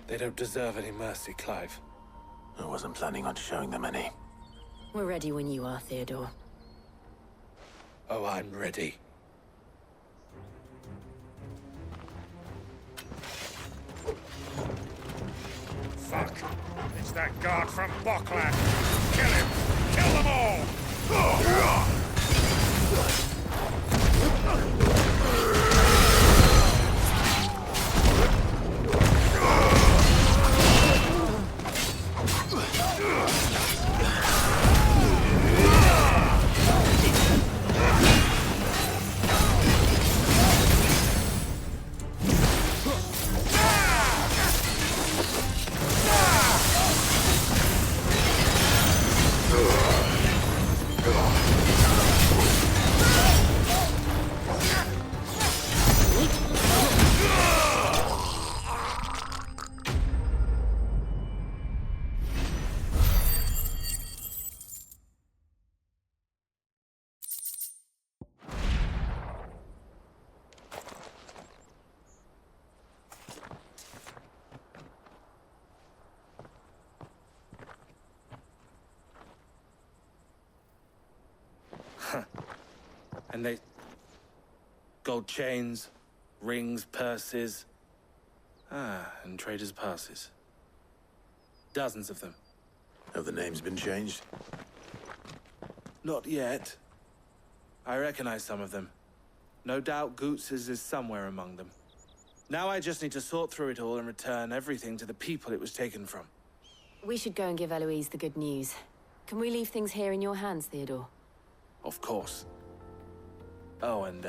They don't deserve any mercy, Clive. I wasn't planning on showing them any. We're ready when you are, Theodore. Oh, I'm ready. Fuck! It's that guard from Bockland! Kill him! Kill them all! And they... gold chains, rings, purses. Ah, and traders' passes. Dozens of them. Have the names been changed? Not yet. I recognize some of them. No doubt Goots's is somewhere among them. Now I just need to sort through it all and return everything to the people it was taken from. We should go and give Eloise the good news. Can we leave things here in your hands, Theodore? Of course. Oh, and,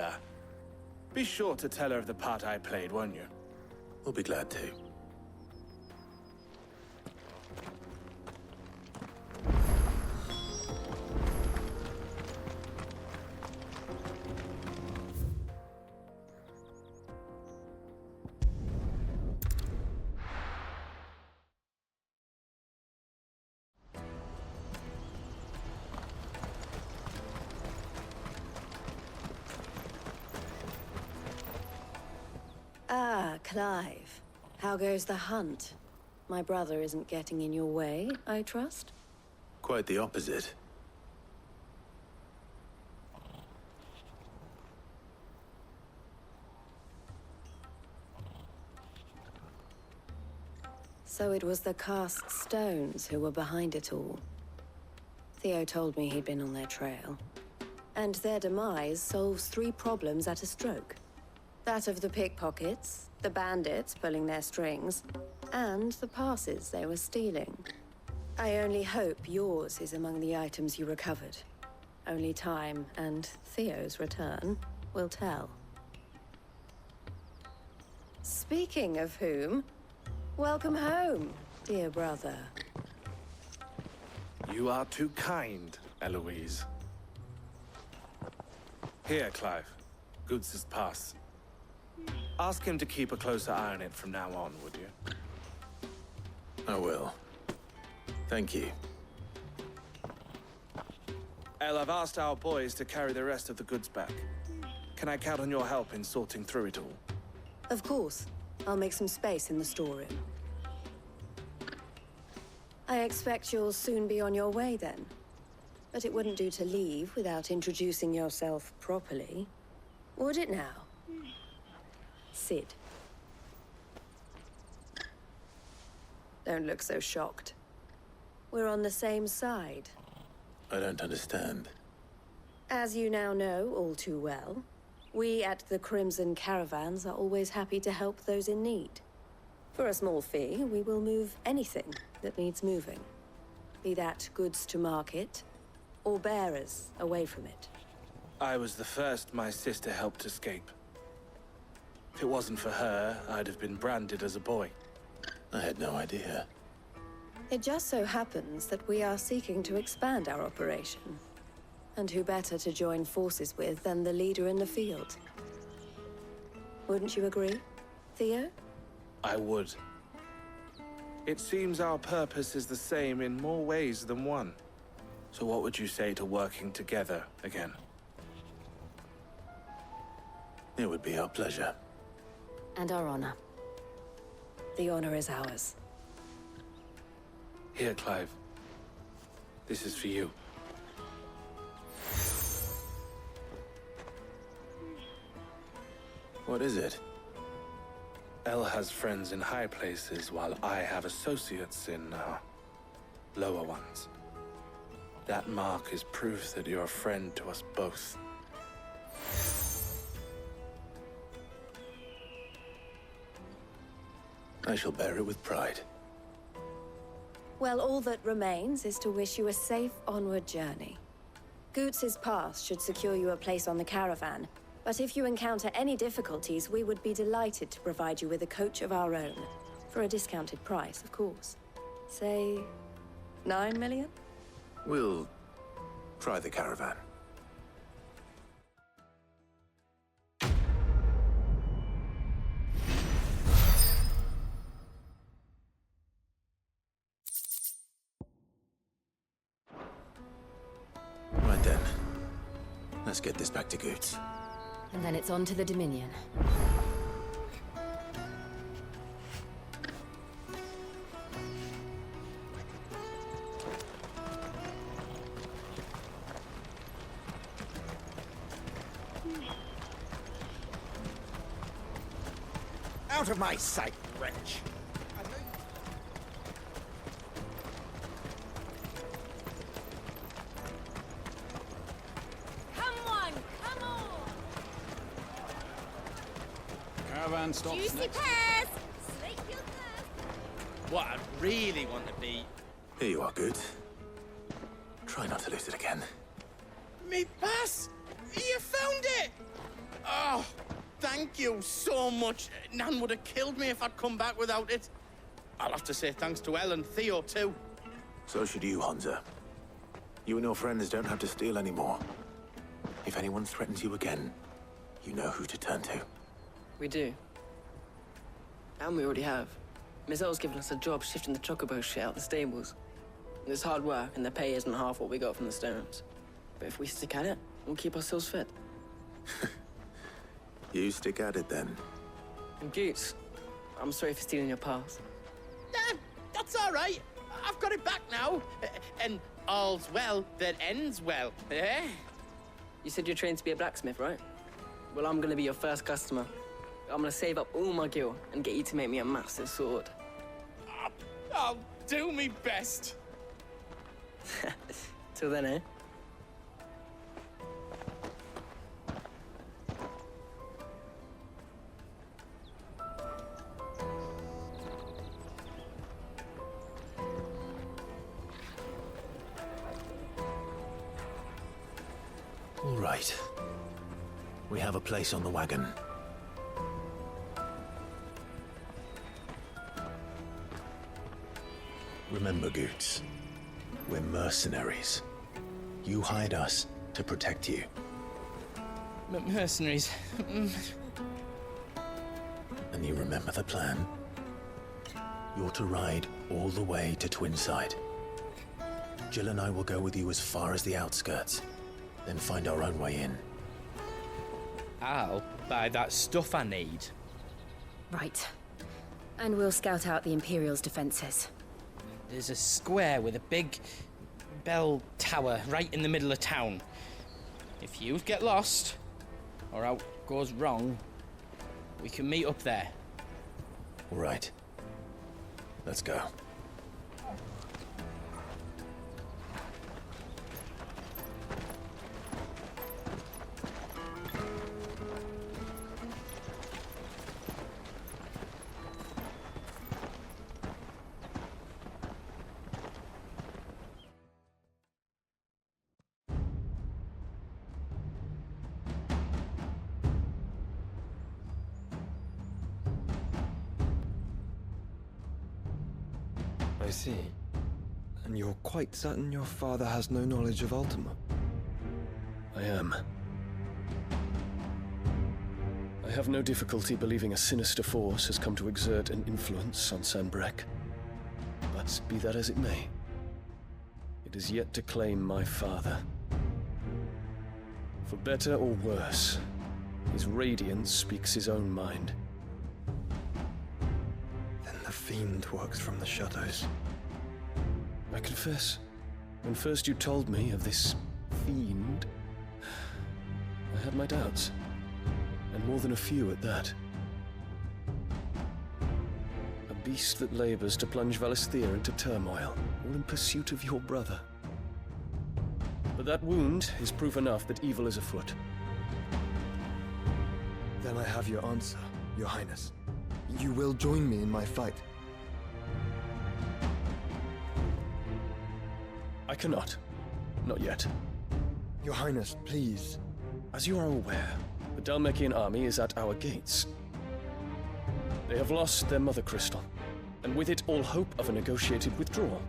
be sure to tell her of the part I played, won't you? We'll be glad to. Ah, Clive. How goes the hunt? My brother isn't getting in your way, I trust? Quite the opposite. So it was the cast stones who were behind it all. Theo told me he'd been on their trail. And their demise solves 3 problems at a stroke. That of the pickpockets, the bandits pulling their strings, and the passes they were stealing. I only hope yours is among the items you recovered. Only time and Theo's return will tell. Speaking of whom, welcome home, dear brother. You are too kind, Eloise. Here, Clive. Goots's pass. Ask him to keep a closer eye on it from now on, would you? I will. Thank you. El, I've asked our boys to carry the rest of the goods back. Can I count on your help in sorting through it all? Of course. I'll make some space in the storeroom. I expect you'll soon be on your way then. But it wouldn't do to leave without introducing yourself properly. Would it now? Sid. Don't look so shocked. We're on the same side. I don't understand. As you now know all too well, we at the Crimson Caravans are always happy to help those in need. For a small fee, we will move anything that needs moving. Be that goods to market, or bearers away from it. I was the first my sister helped escape. If it wasn't for her, I'd have been branded as a boy. I had no idea. It just so happens that we are seeking to expand our operation. And who better to join forces with than the leader in the field? Wouldn't you agree, Theo? I would. It seems our purpose is the same in more ways than one. So what would you say to working together again? It would be our pleasure. And our honor. The honor is ours. Here, Clive. This is for you. What is it? El has friends in high places, while I have associates in, lower ones. That mark is proof that you're a friend to us both. I shall bear it with pride. Well, all that remains is to wish you a safe onward journey. Goots's pass should secure you a place on the caravan, but if you encounter any difficulties, we would be delighted to provide you with a coach of our own. For a discounted price, of course. Say, 9 million? We'll try the caravan. Right then. Let's get this back to Goots. And then it's on to the Dominion. Out of my sight, wretch! Caravan stops Juicy next. pears! Slake your thirst! What I really want to be... Here you are, Goots. Try not to lose it again. Me pass! You found it! Oh, thank you so much. Nan would have killed me if I'd come back without it. I'll have to say thanks to Elle and Theo, too. So should you, Hansa. You and your friends don't have to steal anymore. If anyone threatens you again, you know who to turn to. We do. And we already have. Miss L's given us a job shifting the chocobo shit out the stables. It's hard work, and the pay isn't half what we got from the Stones. But if we stick at it, we'll keep ourselves fit. You stick at it, then. And Goots, I'm sorry for stealing your pass. That's all right. I've got it back now. And all's well that ends well. Eh? You said you're trained to be a blacksmith, right? Well, I'm gonna be your first customer. I'm gonna save up all my gil and get you to make me a massive sword. I'll do me best. Till then, eh? All right. We have a place on the wagon. Remember, Goots, we're mercenaries. You hired us to protect you. Mercenaries. And you remember the plan? You're to ride all the way to Twinside. Jill and I will go with you as far as the outskirts, then find our own way in. I'll buy that stuff I need. Right. And we'll scout out the Imperial's defenses. There's a square with a big bell tower right in the middle of town. If you get lost, or out goes wrong, we can meet up there. All right. Let's go. I see. And you're quite certain your father has no knowledge of Ultima? I am. I have no difficulty believing a sinister force has come to exert an influence on Sanbreque. But be that as it may, it is yet to claim my father. For better or worse, his radiance speaks his own mind. Then the fiend works from the shadows. I confess, when first you told me of this fiend, I had my doubts. And more than a few at that. A beast that labors to plunge Valisthea into turmoil, all in pursuit of your brother. But that wound is proof enough that evil is afoot. Then I have your answer, Your Highness. You will join me in my fight. I cannot. Not yet. Your Highness, please. As you are aware, the Dhalmekian army is at our gates. They have lost their mother crystal, and with it all hope of a negotiated withdrawal.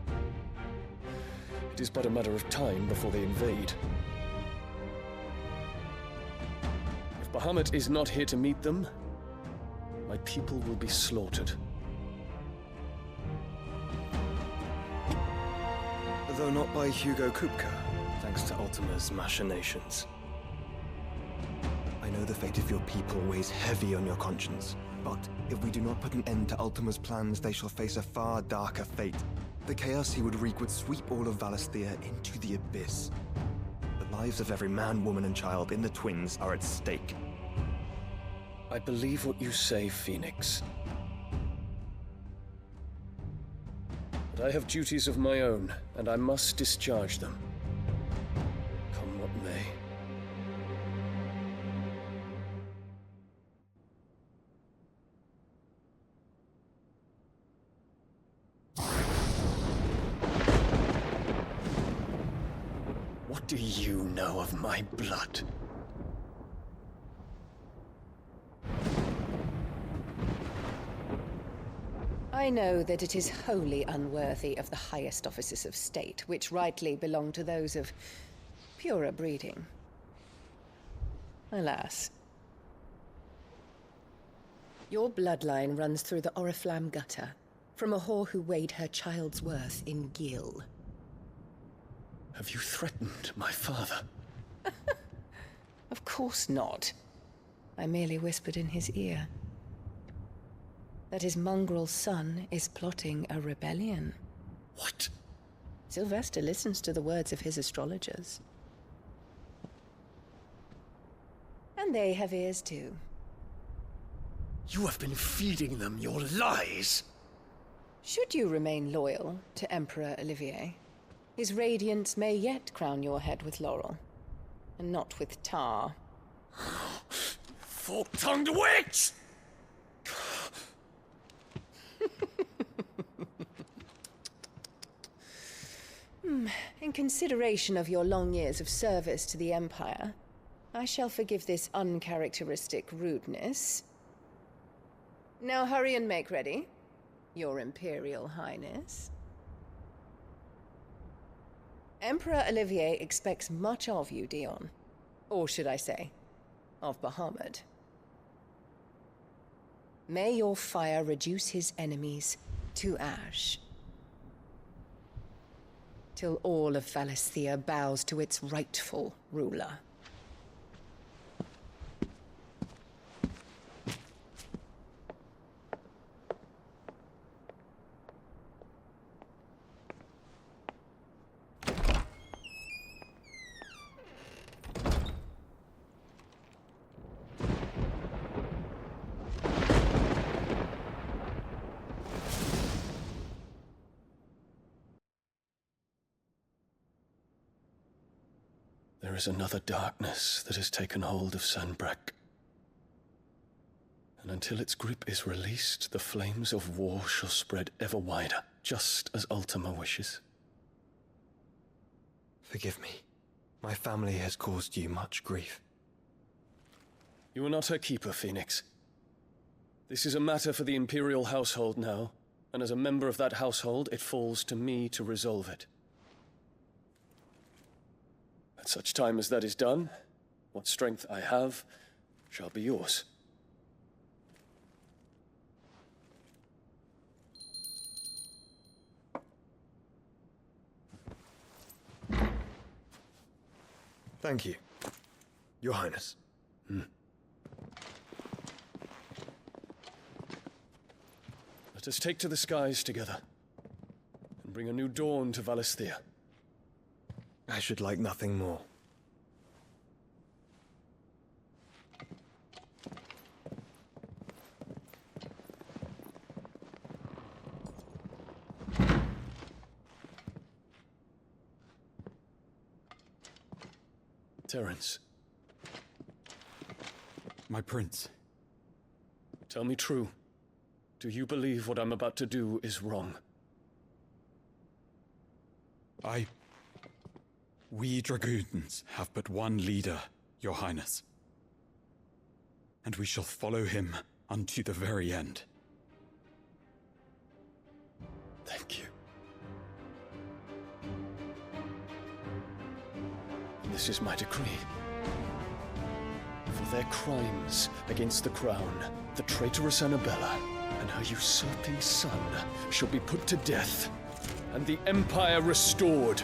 It is but a matter of time before they invade. If Bahamut is not here to meet them, my people will be slaughtered. Though not by Hugo Kupka, thanks to Ultima's machinations. I know the fate of your people weighs heavy on your conscience, but if we do not put an end to Ultima's plans, they shall face a far darker fate. The chaos he would wreak would sweep all of Valisthea into the abyss. The lives of every man, woman, and child in the Twins are at stake. I believe what you say, Phoenix. But I have duties of my own, and I must discharge them. Come what may. What do you know of my blood? I know that it is wholly unworthy of the highest offices of state, which rightly belong to those of purer breeding. Alas. Your bloodline runs through the Oriflamme gutter, from a whore who weighed her child's worth in gil. Have you threatened my father? Of course not. I merely whispered in his ear that his mongrel son is plotting a rebellion. What? Sylvester listens to the words of his astrologers. And they have ears too. You have been feeding them your lies! Should you remain loyal to Emperor Olivier, his radiance may yet crown your head with laurel, and not with tar. Fork-tongued witch! In consideration of your long years of service to the Empire, I shall forgive this uncharacteristic rudeness. Now hurry and make ready, Your Imperial Highness. Emperor Olivier expects much of you, Dion. Or should I say, of Bahamut. May your fire reduce his enemies to ash, till all of Valisthea bows to its rightful ruler. There is another darkness that has taken hold of Sanbreque. And until its grip is released, the flames of war shall spread ever wider, just as Ultima wishes. Forgive me. My family has caused you much grief. You are not her keeper, Phoenix. This is a matter for the Imperial household now, and as a member of that household, it falls to me to resolve it. At such time as that is done, what strength I have shall be yours. Thank you, Your Highness. Let us take to the skies together, and bring a new dawn to Valisthea. I should like nothing more. Terence, my prince. tell me true. Do you believe what I'm about to do is wrong? We dragoons have but one leader, Your Highness. And we shall follow him unto the very end. Thank you. This is my decree. For their crimes against the crown, the traitorous Annabella and her usurping son shall be put to death, and the Empire restored.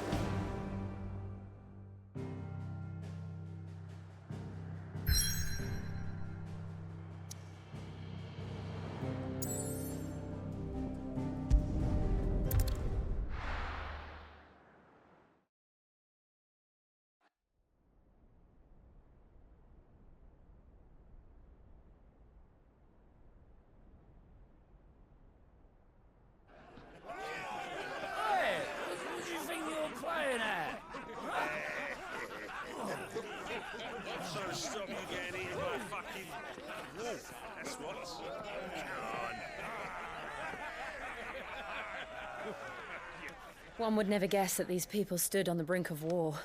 One would never guess that these people stood on the brink of war.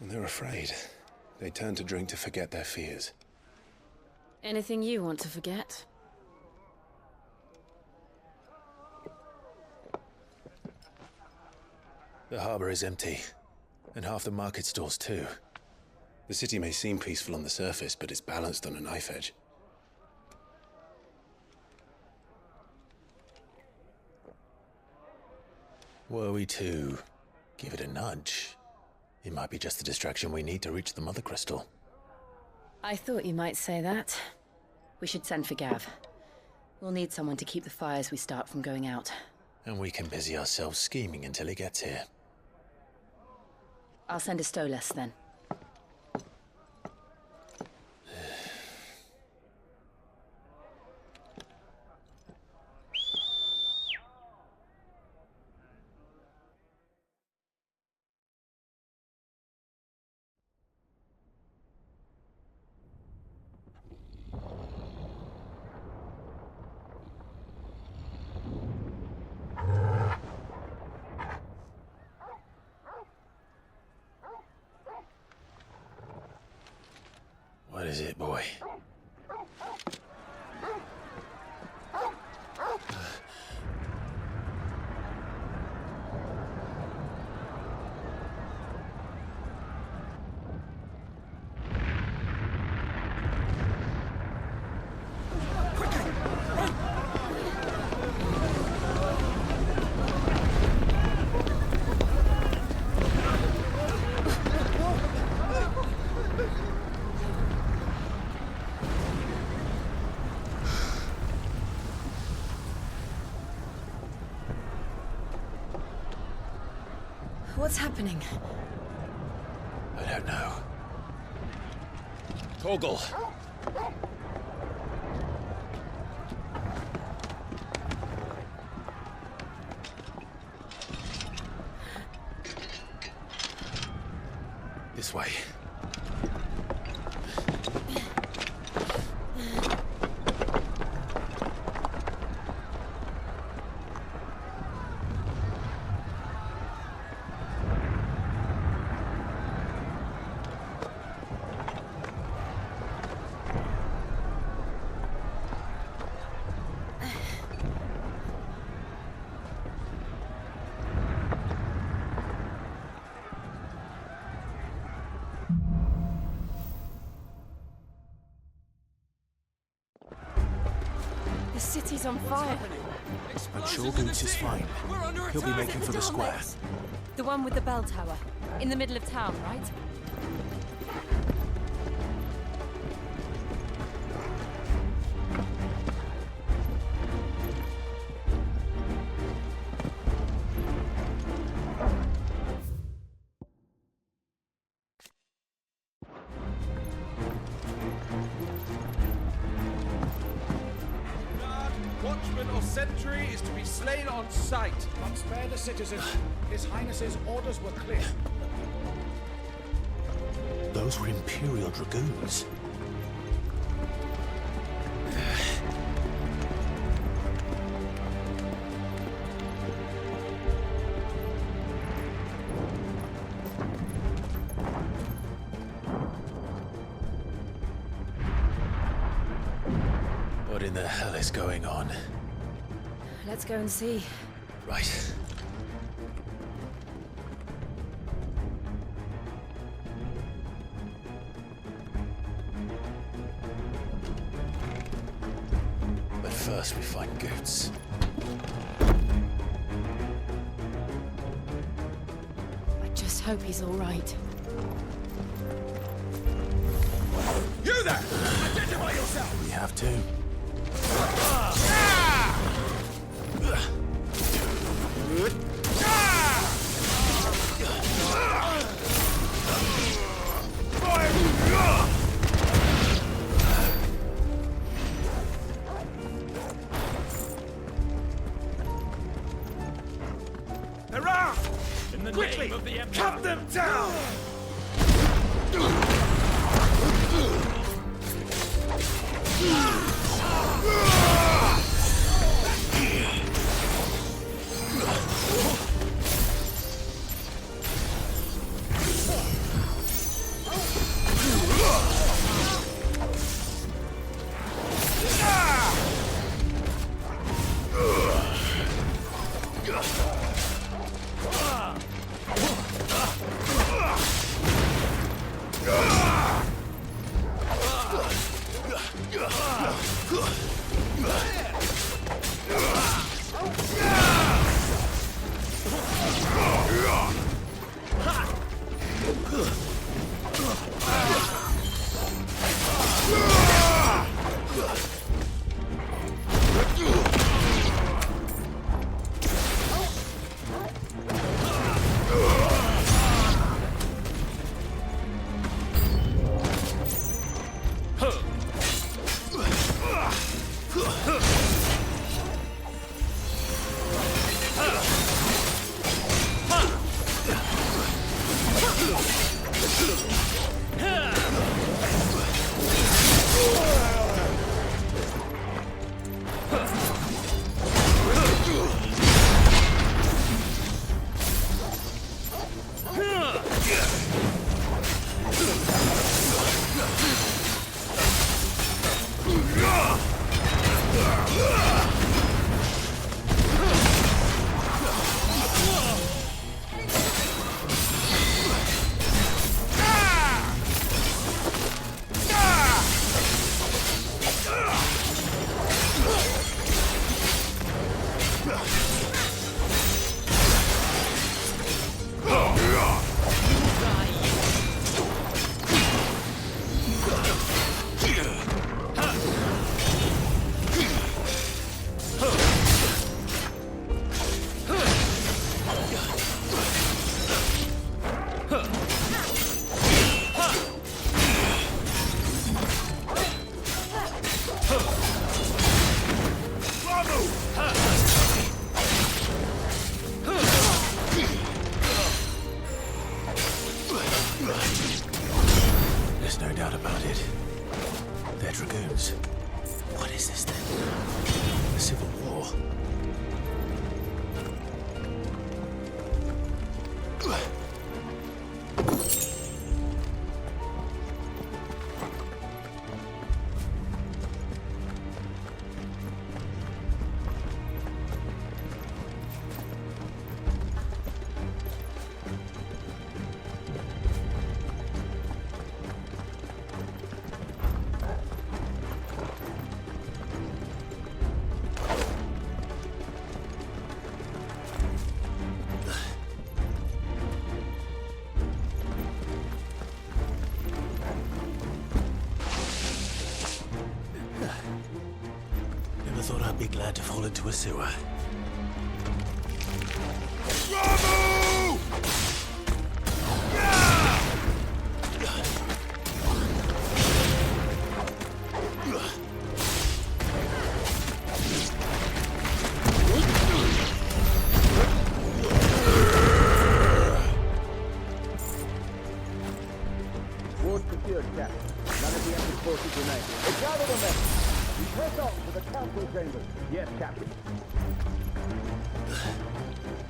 They're afraid. They turn to drink to forget their fears. Anything you want to forget? The harbor is empty, and half the market stalls too. The city may seem peaceful on the surface, but it's balanced on a knife edge. Were we to give it a nudge, it might be just the distraction we need to reach the Mother Crystal. I thought you might say that. We should send for Gav. We'll need someone to keep the fires we start from going out. And we can busy ourselves scheming until he gets here. I'll send a Stolas then. What is it, boy? What's happening? I don't know. Torgal! This way. The city's on fire. I'm sure Boots is fine. He'll be making for the square. The one with the bell tower. In the middle of town, right? Watchman or sentry is to be slain on sight. But spare the citizens. His Highness's orders were clear. Those were Imperial Dragoons. What in the hell is going on? Let's go and see. Right. But first we find Goots. I just hope he's all right. You there! Identify yourself! We have to. Hurrah! In the Quickly, name of the Empire. cut them down! There's no doubt about it. They're Dragoons. What is this then? A civil war? Never thought I'd be glad to fall into a sewer. Bravo! chambers. Yes, Captain.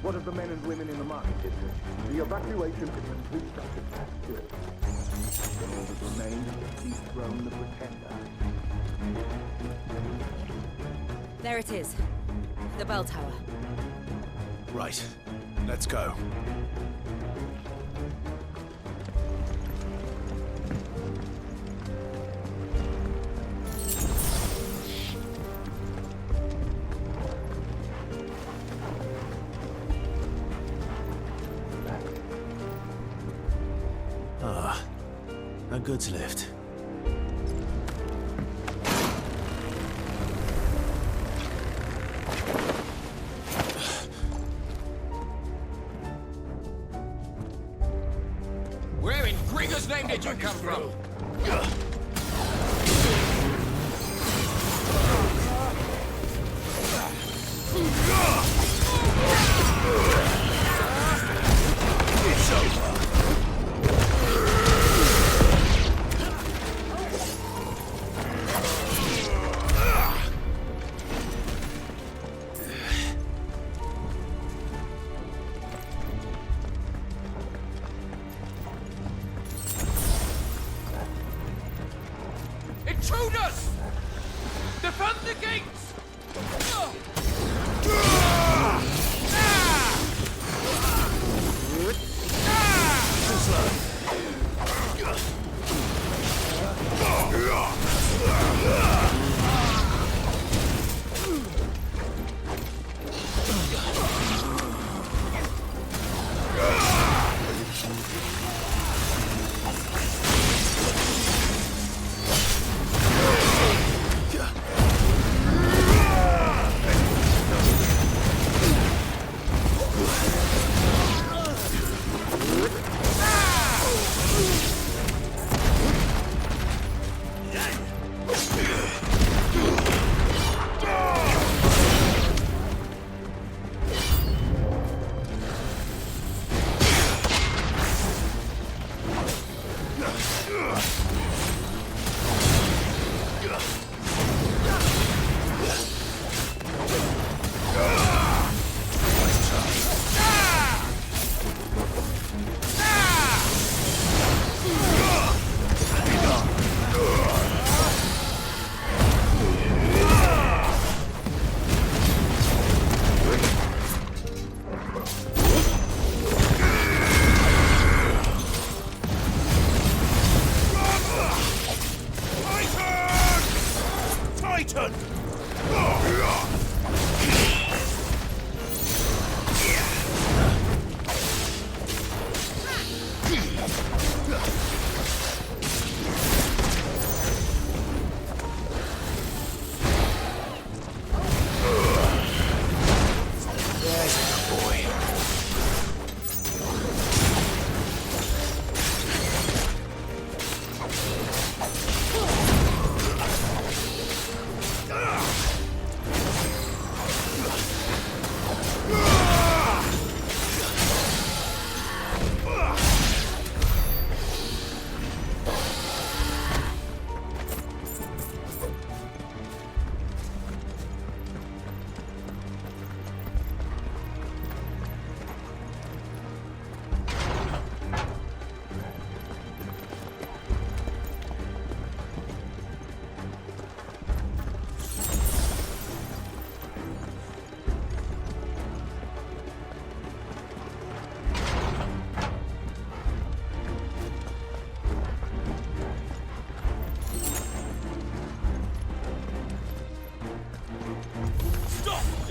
What of the men and women in the market district? The evacuation is complete, Dr. Good. All that remains is to dethrone the Pretender. There it is. The bell tower. Right. Let's go. Ah, a goods lift. Where in Gregor's name did you come from? It's over. Intruders! Defend the gates!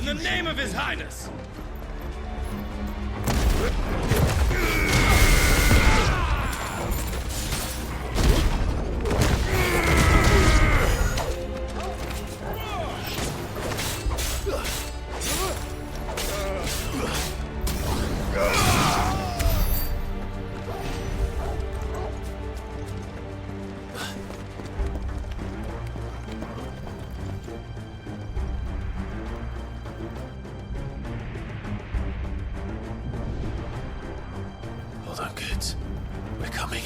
In the name of His Highness! Hold on, kids. We're coming.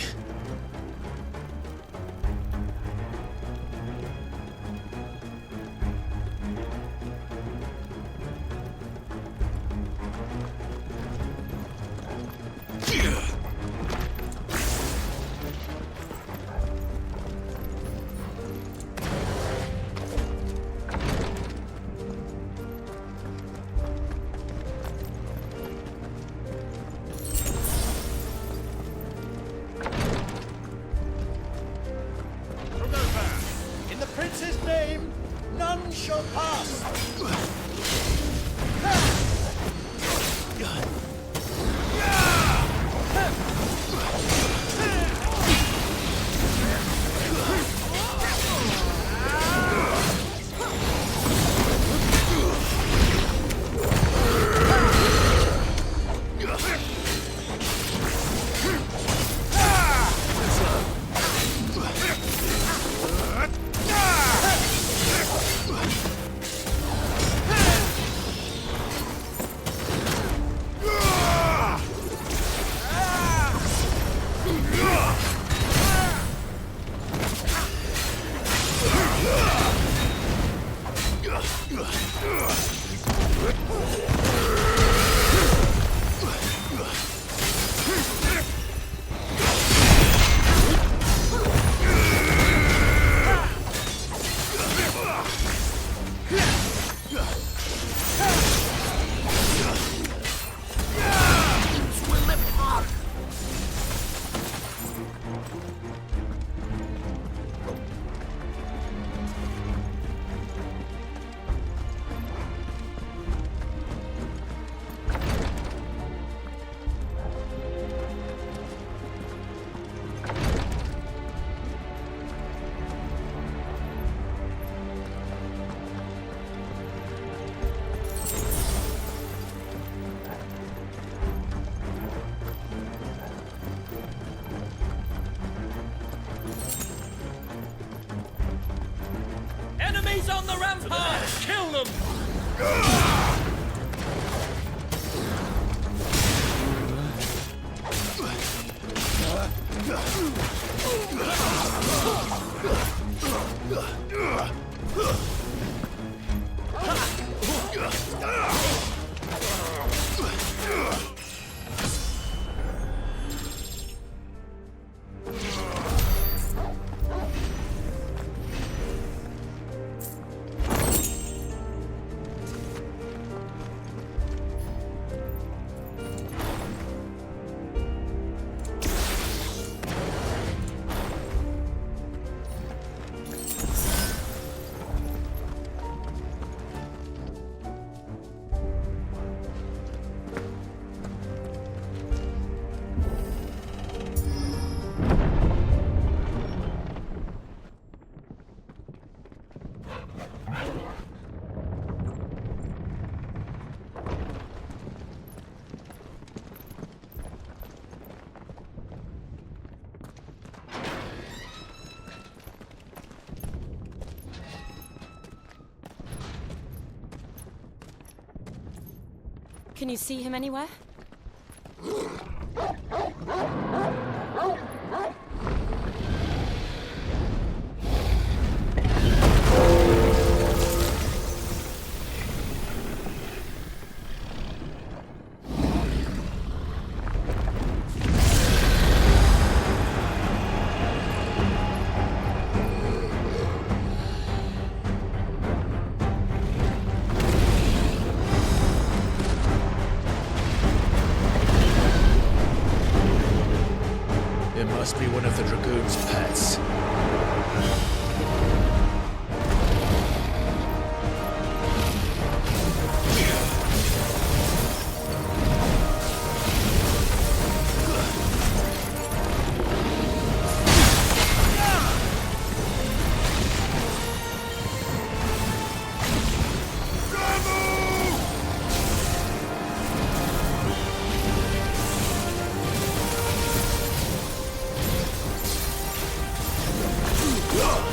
Enemies on the rampart! Kill them! Can you see him anywhere? It must be one of the Dragoon's pets. Ugh!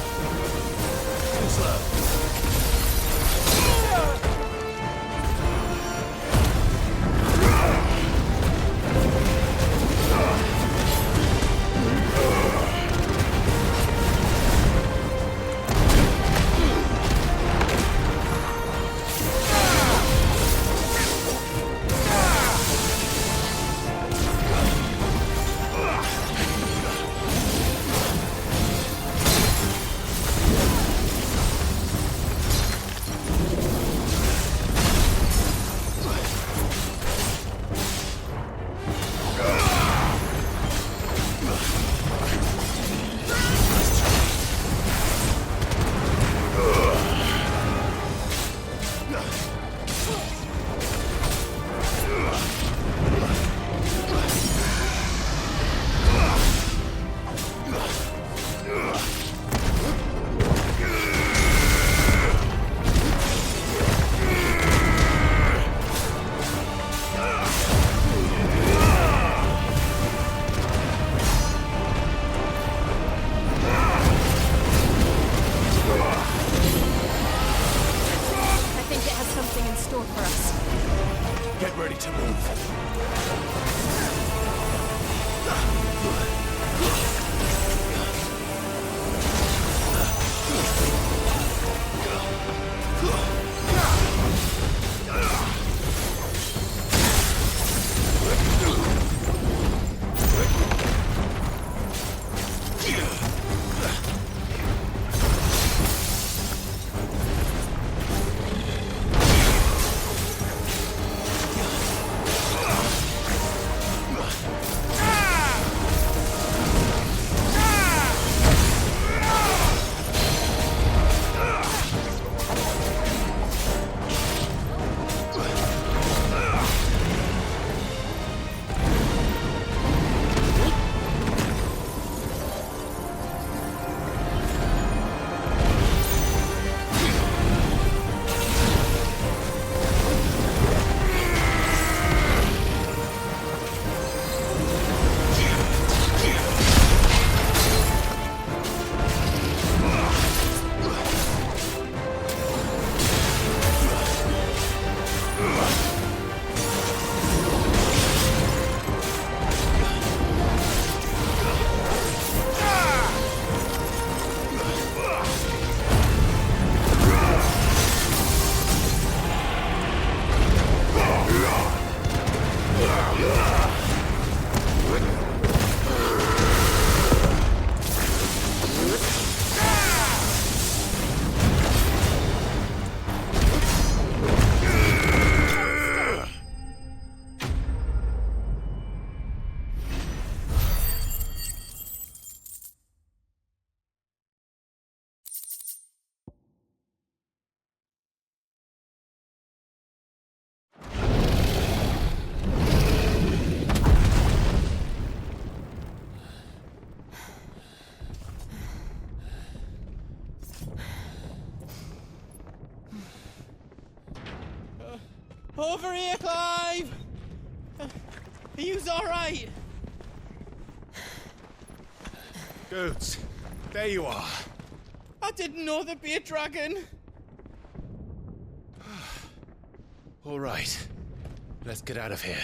Over here, Clive! Are you alright? Goods, there you are. I didn't know there'd be a dragon. All right, let's get out of here.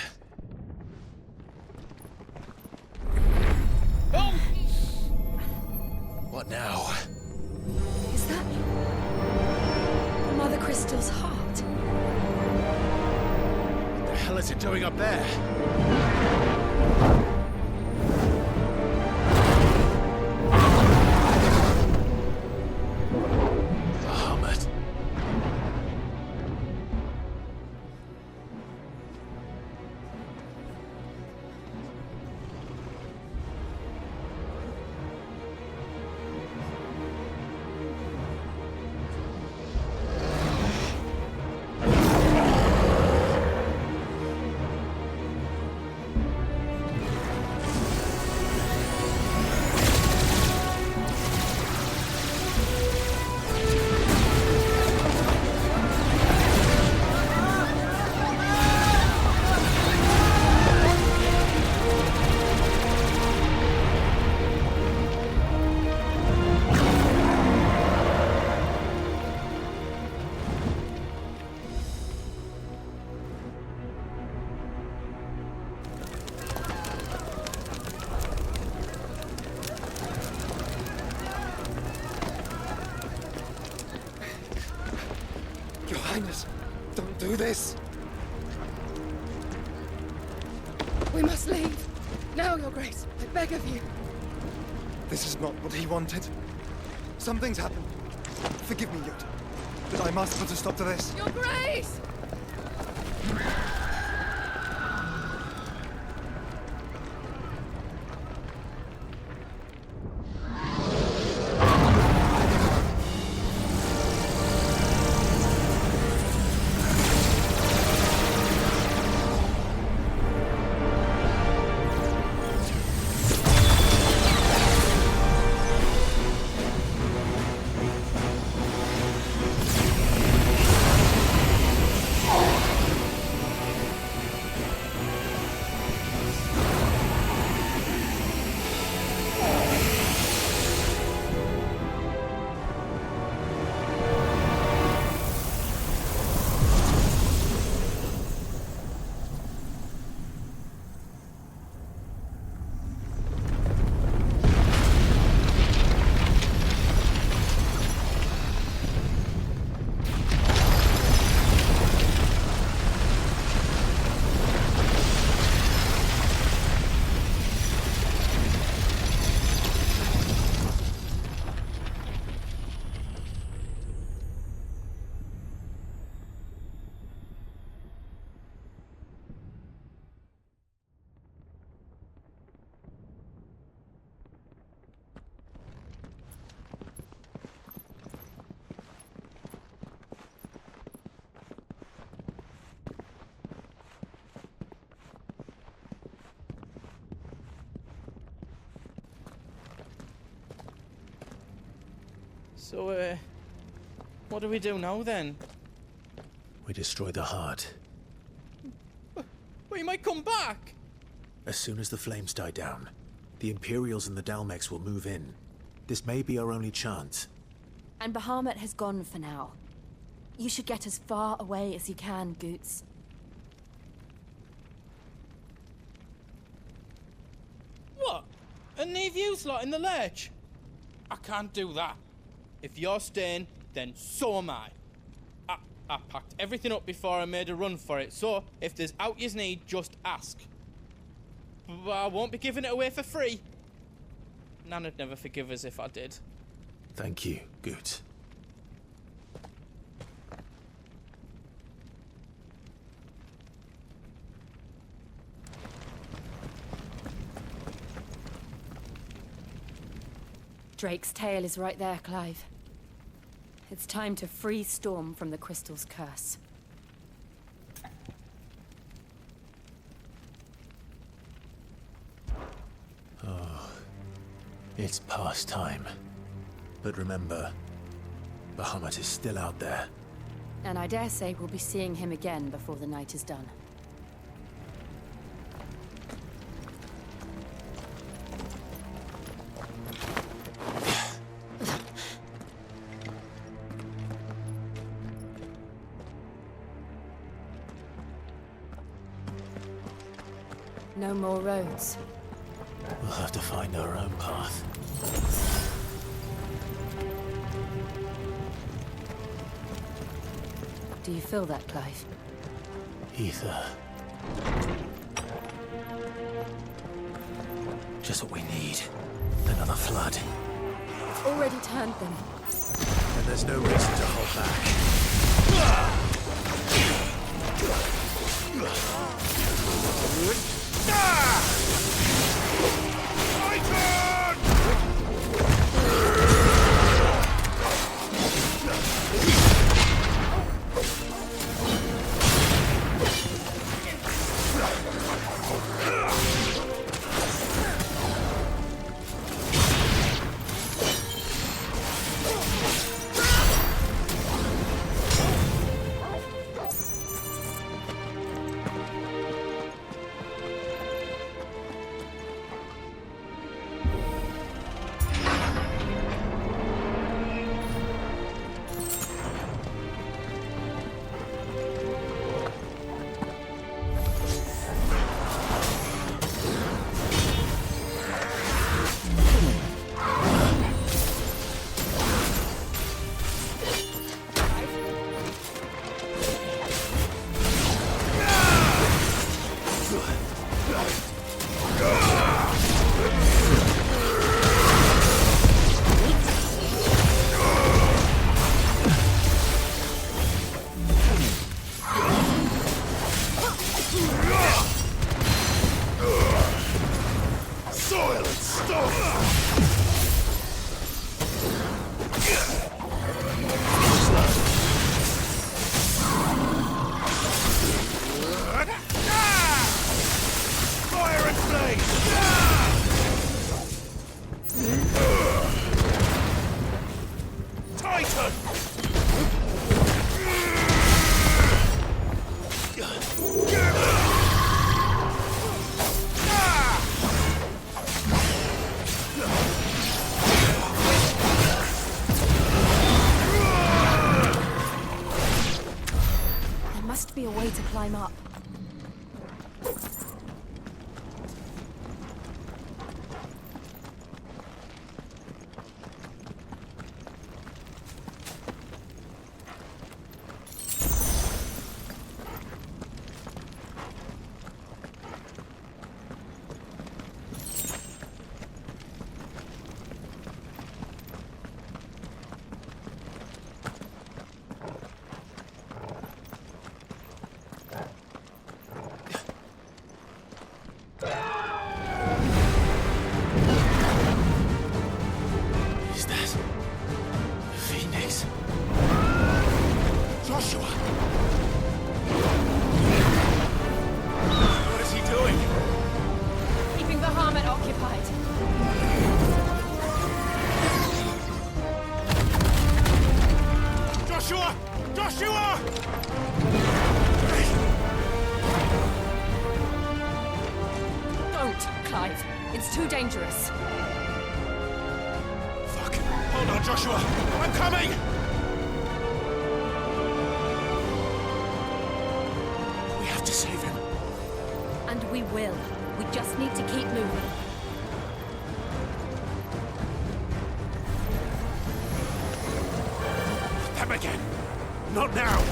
Oh! What now? Is that Mother Crystal's heart? What the hell is it doing up there? Bahamut. Your Highness, don't do this. We must leave. Now, Your Grace. I beg of you. This is not what he wanted. Something's happened. Forgive me, Yut, but I must put a stop to this. Your Grace! So, what do we do now then? We destroy the heart. Well, you might come back! As soon as the flames die down, the Imperials and the Dalmex will move in. This may be our only chance. And Bahamut has gone for now. You should get as far away as you can, Goots. What? And leave you lot in the lurch? I can't do that. If you're staying, then so am I. I packed everything up before I made a run for it, so if there's out yous need, just ask. I won't be giving it away for free. Nana'd never forgive us if I did. Thank you, Goots. Drake's tail is right there, Clive. It's time to free Storm from the Crystal's curse. Oh, it's past time. But remember, Bahamut is still out there. And I dare say we'll be seeing him again before the night is done. No more roads. We'll have to find our own path. Do you feel that, Clive? Ether. Just what we need. Another flood. It's already turned them. And there's no reason to hold back. Be a way to climb up. Dangerous. Fuck. Hold on, Joshua. I'm coming! We have to save him. And we will. We just need to keep moving. Them again. Not now.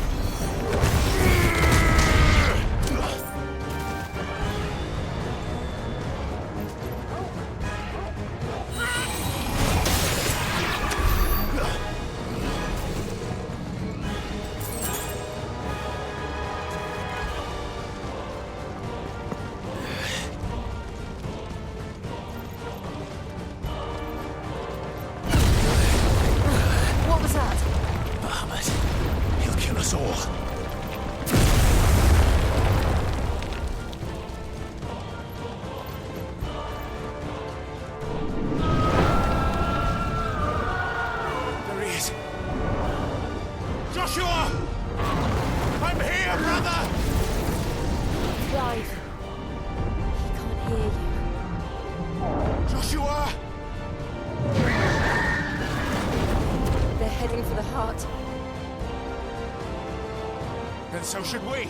hear you. Joshua! They're heading for the heart. Then so should we.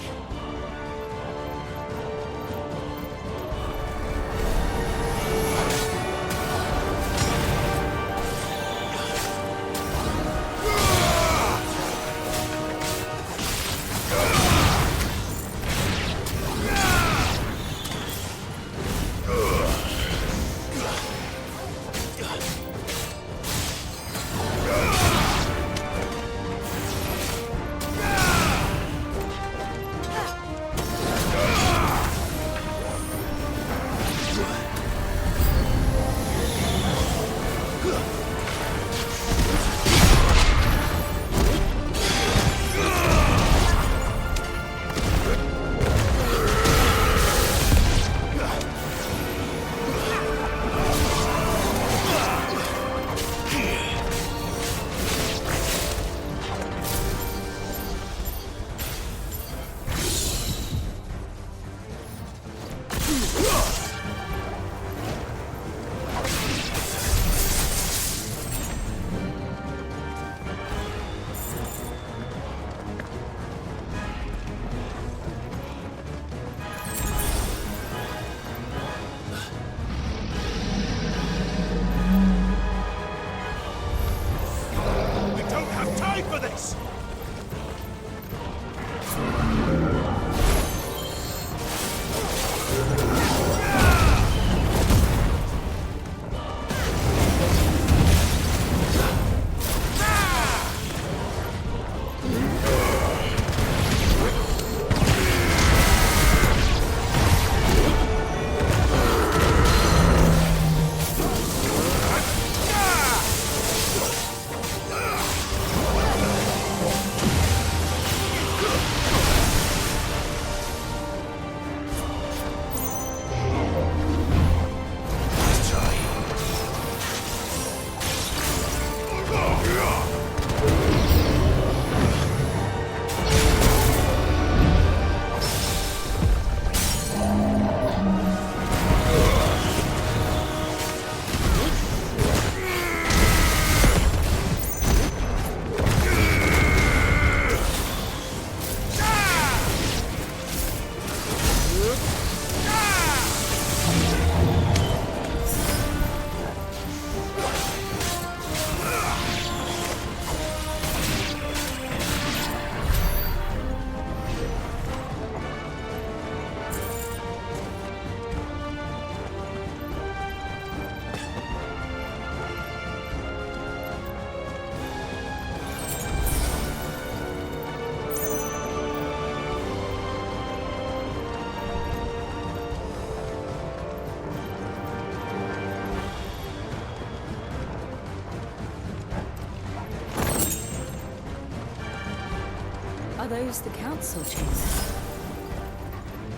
Are those the council chambers?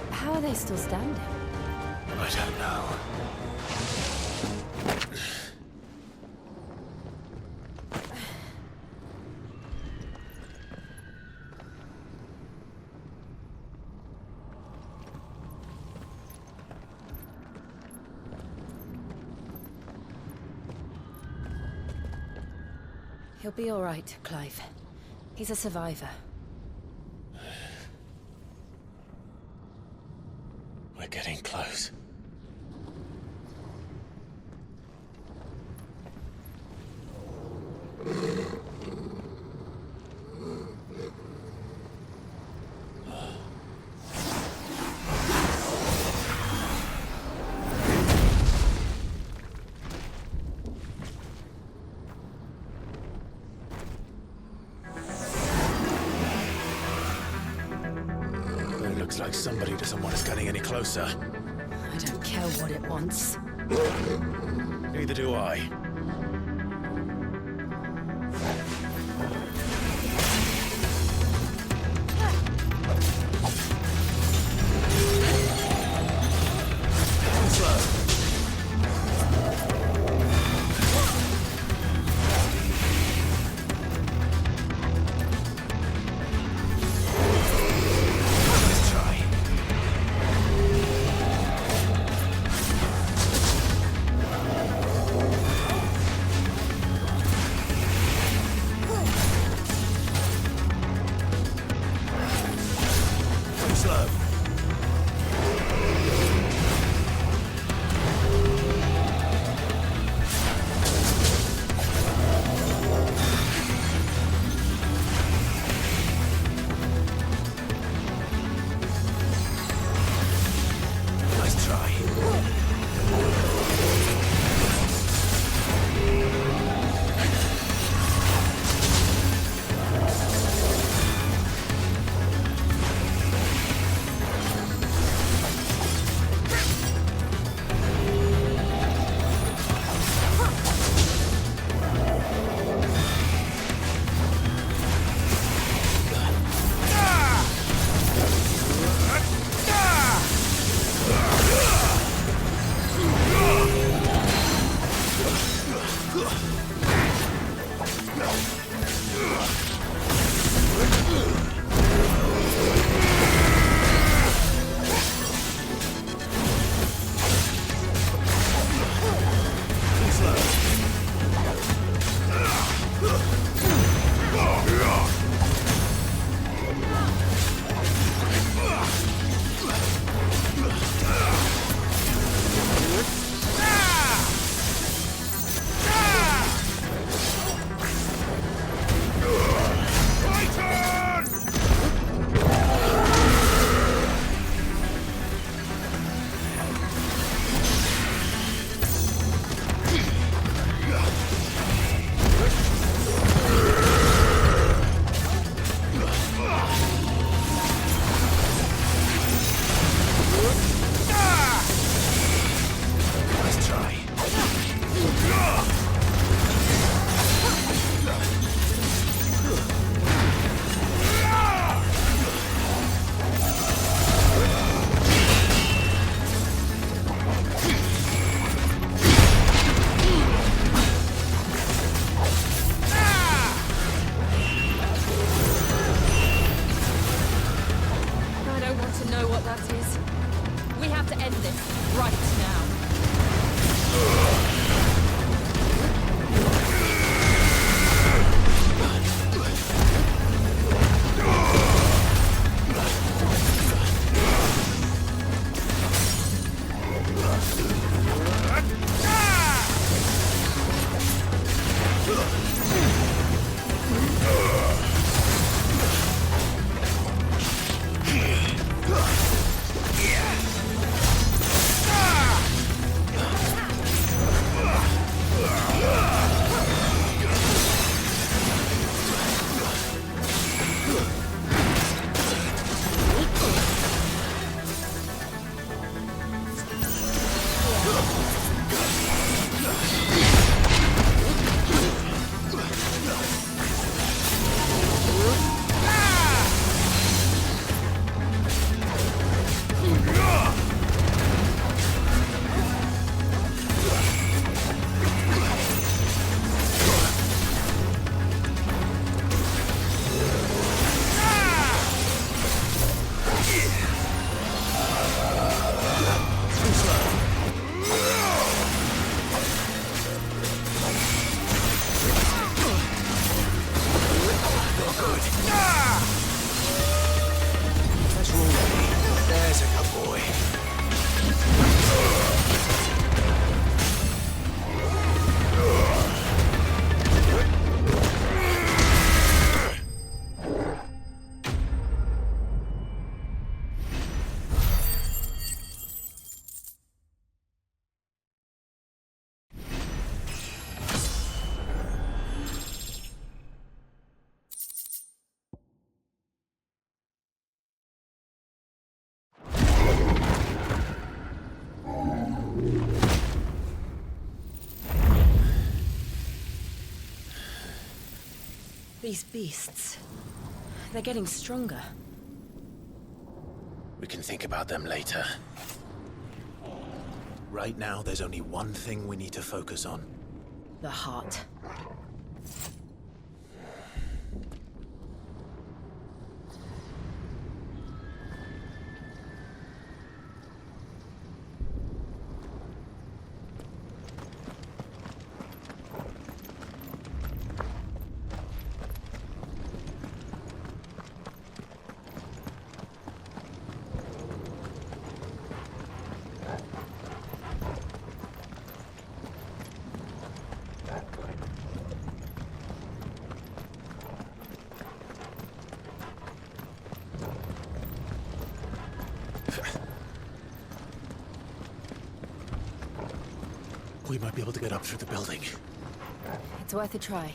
How are they still standing? I don't know. He'll be all right, Clive. He's a survivor. We're getting close. It looks like somebody doesn't want us getting any closer. I don't care what it wants. Neither do I. Right now. These beasts, they're getting stronger. We can think about them later. Right now, there's only one thing we need to focus on. The heart. We might be able to get up through the building. It's worth a try.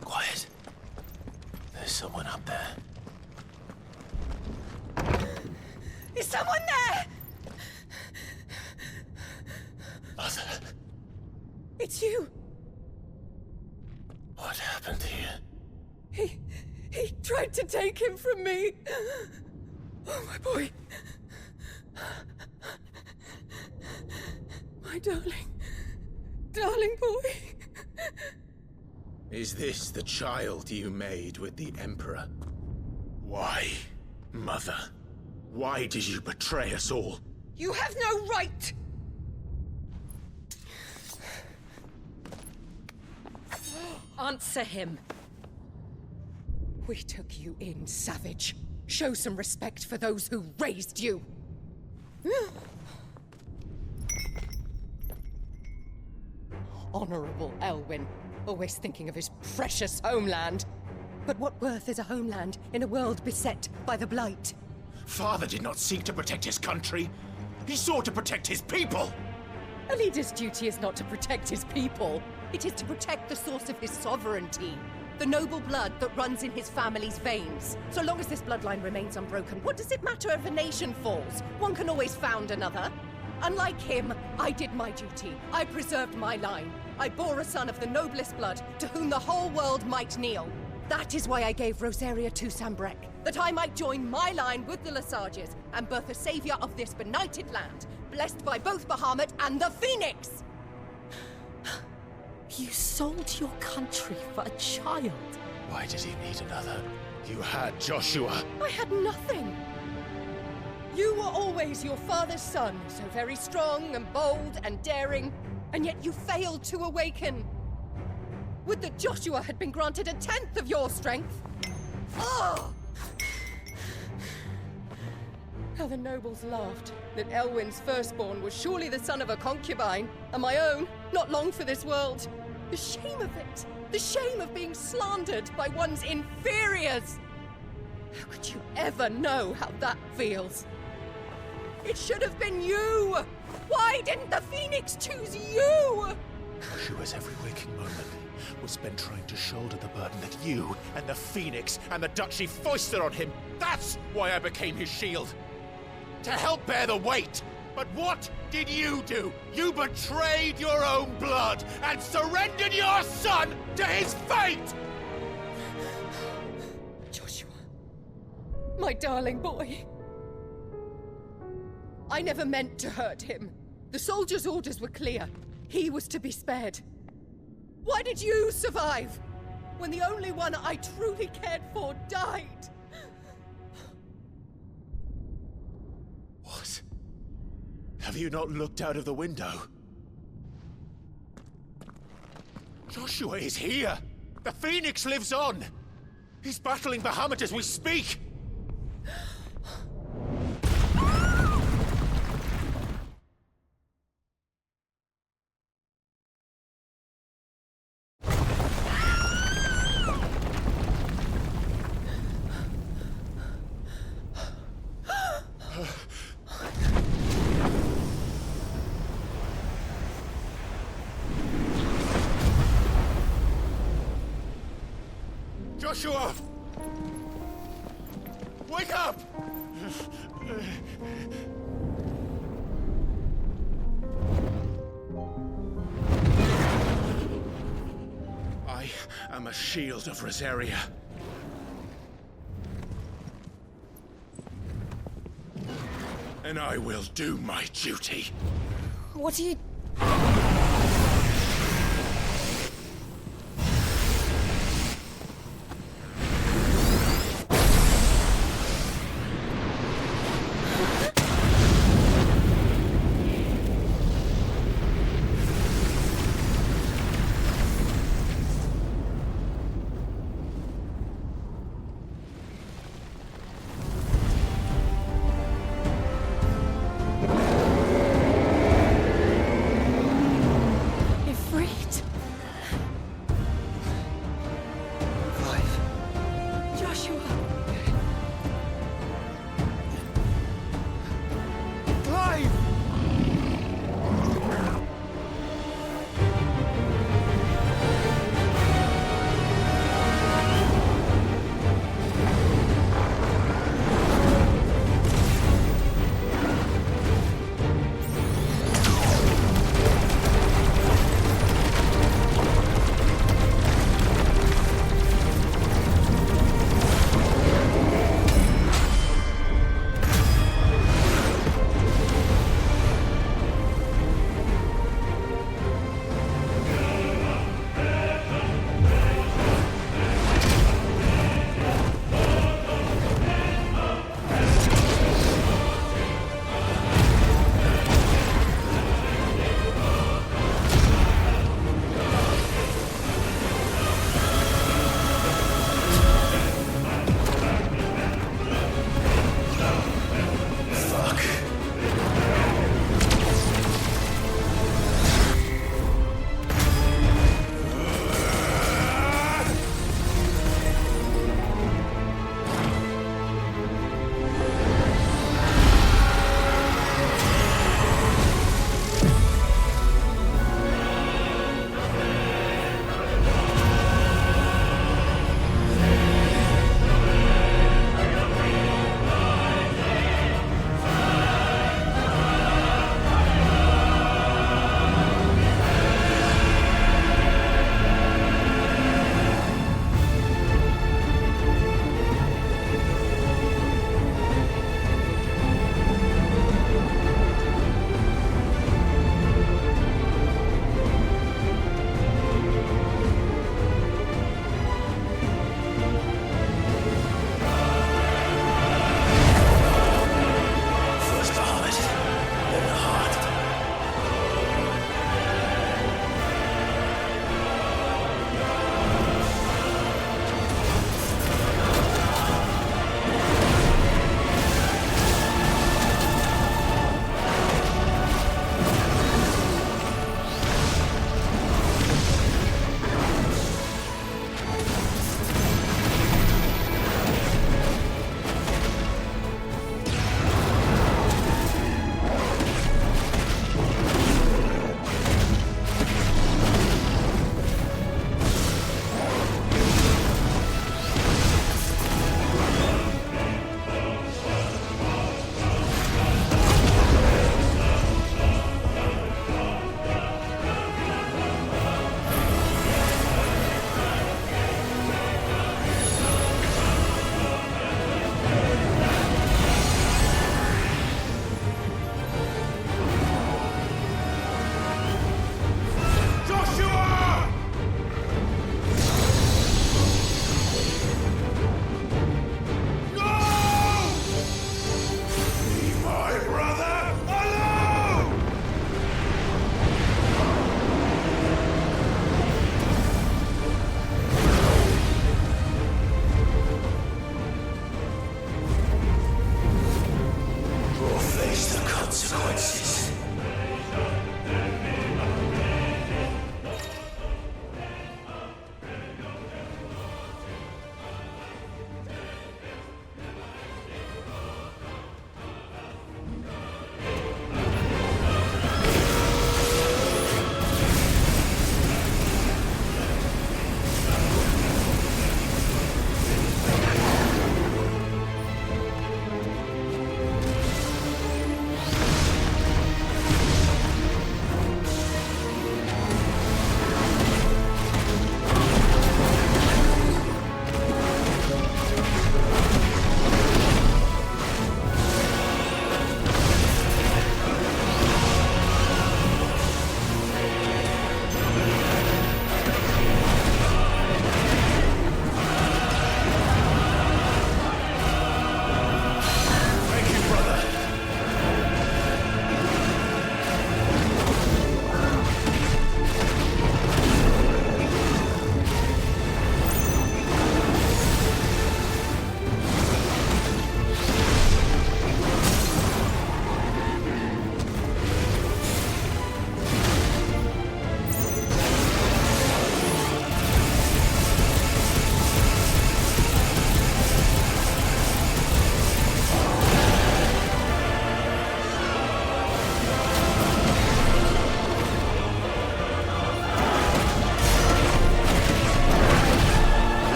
Quiet. There's someone up there. Is someone there? Mother. It's you. What happened here? He tried to take him from me. Oh, my boy. My darling boy. Is this the child you made with the Emperor? Why, Mother? Why did you betray us all? You have no right! Answer him. We took you in, savage. Show some respect for those who raised you. Honorable Elwyn, always thinking of his precious homeland. But what worth is a homeland in a world beset by the Blight? Father did not seek to protect his country. He sought to protect his people. A leader's duty is not to protect his people. It is to protect the source of his sovereignty. The noble blood that runs in his family's veins. So long as this bloodline remains unbroken, what does it matter if a nation falls? One can always found another. Unlike him, I did my duty. I preserved my line. I bore a son of the noblest blood, to whom the whole world might kneel. That is why I gave Rosaria to Sambrek, that I might join my line with the Lesages and birth a savior of this benighted land, blessed by both Bahamut and the Phoenix! You sold your country for a child. Why did he need another? You had Joshua. I had nothing. You were always your father's son, so very strong and bold and daring, and yet you failed to awaken. Would that Joshua had been granted 1/10 of your strength. Oh! How the nobles laughed that Elwyn's firstborn was surely the son of a concubine, and my own, not long for this world. The shame of it! The shame of being slandered by one's inferiors! How could you ever know how that feels? It should have been you! Why didn't the Phoenix choose you? Joshua's every waking moment was spent trying to shoulder the burden that you and the Phoenix and the Duchy foisted on him. That's why I became his shield. To help bear the weight. But what did you do? You betrayed your own blood and surrendered your son to his fate! Joshua. My darling boy. I never meant to hurt him. The soldiers' orders were clear. He was to be spared. Why did you survive when the only one I truly cared for died? What? Have you not looked out of the window? Joshua is here! The Phoenix lives on! He's battling Bahamut as we speak! Joshua! Wake up! I am a shield of Rosaria. And I will do my duty. What are you...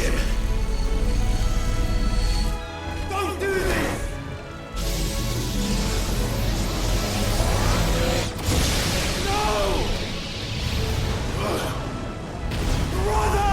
him! Don't do this! No! Brother!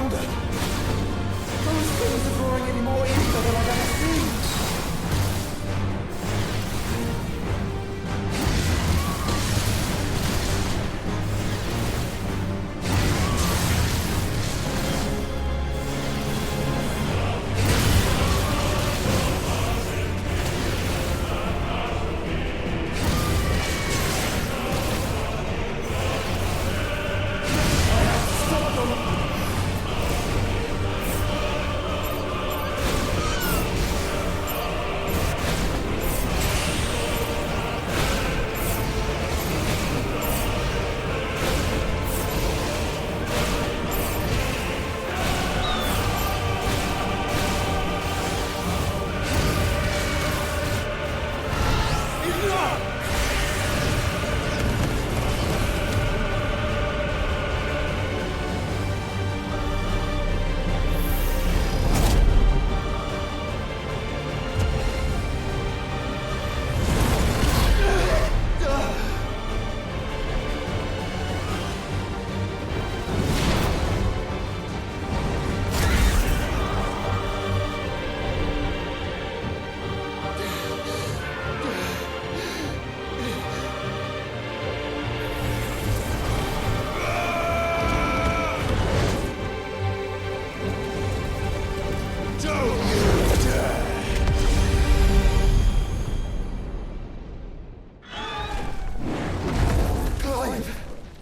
founder! Those things are drawing in more info than I've ever seen!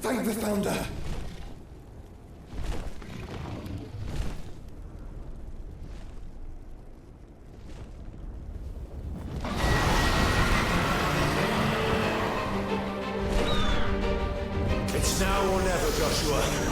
Thank the founder! It's now or never, Joshua.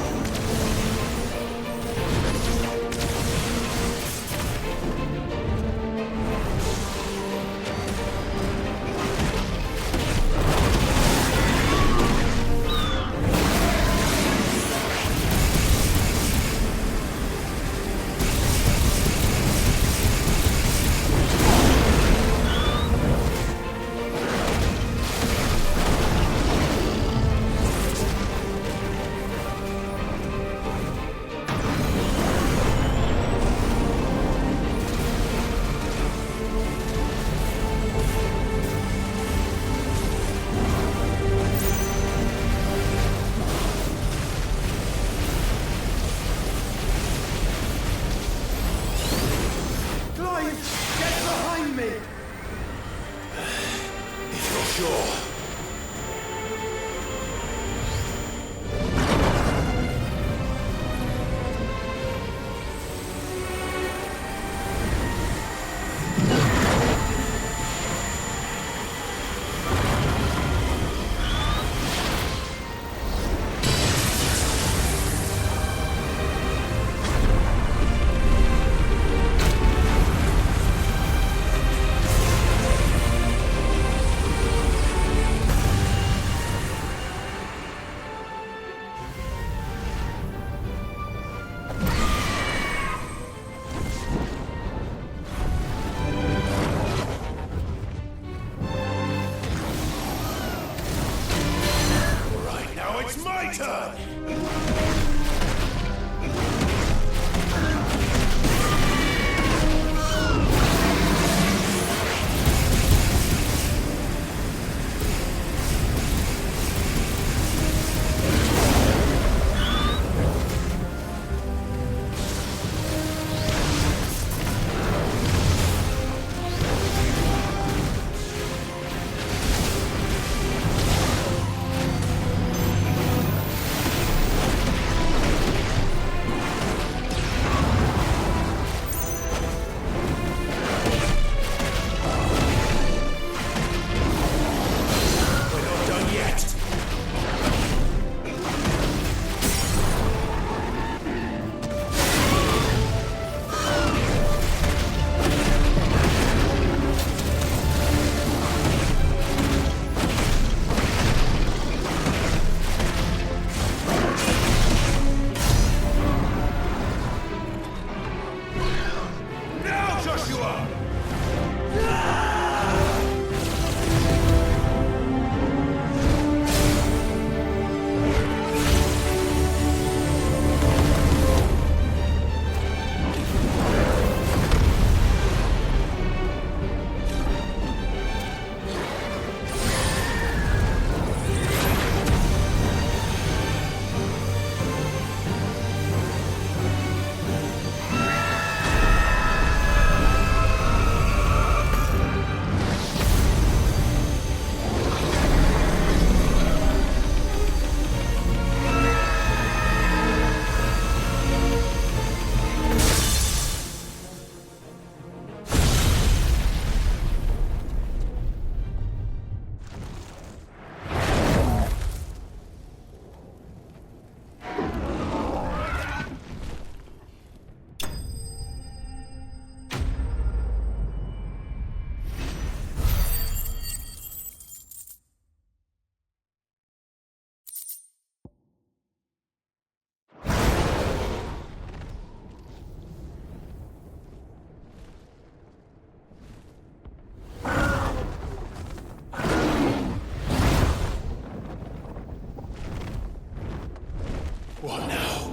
What now?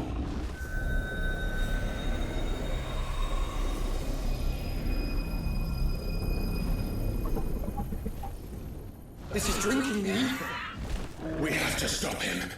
This is drinking the ether. We have to stop him.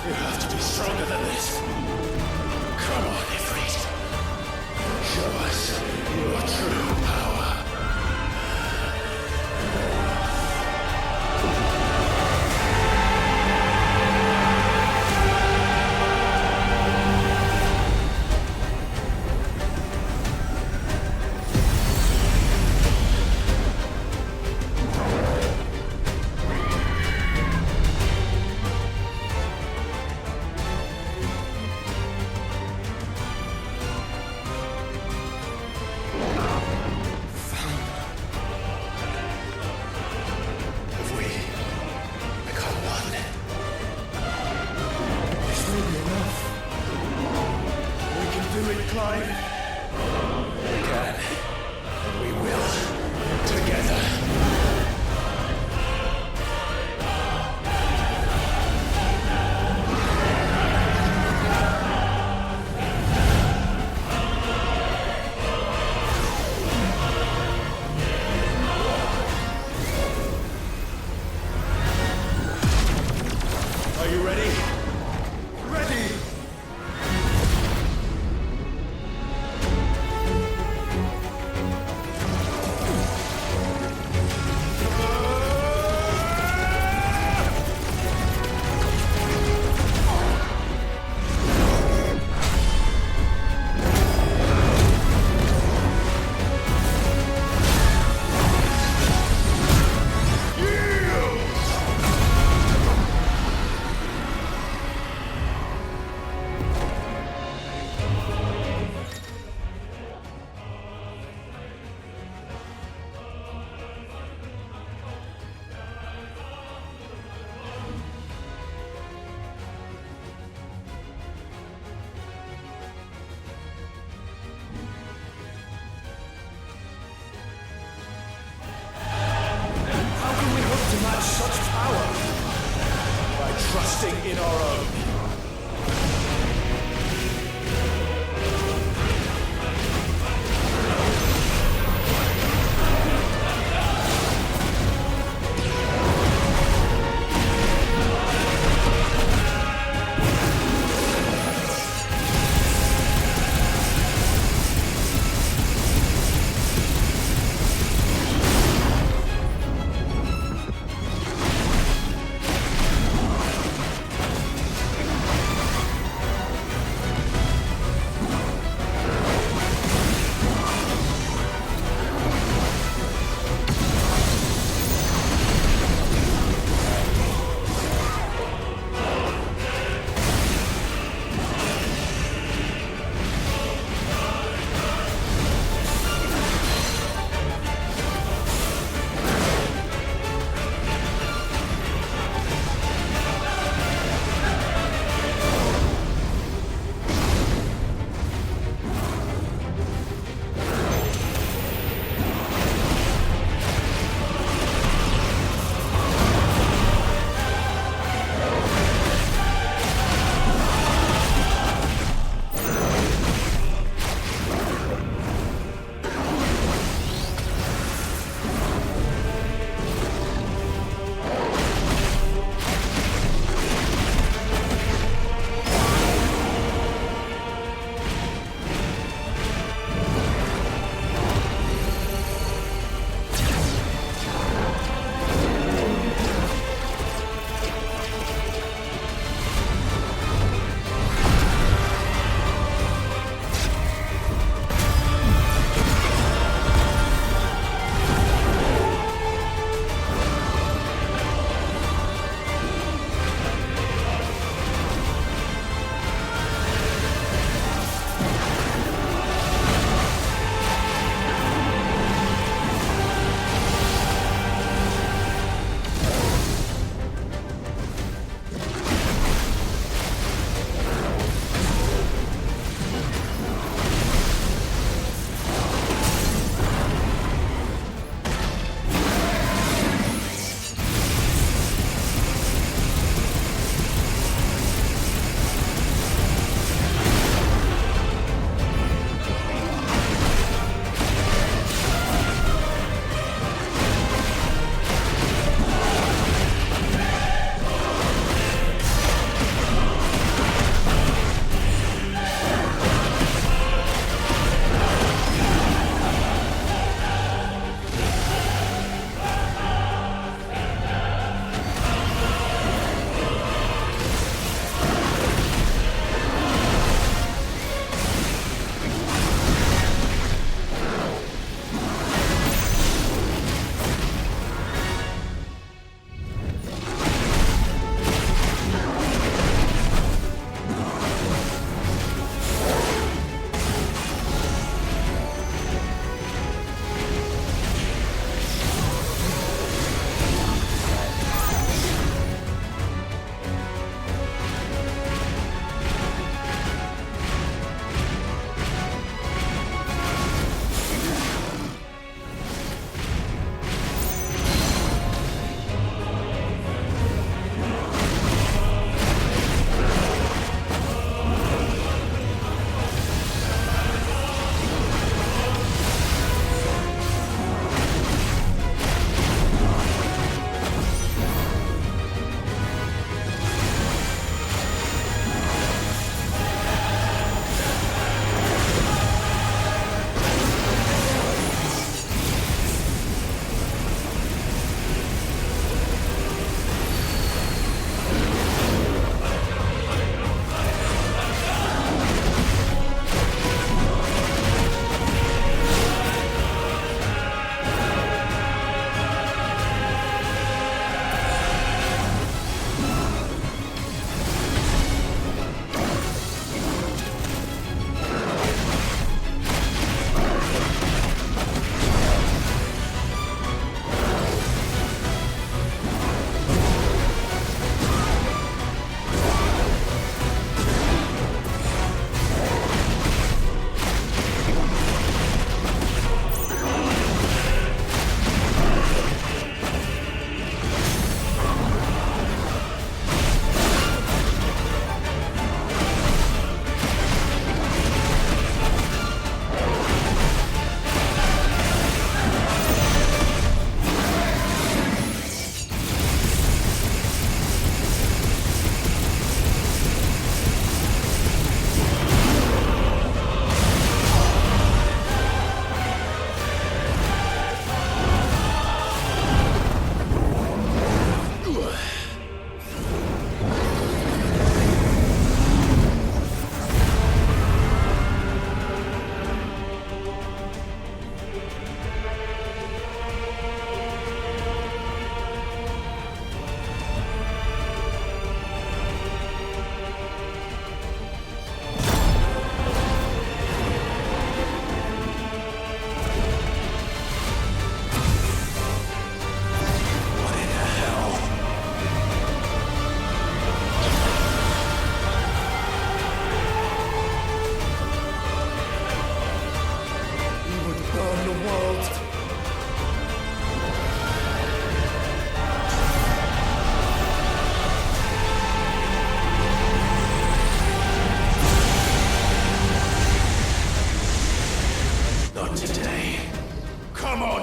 You have to be stronger than this. Come on, Ifrit. Show us your true power.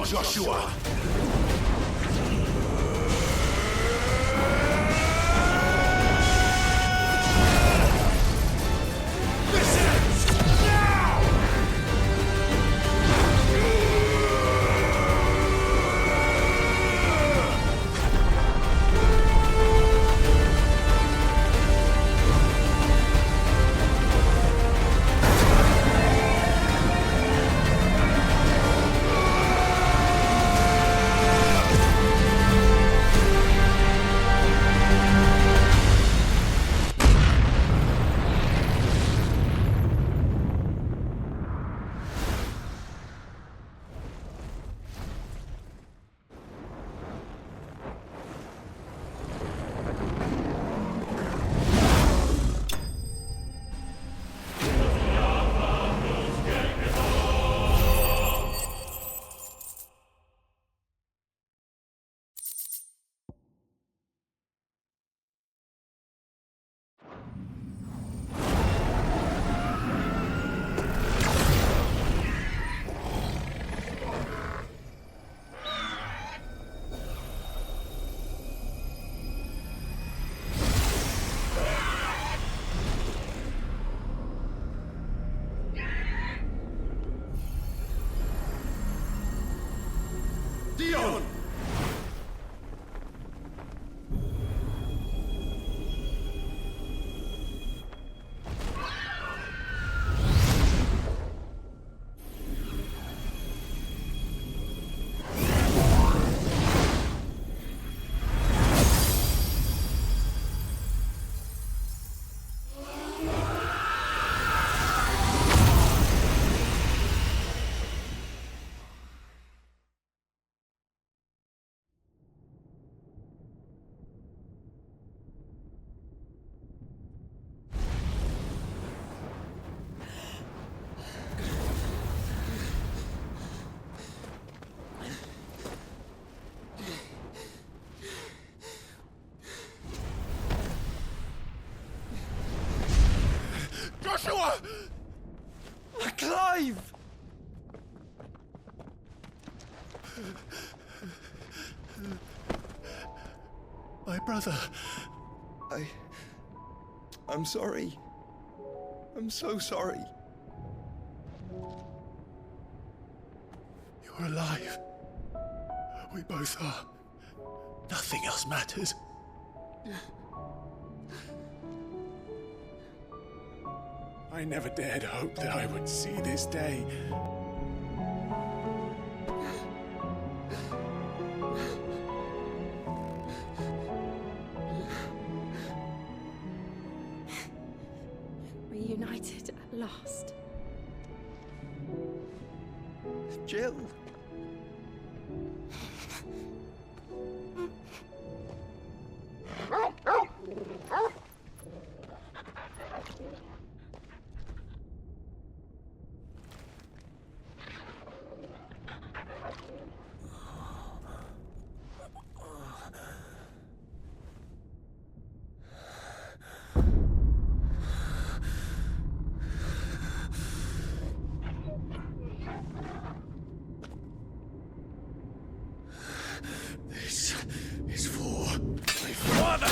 Joshua! Dion! Joshua! Clive! My brother. I'm sorry. I'm so sorry. You're alive. We both are. Nothing else matters. I never dared hope that I would see this day. Reunited at last. Jill. This is for my father!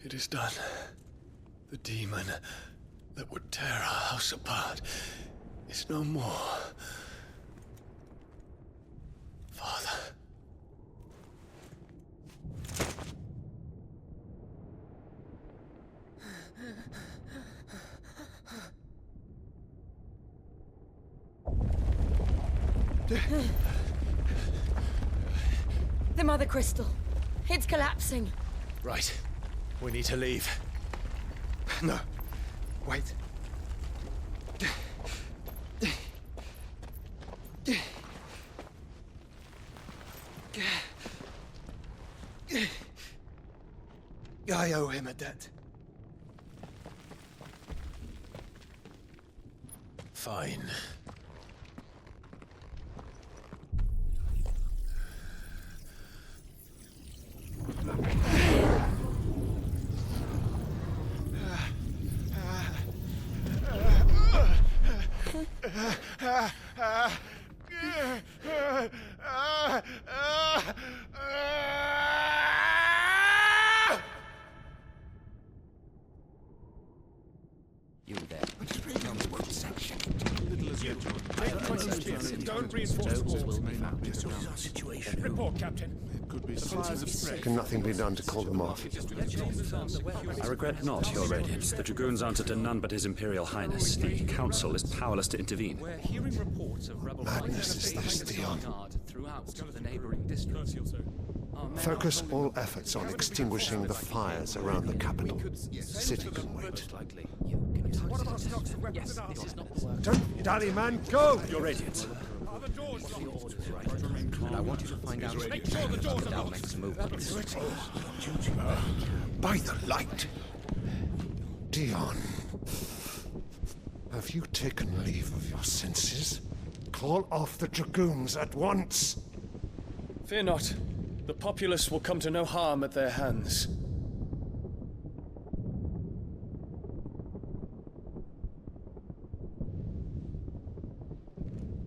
It is done. The demon that would tear our house apart is no more. Father. The Mother Crystal. It's collapsing. Right. We need to leave. No. Wait. I owe him a debt. Fine. You there. Don't reinforce the walls. Report, Captain. Can nothing be done to call them off? I regret not, Your Radiance. The Dragoons answer to none but His Imperial Highness. The Council is powerless to intervene. We're hearing reports of rebel Madness is this, Dion. throughout the neighboring districts. Focus all efforts on extinguishing the fires around the capital. City can wait. Don't dally, man, go! Your Radiance. And I want you to find out if the Dalmec's movements. By the light! Dion, have you taken leave of your senses? Call off the Dragoons at once! Fear not. The populace will come to no harm at their hands.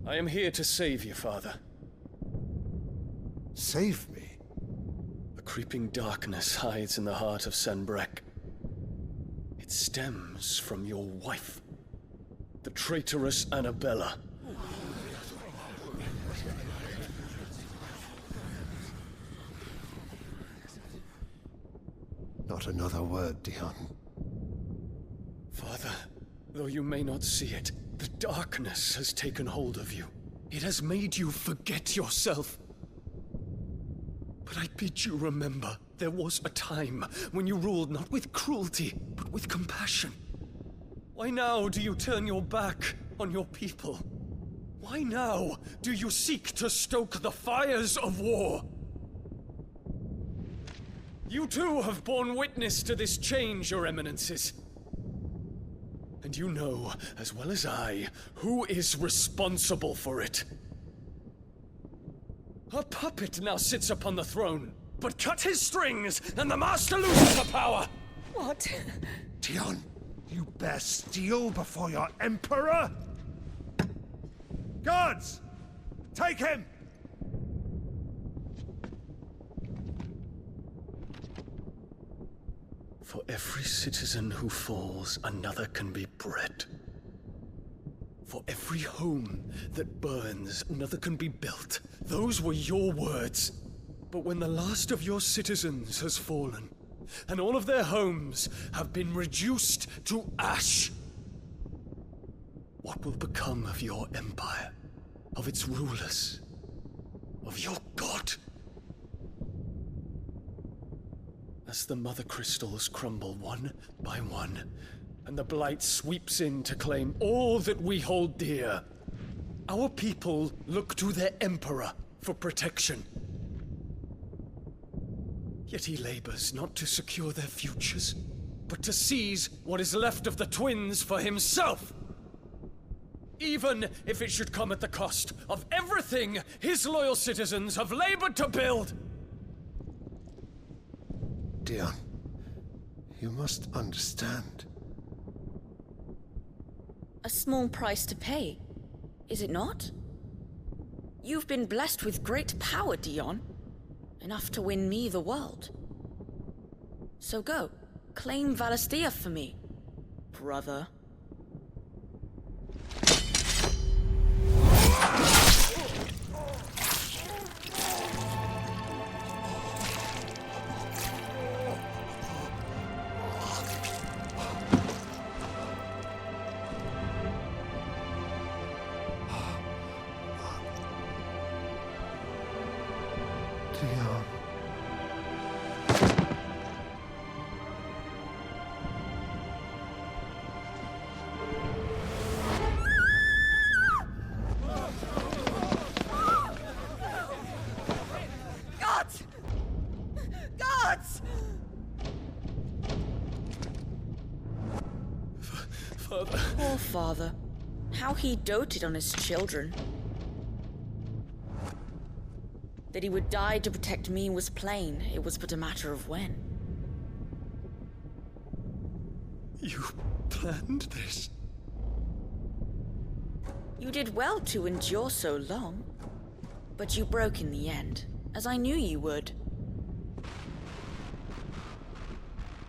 I am here to save you, Father. Save me? A creeping darkness hides in the heart of Sanbrek. It stems from your wife, the traitorous Annabella. Not another word, Dion. Father, though you may not see it, the darkness has taken hold of you. It has made you forget yourself. But I bid you remember, there was a time when you ruled not with cruelty, but with compassion. Why now do you turn your back on your people? Why now do you seek to stoke the fires of war? You too have borne witness to this change, Your Eminences. And you know, as well as I, who is responsible for it. A puppet now sits upon the throne, but cut his strings, and the master loses the power! What? Dion, you bear steel before your Emperor? Guards! Take him! For every citizen who falls, another can be bred. For every home that burns, another can be built. Those were your words. But when the last of your citizens has fallen, and all of their homes have been reduced to ash, what will become of your empire, of its rulers, of your god? As the Mother Crystals crumble one by one, and the Blight sweeps in to claim all that we hold dear, our people look to their Emperor for protection. Yet he labors not to secure their futures, but to seize what is left of the twins for himself! Even if it should come at the cost of everything his loyal citizens have labored to build! Dion, you must understand. A small price to pay, is it not? You've been blessed with great power, Dion. Enough to win me the world. So go, claim Valisthea for me, brother. Dion. Father. Poor father. How he doted on his children. That he would die to protect me was plain. It was but a matter of when. You planned this? You did well to endure so long. But you broke in the end, as I knew you would.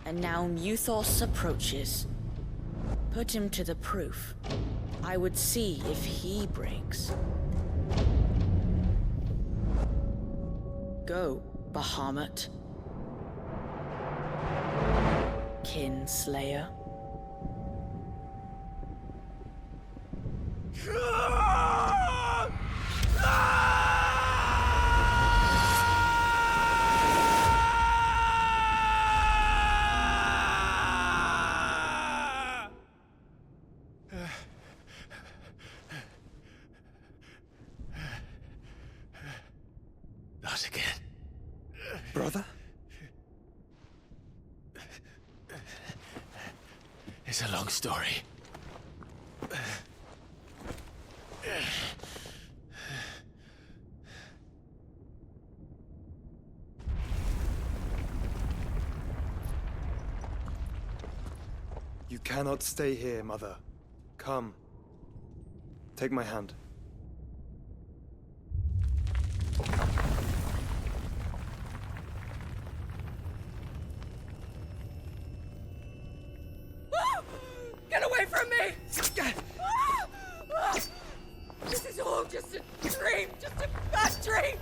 And now Muthos approaches. Put him to the proof. I would see if he breaks. Go, Bahamut. Kinslayer. Not again. Brother? It's a long story. You cannot stay here, Mother. Come. Take my hand. Get away from me! This is all just a dream, just a bad dream!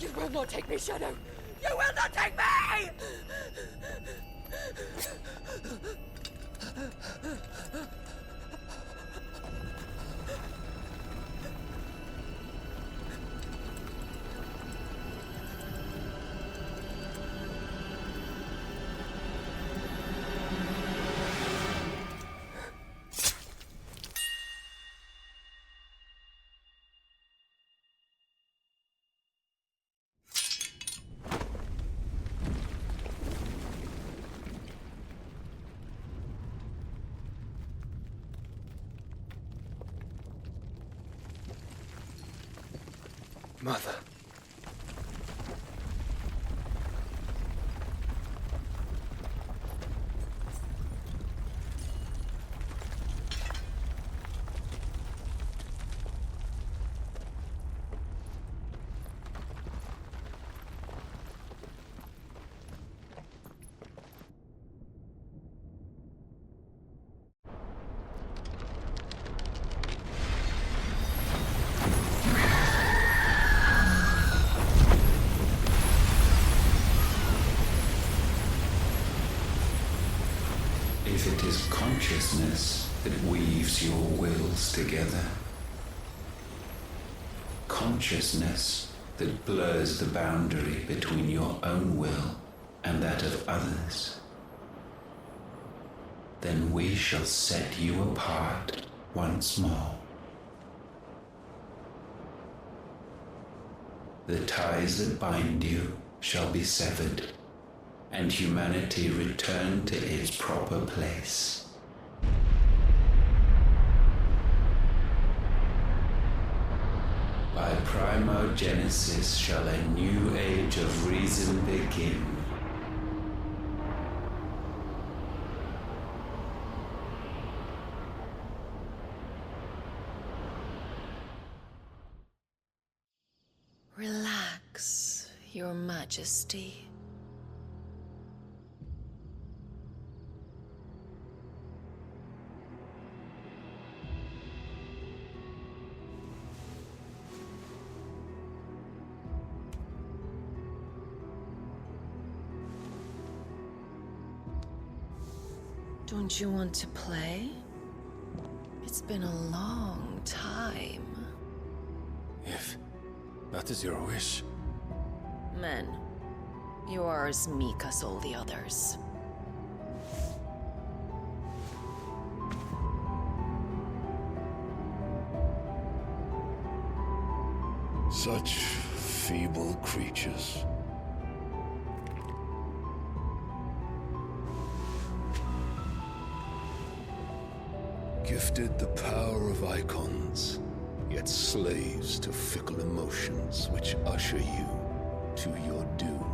You will not take me, Shadow! You will not take me! Mother. If it is consciousness that weaves your wills together, consciousness that blurs the boundary between your own will and that of others, then we shall set you apart once more. The ties that bind you shall be severed, and humanity return to its proper place. By primogenesis shall a new age of reason begin. Relax, Your Majesty. Don't you want to play? It's been a long time. If that is your wish. Men, you are as meek as all the others. Such feeble creatures. Gifted the power of icons, yet slaves to fickle emotions which usher you to your doom.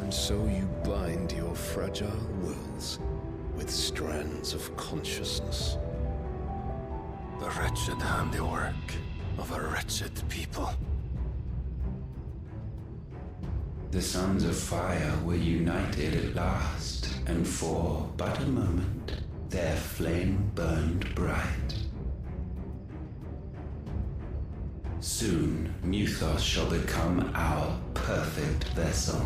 And so you bind your fragile wills with strands of consciousness. The wretched handiwork of a wretched people. The sons of fire were united at last, and for but a moment their flame burned bright. Soon Muthos shall become our perfect vessel.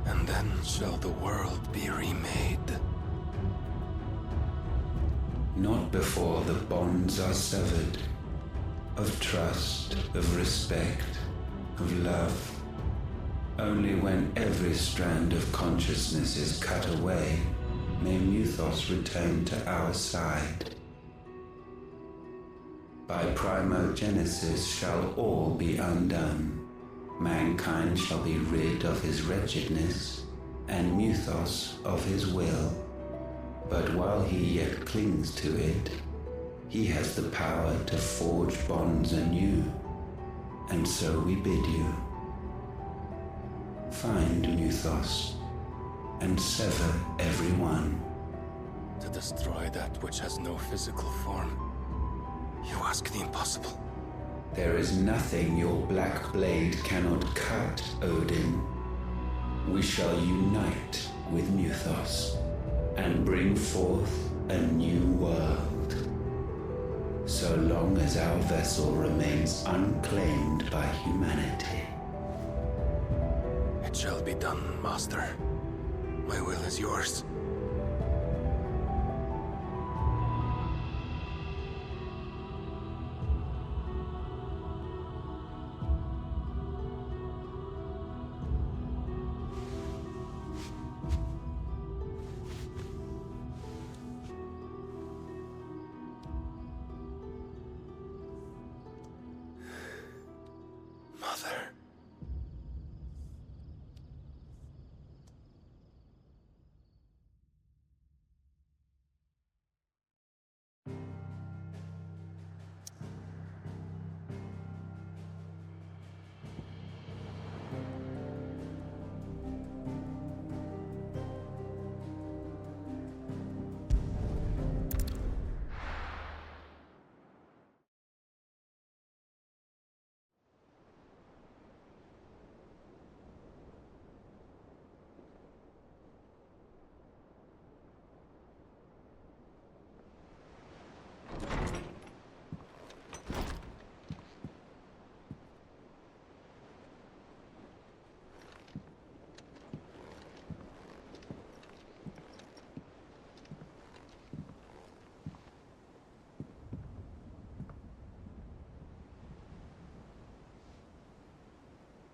And then shall the world be remade. Not before the bonds are severed, of trust, of respect, of love. Only when every strand of consciousness is cut away, may Muthos return to our side. By primogenesis shall all be undone. Mankind shall be rid of his wretchedness, and Muthos of his will. But while he yet clings to it, he has the power to forge bonds anew. And so we bid you, find Muthos, and sever every one. To destroy that which has no physical form, you ask the impossible. There is nothing your black blade cannot cut, Odin. We shall unite with Muthos, and bring forth a new world. So long as our vessel remains unclaimed by humanity. It shall be done, Master. My will is yours. Mother.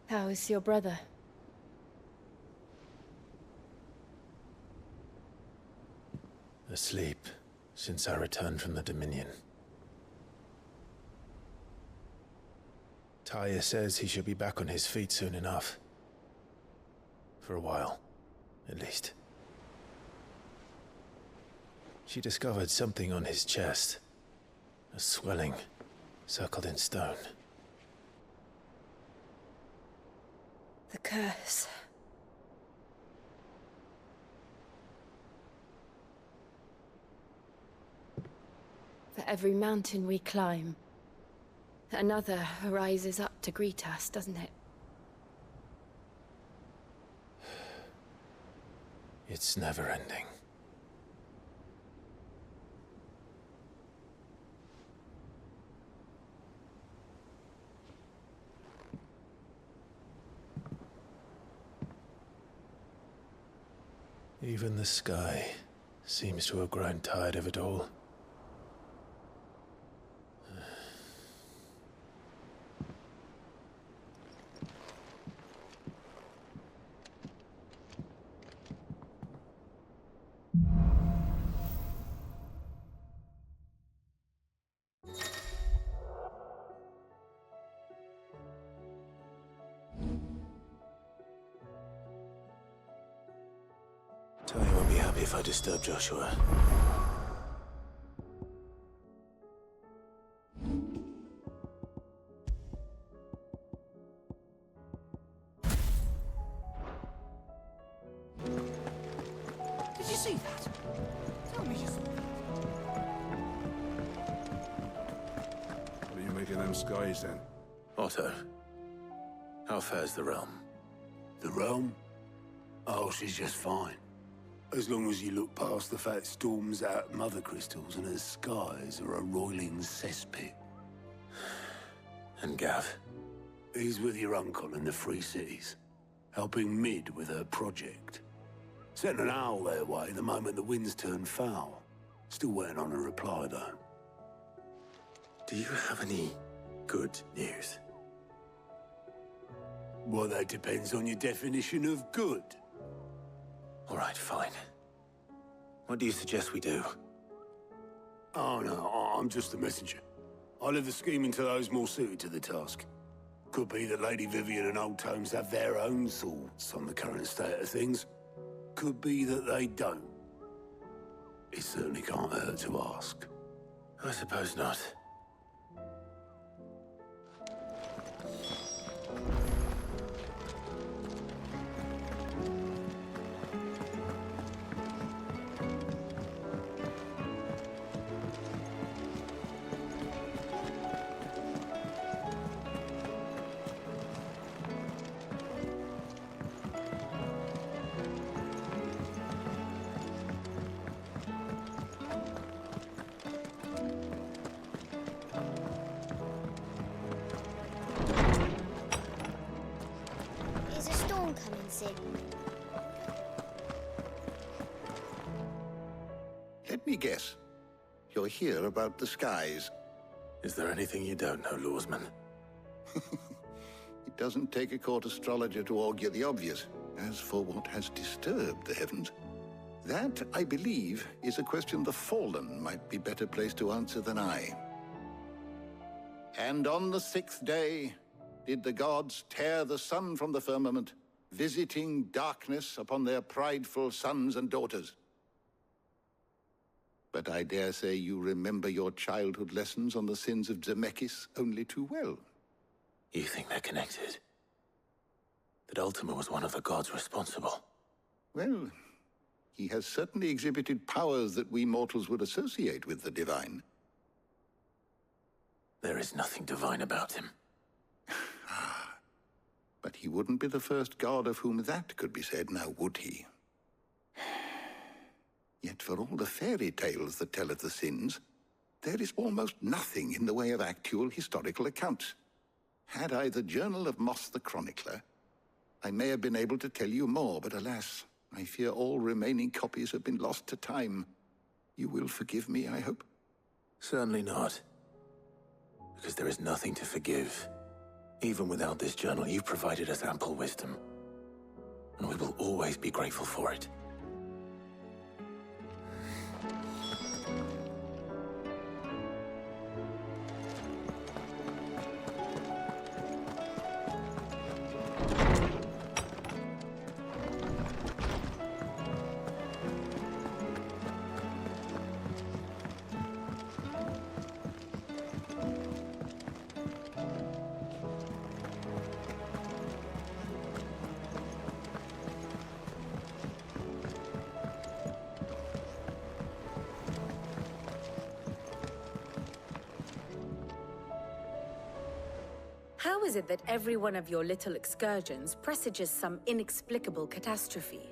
How is your brother? Asleep since I returned from the Dominion. Taya says he should be back on his feet soon enough. For a while, at least. She discovered something on his chest. A swelling, circled in stone. The curse. For every mountain we climb, another rises up to greet us, doesn't it? It's never ending. Even the sky seems to have grown tired of it all. Taya won't be happy If I disturb Joshua... Did you see that? Tell me you saw that. What do you make of them skies, then? Otto, how fares the realm? The realm? Oh, she's just fine. As long as you look past the fat storms out mother crystals and her skies are a roiling cesspit. And Gav? He's with your uncle in the Free Cities, helping Mid with her project. Sent an owl their way the moment the winds turned foul. Still waiting on a reply, though. Do you have any good news? Well, that depends on your definition of good. All right, fine. What do you suggest we do? Oh, no, I'm just the messenger. I'll leave the scheming to those more suited to the task. Could be that Lady Vivian and Old Tomes have their own thoughts on the current state of things. Could be that they don't. It certainly can't hurt to ask. I suppose not. Is a storm coming, Sid? Let me guess. You're here about the skies. Is there anything you don't know, Lawsman? It doesn't take a court astrologer to augur the obvious. As for what has disturbed the heavens, that, I believe, is a question the Fallen might be better placed to answer than I. And on the 6th day, did the gods tear the sun from the firmament, visiting darkness upon their prideful sons and daughters. But I dare say you remember your childhood lessons on the sins of Zemeckis only too well. You think they're connected? That Ultima was one of the gods responsible? Well, he has certainly exhibited powers that we mortals would associate with the divine. There is nothing divine about him. But he wouldn't be the first god of whom that could be said, now would he? Yet for all the fairy tales that tell of the sins, there is almost nothing in the way of actual historical accounts. Had I the Journal of Moss the Chronicler, I may have been able to tell you more, but alas, I fear all remaining copies have been lost to time. You will forgive me, I hope? Certainly not. Because there is nothing to forgive. Even without this journal, you've provided us ample wisdom. And we will always be grateful for it. How is it that every one of your little excursions presages some inexplicable catastrophe?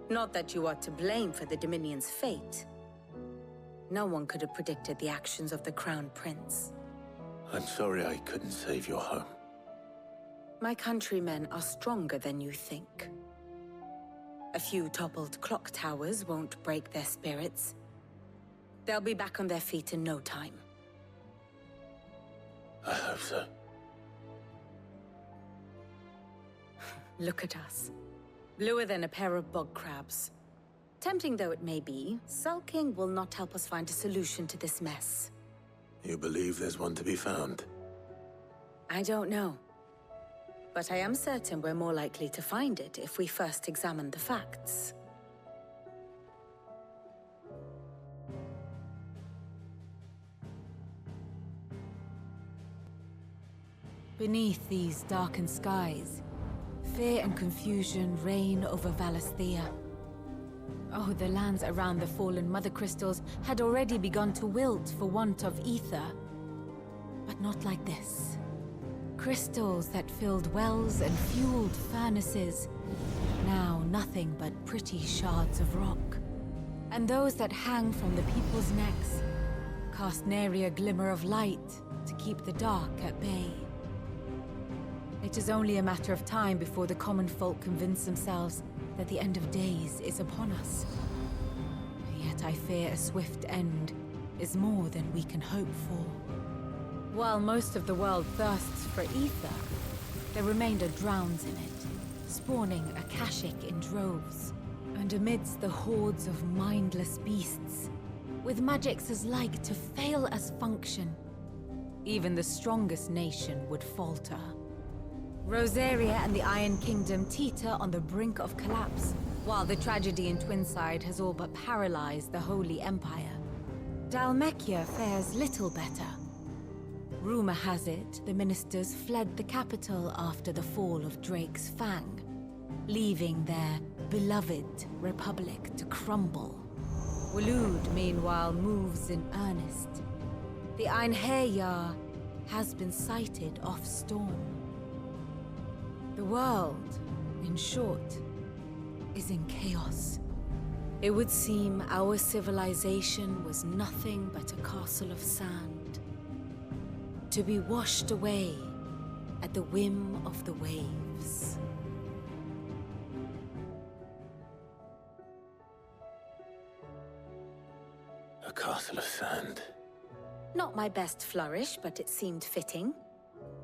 Not that you are to blame for the Dominion's fate. No one could have predicted the actions of the Crown Prince. I'm sorry I couldn't save your home. My countrymen are stronger than you think. A few toppled clock towers won't break their spirits. They'll be back on their feet in no time. I hope so. Look at us. Bluer than a pair of bog crabs. Tempting though it may be, sulking will not help us find a solution to this mess. You believe there's one to be found? I don't know. But I am certain we're more likely to find it if we first examine the facts. Beneath these darkened skies, fear and confusion reign over Valisthea. Oh, the lands around the fallen Mother Crystals had already begun to wilt for want of ether. But not like this. Crystals that filled wells and fueled furnaces, now nothing but pretty shards of rock. And those that hang from the people's necks cast nary a glimmer of light to keep the dark at bay. It is only a matter of time before the common folk convince themselves that the end of days is upon us. Yet I fear a swift end is more than we can hope for. While most of the world thirsts for ether, the remainder drowns in it, spawning Akashic in droves. And amidst the hordes of mindless beasts, with magics as like to fail as function, even the strongest nation would falter. Rosaria and the Iron Kingdom teeter on the brink of collapse, while the tragedy in Twinside has all but paralyzed the Holy Empire. Dhalmekia fares little better. Rumor has it the ministers fled the capital after the fall of Drake's Fang, leaving their beloved republic to crumble. Waloed, meanwhile, moves in earnest. The Einherjar has been sighted off Storm. The world, in short, is in chaos. It would seem our civilization was nothing but a castle of sand, to be washed away at the whim of the waves. A castle of sand. Not my best flourish, but it seemed fitting.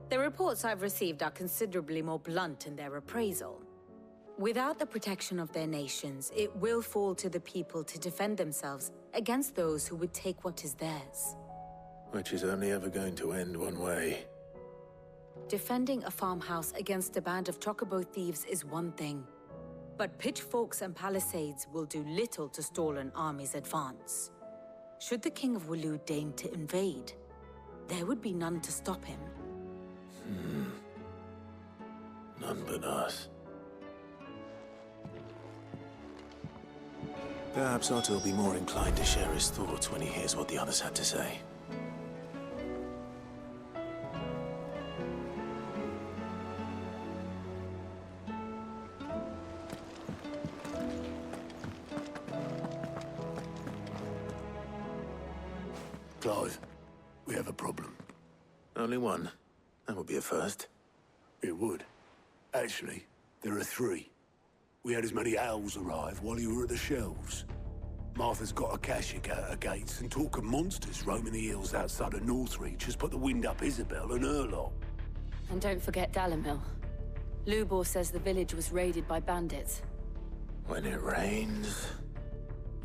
The reports I've received are considerably more blunt in their appraisal. Without the protection of their nations, it will fall to the people to defend themselves against those who would take what is theirs. Which is only ever going to end one way. Defending a farmhouse against a band of chocobo thieves is one thing, but pitchforks and palisades will do little to stall an army's advance. Should the King of Waloed deign to invade, there would be none to stop him. None but us. Perhaps Otto will be more inclined to share his thoughts when he hears what the others had to say. Clive, we have a problem. Only one. That would be a first. It would. Actually, there are three. We had as many owls arrive while you were at the shelves. Martha's got Akashic out her gates, and talk of monsters roaming the hills outside of Northreach has put the wind up Isabel and her lot. And don't forget Dalimil. Lubor says the village was raided by bandits. When it rains...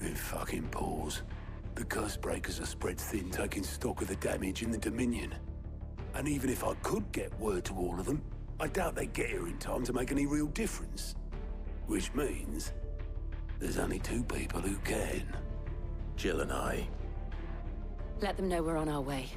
It fucking pours. The curse breakers are spread thin, taking stock of the damage in the Dominion. And even if I could get word to all of them, I doubt they'd get here in time to make any real difference. Which means there's only two people who can. Jill and I. Let them know we're on our way.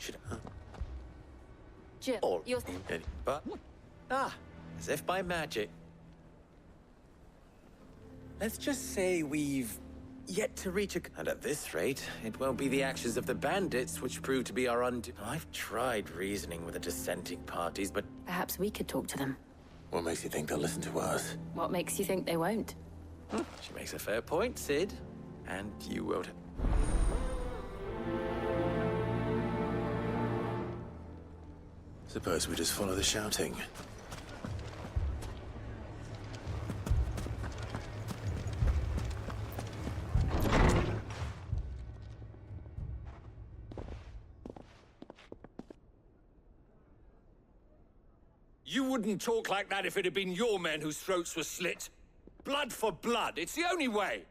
Should Jill, or you're... but as if by magic. Let's just say we've yet to reach a... And at this rate, it won't be the actions of the bandits which prove to be our I've tried reasoning with the dissenting parties, but... Perhaps we could talk to them. What makes you think they'll listen to us? What makes you think they won't? She makes a fair point, Sid. And you won't... Suppose we just follow the shouting. You wouldn't talk like that if it had been your men whose throats were slit. Blood for blood, it's the only way.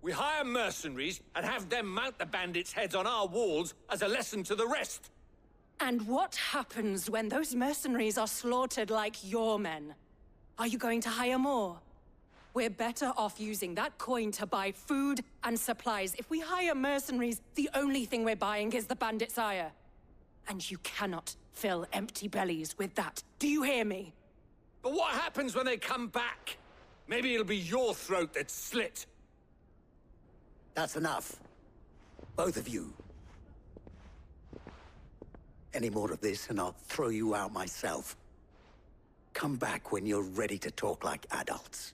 We hire mercenaries and have them mount the bandits' heads on our walls as a lesson to the rest. And what happens when those mercenaries are slaughtered like your men? Are you going to hire more? We're better off using that coin to buy food and supplies. If we hire mercenaries, the only thing we're buying is the bandits' ire. And you cannot fill empty bellies with that. Do you hear me? But what happens when they come back? Maybe it'll be your throat that's slit. That's enough. Both of you. Any more of this and I'll throw you out myself. Come back when you're ready to talk like adults.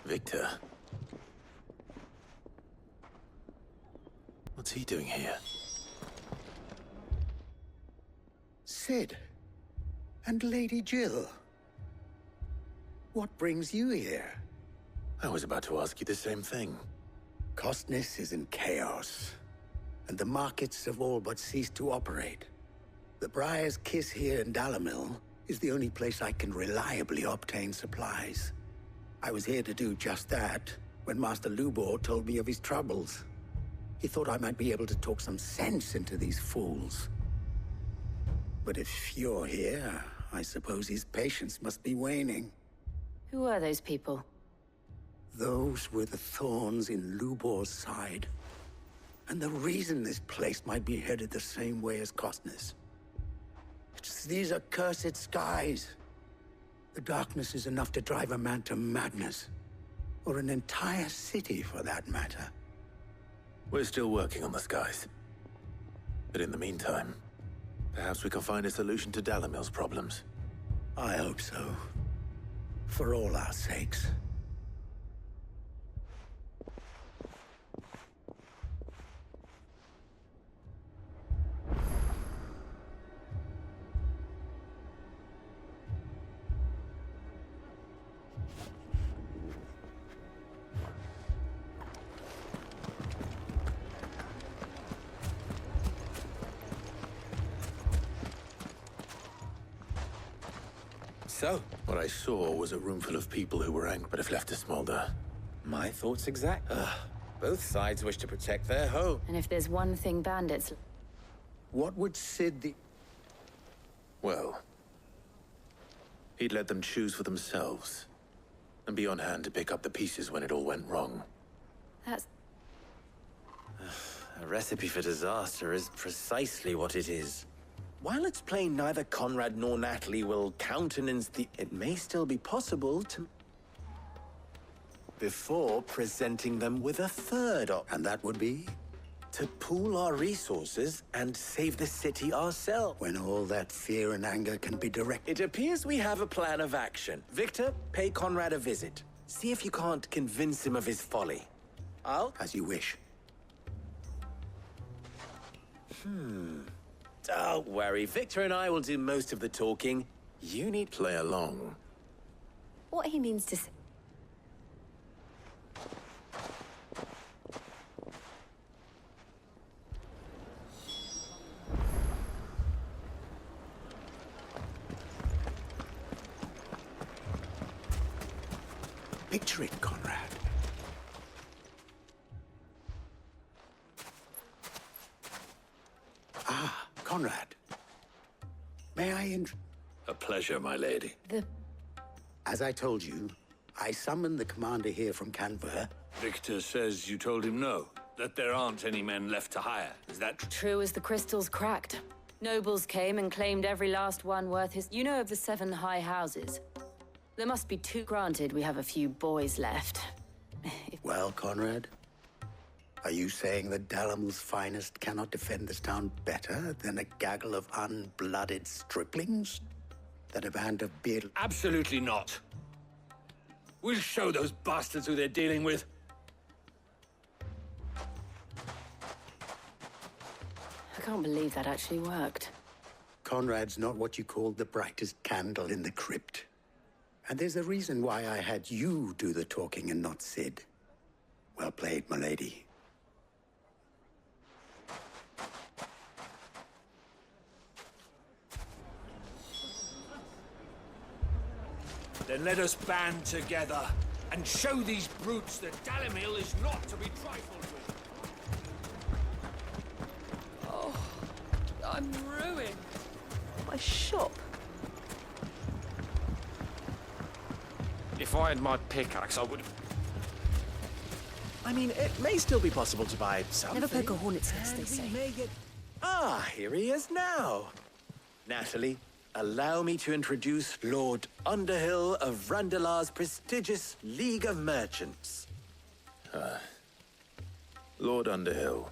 Victor. What's he doing here? Sid. And Lady Jill. What brings you here? I was about to ask you the same thing. Costness is in chaos, and the markets have all but ceased to operate. The Briar's Kiss here in Dalamil is the only place I can reliably obtain supplies. I was here to do just that when Master Lubor told me of his troubles. He thought I might be able to talk some sense into these fools. But if you're here, I suppose his patience must be waning. Who are those people? Those were the thorns in Lubor's side. And the reason this place might be headed the same way as Costness. It's these accursed skies. The darkness is enough to drive a man to madness. Or an entire city, for that matter. We're still working on the skies. But in the meantime, perhaps we can find a solution to Dalamil's problems. I hope so. For all our sakes. So? What I saw was a room full of people who were angry but have left to smolder. My thoughts exactly. Both sides wish to protect their home. And if there's one thing bandits... What would Sid Well, he'd let them choose for themselves. And be on hand to pick up the pieces when it all went wrong. That's... A recipe for disaster is precisely what it is. While it's plain neither Conrad nor Natalie will countenance the... It may still be possible to... Before presenting them with a third option. And that would be? To pool our resources and save the city ourselves. When all that fear and anger can be directed. It appears we have a plan of action. Victor, pay Conrad a visit. See if you can't convince him of his folly. I'll... As you wish. Don't worry, Victor and I will do most of the talking. You need... Play along. What he means to say... Picture it, Conrad. Ah, Conrad. May I pleasure, my lady. As I told you, I summoned the commander here from Canver. Victor says you told him no, that there aren't any men left to hire. Is that true? True as the crystals cracked. Nobles came and claimed every last one worth his... You know of the 7 high houses? There must be 2. Granted, we have a few boys left. Well, Conrad, are you saying that Dalamil's finest cannot defend this town better than a gaggle of unblooded striplings? That a band of bearded... Absolutely not. We'll show those bastards who they're dealing with. I can't believe that actually worked. Conrad's not what you call the brightest candle in the crypt. And there's a reason why I had you do the talking and not Sid. Well played, my lady. Then let us band together and show these brutes that Dalamil is not to be trifled with. Oh, I'm ruined. My shop. If I had my pickaxe, I would have... I mean, it may still be possible to buy something. Never poke a hornet's nest, they say. Ah, here he is now. Natalie, allow me to introduce Lord Underhill of Randalar's prestigious League of Merchants. Lord Underhill.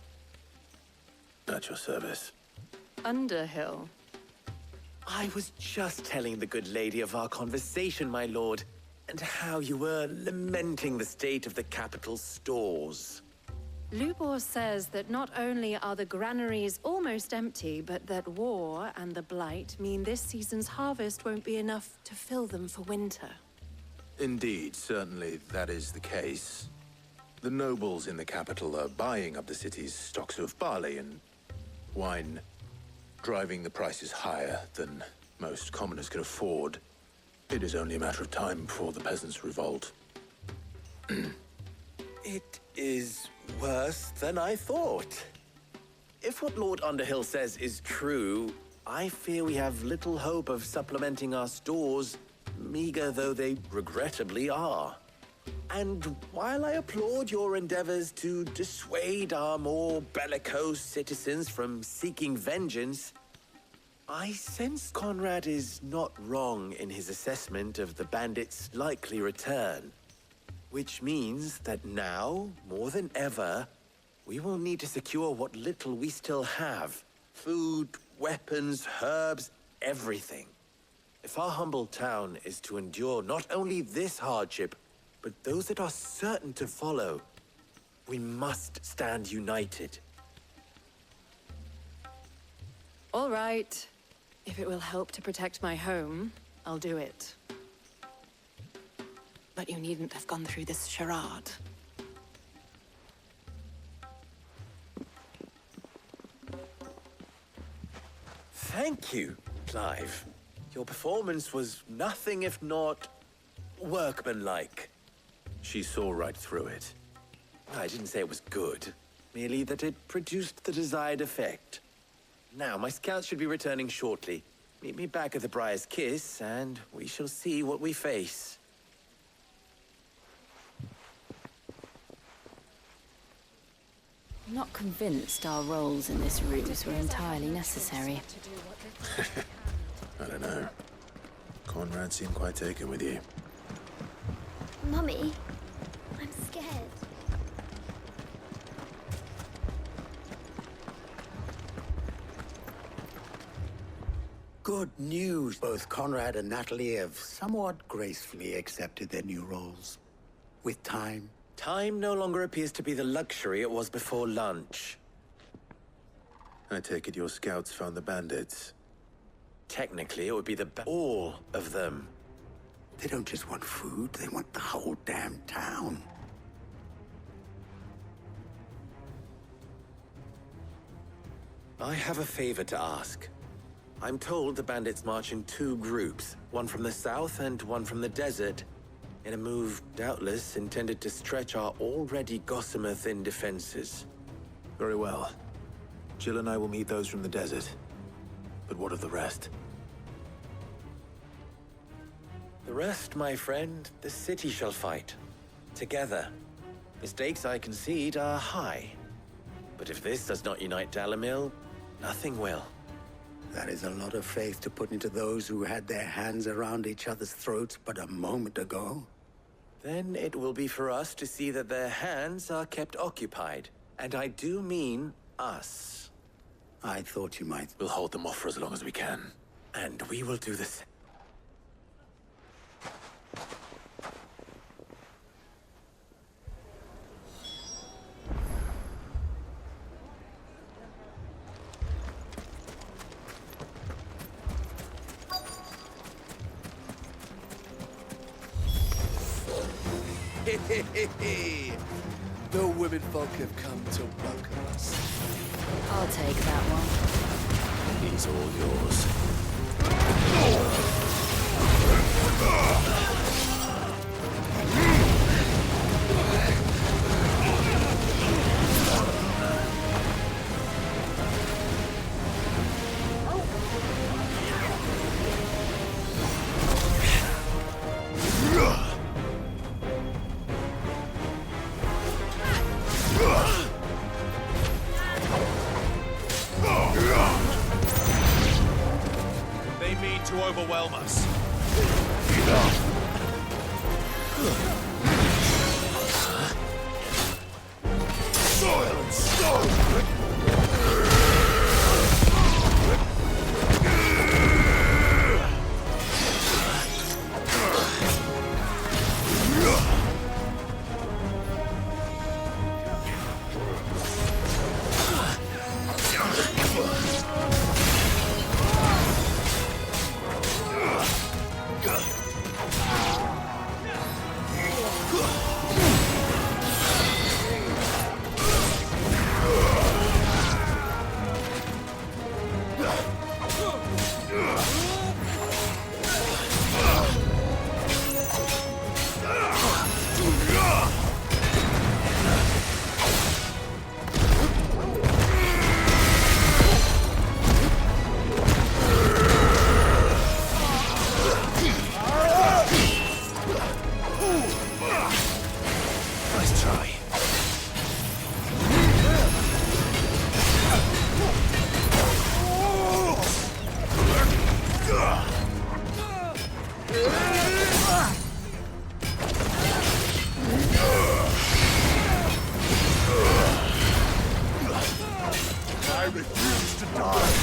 At your service. Underhill? I was just telling the good lady of our conversation, my lord, and how you were lamenting the state of the capital's stores. Lubor says that not only are the granaries almost empty, but that war and the Blight mean this season's harvest won't be enough to fill them for winter. Indeed, certainly that is the case. The nobles in the capital are buying up the city's stocks of barley and wine, driving the prices higher than most commoners can afford. It is only a matter of time before the peasants revolt. It is worse than I thought. If what Lord Underhill says is true, I fear we have little hope of supplementing our stores, meager though they regrettably are. And while I applaud your endeavors to dissuade our more bellicose citizens from seeking vengeance, I sense Conrad is not wrong in his assessment of the bandits' likely return. Which means that now, more than ever, we will need to secure what little we still have. Food, weapons, herbs, everything. If our humble town is to endure not only this hardship, but those that are certain to follow, we must stand united. All right. If it will help to protect my home, I'll do it. But you needn't have gone through this charade. Thank you, Clive. Your performance was nothing if not workmanlike. She saw right through it. I didn't say it was good, merely that it produced the desired effect. Now, my scouts should be returning shortly. Meet me back at the Briar's Kiss, and we shall see what we face. I'm not convinced our roles in this ruse were entirely necessary. I don't know. Conrad seemed quite taken with you. Mummy, I'm scared. Good news. Both Conrad and Natalie have somewhat gracefully accepted their new roles. With time. Time no longer appears to be the luxury it was before lunch. I take it your scouts found the bandits. Technically, it would be all of them. They don't just want food, they want the whole damn town. I have a favor to ask. I'm told the bandits march in 2 groups, one from the south and one from the desert, in a move doubtless intended to stretch our already gossamer-thin defenses. Very well. Jill and I will meet those from the desert. But what of the rest? The rest, my friend, the city shall fight. Together. The stakes, I concede, are high. But if this does not unite Dalimil, nothing will. That is a lot of faith to put into those who had their hands around each other's throats but a moment ago. Then it will be for us to see that their hands are kept occupied. And I do mean us. I thought you might. We'll hold them off for as long as we can. And we will do the same. The women folk have come to welcome us. I'll take that one. He's all yours. They mean to overwhelm us. Soil and stone! Nice try. I refuse to die.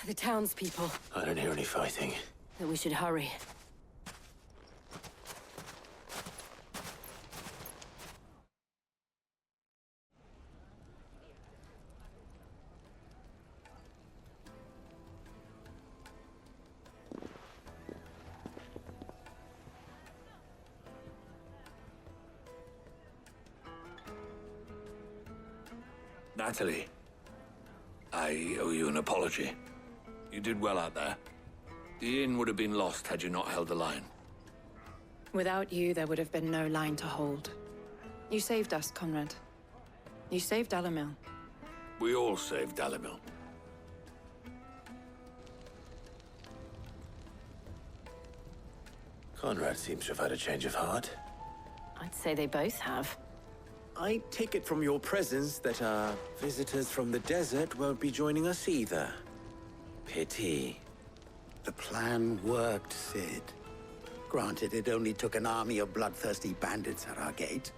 The townspeople. I don't hear any fighting. That we should hurry. Natalie, I owe you an apology. You did well out there. The inn would have been lost had you not held the line. Without you, there would have been no line to hold. You saved us, Conrad. You saved Dalimil. We all saved Dalimil. Conrad seems to have had a change of heart. I'd say they both have. I take it from your presence that our visitors from the desert won't be joining us either. Pity. The plan worked, Sid. Granted, it only took an army of bloodthirsty bandits at our gate.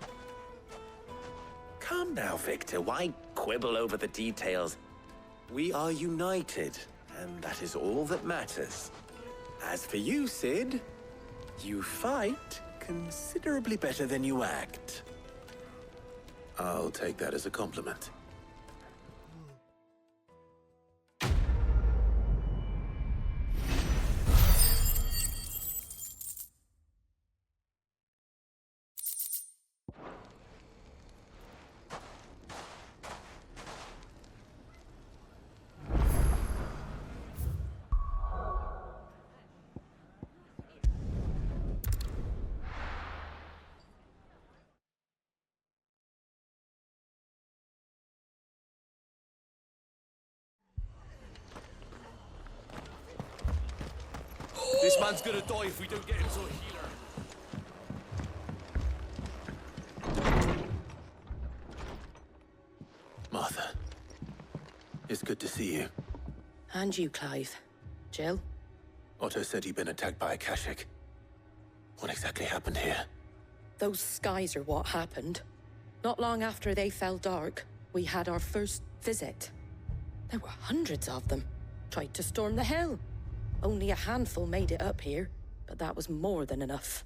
Calm now, Victor. Why quibble over the details? We are united, and that is all that matters. As for you, Sid, you fight considerably better than you act. I'll take that as a compliment. man's gonna die if we don't get him to a healer. Martha, it's good to see you. And you, Clive. Jill? Otto said you'd been attacked by a Akashic. What exactly happened here? Those skies are what happened. Not long after they fell dark, we had our first visit. There were hundreds of them. Tried to storm the hill. Only a handful made it up here, but that was more than enough.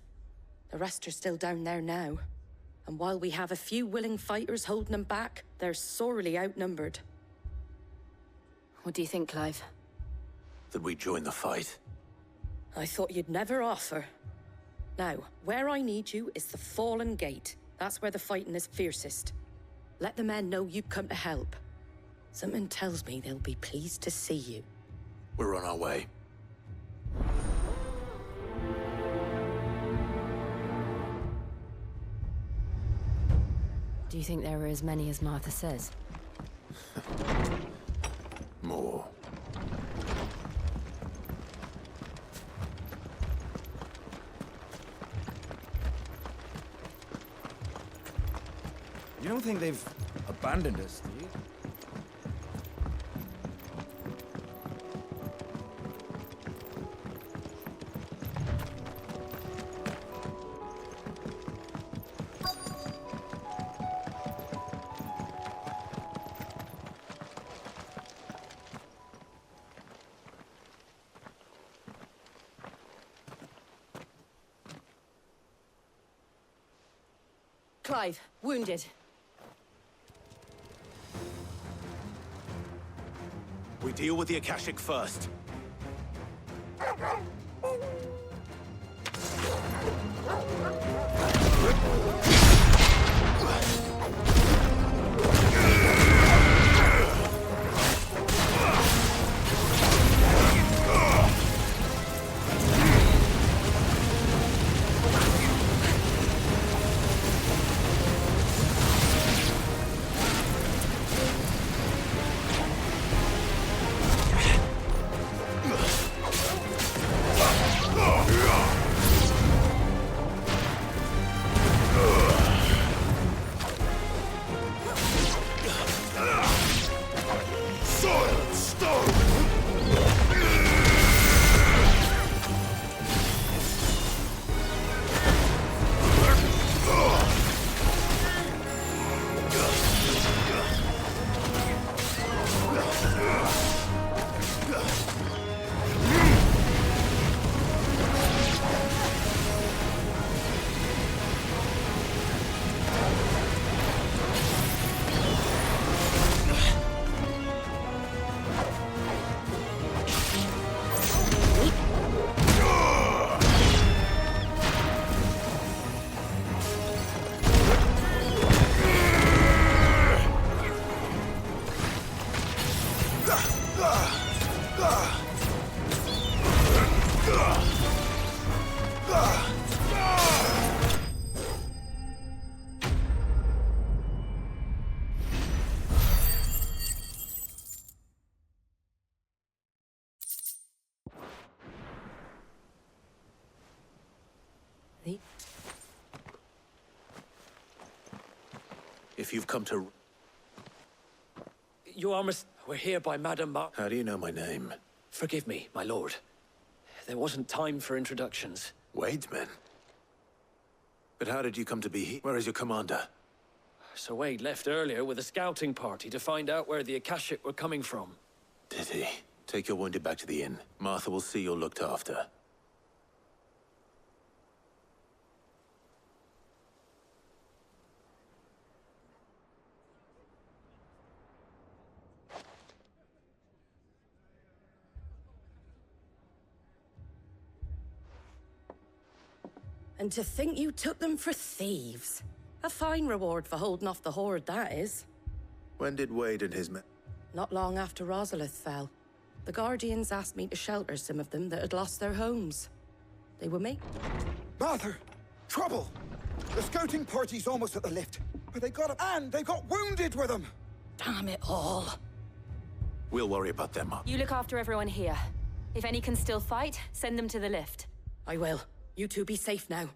The rest are still down there now. And while we have a few willing fighters holding them back, they're sorely outnumbered. What do you think, Clive? That we join the fight? I thought you'd never offer. Now, where I need you is the Fallen Gate. That's where the fighting is fiercest. Let the men know you've come to help. Something tells me they'll be pleased to see you. We're on our way. Do you think there are as many as Martha says? More. You don't think they've abandoned us, do you? Clive, wounded. We deal with the Akashic first. If you've come to... You are We're here by Madame How do you know my name? Forgive me, my lord. There wasn't time for introductions. Wade's men? But how did you come to be here? Where is your commander? Sir Wade left earlier with a scouting party to find out where the Akashic were coming from. Did he? Take your wounded back to the inn. Martha will see you're looked after. And to think you took them for thieves. A fine reward for holding off the horde, that is. When did Wade and his men... Not long after Rosalith fell. The Guardians asked me to shelter some of them that had lost their homes. They were me. Martha! Trouble! The scouting party's almost at the lift. But they got wounded with them! Damn it all. We'll worry about them. You look after everyone here. If any can still fight, send them to the lift. I will. You two be safe now.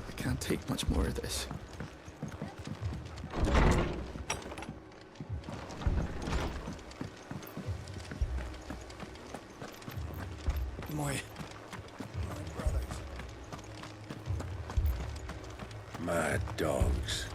I can't take much more of this. My Mad dogs.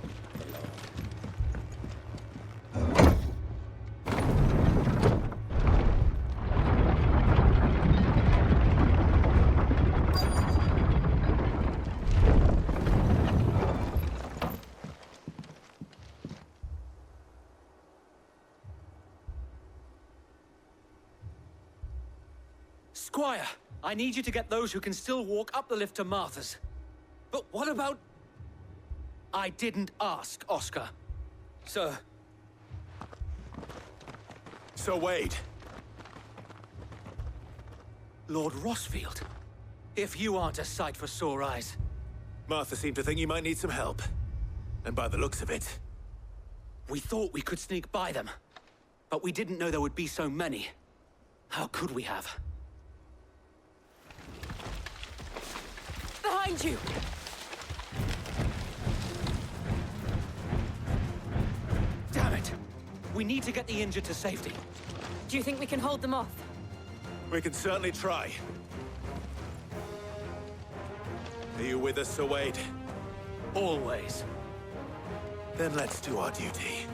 Squire, I need you to get those who can still walk up the lift to Martha's. But what about... I didn't ask, Oscar. Sir. Sir Wade. Lord Rossfield. If you aren't a sight for sore eyes. Martha seemed to think you might need some help. And by the looks of it... We thought we could sneak by them. But we didn't know there would be so many. How could we have? Behind you! Damn it! We need to get the injured to safety. Do you think we can hold them off? We can certainly try. Are you with us, Sir Wade? Always. Then let's do our duty.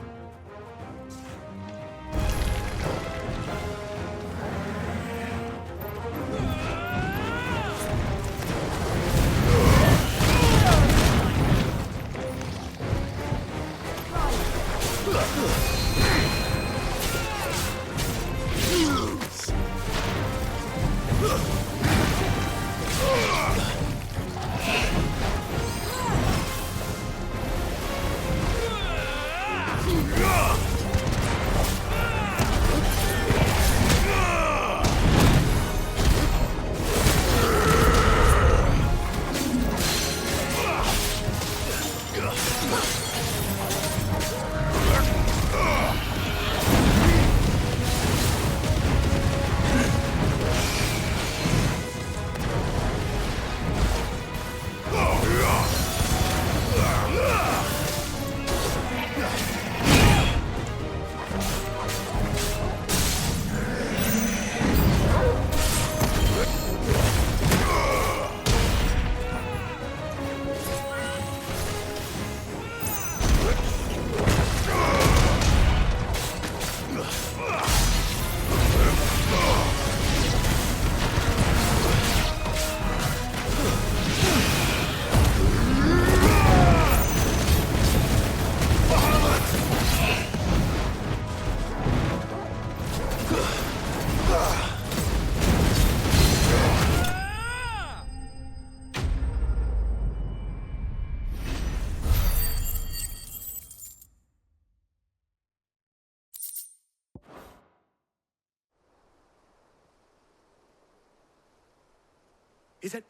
Is it...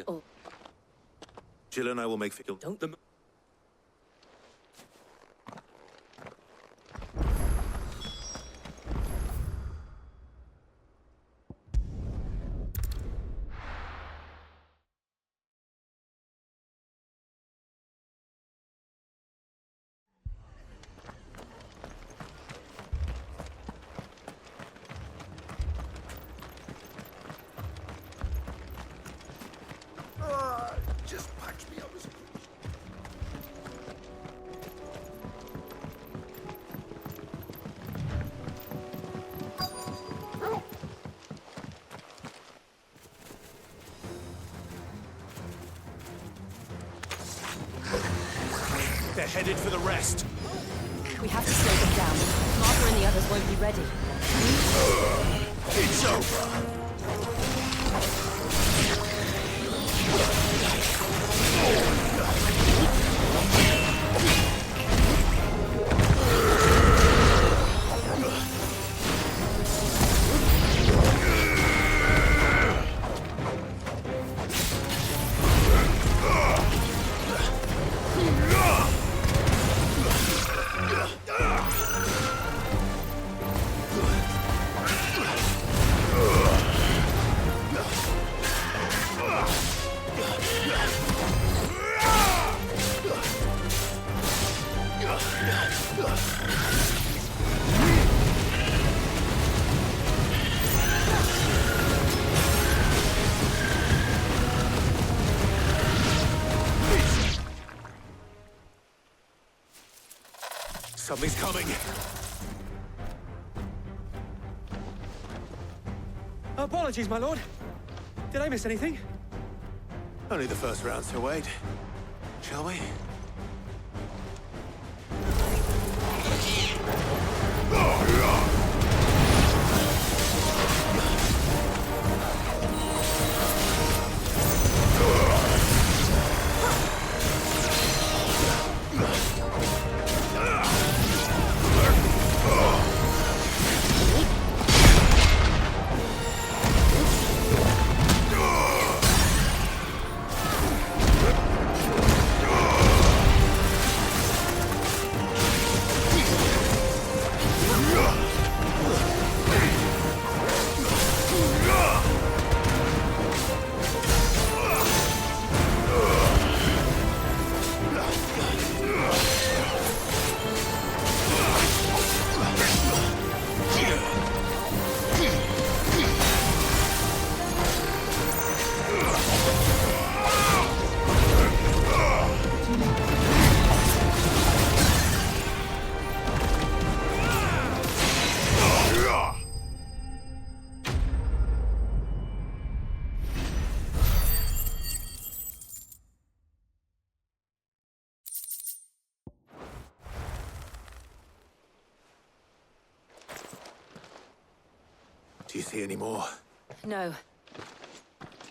Oh. Jill and I will make... Don't... Just patch me up as They're headed for the rest. We have to slow them down. Martha and the others won't be ready. It's over. Something's coming. Apologies, my lord. Did I miss anything? Only the first round, so wait. Shall we? Do you see any more? No.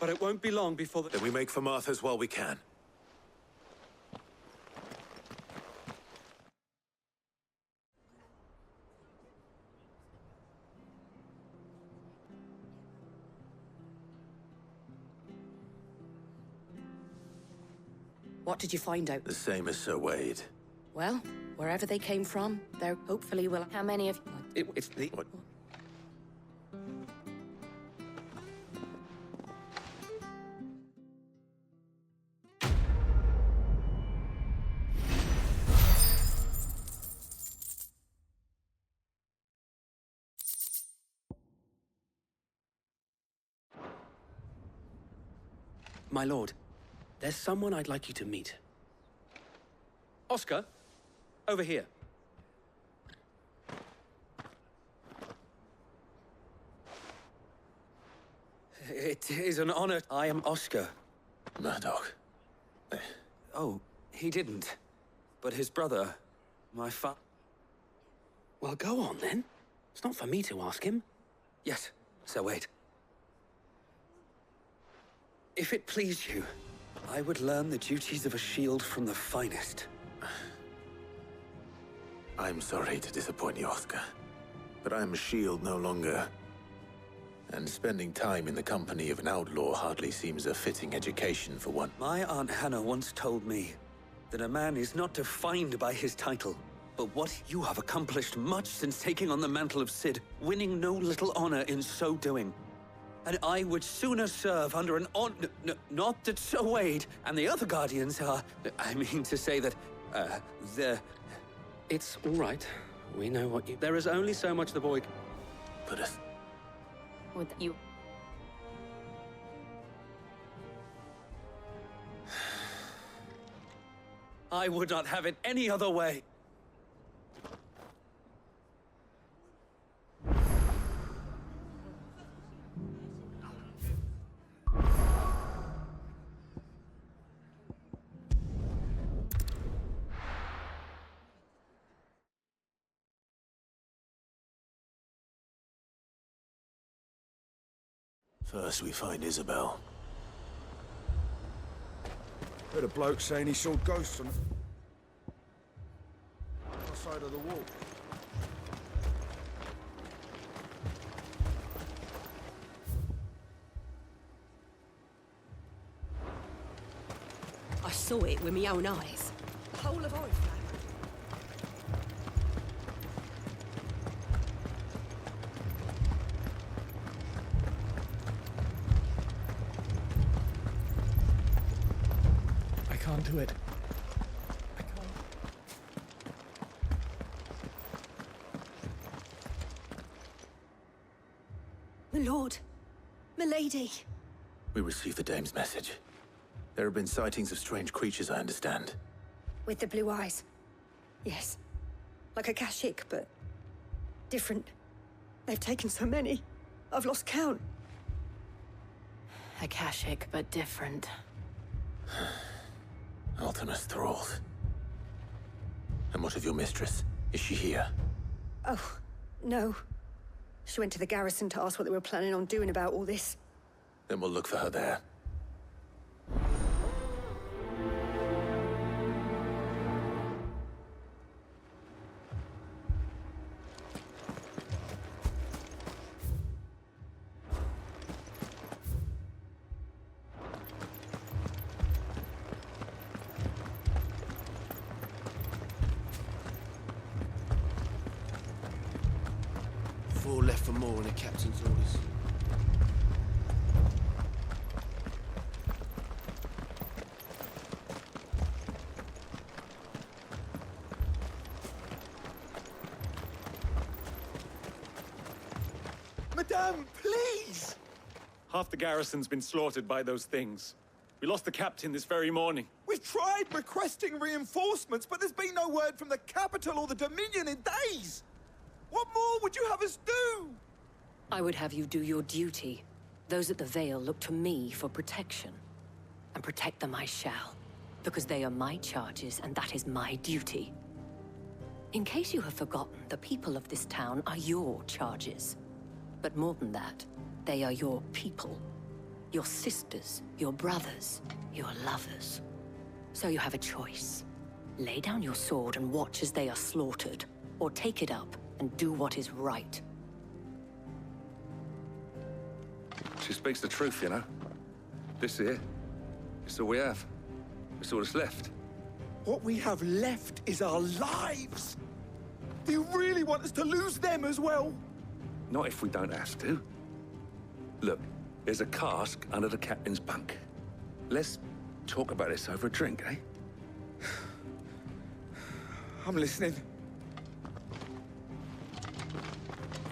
But it won't be long before Then we make for Martha's while we can. What did you find out? The same as Sir Wade. Well, wherever they came from, there hopefully will... How many of... It's the... What? My lord, there's someone I'd like you to meet. Oscar, over here. It is an honor. I am Oscar. Murdoch. Oh, he didn't. But his brother, my fa... Well, go on, then. It's not for me to ask him. Yes, Sir Wade. If it please you, I would learn the duties of a shield from the finest. I'm sorry to disappoint you, Oscar, but I am a shield no longer. And spending time in the company of an outlaw hardly seems a fitting education for one. My Aunt Hannah once told me that a man is not defined by his title, but what you have accomplished much since taking on the mantle of Cid, winning no little honor in so doing. And I would sooner serve under an not that Sir Wade and the other Guardians are... I mean to say that, they're... It's all right. We know what you... There is only so much the boy... Put us... Would you... I would not have it any other way. First we find Isabel. Heard a bloke saying he saw ghosts on the side of the wall. I saw it with my own eyes. Whole of Oriflamme. I can't do it. I can't. My lord. Milady. We received the dame's message. There have been sightings of strange creatures, I understand. With the blue eyes. Yes. Like a Kashyyyk, but different. They've taken so many. I've lost count. A Kashyyyk, but different. Ultima's thralls. And what of your mistress? Is she here? Oh, no. She went to the garrison to ask what they were planning on doing about all this. Then we'll look for her there. Four left for more in the captain's orders. Madame, please! Half the garrison's been slaughtered by those things. We lost the captain this very morning. We've tried requesting reinforcements, but there's been no word from the capital or the Dominion in days! What more would you have us do? I would have you do your duty. Those at the Vale look to me for protection. And protect them I shall. Because they are my charges, and that is my duty. In case you have forgotten, the people of this town are your charges. But more than that, they are your people. Your sisters, your brothers, your lovers. So you have a choice. Lay down your sword and watch as they are slaughtered, or take it up and do what is right. She speaks the truth, you know. This here, it's all we have. It's all that's left. What we have left is our lives! Do you really want us to lose them as well? Not if we don't have to. Look, there's a cask under the captain's bunk. Let's talk about this over a drink, eh? I'm listening.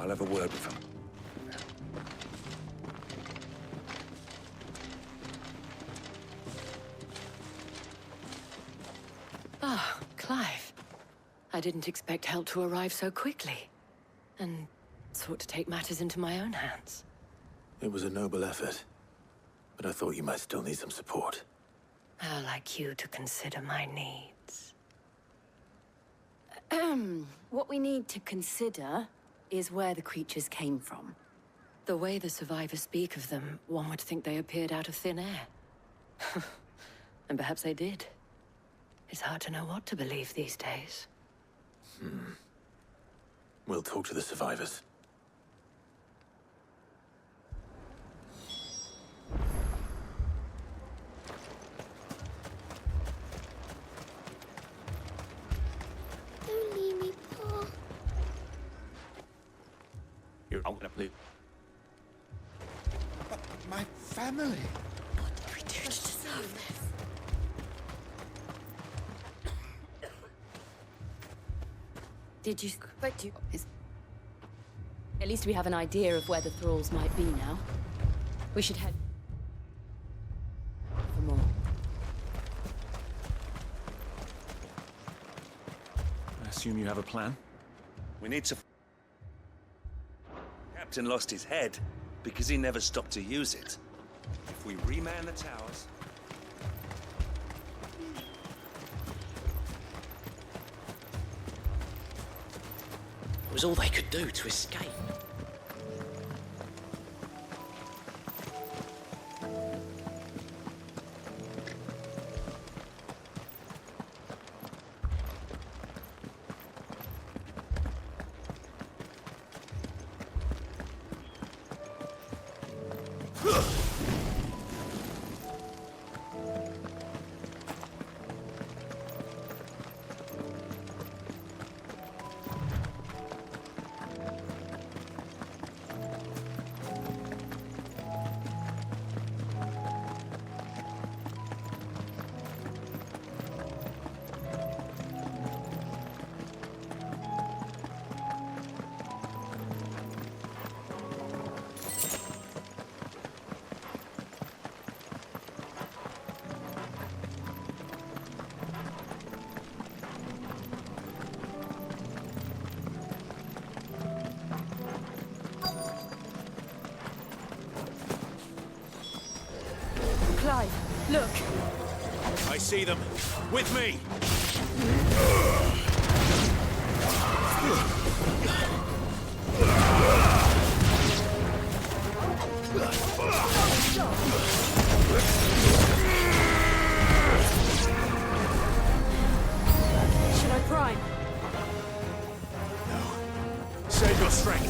I'll have a word with him. Ah, Clive. I didn't expect help to arrive so quickly. And sought to take matters into my own hands. It was a noble effort, but I thought you might still need some support. How like you to consider my needs. What we need to consider is where the creatures came from. The way the survivors speak of them, one would think they appeared out of thin air. And perhaps they did. It's hard to know what to believe these days. We'll talk to the survivors. Don't leave me, Pa. You're not gonna leave. My family. What did we do to deserve this? Did you... But you... At least we have an idea of where the thralls might be now. We should head... for more. I assume you have a plan? We need to... Captain lost his head because he never stopped to use it. If we reman the towers... It was all they could do to escape. Clive, look! I see them. With me! Should I prime? No. Save your strength.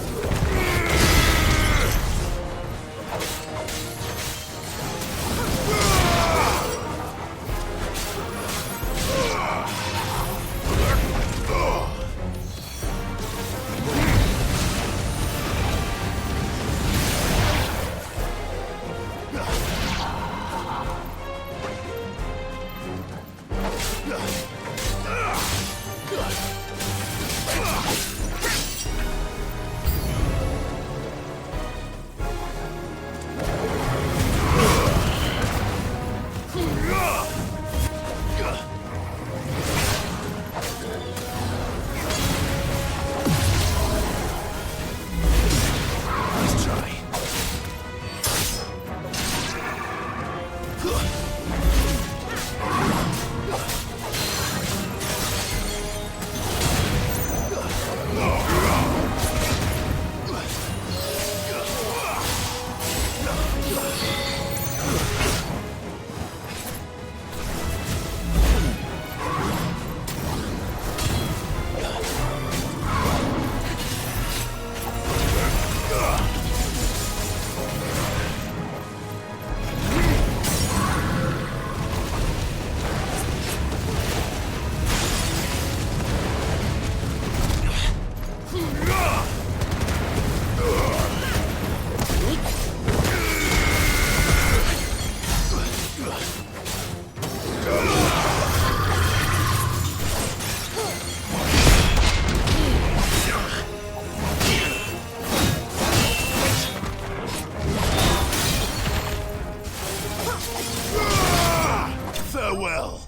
Farewell.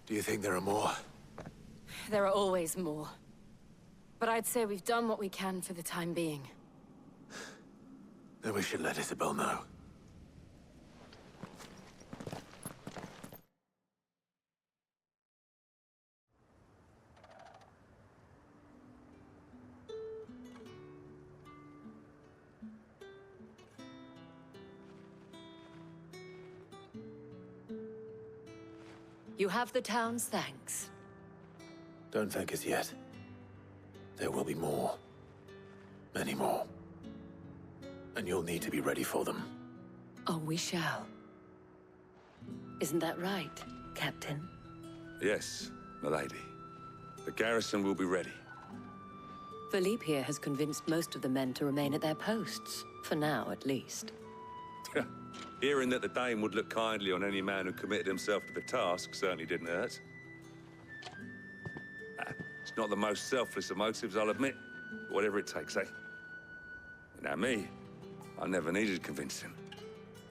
Do you think there are more? There are always more. But I'd say we've done what we can for the time being. Then we should let Isabel know. You have the town's thanks. Don't thank us yet. There will be more. Many more. And you'll need to be ready for them. Oh, we shall. Isn't that right, Captain? Yes, milady. The garrison will be ready. Philippe here has convinced most of the men to remain at their posts. For now, at least. Hearing that the Dane would look kindly on any man who committed himself to the task certainly didn't hurt. It's not the most selfless of motives, I'll admit. Whatever it takes, eh? Now me, I never needed convincing.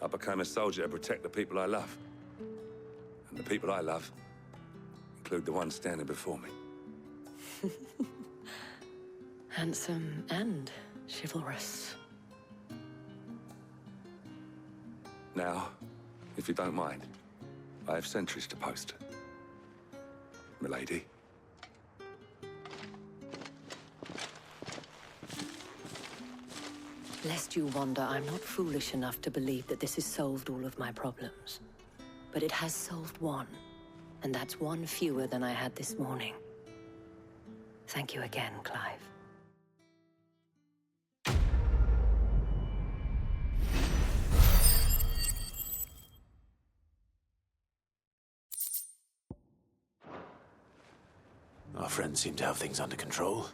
I became a soldier to protect the people I love. And the people I love include the one standing before me. Handsome and chivalrous. Now, if you don't mind, I have sentries to post. Milady. Lest you wonder, I'm not foolish enough to believe that this has solved all of my problems. But it has solved one, and that's one fewer than I had this morning. Thank you again, Clive. Our friends seem to have things under control.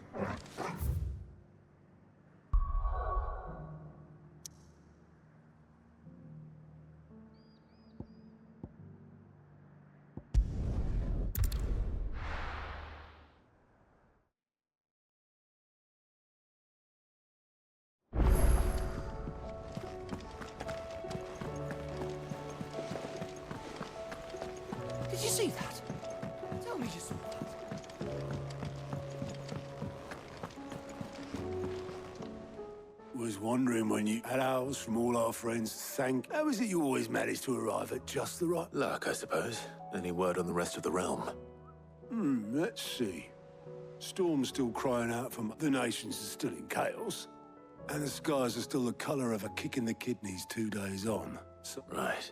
Did you see that? Tell me you saw that. Was wondering when you had ours from all our friends to thank. How is it you always manage to arrive at just the right... Luck, I suppose. Any word on the rest of the realm? Let's see. Storm's still crying out for the nations are still in chaos. And the skies are still the colour of a kick in the kidneys 2 days on. So... Right.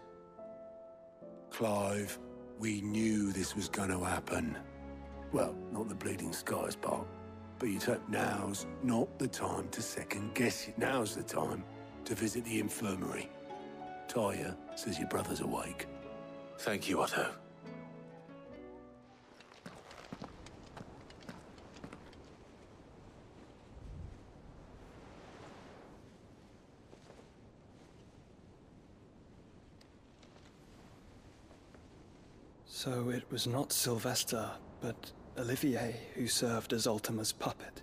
Clive, we knew this was going to happen. Well, not the bleeding skies part. But you take now's not the time to second guess it. Now's the time to visit the infirmary. Talia says your brother's awake. Thank you, Otto. So it was not Sylvester, but Olivier who served as Ultima's puppet.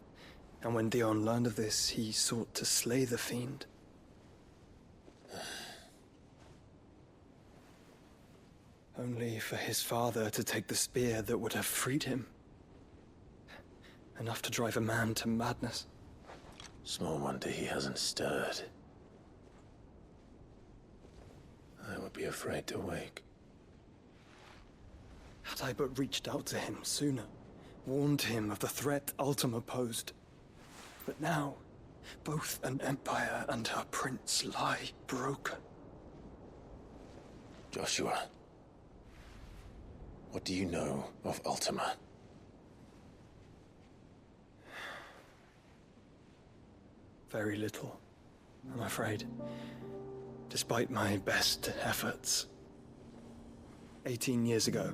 And when Dion learned of this, he sought to slay the fiend. Only for his father to take the spear that would have freed him. Enough to drive a man to madness. Small wonder he hasn't stirred. I would be afraid to wake. Had I but reached out to him sooner, warned him of the threat Ultima posed. But now, both an empire and her prince lie broken. Joshua, what do you know of Ultima? Very little, I'm afraid. Despite my best efforts. 18 years ago,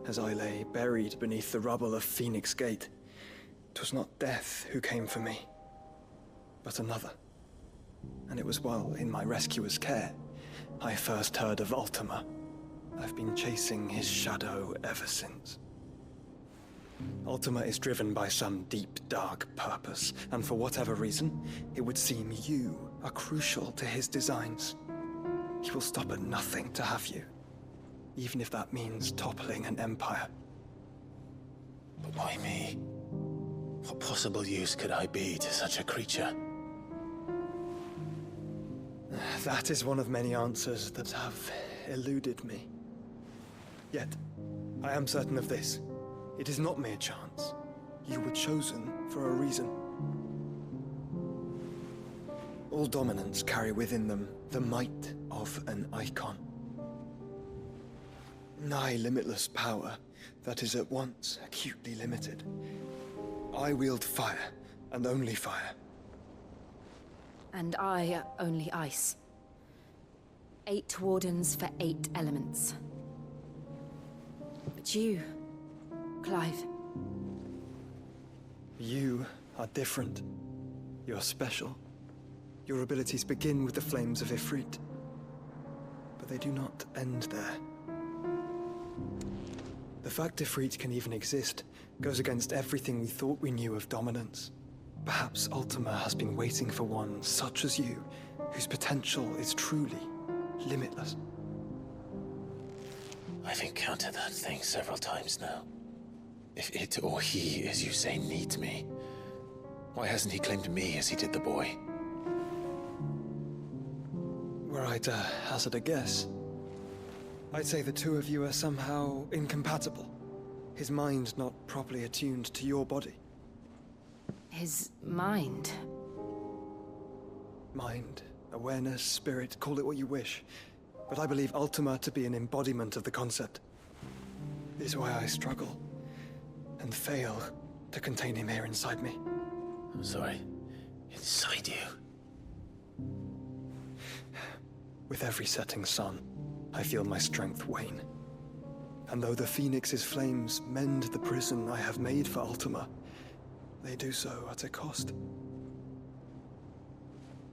as I lay buried beneath the rubble of Phoenix Gate, 'twas not death who came for me, but another. And it was while in my rescuer's care I first heard of Ultima. I've been chasing his shadow ever since. Ultima is driven by some deep, dark purpose, and for whatever reason, it would seem you are crucial to his designs. He will stop at nothing to have you, even if that means toppling an empire. But why me? What possible use could I be to such a creature? That is one of many answers that have eluded me. Yet, I am certain of this. It is not mere chance. You were chosen for a reason. All dominants carry within them the might of an icon. Nigh limitless power that is at once acutely limited. I wield fire, and only fire. And I only ice. 8 wardens for 8 elements. But you, Clive. You are different. You're special. Your abilities begin with the flames of Ifrit. But they do not end there. The fact Ifrit can even exist goes against everything we thought we knew of dominance. Perhaps Ultima has been waiting for one such as you, whose potential is truly limitless. I've encountered that thing several times now. If it or he, as you say, needs me, why hasn't he claimed me as he did the boy? Were I to hazard a guess, I'd say the two of you are somehow incompatible. His mind not properly attuned to your body. His mind? Mind, awareness, spirit, call it what you wish. But I believe Ultima to be an embodiment of the concept. This is why I struggle and fail to contain him here inside me. I'm sorry. Inside you? With every setting sun, I feel my strength wane. And though the Phoenix's flames mend the prison I have made for Ultima, they do so at a cost.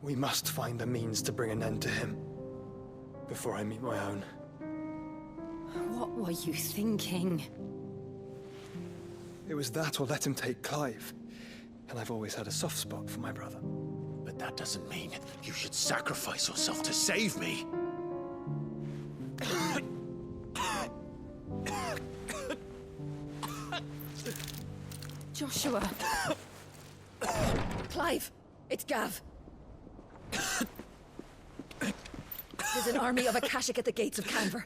We must find a means to bring an end to him before I meet my own. What were you thinking? It was that or let him take Clive. And I've always had a soft spot for my brother. But that doesn't mean you should sacrifice yourself to save me. Joshua! Clive! It's Gav! There's an army of Akashic at the gates of Canver.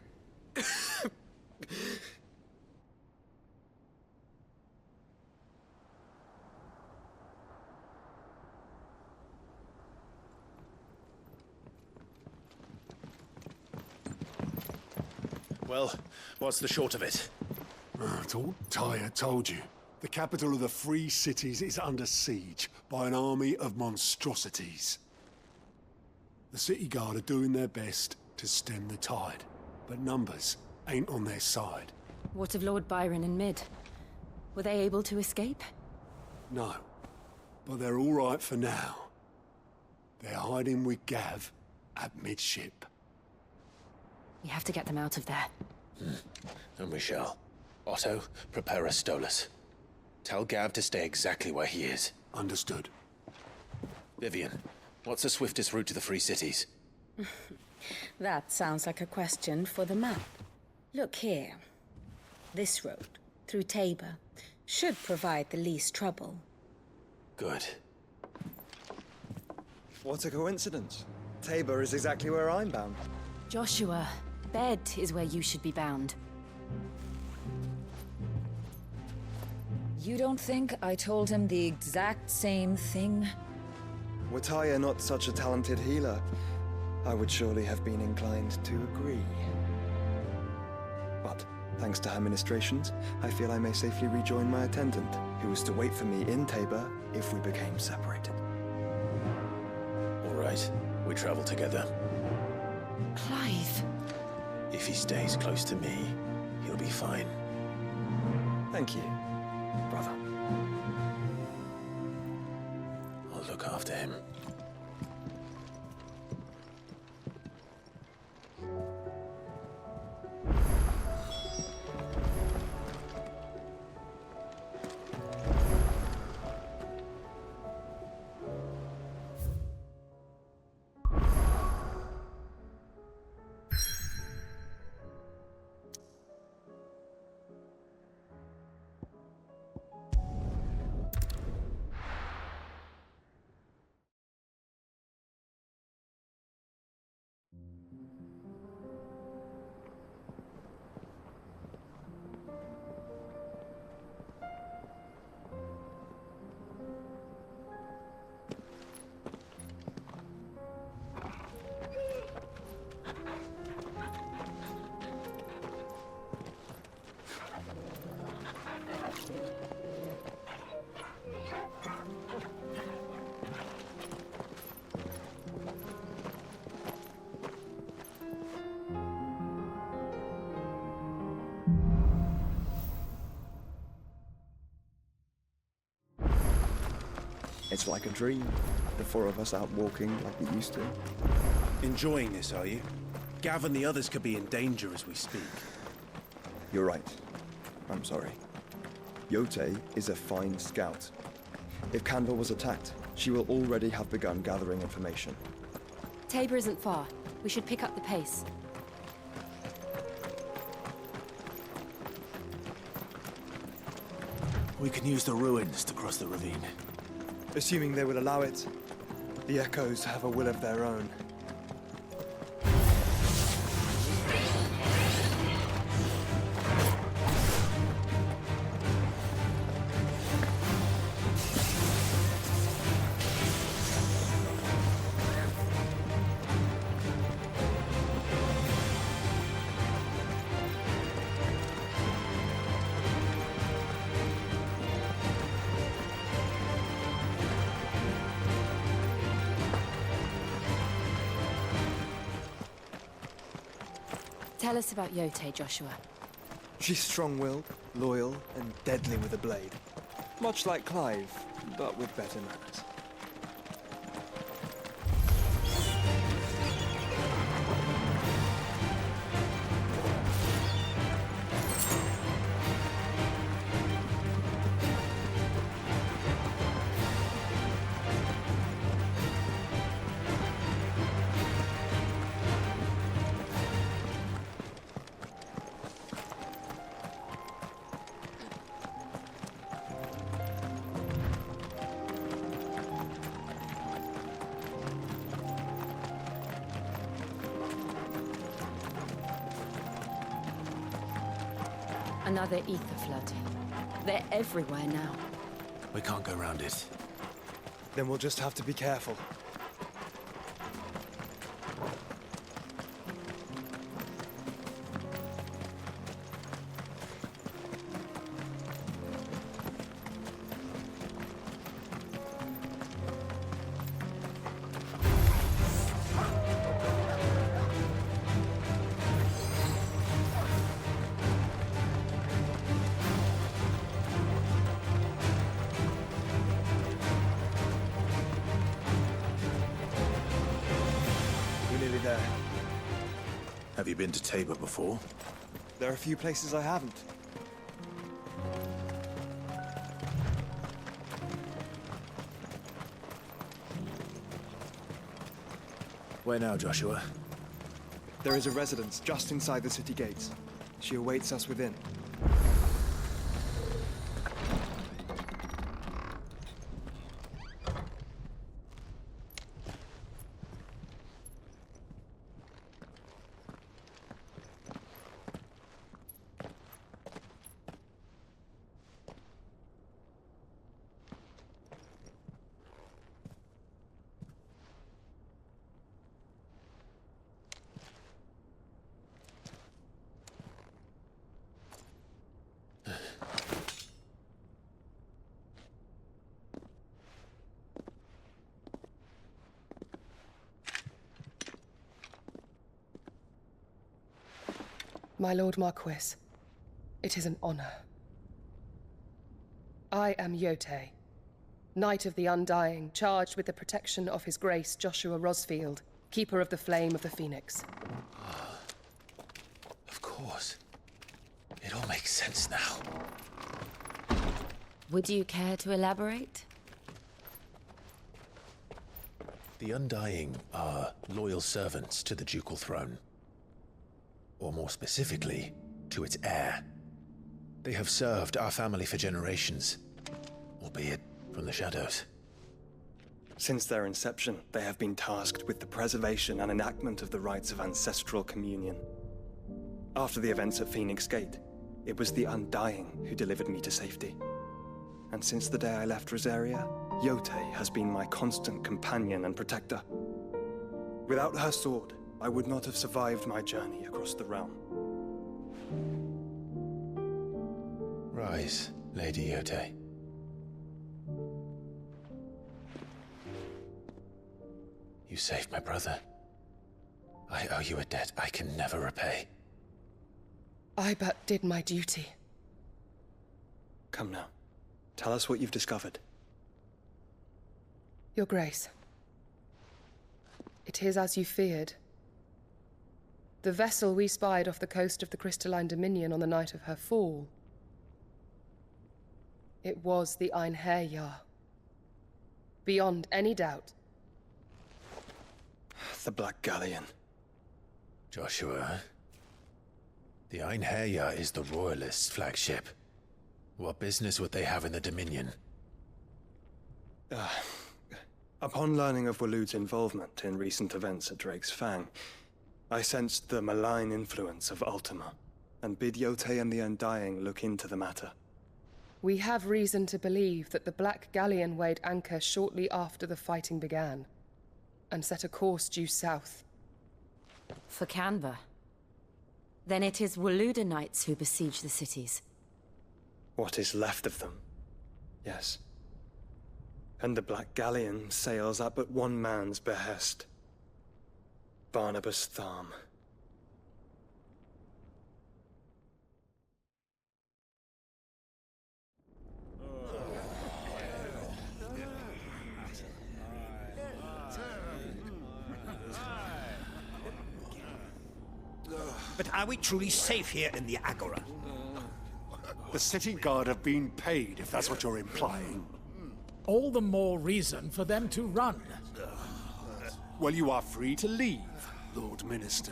Well, what's the short of it? I thought Tyre told you. The capital of the Free Cities is under siege by an army of monstrosities. The city guard are doing their best to stem the tide, but numbers ain't on their side. What of Lord Byron and Mid? Were they able to escape? No, but they're all right for now. They're hiding with Gav at midship. We have to get them out of there. And we shall. Otto, prepare a Stolas. Tell Gav to stay exactly where he is. Understood. Vivian, what's the swiftest route to the Free Cities? That sounds like a question for the map. Look here. This road, through Tabor, should provide the least trouble. Good. What a coincidence. Tabor is exactly where I'm bound. Joshua, bed is where you should be bound. You don't think I told him the exact same thing? Were Tyre not such a talented healer, I would surely have been inclined to agree. But, thanks to her ministrations, I feel I may safely rejoin my attendant, who was to wait for me in Tabor if we became separated. All right, we travel together. Clive. If he stays close to me, he'll be fine. Thank you, brother. I'll look after him. It's like a dream. The four of us out walking like we used to. Enjoying this, are you? Gav and the others could be in danger as we speak. You're right. I'm sorry. Yote is a fine scout. If Canver was attacked, she will already have begun gathering information. Tabor isn't far. We should pick up the pace. We can use the ruins to cross the ravine. Assuming they will allow it. The Echoes have a will of their own. Tell us about Yote, Joshua. She's strong-willed, loyal, and deadly with a blade. Much like Clive, but with better manners. Another ether flood. They're everywhere now. We can't go around it. Then we'll just have to be careful. Have you been to Tabor before? There are a few places I haven't. Where now, Joshua? There is a residence just inside the city gates. She awaits us within. My Lord Marquis, it is an honor. I am Yote, Knight of the Undying, charged with the protection of His Grace Joshua Rosfield, Keeper of the Flame of the Phoenix. Of course. It all makes sense now. Would you care to elaborate? The Undying are loyal servants to the ducal throne. Or more specifically, to its heir. They have served our family for generations, albeit from the shadows. Since their inception, they have been tasked with the preservation and enactment of the rites of ancestral communion. After the events at Phoenix Gate, it was the Undying who delivered me to safety. And since the day I left Rosaria, Yote has been my constant companion and protector. Without her sword, I would not have survived my journey across the realm. Rise, Lady Yote. You saved my brother. I owe you a debt I can never repay. I but did my duty. Come now. Tell us what you've discovered. Your Grace. It is as you feared. The vessel we spied off the coast of the Crystalline Dominion on the night of her fall. It was the Einherjar. Beyond any doubt. The Black Galleon. Joshua, the Einherjar is the Royalists' flagship. What business would they have in the Dominion? Upon learning of Waloed's involvement in recent events at Drake's Fang, I sensed the malign influence of Ultima, and bid Yote and the Undying look into the matter. We have reason to believe that the Black Galleon weighed anchor shortly after the fighting began, and set a course due south. For Canva. Then it is Waloed knights who besiege the cities. What is left of them, yes. And the Black Galleon sails at but one man's behest. Barnabas Tharm. But are we truly safe here in the Agora? The city guard have been paid, if that's what you're implying. All the more reason for them to run. Well, you are free to leave, Lord Minister.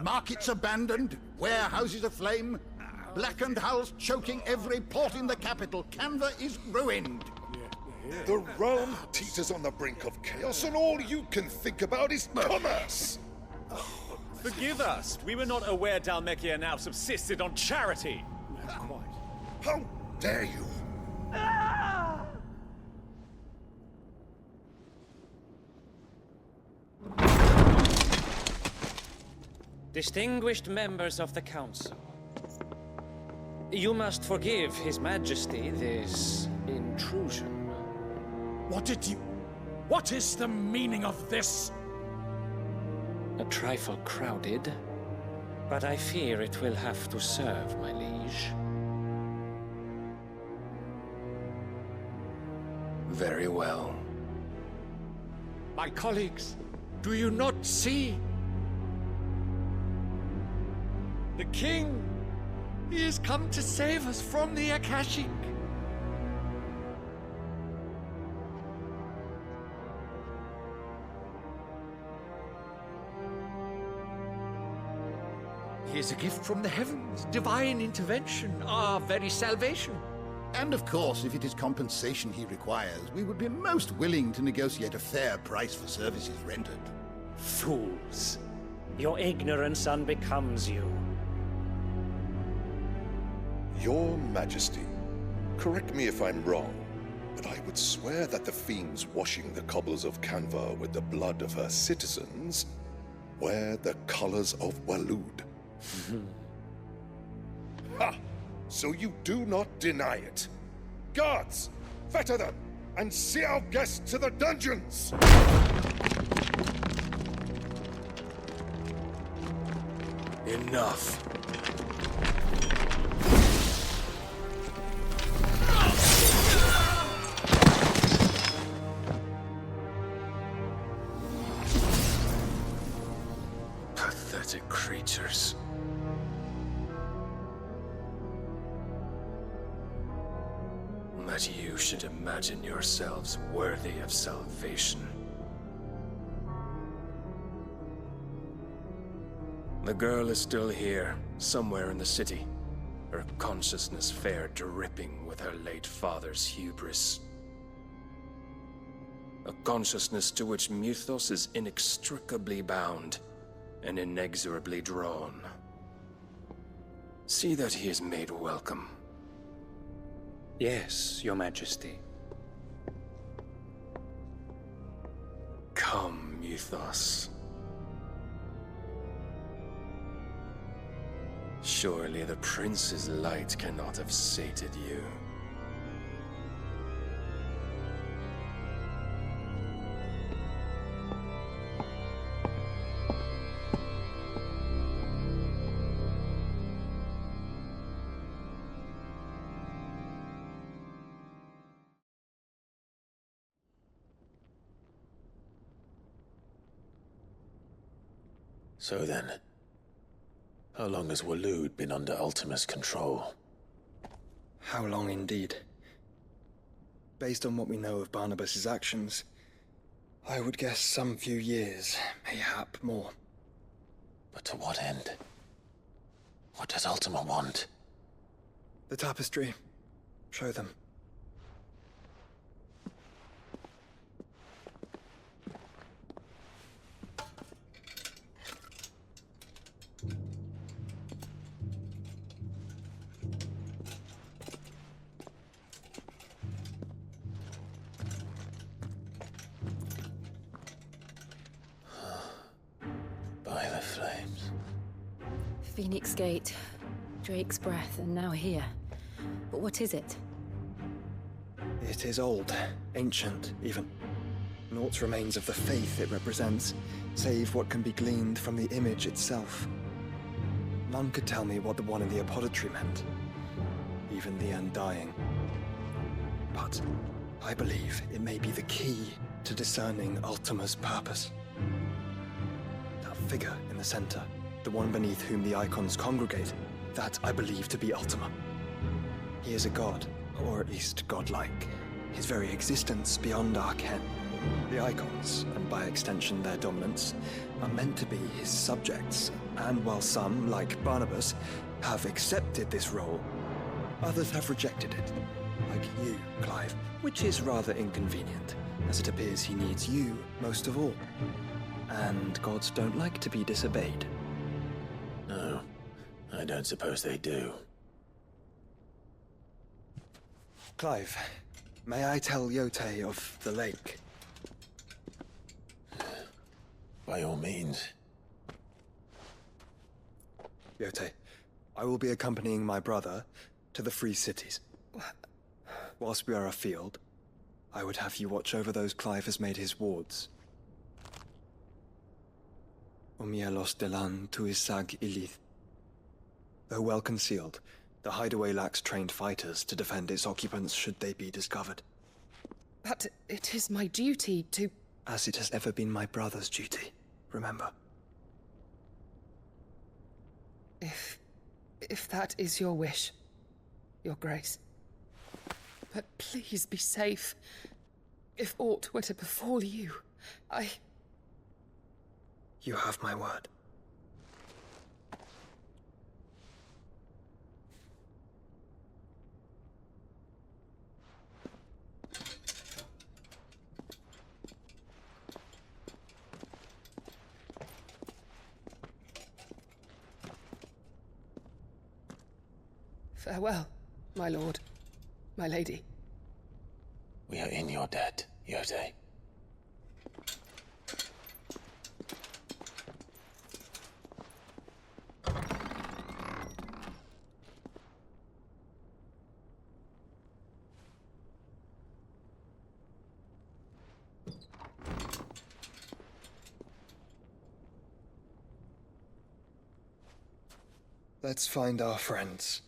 Markets abandoned, warehouses aflame, blackened hulls choking every port in the capital. Canva is ruined. The realm teeters on the brink of chaos, and all you can think about is commerce. Forgive us. We were not aware Dhalmekia now subsisted on charity. Not quite. How dare you? Distinguished members of the Council, you must forgive His Majesty this intrusion. What is the meaning of this? A trifle crowded, but I fear it will have to serve, my liege. Very well. My colleagues, do you not see? The king! He has come to save us from the Akashic! He is a gift from the heavens, divine intervention, our very salvation. And of course, if it is compensation he requires, we would be most willing to negotiate a fair price for services rendered. Fools! Your ignorance unbecomes you. Your Majesty, correct me if I'm wrong, but I would swear that the fiends washing the cobbles of Canva with the blood of her citizens wear the colors of Waloed. Ha! So you do not deny it. Guards, fetter them, and see our guests to the dungeons! Enough. Pathetic creatures. That you should imagine yourselves worthy of salvation. The girl is still here, somewhere in the city. Her consciousness fair dripping with her late father's hubris. A consciousness to which Mythos is inextricably bound and inexorably drawn. See that he is made welcome. Yes, Your Majesty. Come, Mythos. Surely the prince's light cannot have sated you. So then, how long has Waloed been under Ultima's control? How long indeed? Based on what we know of Barnabas's actions, I would guess some few years, mayhap more. But to what end? What does Ultima want? The tapestry. Show them. By the flames. Phoenix Gate, Drake's Breath, and now here. But what is it? It is old, ancient, even. Naught remains of the faith it represents, save what can be gleaned from the image itself. None could tell me what the one in the apothecary meant, even the Undying. But I believe it may be the key to discerning Ultima's purpose. That figure in the center, the one beneath whom the icons congregate, that I believe to be Ultima. He is a god, or at least godlike, his very existence beyond our ken. The icons, and by extension their dominants, are meant to be his subjects, and while some, like Barnabas, have accepted this role, others have rejected it, like you, Clive, which is rather inconvenient, as it appears he needs you most of all. And gods don't like to be disobeyed. I don't suppose they do. Clive, may I tell Yote of the lake? By all means. Yote, I will be accompanying my brother to the Free Cities. Whilst we are afield, I would have you watch over those Clive has made his wards. Omielos delan tuisag ilith. Though well concealed, the hideaway lacks trained fighters to defend its occupants should they be discovered. But it is my duty to... As it has ever been my brother's duty, remember. If that is your wish, Your Grace. But please be safe. If aught were to befall you, You have my word. Farewell, my lord, my lady. We are in your debt, Yote. Let's find our friends.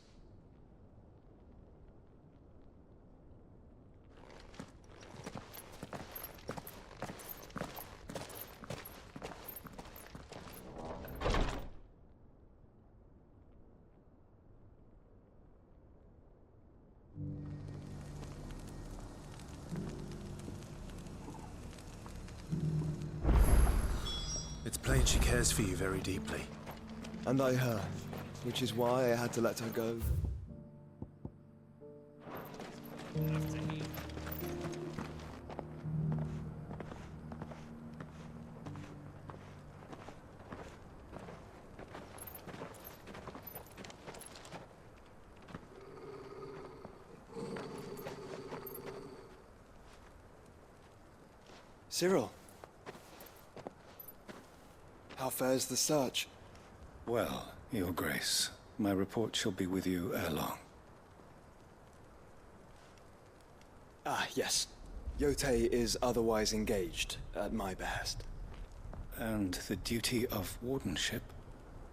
It's plain she cares for you very deeply. And I her, which is why I had to let her go. Cyril. How fares the search? Well, Your Grace, my report shall be with you ere long. Ah, yes. Yote is otherwise engaged, at my behest. And the duty of wardenship?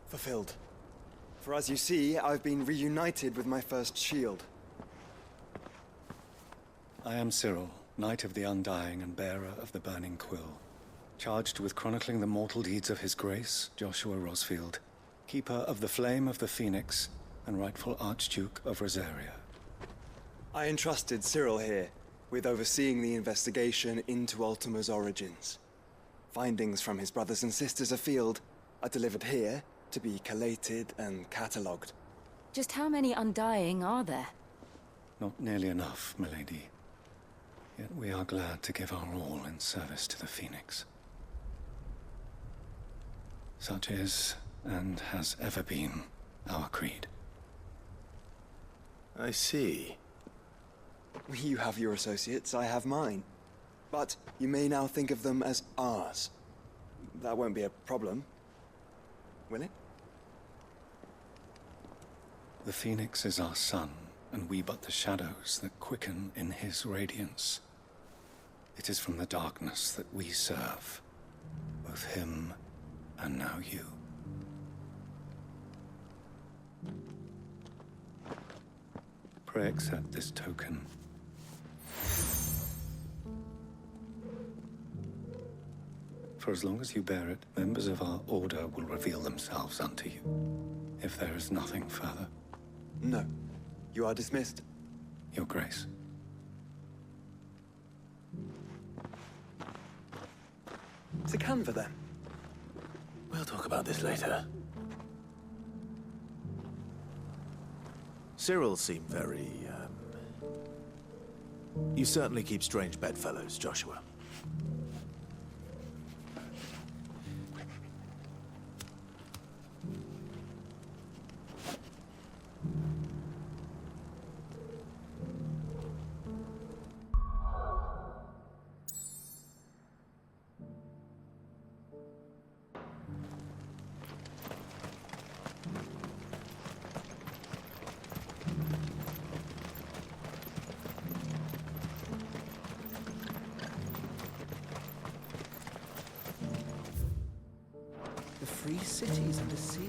Fulfilled. For as you see, I've been reunited with my first shield. I am Cyril, Knight of the Undying and bearer of the Burning Quill, charged with chronicling the mortal deeds of His Grace, Joshua Rosfield, Keeper of the Flame of the Phoenix and rightful Archduke of Rosaria. I entrusted Cyril here with overseeing the investigation into Ultima's origins. Findings from his brothers and sisters afield are delivered here to be collated and catalogued. Just how many Undying are there? Not nearly enough, milady. Yet we are glad to give our all in service to the Phoenix. Such is, and has ever been, our creed. I see. You have your associates, I have mine. But you may now think of them as ours. That won't be a problem, will it? The Phoenix is our sun, and we but the shadows that quicken in his radiance. It is from the darkness that we serve, both him and now you. Pray accept this token. For as long as you bear it, members of our order will reveal themselves unto you, if there is nothing further. No. You are dismissed. Your Grace. To Canva, then. We'll talk about this later. Cyril seemed very, You certainly keep strange bedfellows, Joshua. free cities under sea.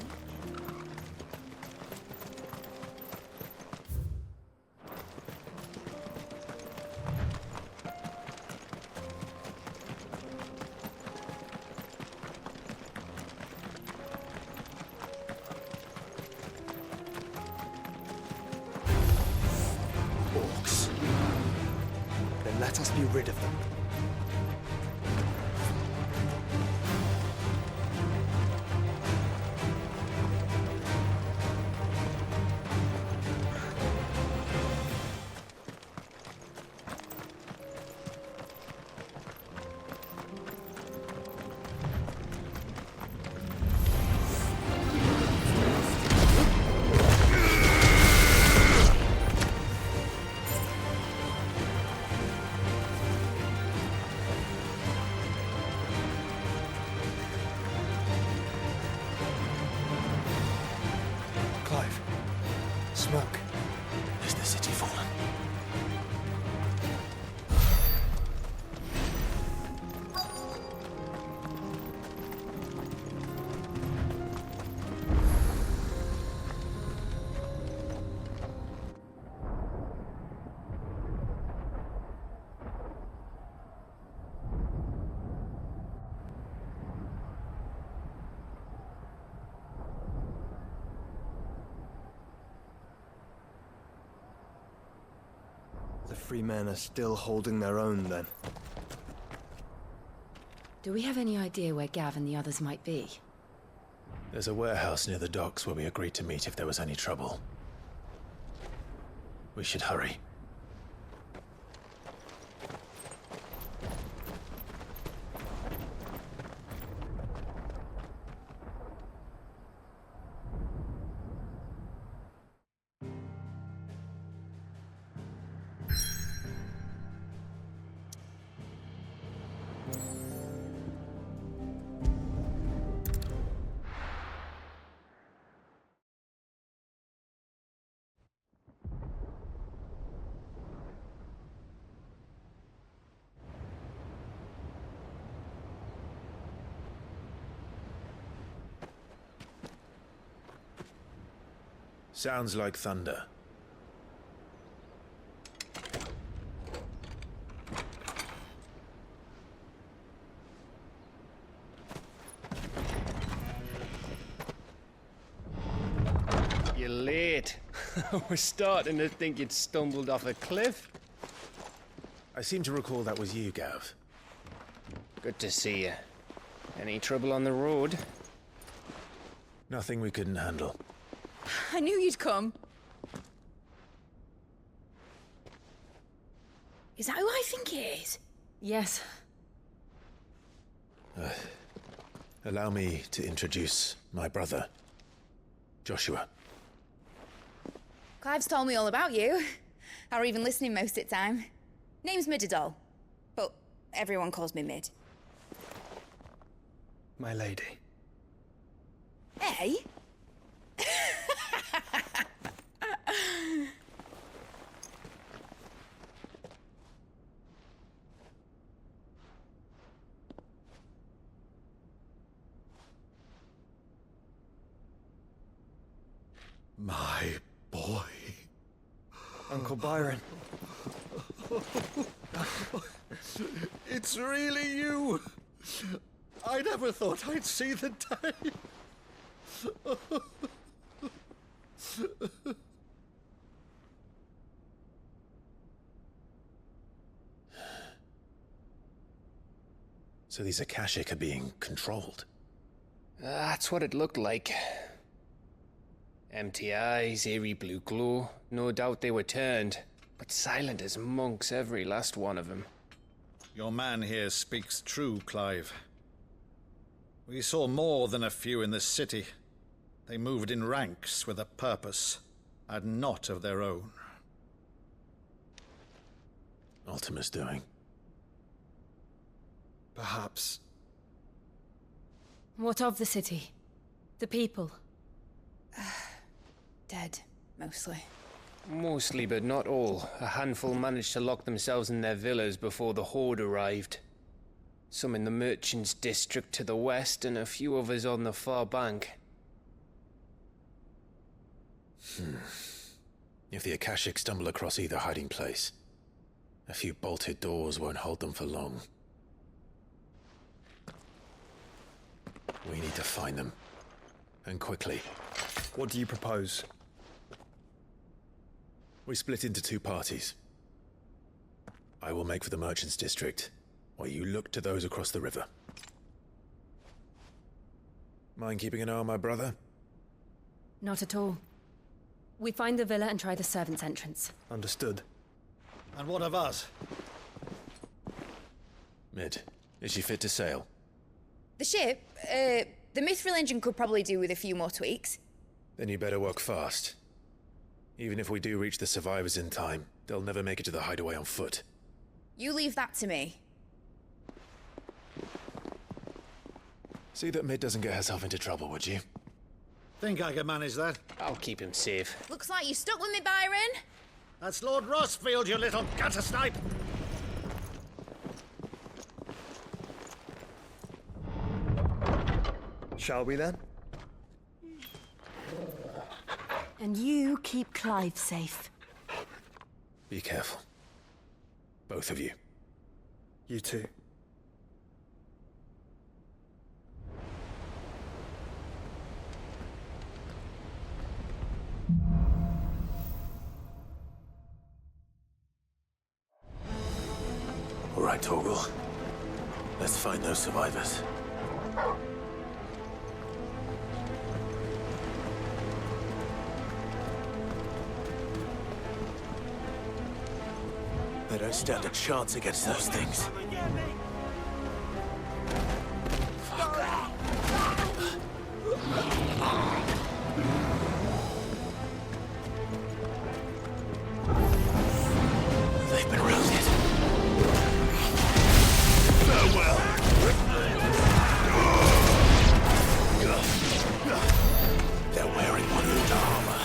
Orcs. Then let us be rid of them. Clive. Smoke. Is the city fallen? The free men are still holding their own, then. Do we have any idea where Gav and the others might be? There's a warehouse near the docks where we agreed to meet if there was any trouble. We should hurry. Sounds like thunder. You're late. I was starting to think you'd stumbled off a cliff. I seem to recall that was you, Gav. Good to see you. Any trouble on the road? Nothing we couldn't handle. I knew you'd come. Is that who I think it is? Yes. Allow me to introduce my brother, Joshua. Clive's told me all about you. Or even listening most of the time. Name's Midadol, but everyone calls me Mid. My lady. Hey? My boy. Uncle Byron. It's really you. I never thought I'd see the day. So these Akashic are being controlled? That's what it looked like. Empty eyes, eerie blue glow. No doubt they were turned, but silent as monks, every last one of them. Your man here speaks true, Clive. We saw more than a few in this city. They moved in ranks with a purpose, and not of their own. Ultima's doing. Perhaps. What of the city? The people? Dead, mostly. Mostly, but not all. A handful managed to lock themselves in their villas before the Horde arrived. Some in the merchants' district to the west, and a few others on the far bank. If the Akashic stumble across either hiding place, a few bolted doors won't hold them for long. We need to find them. And quickly. What do you propose? We split into two parties. I will make for the merchants' district, while you look to those across the river. Mind keeping an eye on my brother? Not at all. We find the villa and try the servants' entrance. Understood. And what of us? Mid, is she fit to sail? The ship, the mithril engine could probably do with a few more tweaks. Then you better work fast. Even if we do reach the survivors in time, they'll never make it to the hideaway on foot. You leave that to me. See that Mid doesn't get herself into trouble, would you? Think I can manage that? I'll keep him safe. Looks like you stuck with me, Byron. That's Lord Rossfield, you little gutter snipe! Shall we then? And you keep Clive safe. Be careful. Both of you. You too. All right, Torgal. Let's find those survivors. They don't stand a chance against those things. They've been routed. Farewell. They're wearing wood armor.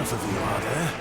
Enough of you, are there?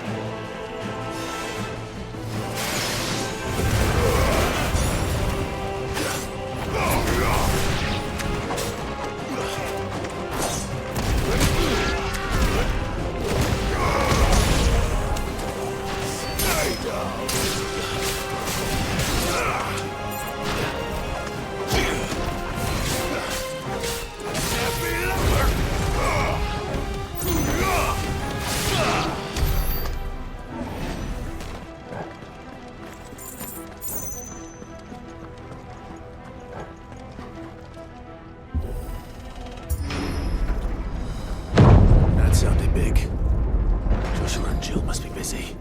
That sounded big. Joshua and Jill must be busy.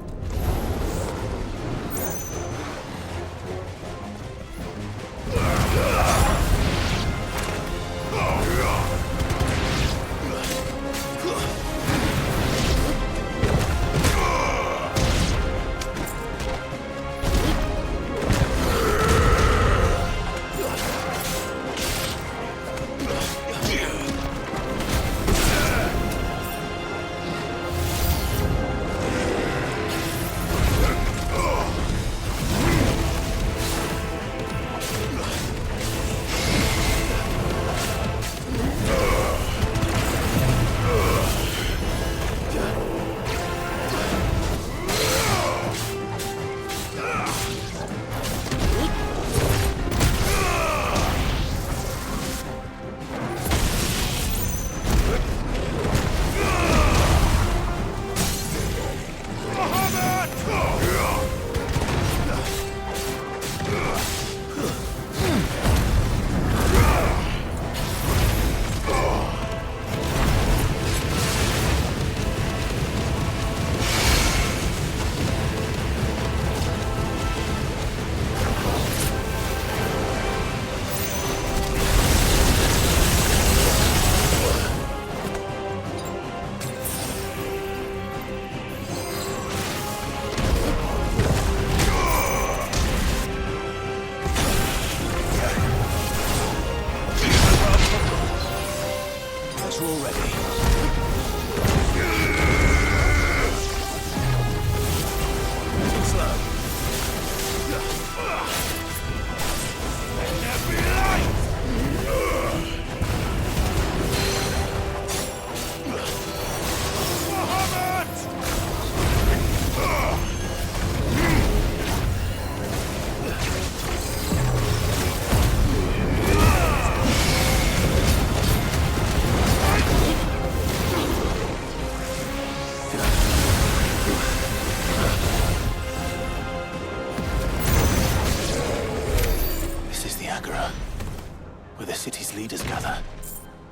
Where the city's leaders gather.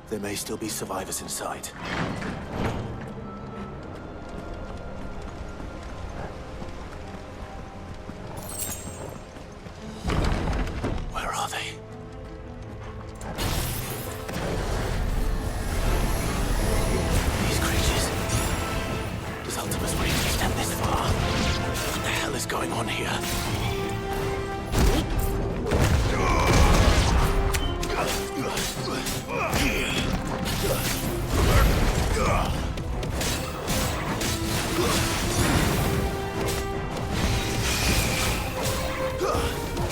There may still be survivors inside. Where are they? These creatures. Does Ultima's reach extend this far? What the hell is going on here?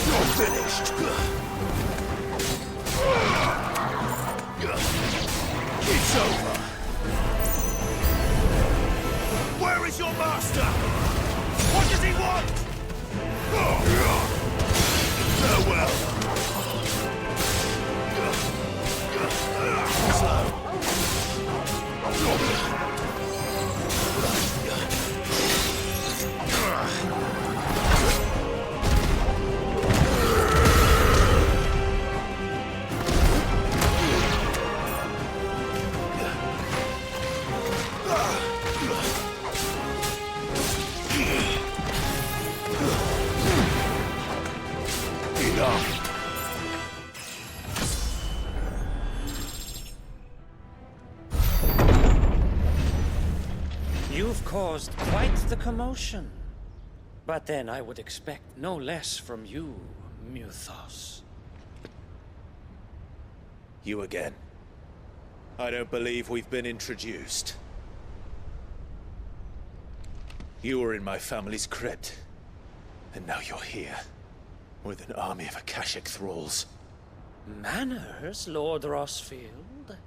You're finished. It's over. Where is your master? What does he want? Farewell. You've caused quite the commotion. But then I would expect no less from you, Muthos. You again. I don't believe we've been introduced. You were in my family's crypt. And now you're here, with an army of Akashic thralls. Manners, Lord Rosfield?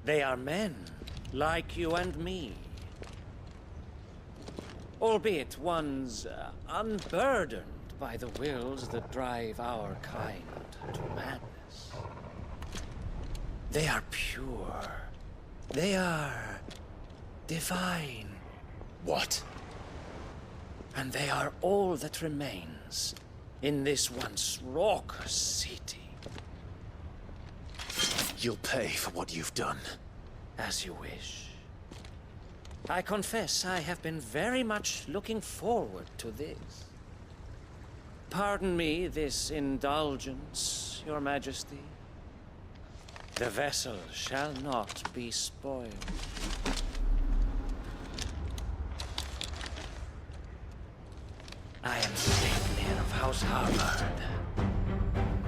They are men, like you and me. Albeit ones unburdened by the wills that drive our kind to madness. They are pure. They are divine. What? And they are all that remains in this once raucous city. You'll pay for what you've done. As you wish. I confess I have been very much looking forward to this. Pardon me this indulgence, Your Majesty. The vessel shall not be spoiled. I am Sleipnir of House Harvard.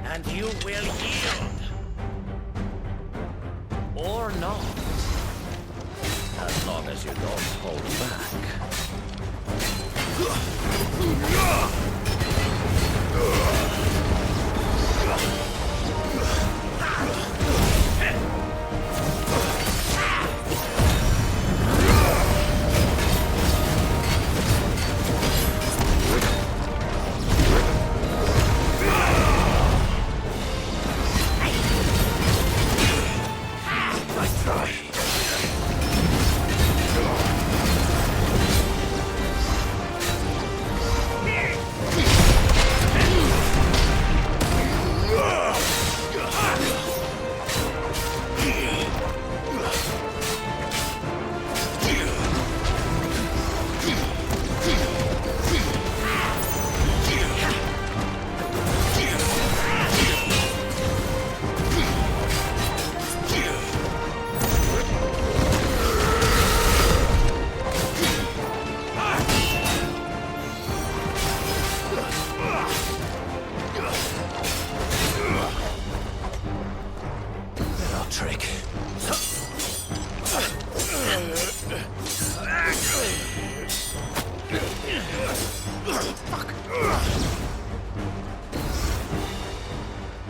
And you will yield. Or not. As long as you don't hold back. Nice try.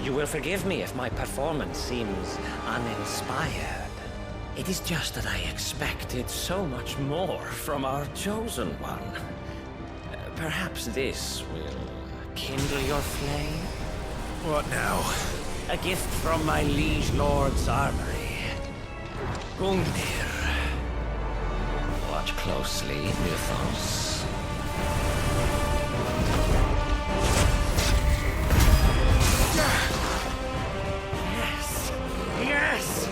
You will forgive me if my performance seems uninspired. It is just that I expected so much more from our chosen one. Perhaps this will kindle your flame? What now? A gift from my liege lord's armory. Gungnir. Watch closely, Mythos. Yes! Yes!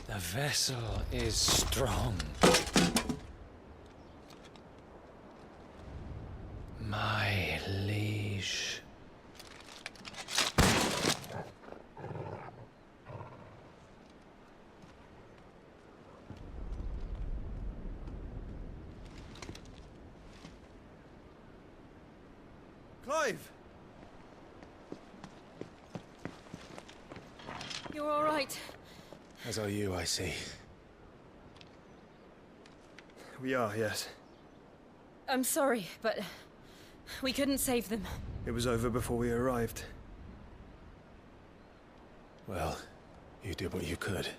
The vessel is strong. My liege. Clive! You're all right. As are you, I see. We are, yes. I'm sorry, but we couldn't save them. It was over before we arrived. Well, you did what you could.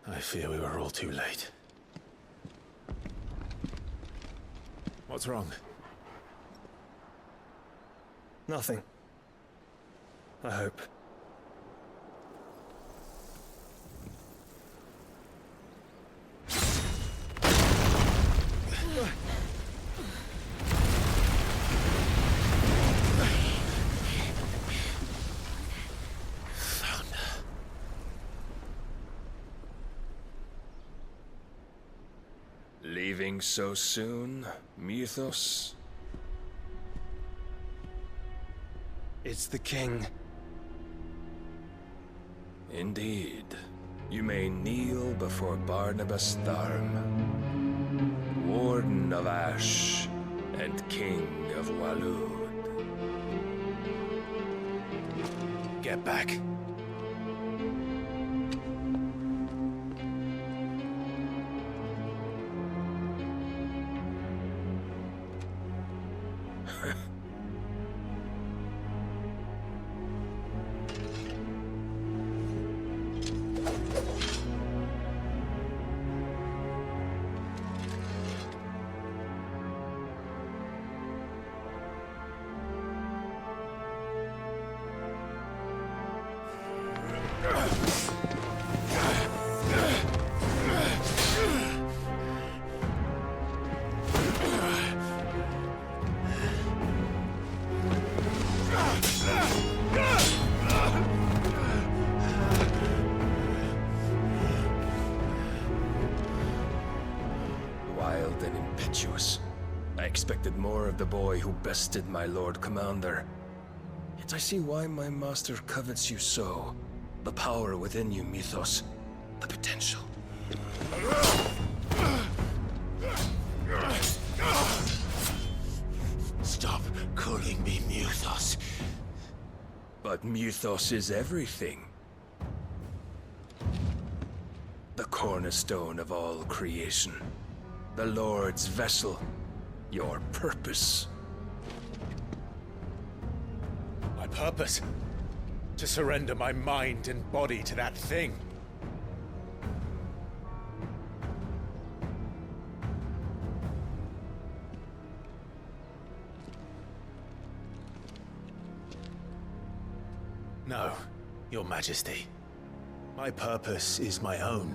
I fear we were all too late. What's wrong? Nothing. I hope. Leaving so soon, Mythos? It's the king. Indeed. You may kneel before Barnabas Tharm, Warden of Ash and King of Walud. Get back. Wild and impetuous. I expected more of the boy who bested my Lord Commander. Yet I see why my master covets you so. The power within you, Mythos. The potential. Stop calling me Mythos. But Mythos is everything. The cornerstone cornerstone of all creation. The Lord's vessel. Your purpose. My purpose? To surrender my mind and body to that thing. No, Your Majesty. My purpose is my own.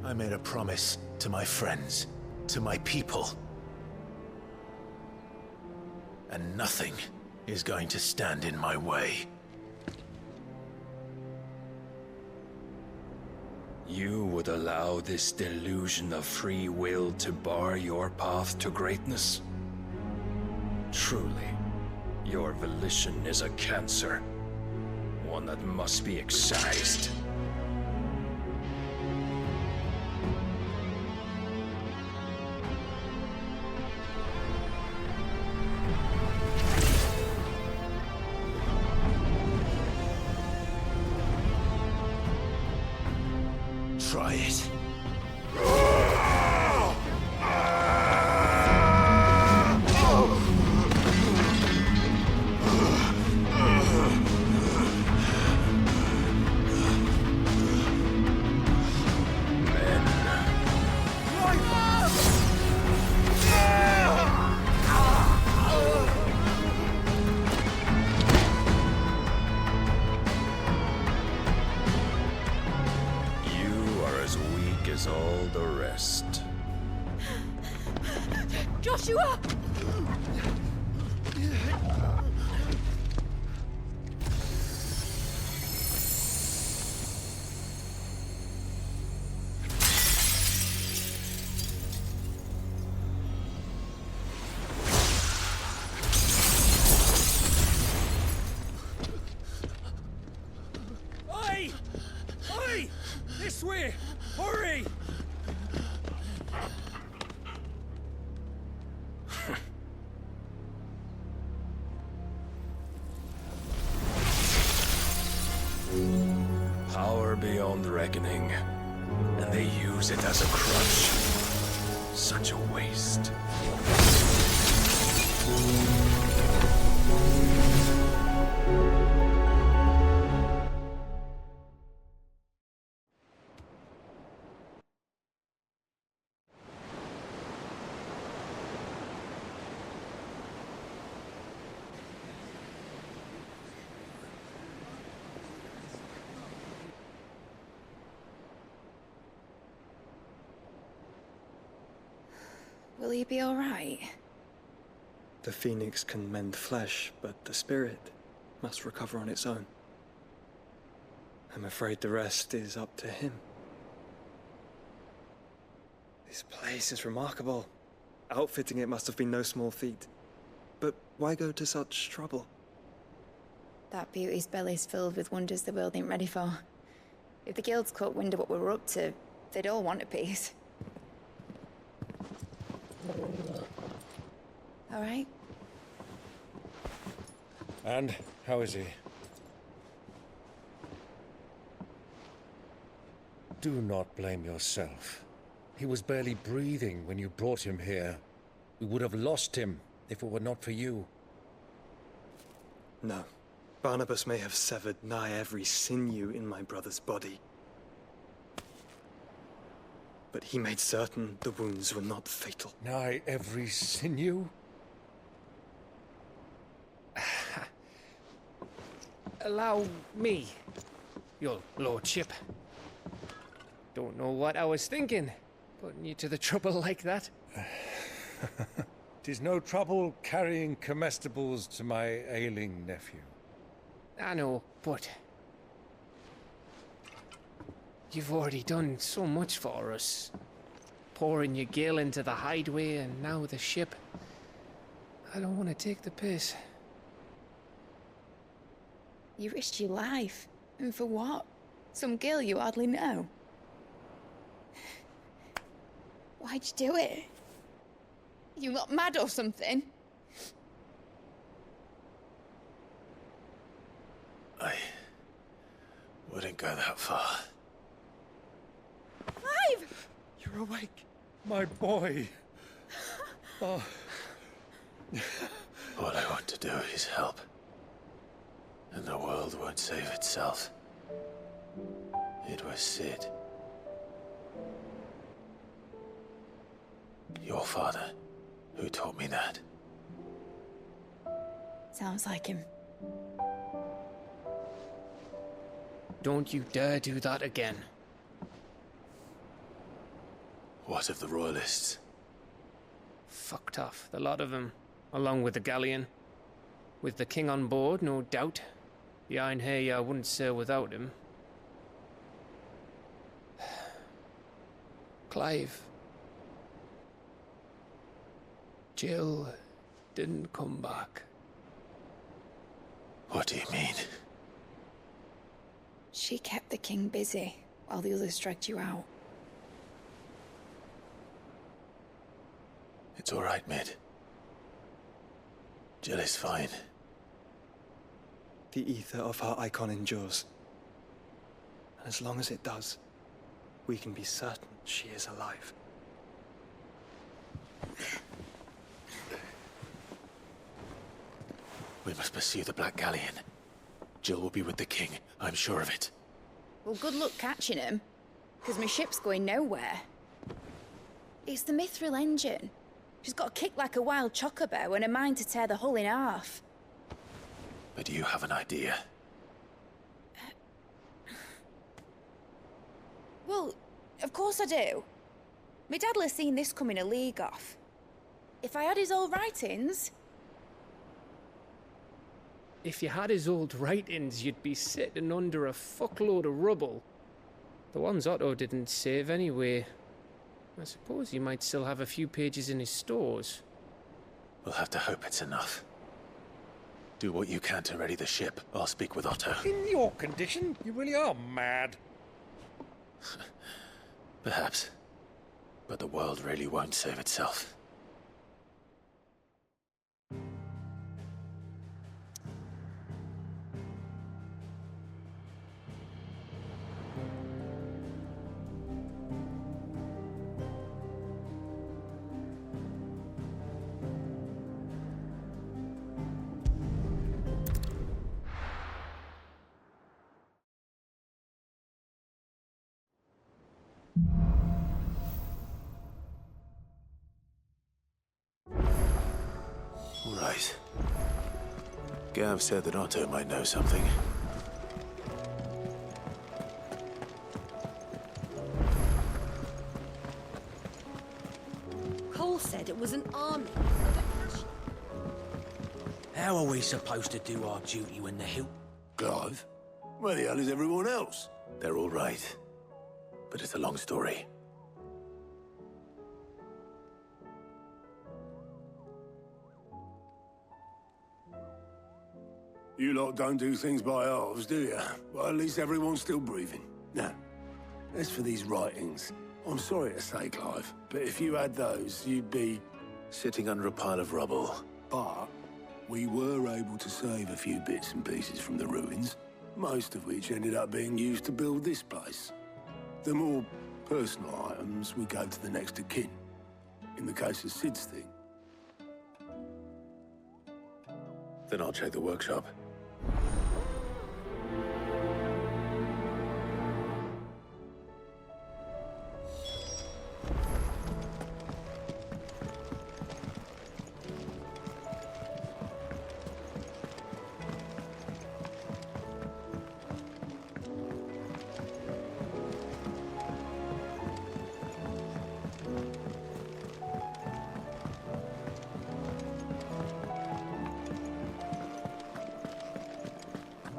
I made a promise to my friends, to my people. And nothing is going to stand in my way. You would allow this delusion of free will to bar your path to greatness? Truly, your volition is a cancer. One that must be excised. Try it. As all the rest. Joshua! Oi! Oi! This way! Hurry! Power beyond reckoning, and they use it as a crutch. Such a waste. Will he be all right? The phoenix can mend flesh, but the spirit must recover on its own. I'm afraid the rest is up to him. This place is remarkable. Outfitting it must have been no small feat. But why go to such trouble? That beauty's belly's filled with wonders the world ain't ready for. If the guilds caught wind of what we were up to, they'd all want a piece. All right? And how is he? Do not blame yourself. He was barely breathing when you brought him here. We would have lost him if it were not for you. No. Barnabas may have severed nigh every sinew in my brother's body. But he made certain the wounds were not fatal. Nigh every sinew? Allow me, your lordship. Don't know what I was thinking, putting you to the trouble like that. 'Tis no trouble carrying comestibles to my ailing nephew. I know, but you've already done so much for us. Pouring your gil into the hideaway and now the ship. I don't want to take the piss. You risked your life. And for what? Some girl you hardly know. Why'd you do it? You not mad or something? I wouldn't go that far. You're awake. My boy. Oh. All I want to do is help. And the world won't save itself. It was Sid. Your father, who taught me that. Sounds like him. Don't you dare do that again. What of the Royalists? Fucked off, the lot of them, along with the galleon. With the king on board, no doubt. The Iron Hair wouldn't sail without him. Clive. Jill didn't come back. What do you mean? She kept the king busy while the others dragged you out. It's all right, Mid. Jill is fine. The ether of her icon endures. And as long as it does, we can be certain she is alive. We must pursue the Black Galleon. Jill will be with the king, I'm sure of it. Well, good luck catching him, because my ship's going nowhere. It's the Mithril engine. She's got a kick like a wild chocobo and a mind to tear the hull in half. But do you have an idea? Well, of course I do. My dad'll have seen this coming a league off. If I had his old writings... If you had his old writings, you'd be sitting under a fuckload of rubble. The ones Otto didn't save anyway. I suppose he might still have a few pages in his stores. We'll have to hope it's enough. Do what you can to ready the ship. I'll speak with Otto. In your condition, you really are mad. Perhaps. But the world really won't save itself. Right. Gav said that Otto might know something. Cole said it was an army. How are we supposed to do our duty when the hill... Clive? Where the hell is everyone else? They're all right. But it's a long story. You lot don't do things by halves, do you? Well, at least everyone's still breathing. Now, as for these writings, I'm sorry to say, Clive, but if you had those, you'd be... sitting under a pile of rubble. But we were able to save a few bits and pieces from the ruins, most of which ended up being used to build this place. The more personal items would go to the next of kin. In the case of Sid's thing. Then I'll check the workshop.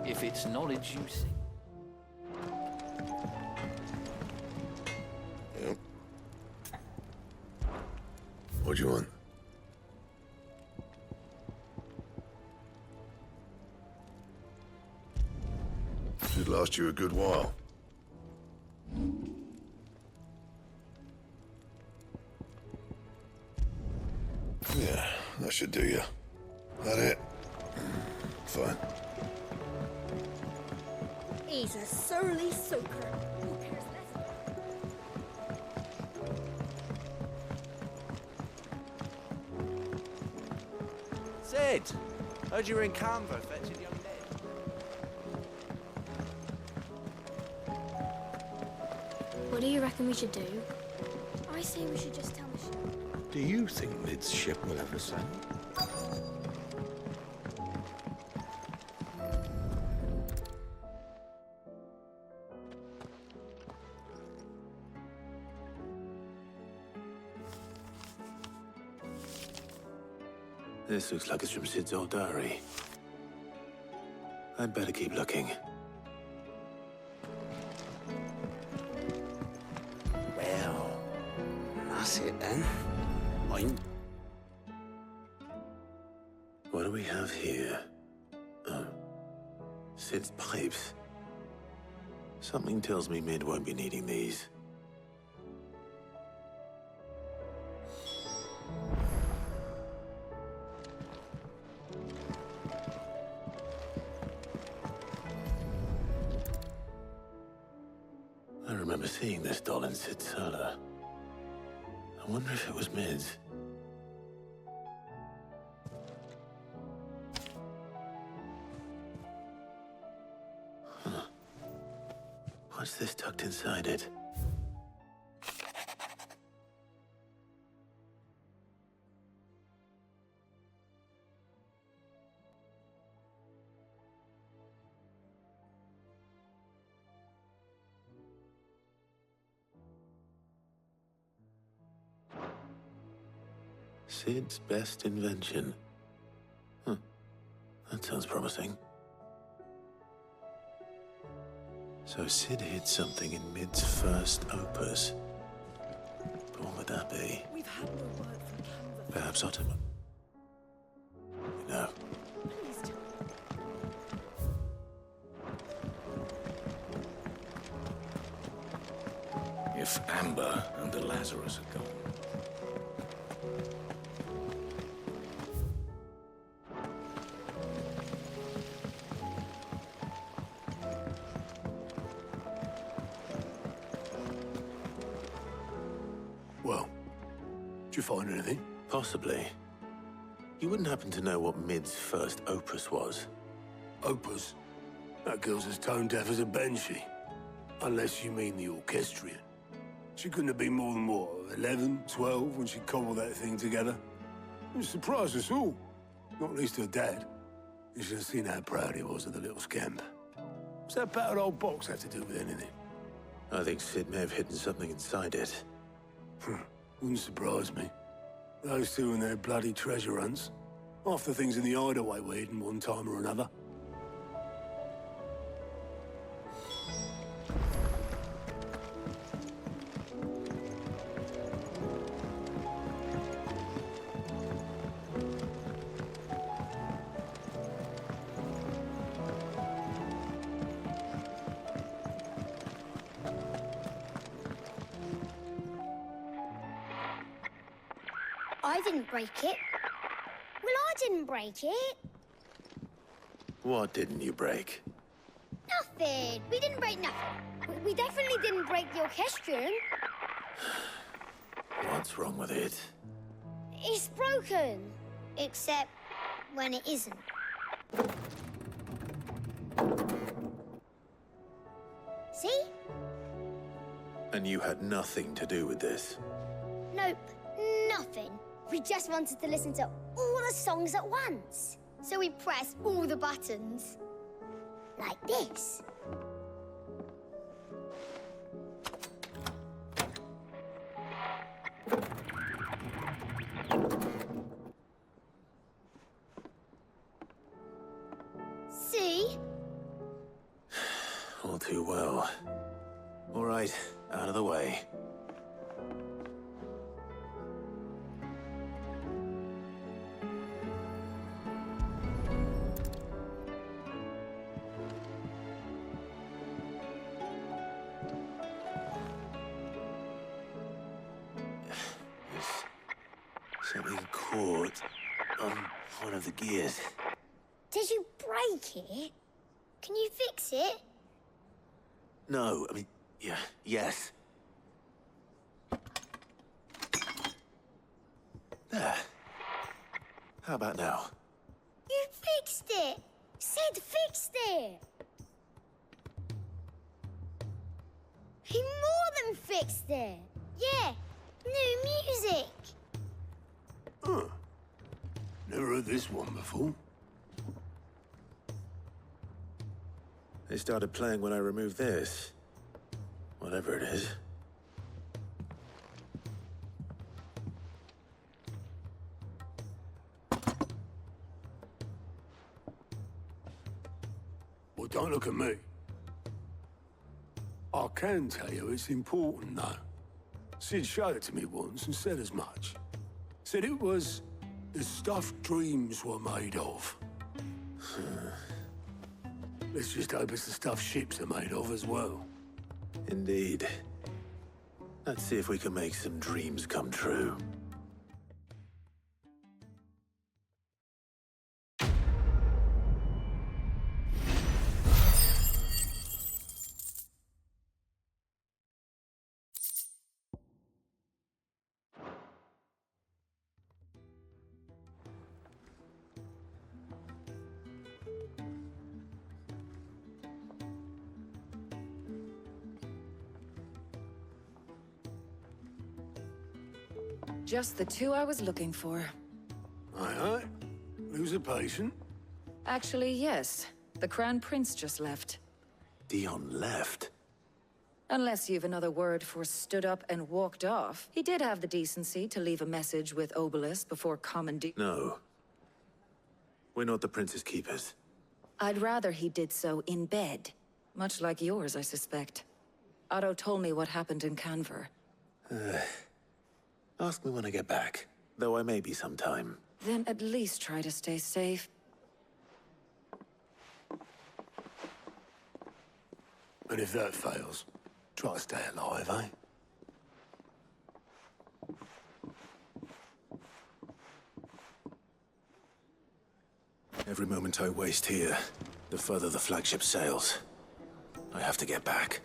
If it's knowledge you seek. Yep. What do you want? Should last you a good while. Yeah, that should do you. That it? Fine. He's a surly soaker. Who cares less? Sid! Heard you were in Canva fetching young Ned. What do you reckon we should do? I say we should just tell Michelle. Do you think Mid's ship will ever sail? This looks like it's from Sid's old diary. I'd better keep looking. Well, that's it then. What do we have here? Oh. Sid's pipes. Something tells me Mid won't be needing these. I remember seeing this doll in Sid's cellar. I wonder if it was Mid's. Huh. What's this tucked inside it? Sid's best invention. Huh. That sounds promising. So Sid hid something in Mid's first opus. But what would that be? We've had no word from Canva. Perhaps Ottoman. No. Please tell me. If Amber and the Lazarus are gone. Well, did you find anything? Possibly. You wouldn't happen to know what Mid's first opus was? Opus? That girl's as tone deaf as a banshee. Unless you mean the orchestrion. She couldn't have been more than, what, 11, 12 when she cobbled that thing together? It surprised us all. Not least her dad. You should have seen how proud he was of the little scamp. What's that battered old box have to do with anything? I think Sid may have hidden something inside it. Wouldn't surprise me. Those two and their bloody treasure hunts. Half the things in the hideaway were hidden one time or another. I didn't break it. Well, I didn't break it. What didn't you break? Nothing. We didn't break nothing. We definitely didn't break the orchestrion. What's wrong with it? It's broken. Except when it isn't. See? And you had nothing to do with this? Nope, nothing. We just wanted to listen to all the songs at once. So we pressed all the buttons. Like this. See? All too well. All right, out of the way. Something caught on one of the gears. Did you break it? Can you fix it? No, I mean, yeah, yes. There. How about now? it! Sid fixed it! He more than fixed it! Yeah, new music! Huh. Never heard this one before. They started playing when I removed this. Whatever it is. Well, don't look at me. I can tell you it's important, though. Sid showed it to me once and said as much. Said it was the stuff dreams were made of. Let's just hope it's the stuff ships are made of as well. Indeed. Let's see if we can make some dreams come true. Just the two I was looking for. Aye, aye. Who's a patient? Actually, yes. The Crown Prince just left. Dion left? Unless you've another word for stood up and walked off. He did have the decency to leave a message with Obelisk before No. We're not the Prince's keepers. I'd rather he did so in bed. Much like yours, I suspect. Otto told me what happened in Canver. Ask me when I get back, though I may be some time. Then at least try to stay safe. And if that fails, try to stay alive, eh? Every moment I waste here, the further the flagship sails. I have to get back.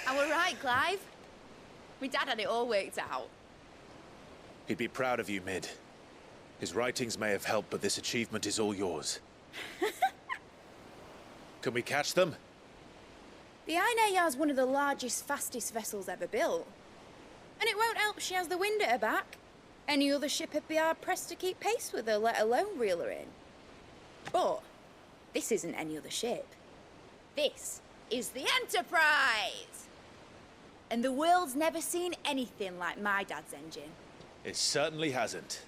I were right, Clive. My dad had it all worked out. He'd be proud of you, Mid. His writings may have helped, but this achievement is all yours. Can we catch them? The Ainayar's one of the largest, fastest vessels ever built. And it won't help she has the wind at her back. Any other ship would be hard-pressed to keep pace with her, let alone reel her in. But this isn't any other ship. This is the Enterprise! And the world's never seen anything like my dad's engine. It certainly hasn't.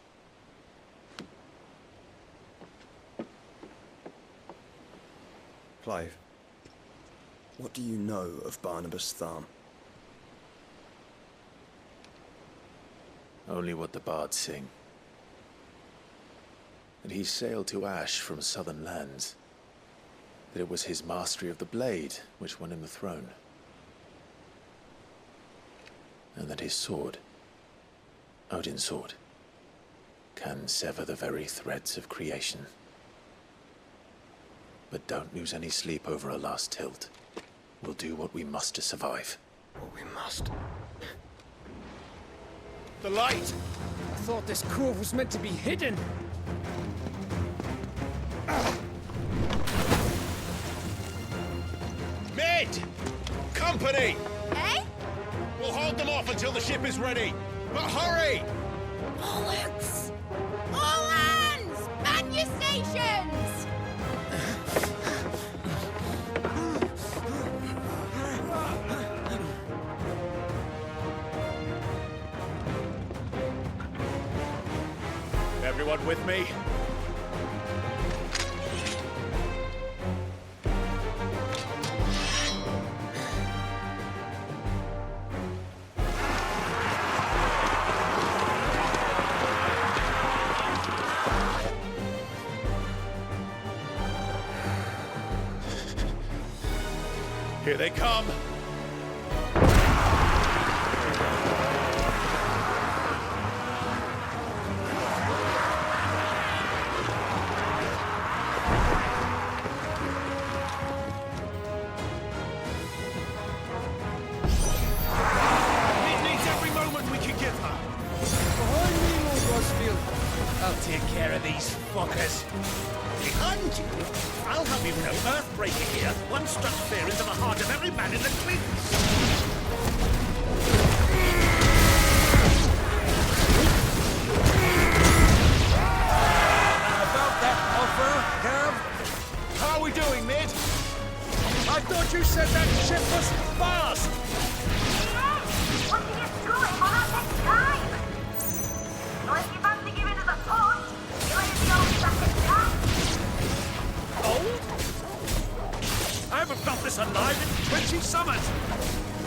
Clive, what do you know of Barnabas Thumb? Only what the bards sing. That he sailed to Ash from southern lands. That it was his mastery of the blade which won him the throne. And that his sword, Odin's sword, can sever the very threads of creation. But don't lose any sleep over a last tilt. We'll do what we must to survive. What we must. The light! I thought this cove was meant to be hidden. Mid! Company! Eh? We'll hold them off until the ship is ready. But hurry! Bollocks! All hands! Everyone with me? Here they come! I'll take care of these fuckers. Behind you, I'll have you know, earth-breaking here, one struck fear into the heart of every man in the Queens. About that offer, Cav? How are we doing, mate? I thought you said that ship was fast! Once you get going, well, that takes time. So if you fancy giving us a push, you'll let it be old second jack. Old? I haven't felt this alive in 20 summers.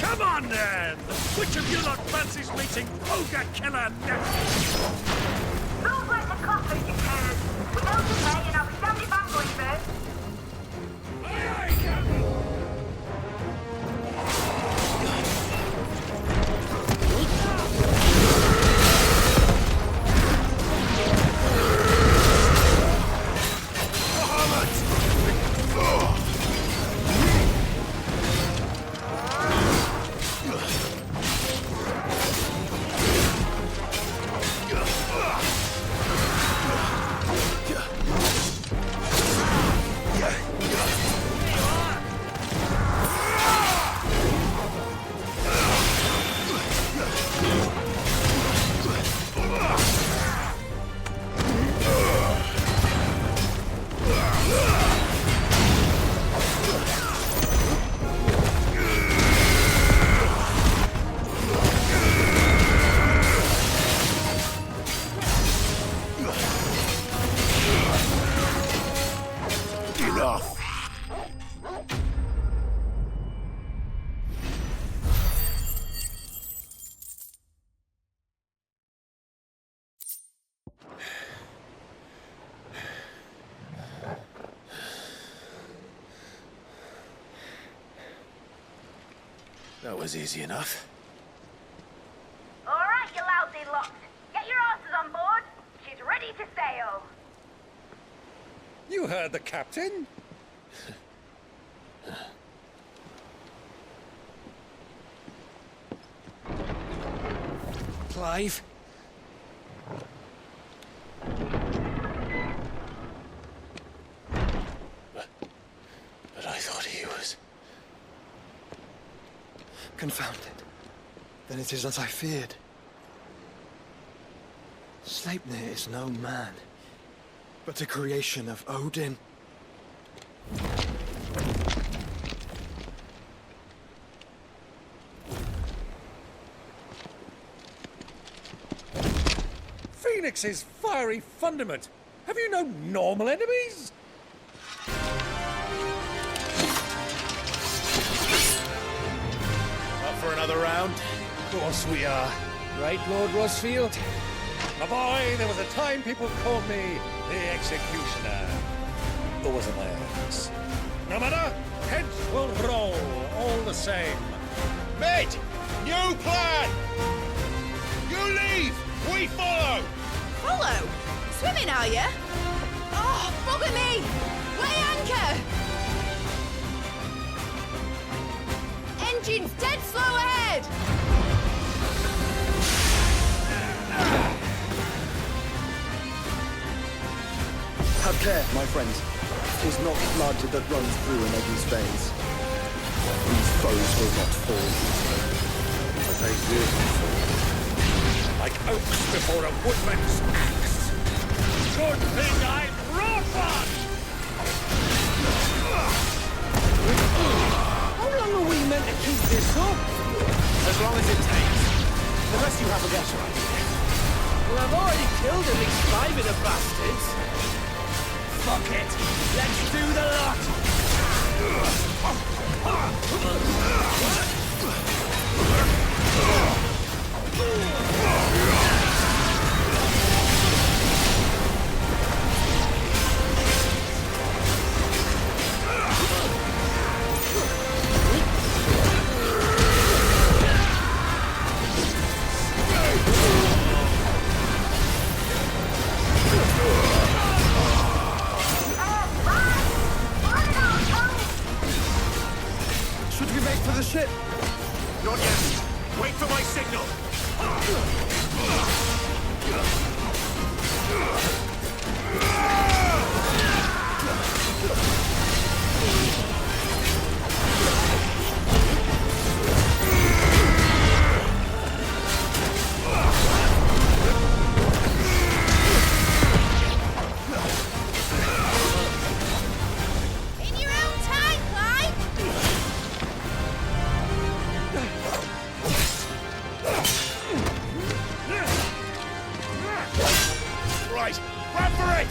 Come on, then! Which of you lot fancies meeting Ogre Killer next? Rules like the coffee, you cares. We know the way, and I'll be damned if I'm going first. That was easy enough. All right, you lousy lot. Get your asses on board. She's ready to sail. You heard the captain. Clive? But I thought he was... Confounded. Then it is as I feared. Sleipnir is no man, but a creation of Odin. Phoenix's fiery fundament. Have you no normal enemies? Up for another round? Of course we are. Right, Lord Rosfield? My boy, there was a time people called me the Executioner. Or was it my ex? No matter, heads will roll all the same. Mate! New plan! You leave! We follow! Follow? Swimming, are you? Oh, bugger me! Weigh anchor! Engine's dead slow ahead! Have care, my friends. 'Tis not blood that runs through an Eddie's veins. These foes will not fall easily, but they will fall. Like oaks before a woodman's axe. Good thing I brought one! How long are we meant to keep this up? As long as it takes. Unless you have a better idea. Well, I've already killed at least 5 of the bastards. Fuck it. Let's do the lot. Should we make for the ship? Not yet. Wait for my signal. In your own time, Clyde! Right, run for it!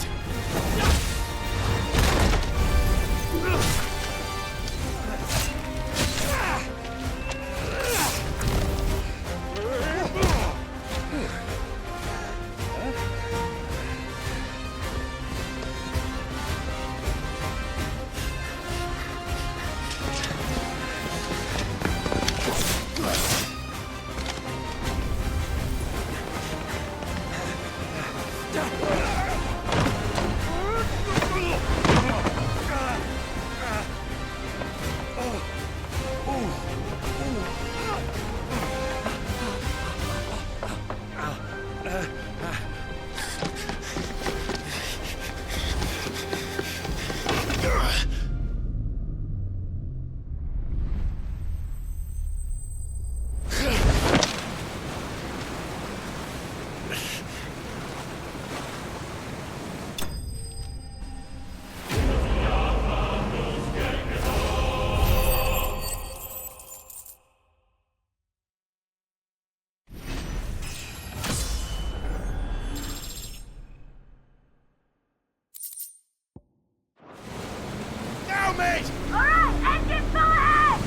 Now, mate! Alright, engine full ahead!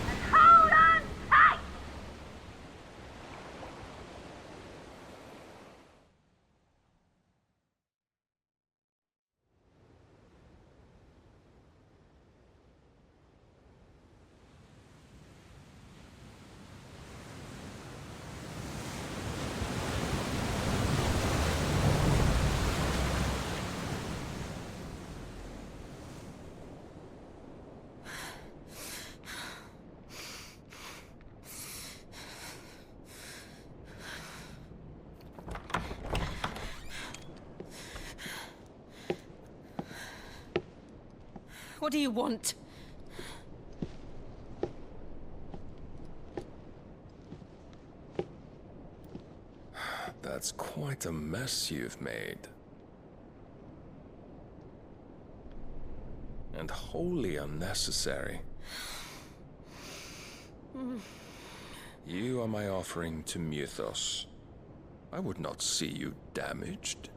And hold on tight! What do you want? That's quite a mess you've made. And wholly unnecessary. You are my offering to Mythos. I would not see you damaged.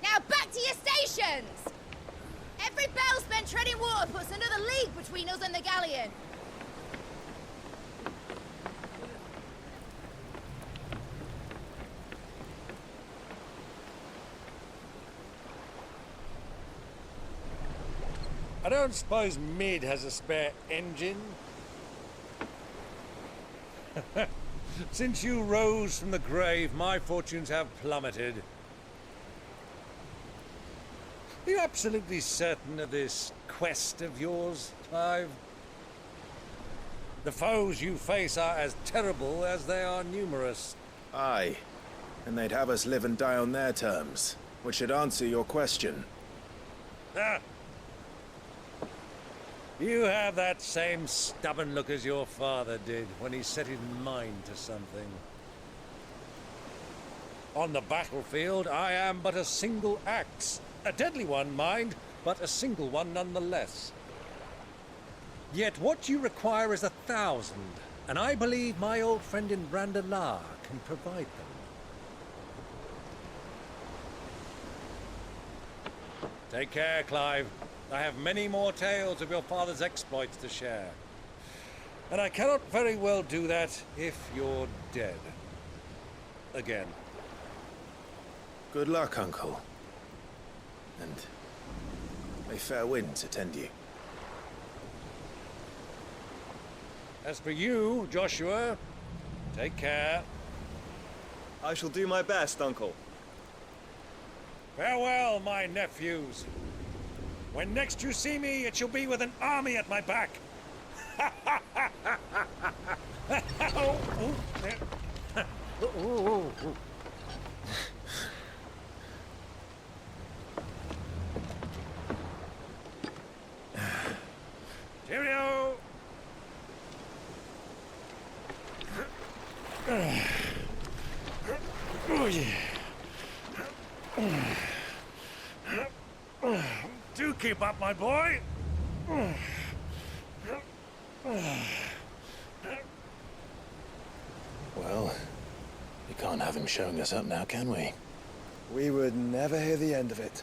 Now back to your stations! Every bell spent treading water puts another league between us and the galleon. I don't suppose Mid has a spare engine? Since you rose from the grave, my fortunes have plummeted. Are you absolutely certain of this quest of yours, Clive? The foes you face are as terrible as they are numerous. Aye, and they'd have us live and die on their terms, which should answer your question. Ah! You have that same stubborn look as your father did when he set his mind to something. On the battlefield, I am but a single axe. A deadly one, mind, but a single one nonetheless. Yet what you require is 1,000, and I believe my old friend in Brandalar can provide them. Take care, Clive. I have many more tales of your father's exploits to share. And I cannot very well do that if you're dead. Again. Good luck, Uncle. And may fair winds attend you. As for you, Joshua, take care. I shall do my best, Uncle. Farewell, my nephews. When next you see me, it shall be with an army at my back. Cheerio! Oh, yeah. Do keep up, my boy. Well, we can't have him showing us up now, can we? We would never hear the end of it.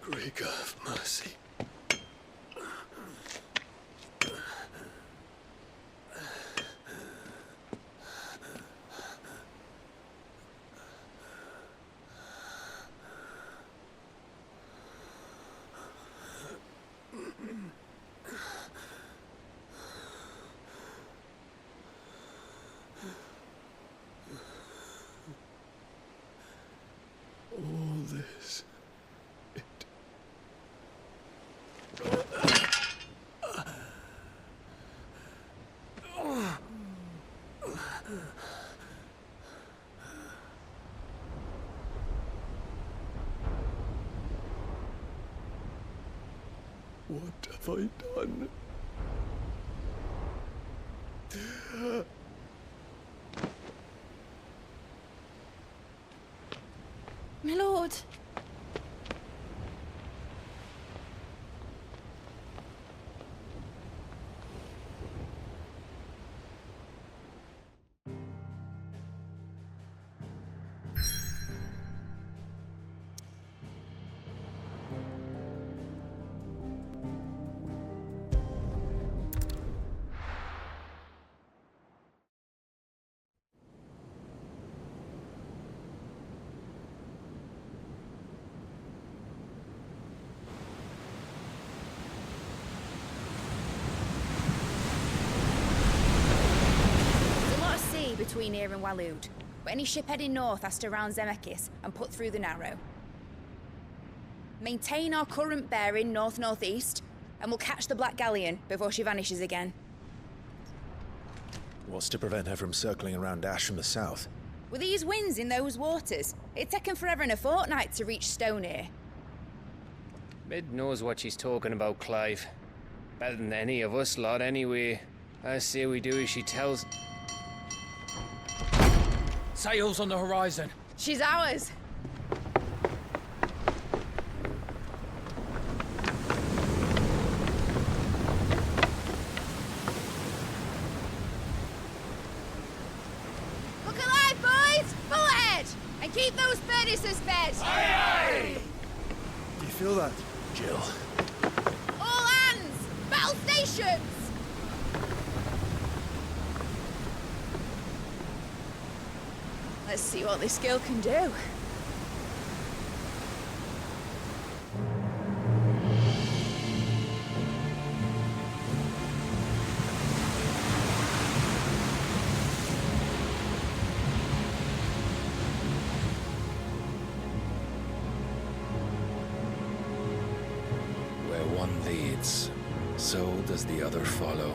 Great God of mercy. All this. What have I done? My lord. Between here and Waloed, but any ship heading north has to round Zemeckis and put through the Narrow. Maintain our current bearing north-northeast, and we'll catch the Black Galleon before she vanishes again. What's to prevent her from circling around Ash from the south? With these winds in those waters, it'd taken forever and a fortnight to reach Stonehere. Mid knows what she's talking about, Clive. Better than any of us lot, anyway. I say we do as she tells. Sails on the horizon. She's ours. Look alive, boys! Full ahead! And keep those furnaces fed! Aye, aye! Do you feel that? Jill. All hands! Battle stations! Let's see what this girl can do. Where one leads, so does the other follow.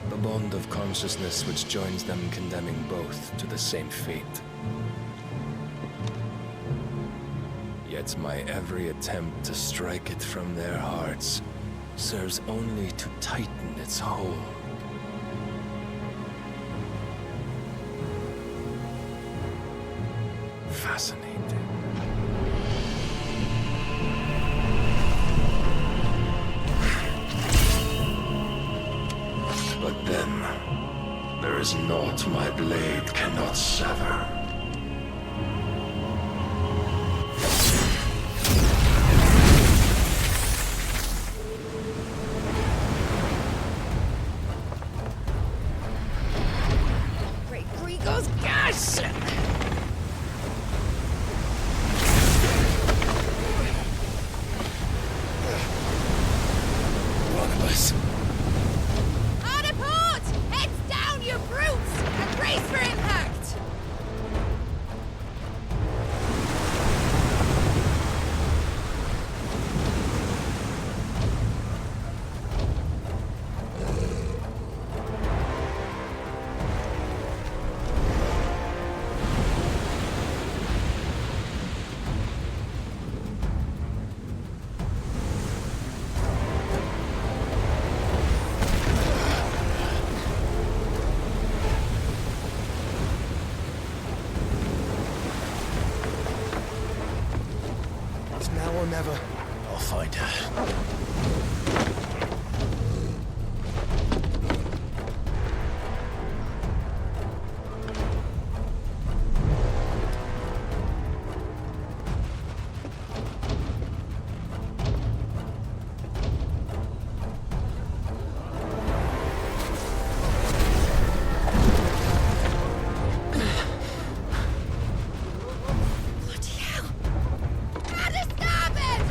The bond of consciousness which joins them condemning both to the same fate. Yet my every attempt to strike it from their hearts serves only to tighten its hold. Fascinating. But then, there is naught my blade cannot sever. Great Grigor's gas! Barnabas. Hard a port! Heads down, you brutes! And brace for impact! It's now or never. I'll find her. Bloody hell! At a starboard!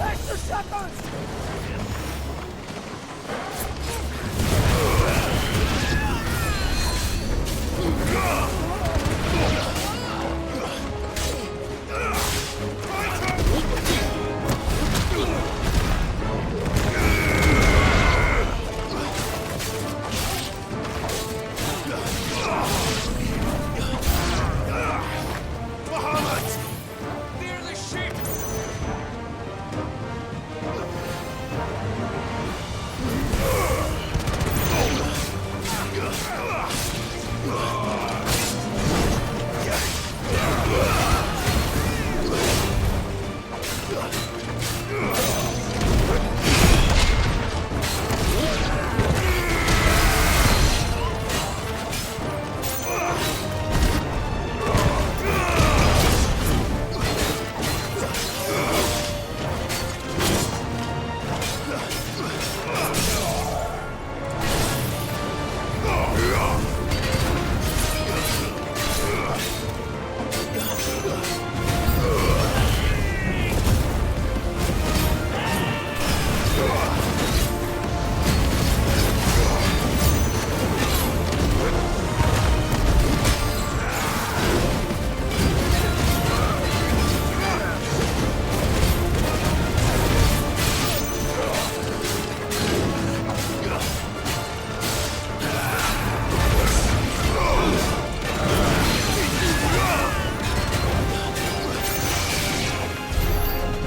Extra shepherds! Near the ship!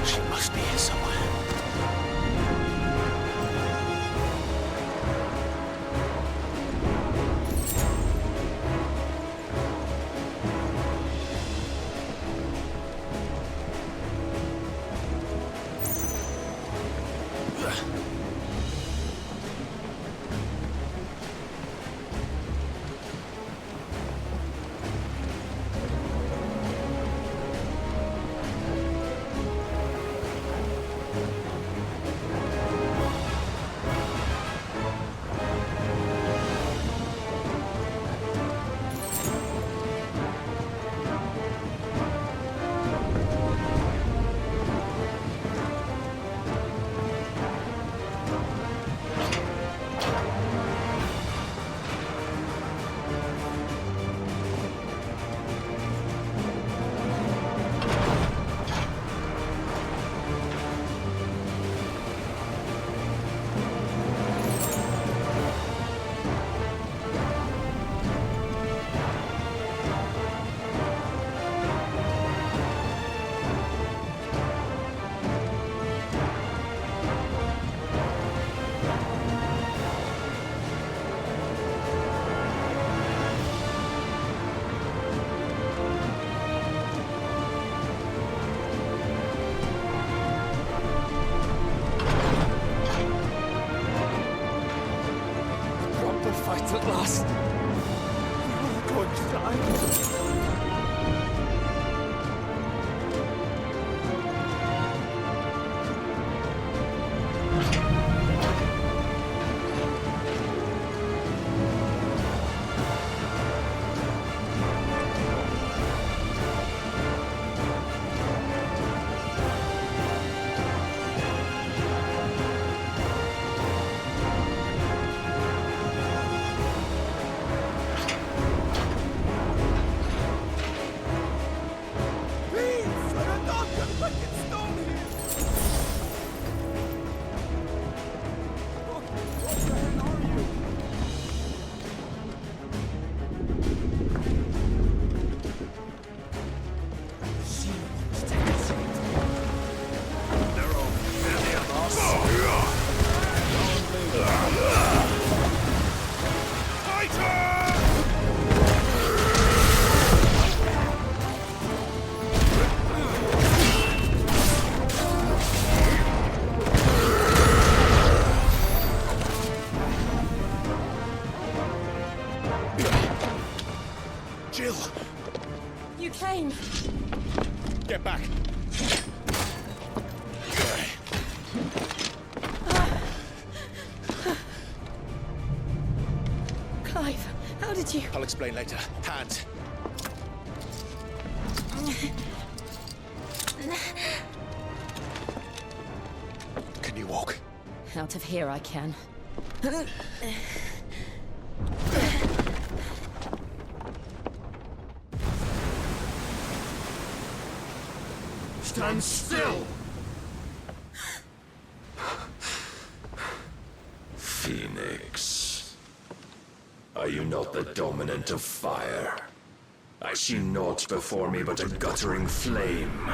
She must be here somewhere. Proper fight at last. We're all going to die. Jill! You came. Get back! Clive, how did you... I'll explain later. Hands. walk? Out of here I can. Stand still! Phoenix. Are you not the dominant of fire? I see naught before me but a guttering flame.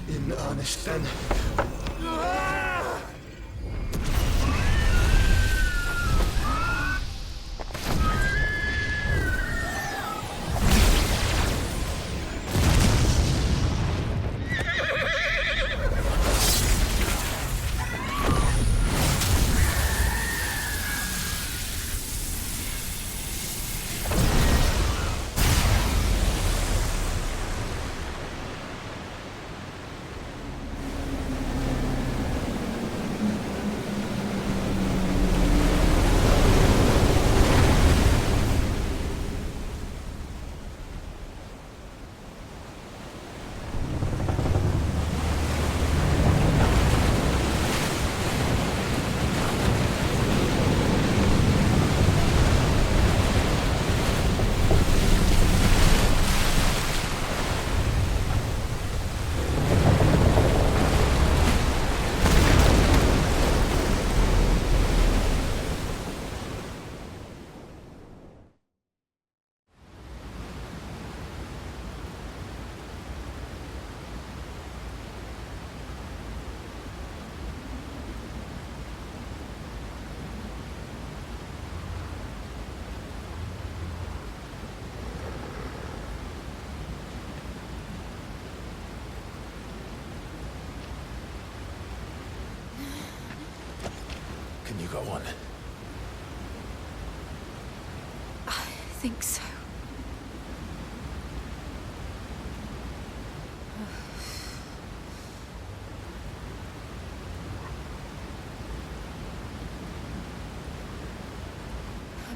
In earnest, then. Can you go on? I think so.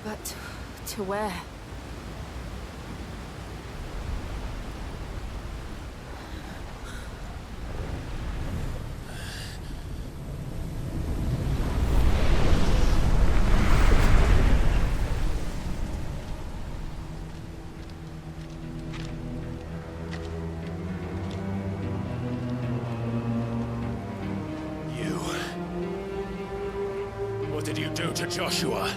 But to where? What did you do to Joshua?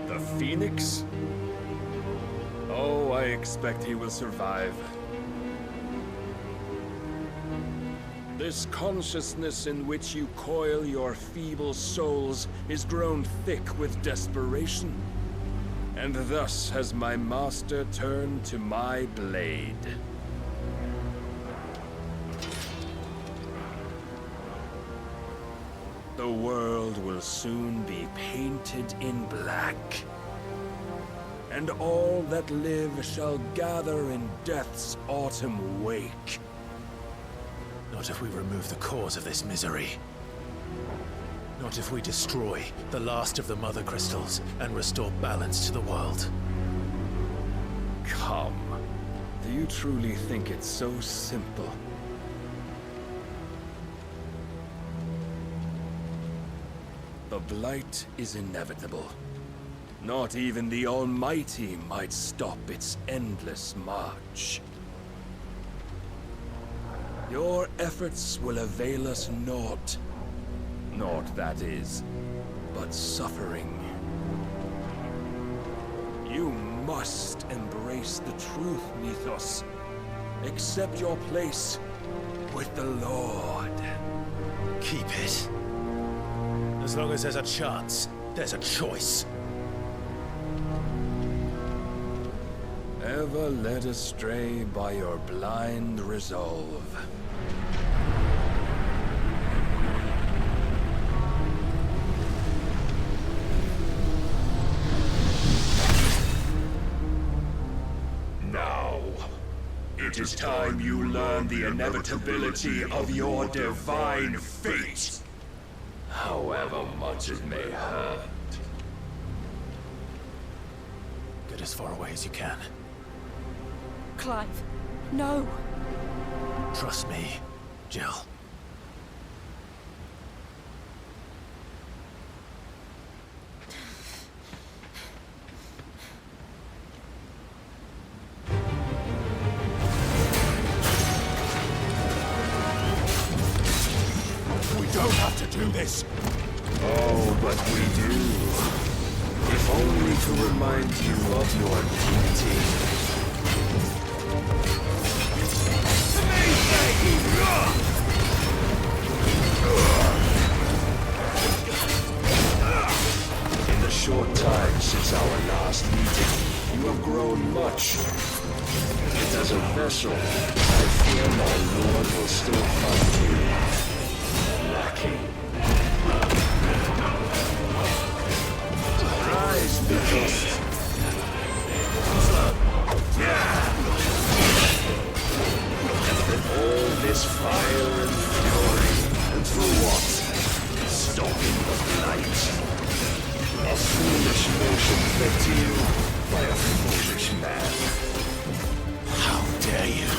The Phoenix? Oh, I expect he will survive. This consciousness in which you coil your feeble souls is grown thick with desperation. And thus has my master turned to my blade. The world will soon be painted in black. And all that live shall gather in death's autumn wake. Not if we remove the cause of this misery. Not if we destroy the last of the Mother Crystals and restore balance to the world. Come. Do you truly think it's so simple? The Blight is inevitable. Not even the Almighty might stop its endless march. Your efforts will avail us naught. Naught, that is, but suffering. You must embrace the truth, Mythos. Accept your place with the Lord. Keep it. As long as there's a chance, there's a choice. Ever led astray by your blind resolve. it is time you learn the inevitability of your divine fate. However much it may hurt. Get as far away as you can. Clive, no. Trust me, Jill. We don't have to do this. Oh, but we do. If only to remind you of your duty. In the short time since our last meeting, you have grown much. Yet as a vessel, I fear my lord will still find you lacking. Rise, Beast. All this fire and fury, and for what? Stopping the blight. A foolish notion fed to you by a foolish man. How dare you?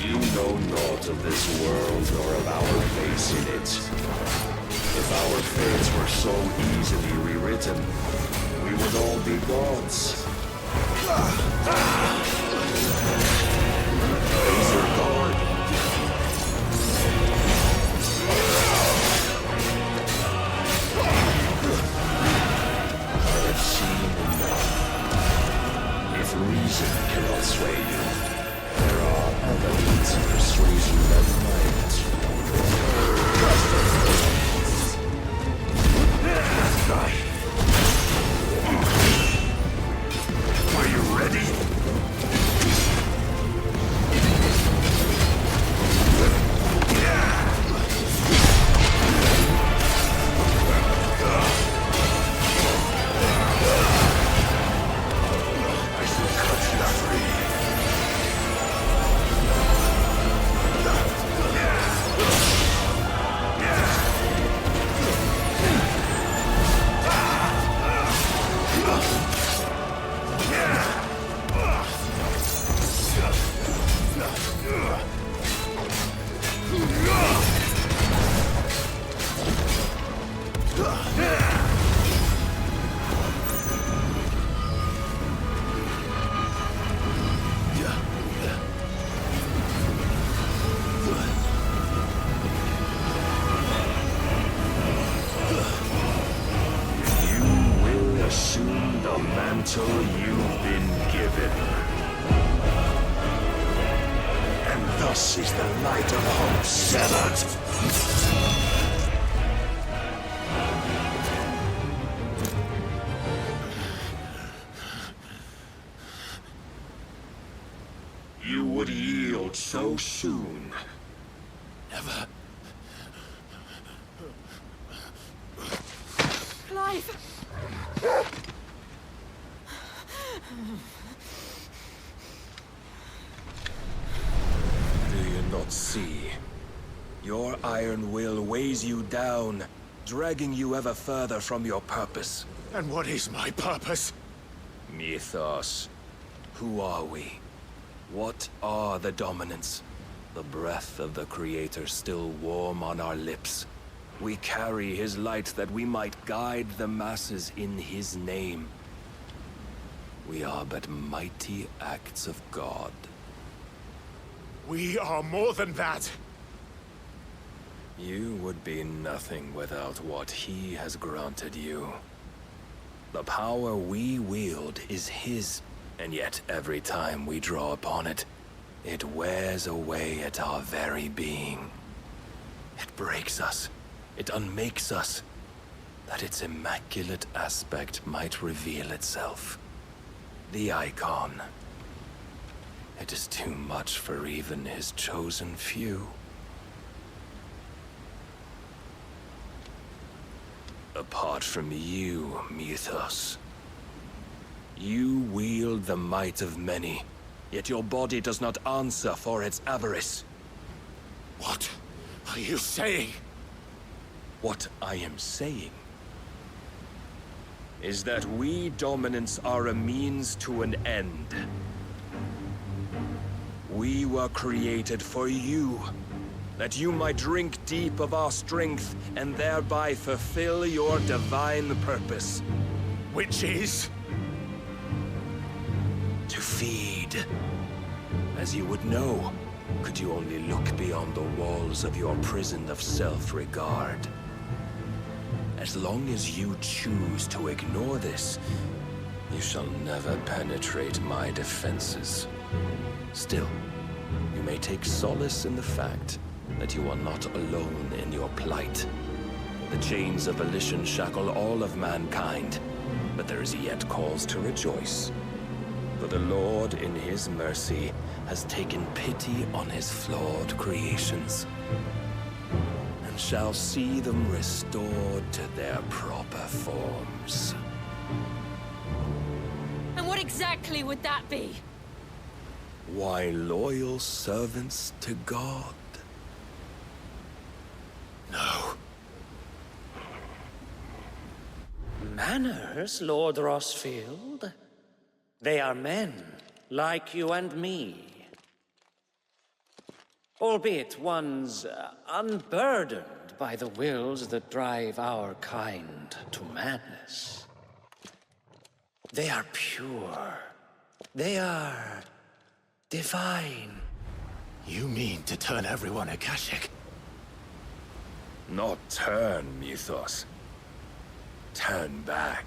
You know naught of this world nor of our place in it. If our fates were so easily rewritten, we would all be gods. Razor guard. I have seen enough. If reason cannot sway you, there are other means of persuasion that might. Are you ready? You've been given. And thus is the light of hope severed. You would yield so soon. Never. Clive! Do you not see? Your iron will weighs you down, dragging you ever further from your purpose. And what is my purpose? Mythos. Who are we? What are the dominants? The breath of the Creator still warm on our lips. We carry his light that we might guide the masses in his name. We are but mighty acts of God. We are more than that. You would be nothing without what he has granted you. The power we wield is his, and yet every time we draw upon it, it wears away at our very being. It breaks us. It unmakes us, that its immaculate aspect might reveal itself. The icon. It is too much for even his chosen few. Apart from you, Mythos, you wield the might of many, Yet your body does not answer for its avarice. What are you saying? What I am saying is that we dominants are a means to an end. We were created for you, that you might drink deep of our strength and thereby fulfill your divine purpose. Which is? To feed. As you would know, could you only look beyond the walls of your prison of self-regard. As long as you choose to ignore this, you shall never penetrate my defenses. Still, you may take solace in the fact that you are not alone in your plight. The chains of volition shackle all of mankind, but there is yet cause to rejoice. For the Lord, in his mercy, has taken pity on his flawed creations, and shall see them restored to their proper forms. And what exactly would that be? Why, loyal servants to God. No. Manners, Lord Rossfield? They are men, like you and me. Albeit ones unburdened by the wills that drive our kind to madness. They are pure. They are divine. You mean to turn everyone Akashic? Not turn, Mythos. Turn back.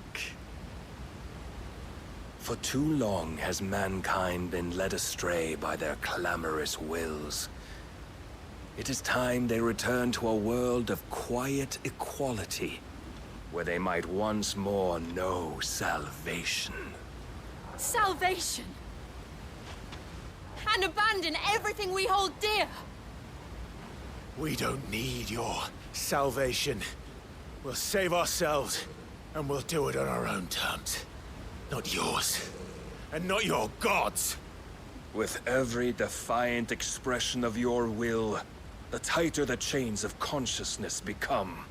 For too long has mankind been led astray by their clamorous wills. It is time they return to a world of quiet equality, where they might once more know salvation. Salvation! And abandon everything we hold dear! We don't need your salvation. We'll save ourselves, and we'll do it on our own terms. Not yours. And not your gods. With every defiant expression of your will, the tighter the chains of consciousness become.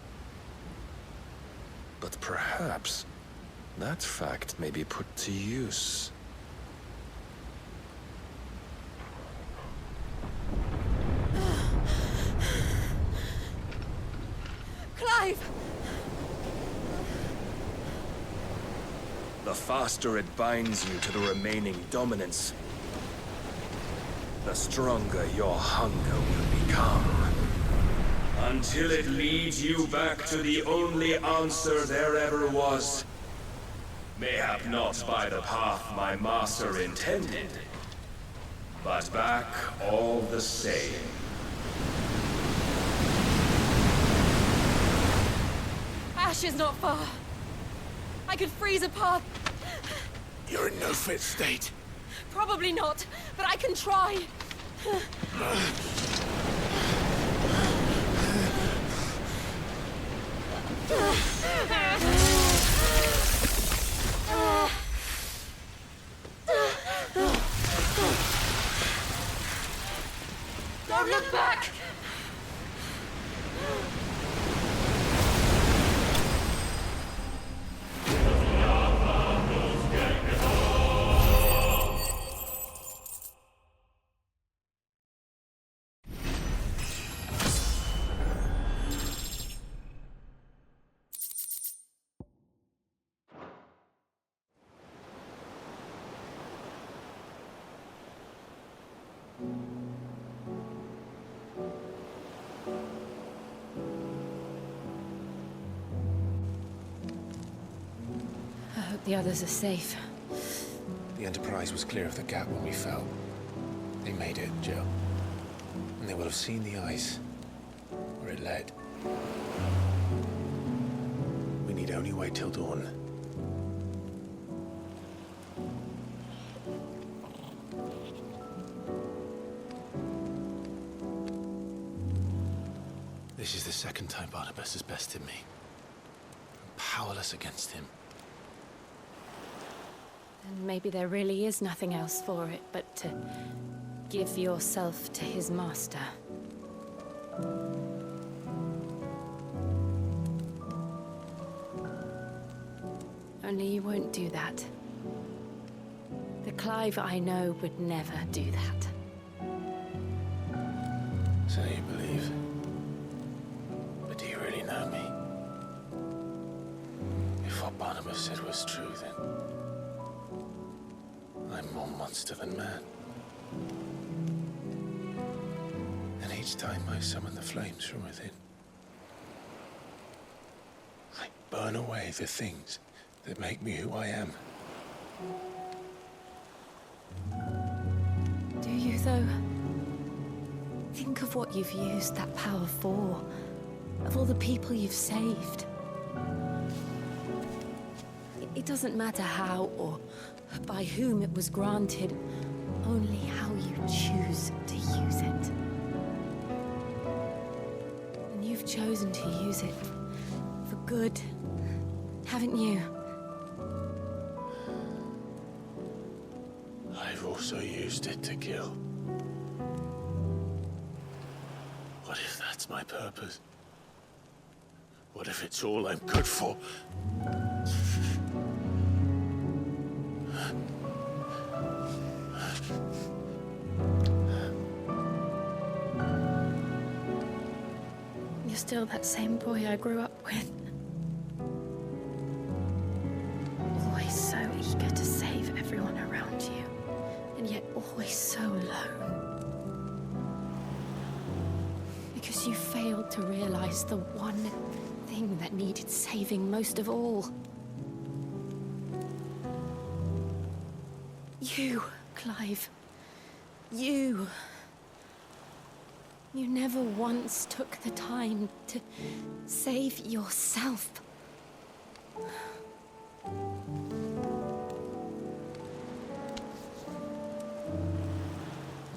But perhaps that fact may be put to use. Clive! The faster it binds you to the remaining dominance, the stronger your hunger will become. Until it leads you back to the only answer there ever was. Mayhap not by the path my master intended, but back all the same. Ash is not far. I could freeze a path. You're in no fit state. Probably not, but I can try. Don't look back! I hope the others are safe. The Enterprise was clear of the gap when we fell. They made it, Jill. And they will have seen the ice, where it led. We need only wait till dawn. This is the second time Barnabas has bested me. I'm powerless against him. And maybe there really is nothing else for it but to give yourself to his master. Only you won't do that. The Clive I know would never do that. So you believe? But do you really know me? If what Barnabas said was true, then I'm more monster than man. And each time I summon the flames from within, I burn away the things that make me who I am. Do you, though? Think of what you've used that power for, of all the people you've saved. It doesn't matter how or by whom it was granted, only how you choose to use it. And you've chosen to use it for good, haven't you? I've also used it to kill. What if that's my purpose? What if it's all I'm good for? You're still that same boy I grew up with. Always so eager to save everyone around you, and yet always so alone. Because you failed to realize the one thing that needed saving most of all. You, Clive. You. You never once took the time to save yourself.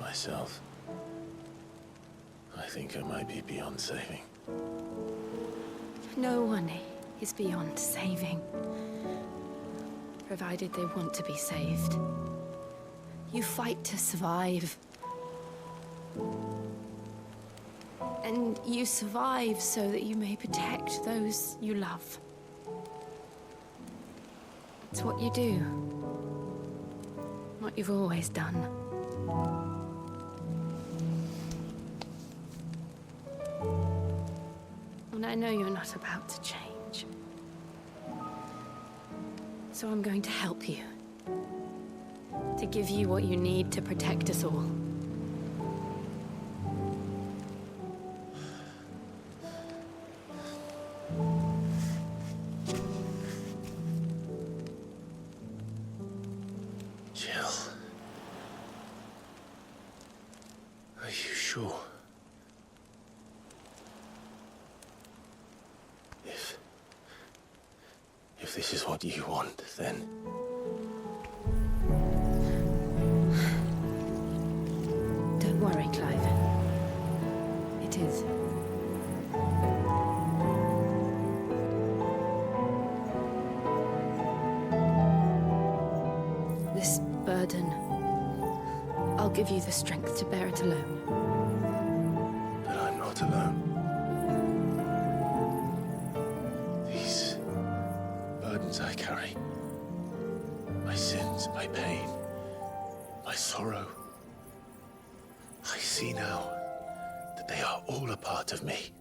Myself? I think I might be beyond saving. No one is beyond saving, provided they want to be saved. You fight to survive. And you survive so that you may protect those you love. It's what you do. What you've always done. And I know you're not about to change. So I'm going to help you. To give you what you need to protect us all. Jill. Are you sure? If this is what you want, then... Don't worry, Clive. It is. This burden, I'll give you the strength to bear it alone. But I'm not alone. These burdens I carry, my sins, my pain, my sorrow, I see now that they are all a part of me.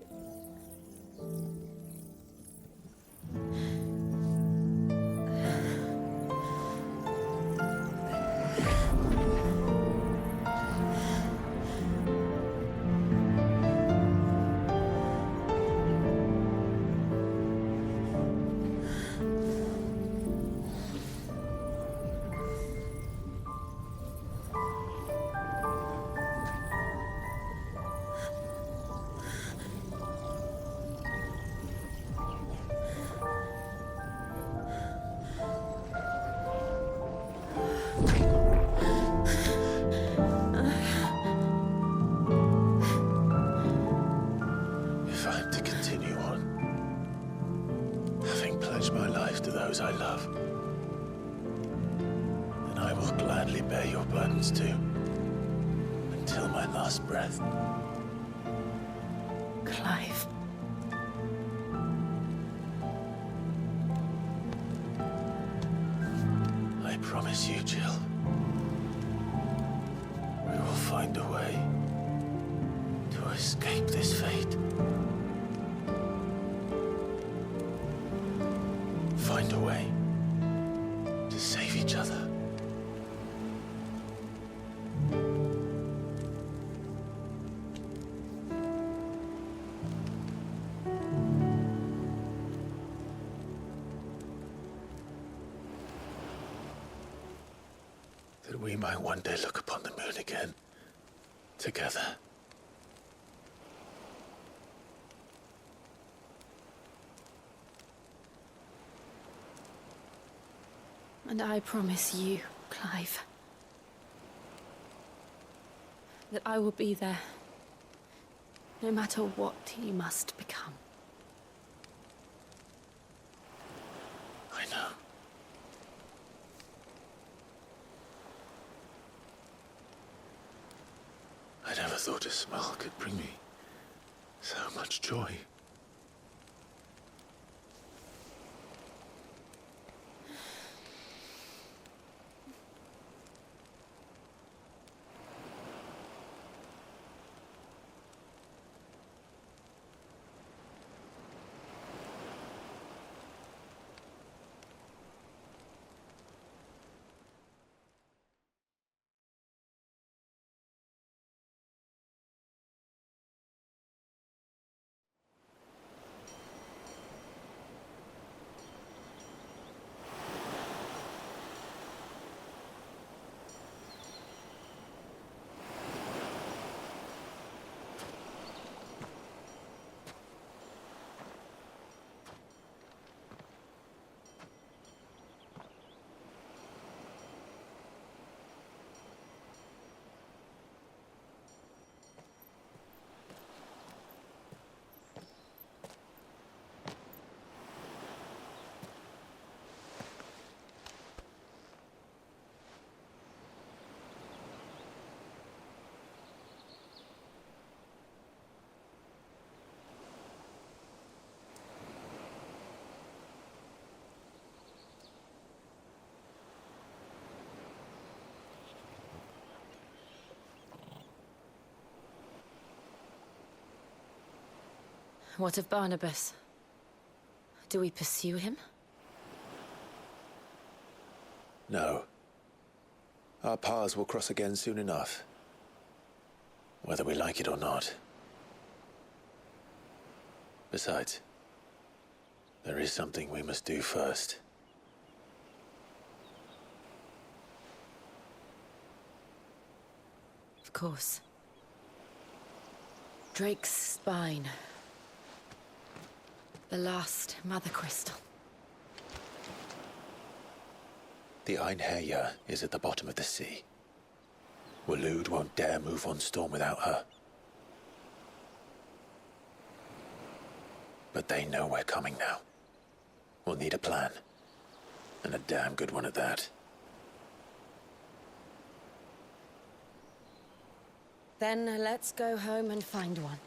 If I'm to continue on, having pledged my life to those I love, gladly bear your burdens too, until my last breath. Clive. I promise you, Jill. We will find a way to escape this fate. Find a way to save each other. That we might one day look upon the moon again, together. And I promise you, Clive, that I will be there, no matter what you must become. I know. I never thought a smile could bring me so much joy. What of Barnabas? Do we pursue him? No. Our paths will cross again soon enough. Whether we like it or not. Besides, there is something we must do first. Of course. Drake's spine. The last Mother Crystal. The Einherjar is at the bottom of the sea. Waloed won't dare move on Storm without her. But they know we're coming now. We'll need a plan. And a damn good one at that. Then let's go home and find one.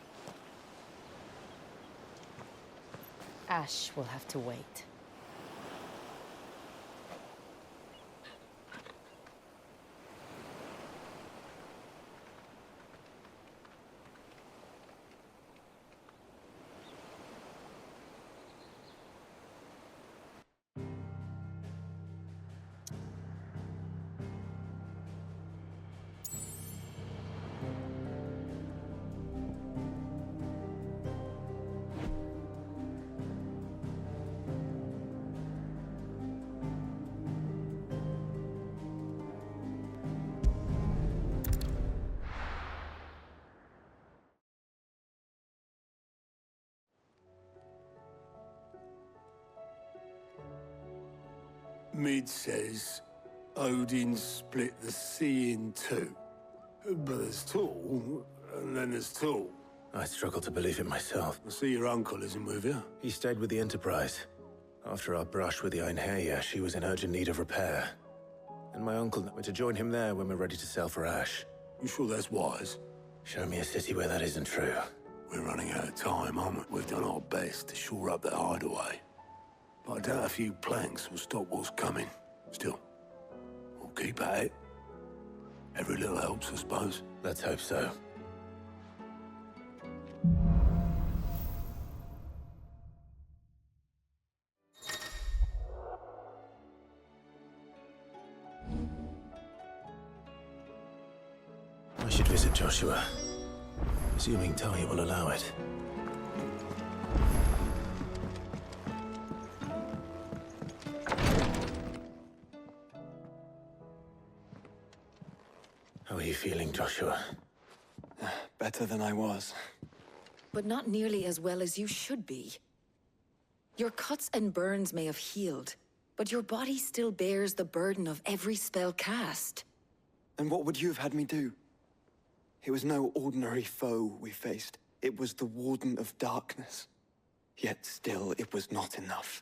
Ash will have to wait. Mid says Odin split the sea in two. But there's Tall, and then there's Tall. I struggle to believe it myself. I see your uncle isn't with you. He stayed with the Enterprise. After our brush with the Einherjar, she was in urgent need of repair. And my uncle went to join him there when we're ready to sail for Ash. You sure that's wise? Show me a city where that isn't true. We're running out of time, aren't we? We've done our best to shore up that hideaway. But I doubt a few planks will stop what's coming. Still, we'll keep at it. Every little helps, I suppose. Let's hope so. I should visit Joshua, assuming Talia will allow it. How are you feeling, Joshua? Better than I was. But not nearly as well as you should be. Your cuts and burns may have healed, but your body still bears the burden of every spell cast. And what would you have had me do? It was no ordinary foe we faced. It was the Warden of Darkness. Yet still, it was not enough.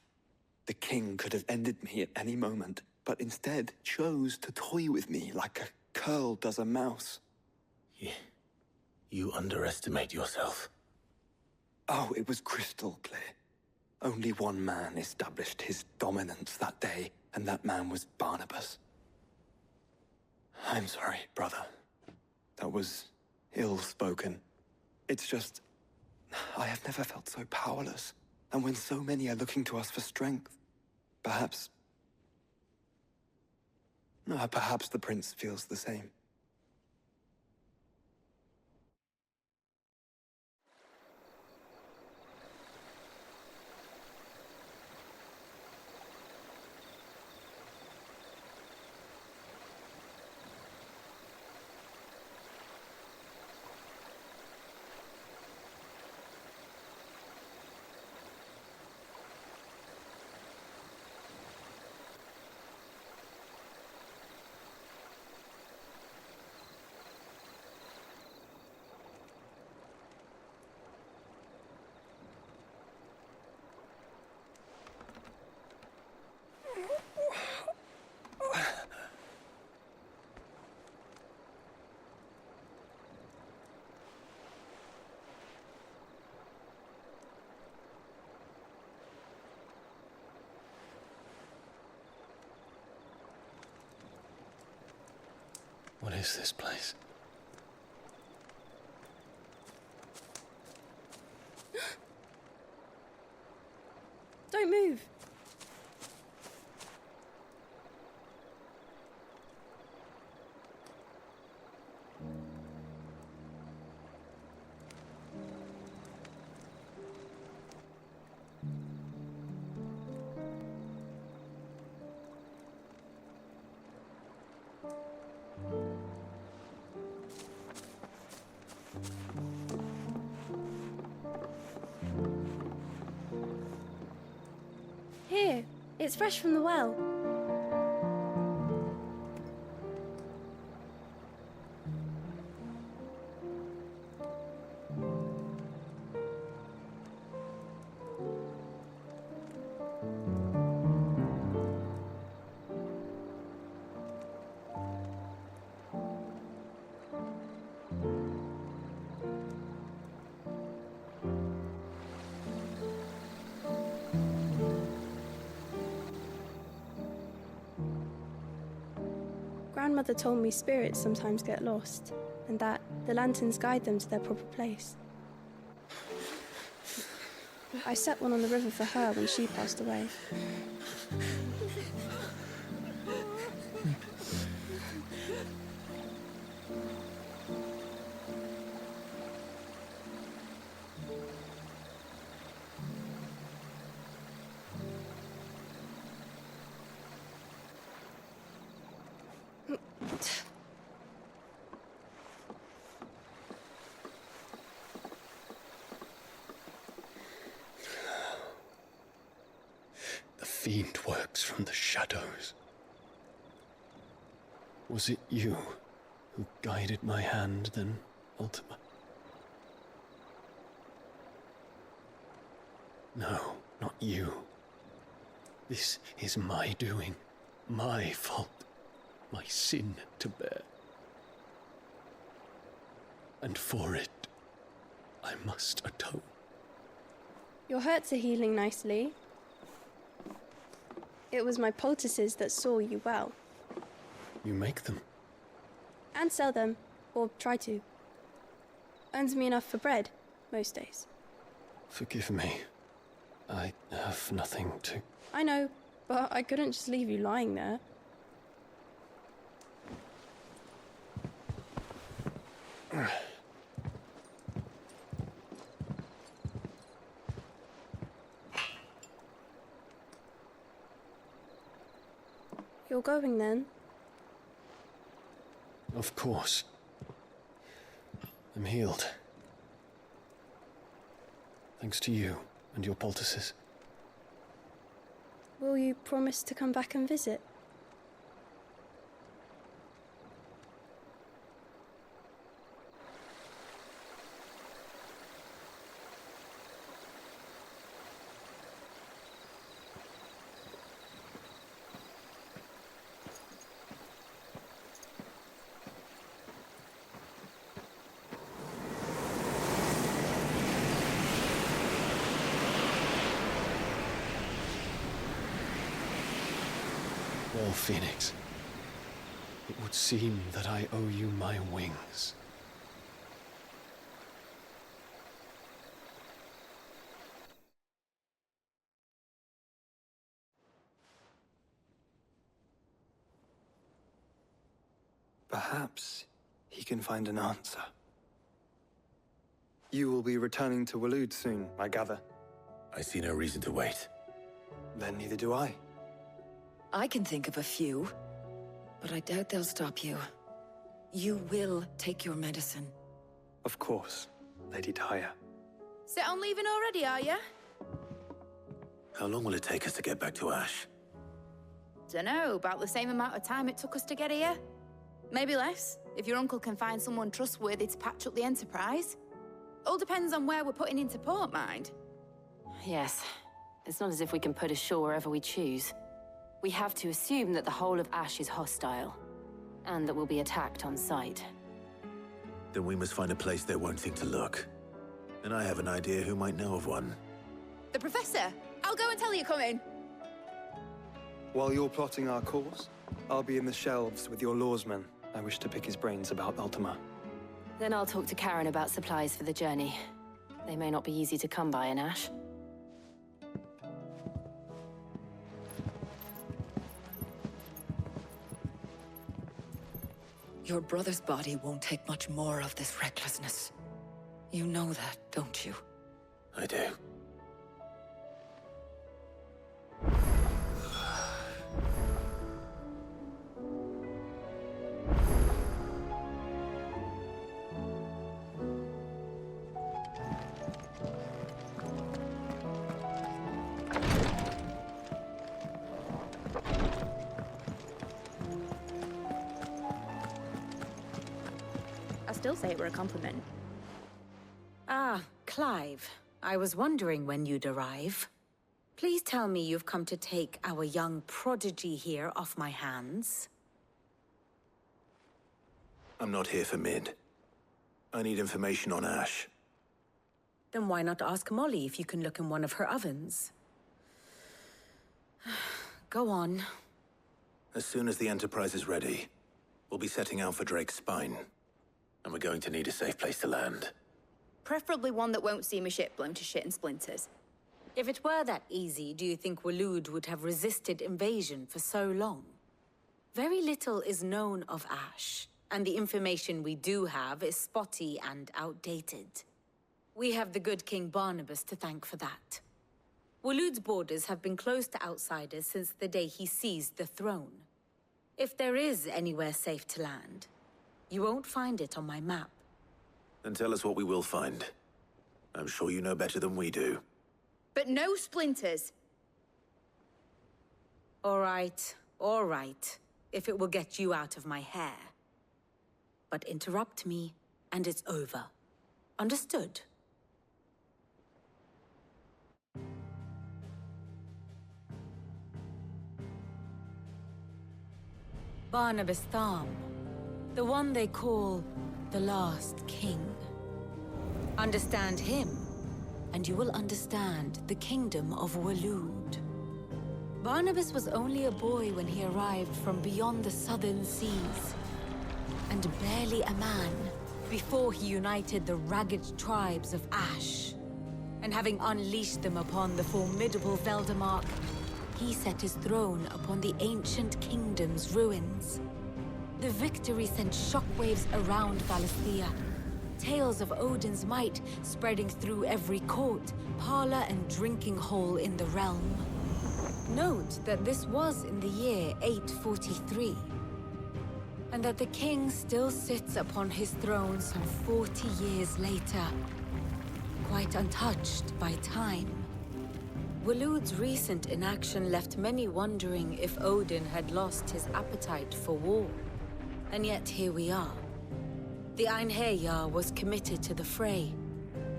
The king could have ended me at any moment, but instead chose to toy with me like a curl does a mouse. You underestimate yourself. Oh, it was crystal clear. Only one man established his dominance that day, and that man was Barnabas. I'm sorry, brother. That was ill-spoken. It's just, I have never felt so powerless. And when so many are looking to us for strength, perhaps the prince feels the same. What is this place? Don't move. Here, it's fresh from the well. Grandmother told me spirits sometimes get lost, and that the lanterns guide them to their proper place. I set one on the river for her when she passed away. The fiend works from the shadows. Was it you who guided my hand then, Ultima? No, not you. This is my doing, my fault. my sin to bear. And for it, I must atone. Your hurts are healing nicely. It was my poultices that saw you well. You make them? And sell them, or try to. Earns me enough for bread, most days. Forgive me. I have nothing to... I know, but I couldn't just leave you lying there. You're going then? Of course. I'm healed. Thanks to you and your poultices. Will you promise to come back and visit? Well, Phoenix, it would seem that I owe you my wings. Perhaps he can find an answer. You will be returning to Waloed soon, I gather. I see no reason to wait. Then neither do I. I can think of a few, but I doubt they'll stop you. You will take your medicine. Of course, Lady Daya. Set on leaving already, are ya? How long will it take us to get back to Ash? Dunno, about the same amount of time it took us to get here. Maybe less, if your uncle can find someone trustworthy to patch up the Enterprise. All depends on where we're putting into port, mind. Yes. It's not as if we can put ashore wherever we choose. We have to assume that the whole of Ash is hostile, and that we'll be attacked on sight. Then we must find a place they won't think to look. And I have an idea who might know of one. The Professor! I'll go and tell you coming! While you're plotting our course, I'll be in the shelves with your lawsman. I wish to pick his brains about Ultima. Then I'll talk to Karen about supplies for the journey. They may not be easy to come by in Ash. Your brother's body won't take much more of this recklessness. You know that, don't you? I do. I still say it were a compliment. Ah, Clive. I was wondering when you'd arrive. Please tell me you've come to take our young prodigy here off my hands. I'm not here for Mid. I need information on Ash. Then why not ask Molly if you can look in one of her ovens? Go on. As soon as the Enterprise is ready, we'll be setting out for Drake's Spine. And we're going to need a safe place to land. Preferably one that won't see my ship blown to shit and splinters. If it were that easy, do you think Waloed would have resisted invasion for so long? Very little is known of Ash, and the information we do have is spotty and outdated. We have the good King Barnabas to thank for that. Waloed's borders have been closed to outsiders since the day he seized the throne. If there is anywhere safe to land, you won't find it on my map. Then tell us what we will find. I'm sure you know better than we do. But no splinters. All right, if it will get you out of my hair. But interrupt me, and it's over. Understood? Barnabas Tharm, the one they call the Last King. Understand him, and you will understand the kingdom of Waloed. Barnabas was only a boy when he arrived from beyond the southern seas, and barely a man before he united the ragged tribes of Ash. And having unleashed them upon the formidable Veldamark, he set his throne upon the ancient kingdom's ruins. The victory sent shockwaves around Valisthea, tales of Odin's might spreading through every court, parlor, and drinking hole in the realm. Note that this was in the year 843, and that the king still sits upon his throne some 40 years later, quite untouched by time. Waloed's recent inaction left many wondering if Odin had lost his appetite for war. And yet here we are. The Einherjar was committed to the fray,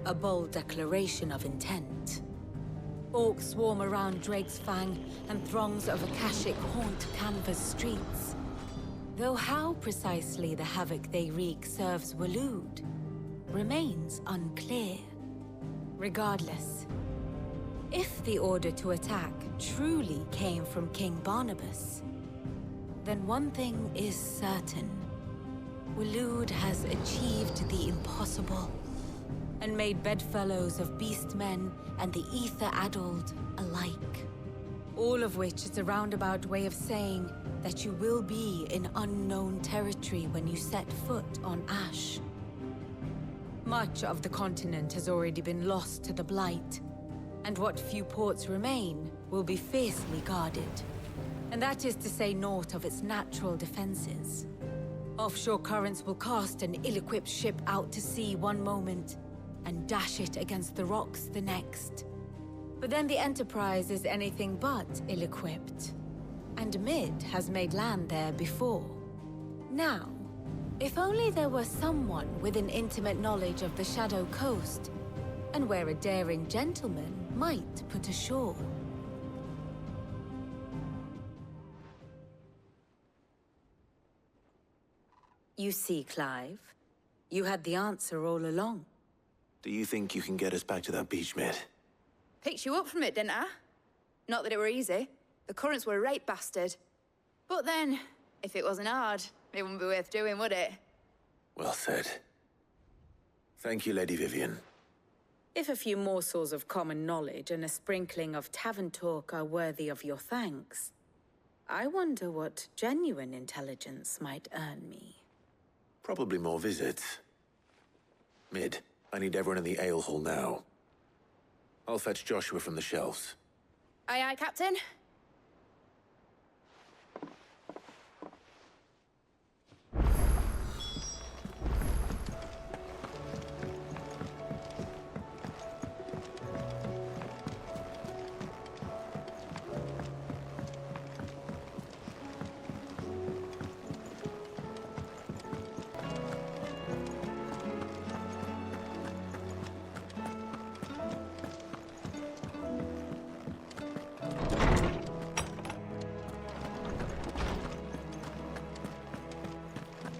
a bold declaration of intent. Orcs swarm around Drake's Fang, and throngs of Akashic haunt Canva's streets. Though how precisely the havoc they wreak serves Waloed remains unclear. Regardless, if the order to attack truly came from King Barnabas, then one thing is certain. Waloed has achieved the impossible, and made bedfellows of beastmen and the ether-addled alike. All of which is a roundabout way of saying that you will be in unknown territory when you set foot on Ash. Much of the continent has already been lost to the Blight, and what few ports remain will be fiercely guarded. And that is to say naught of its natural defenses. Offshore currents will cast an ill-equipped ship out to sea one moment, and dash it against the rocks the next. But then the Enterprise is anything but ill-equipped, and Mid has made land there before. Now, if only there were someone with an intimate knowledge of the Shadow Coast, and where a daring gentleman might put ashore. You see, Clive, you had the answer all along. Do you think you can get us back to that beach, Mid? Picked you up from it, didn't I? Not that it were easy. The currents were a right bastard. But then, if it wasn't hard, it wouldn't be worth doing, would it? Well said. Thank you, Lady Vivian. If a few morsels of common knowledge and a sprinkling of tavern talk are worthy of your thanks, I wonder what genuine intelligence might earn me. Probably more visits. Mid, I need everyone in the ale hall now. I'll fetch Joshua from the shelves. Aye, aye, Captain.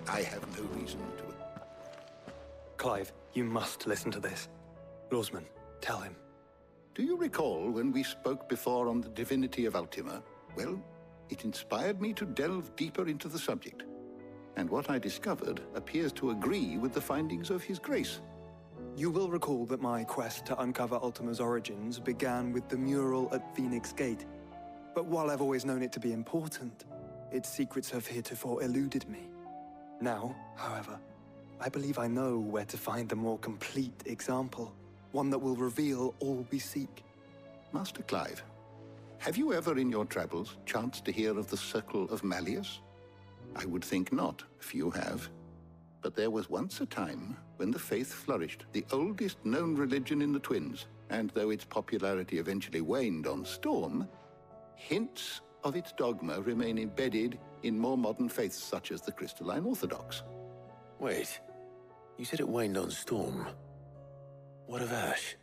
I have no reason to... Clive, you must listen to this. Lawsman, tell him. Do you recall when we spoke before on the divinity of Ultima? Well, it inspired me to delve deeper into the subject. And what I discovered appears to agree with the findings of His Grace. You will recall that my quest to uncover Ultima's origins began with the mural at Phoenix Gate. But while I've always known it to be important, its secrets have heretofore eluded me. Now, however, I believe I know where to find the more complete example, one that will reveal all we seek. Master Clive, have you ever in your travels chanced to hear of the Circle of Malleus? I would think not, few have. But there was once a time when the faith flourished, the oldest known religion in the Twins, and though its popularity eventually waned on Storm, hints of its dogma remain embedded in more modern faiths such as the Crystalline Orthodox. Wait, you said it waned on Storm. What of Ash?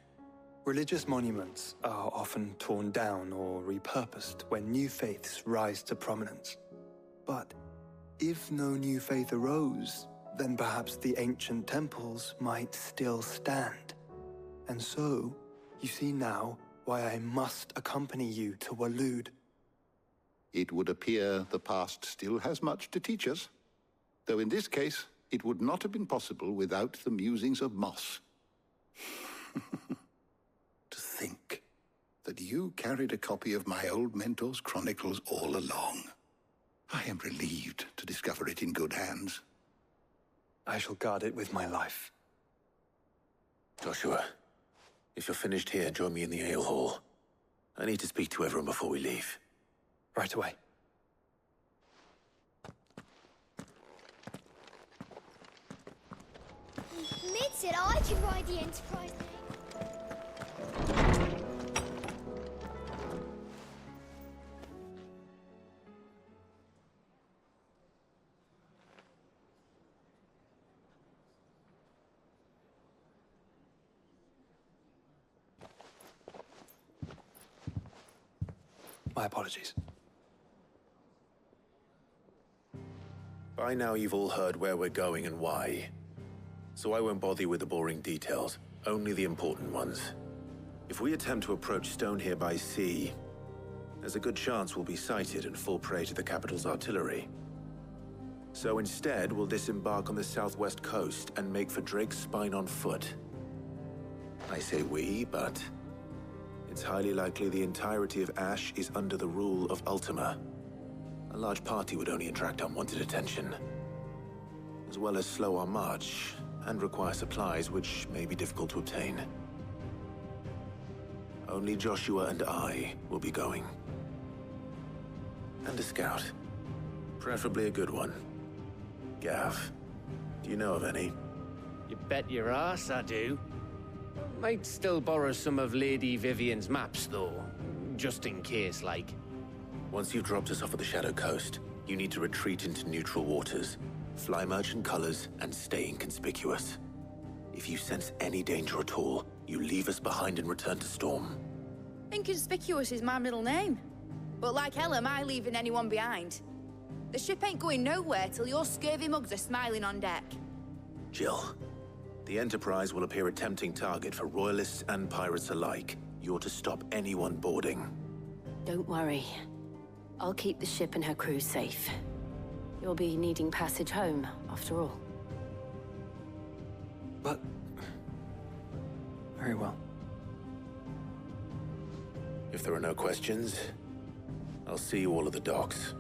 Religious monuments are often torn down or repurposed when new faiths rise to prominence. But If no new faith arose, then perhaps the ancient temples might still stand. And so, you see now why I must accompany you to Waloed. It would appear the past still has much to teach us, though in this case, it would not have been possible without the musings of Moss. To think that you carried a copy of my old mentor's chronicles all along. I am relieved to discover it in good hands. I shall guard it with my life. Joshua, if you're finished here, join me in the ale hall. I need to speak to everyone before we leave. Right away. Mid said I could ride the Enterprise name. My apologies. By now you've all heard where we're going and why. So I won't bother you with the boring details, only the important ones. If we attempt to approach Stone here by sea, there's a good chance we'll be sighted and fall prey to the capital's artillery. So instead, we'll disembark on the southwest coast and make for Drake's Spine on foot. I say we, but it's highly likely the entirety of Ash is under the rule of Ultima. A large party would only attract unwanted attention, as well as slow our march and require supplies which may be difficult to obtain. Only Joshua and I will be going. And a scout. Preferably a good one. Gav, do you know of any? You bet your ass I do. Might still borrow some of Lady Vivian's maps, though. Just in case, like. Once you've dropped us off at the Shadow Coast, you need to retreat into neutral waters, fly merchant colors, and stay inconspicuous. If you sense any danger at all, you leave us behind and return to Storm. Inconspicuous is my middle name. But like hell am I leaving anyone behind. The ship ain't going nowhere till your scurvy mugs are smiling on deck. Jill, the Enterprise will appear a tempting target for royalists and pirates alike. You're to stop anyone boarding. Don't worry. I'll keep the ship and her crew safe. You'll be needing passage home, after all. But... very well. If there are no questions, I'll see you all at the docks.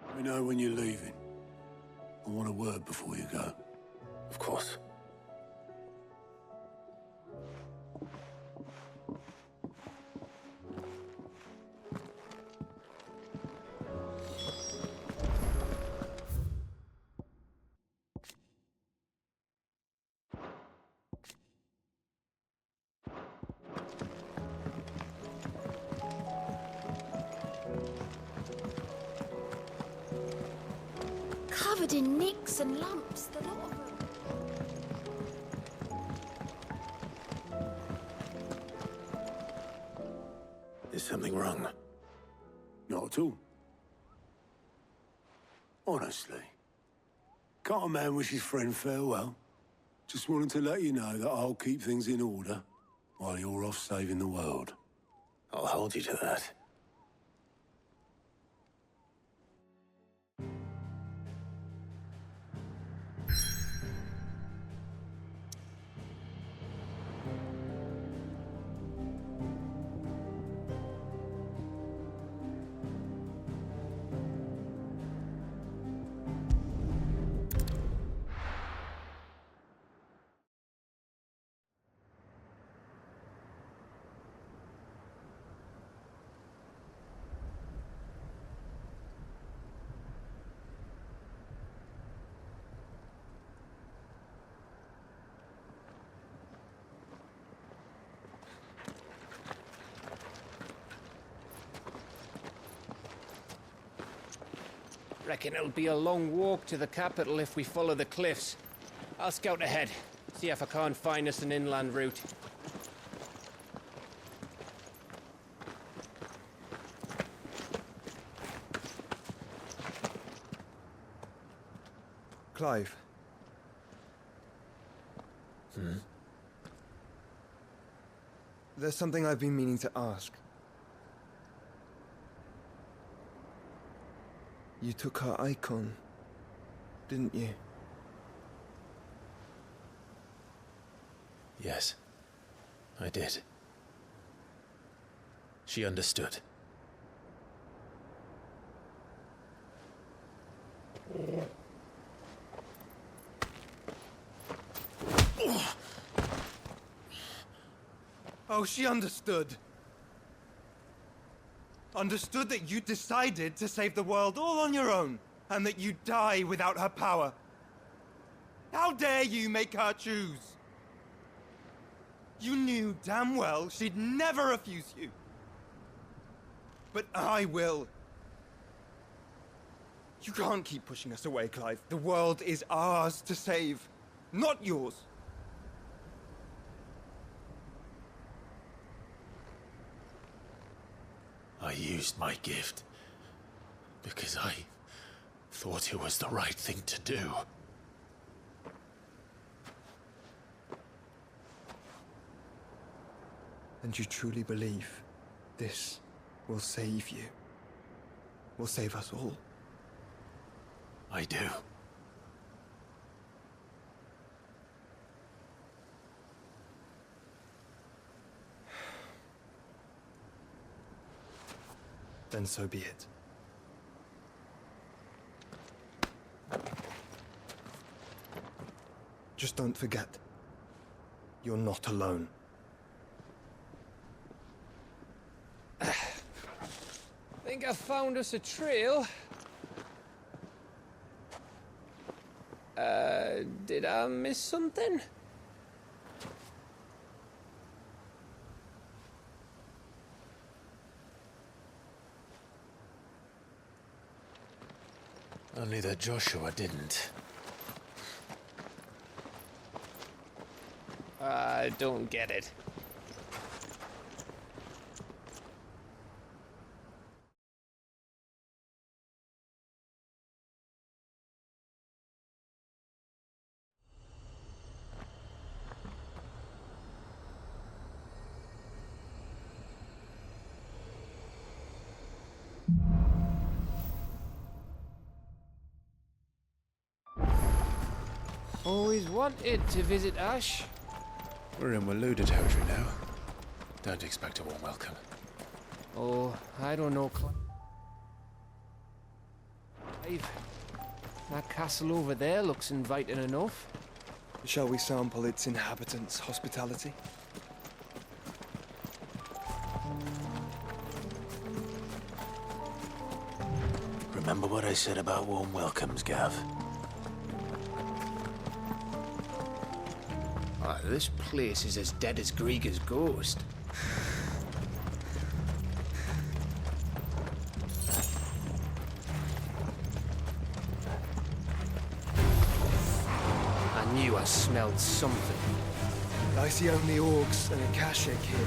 Let me know when you're leaving. I want a word before you go. Of course. Covered in nicks and lumps, the lot of them. Is something wrong? Not at all. Honestly. Can't a man wish his friend farewell? Just wanted to let you know that I'll keep things in order while you're off saving the world. I'll hold you to that. Reckon it'll be a long walk to the capital if we follow the cliffs. I'll scout ahead, see if I can't find us an inland route. Clive. There's something I've been meaning to ask. You took her icon, didn't you? Yes, I did. She understood. Oh, she understood. Understood that you decided to save the world all on your own, and that you'd die without her power. How dare you make her choose? You knew damn well she'd never refuse you. But I will. You can't keep pushing us away, Clive. The world is ours to save, not yours. I used my gift because I thought it was the right thing to do. And you truly believe this will save you? Will save us all? I do. Then so be it. Just don't forget, you're not alone. Think I found us a trail. Did I miss something? Only that Joshua didn't. I don't get it. Always wanted to visit Ash. We're in Waluda territory now. Don't expect a warm welcome. Oh, I don't know, Clive. That castle over there looks inviting enough. Shall we sample its inhabitants' hospitality? Remember what I said about warm welcomes, Gav? Ah, this place is as dead as Grieger's ghost. I knew I smelled something. I see only orcs and a Kashik here.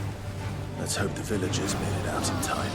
Let's hope the villagers made it out in time.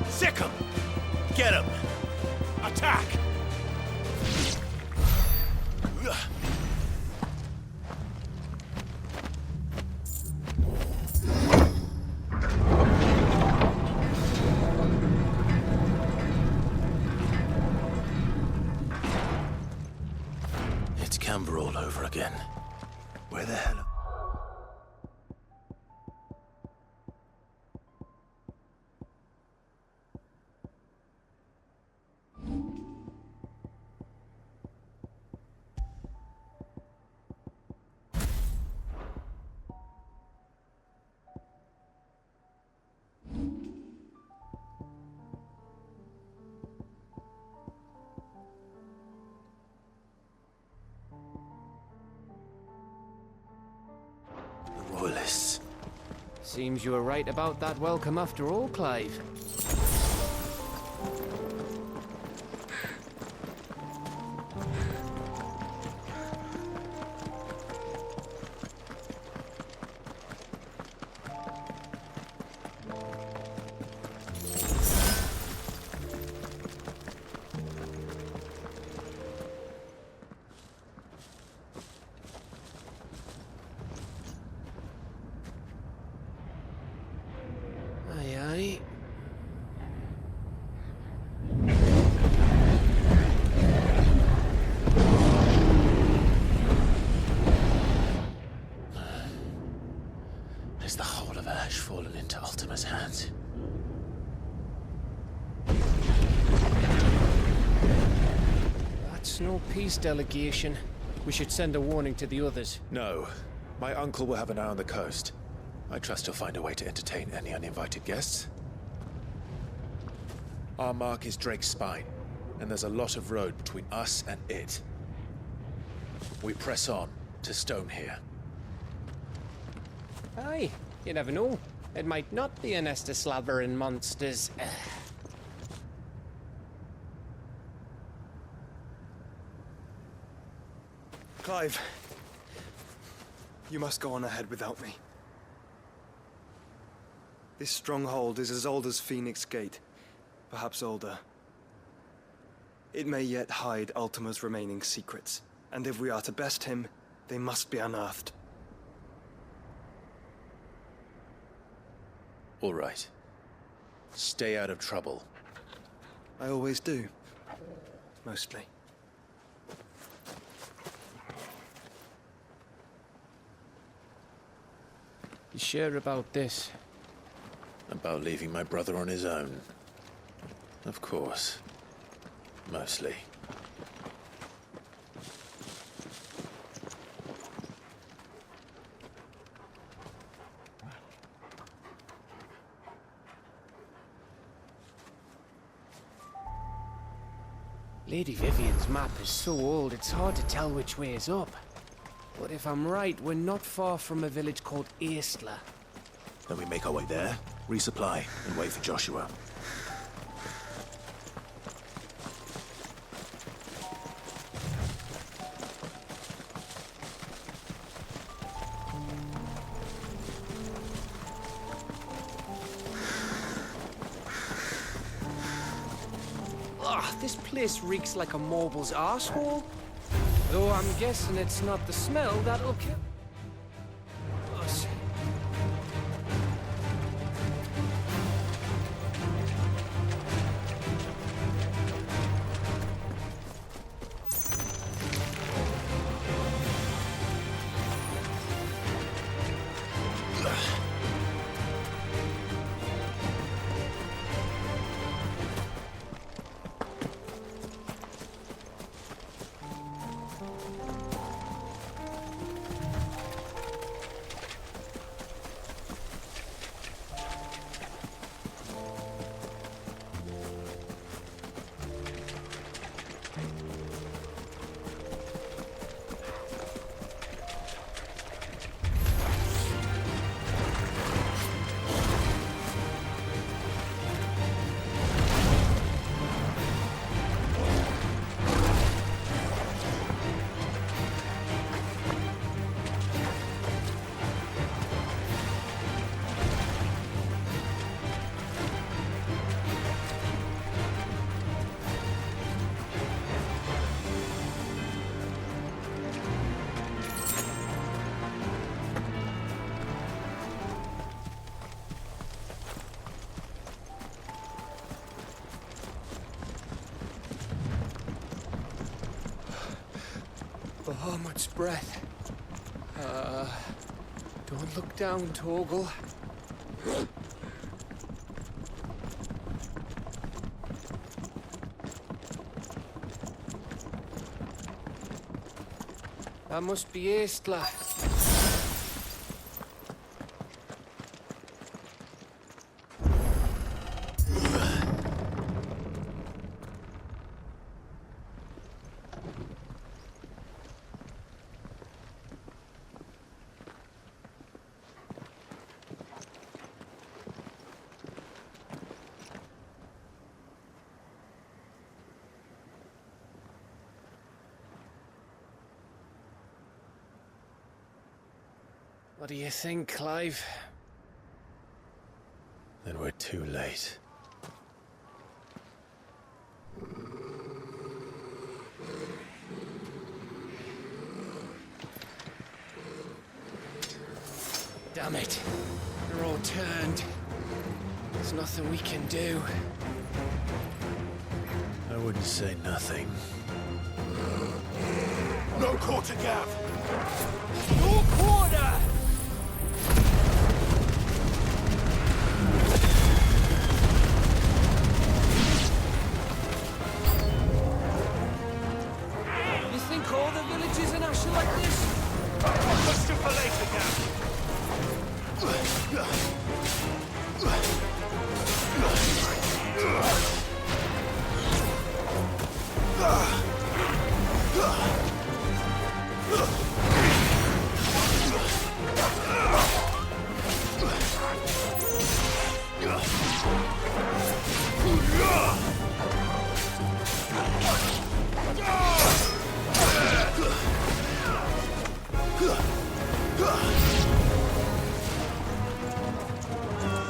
Sick 'em! Get 'em! Attack! It's Canberra all over again. Where the hell... Royalists. Seems you were right about that welcome after all, Clive. Aye, aye. Is the whole of Ash fallen into Ultima's hands? That's no peace delegation. We should send a warning to the others. No. My uncle will have an eye on the coast. I trust he'll find a way to entertain any uninvited guests. Our mark is Drake's Spine, and there's a lot of road between us and it. We press on to Stone here. Aye, you never know. It might not be a nest of slavering monsters. Clive, you must go on ahead without me. This stronghold is as old as Phoenix Gate, perhaps older. It may yet hide Ultima's remaining secrets, and if we are to best him, they must be unearthed. All right. Stay out of trouble. I always do. Mostly. You sure about this? About leaving my brother on his own. Of course. Mostly. Lady Vivian's map is so old, it's hard to tell which way is up. But if I'm right, we're not far from a village called Eastla. Then we make our way there, resupply, and wait for Joshua. Ugh, this place reeks like a mobile's arsehole. Though I'm guessing it's not the smell that'll kill us. Oh, much breath. Don't look down, Torgal. That must be Aistla. What do you think, Clive? Then we're too late. Damn it. They're all turned. There's nothing we can do. I wouldn't say nothing. No quarter, Gav! No quarter! You think all the villages in Ash are like this? Question for later, Gav!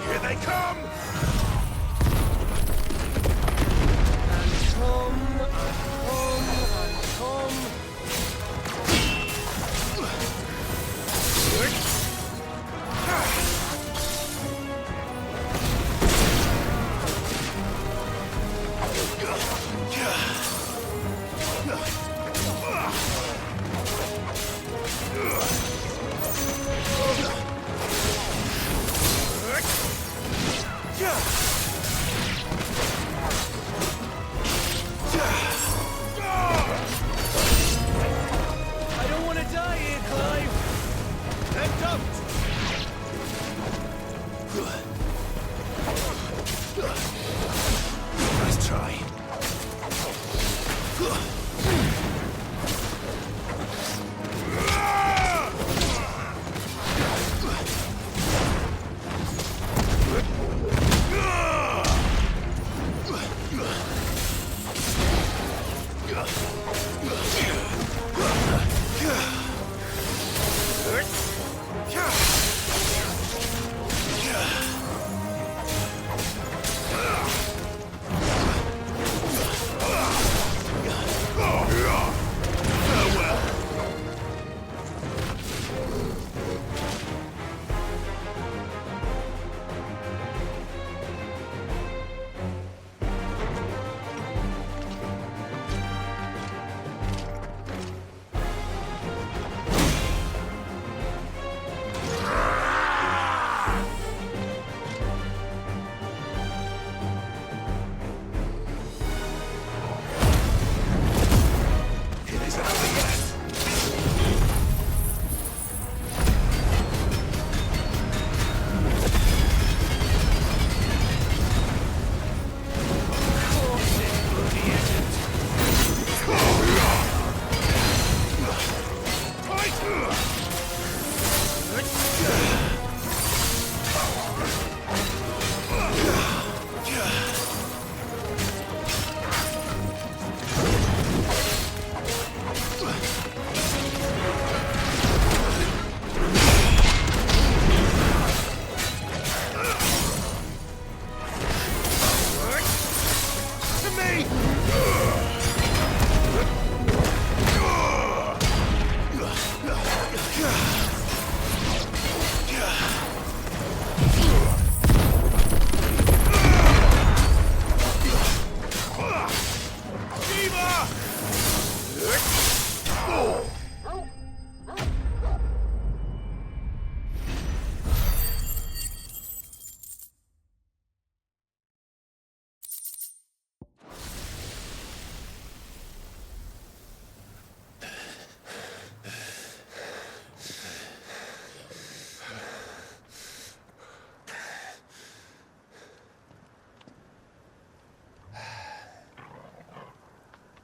Here they come! I don't want to die here, Clive. Then don't. Nice try. Yeah.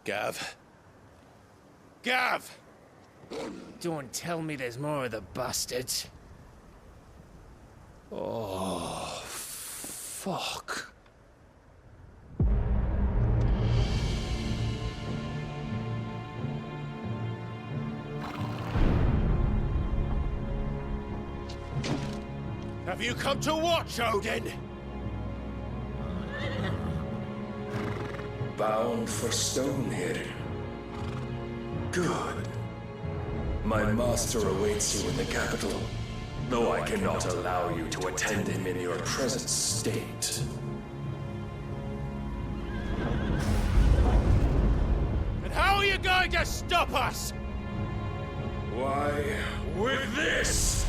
Gav? Gav! Don't tell me there's more of the bastards. Oh, fuck. Have you come to watch, Odin? Bound for Stonehill. Good. My master awaits you in the capital, though I cannot allow you to attend him in your present state. And how are you going to stop us? Why, with this!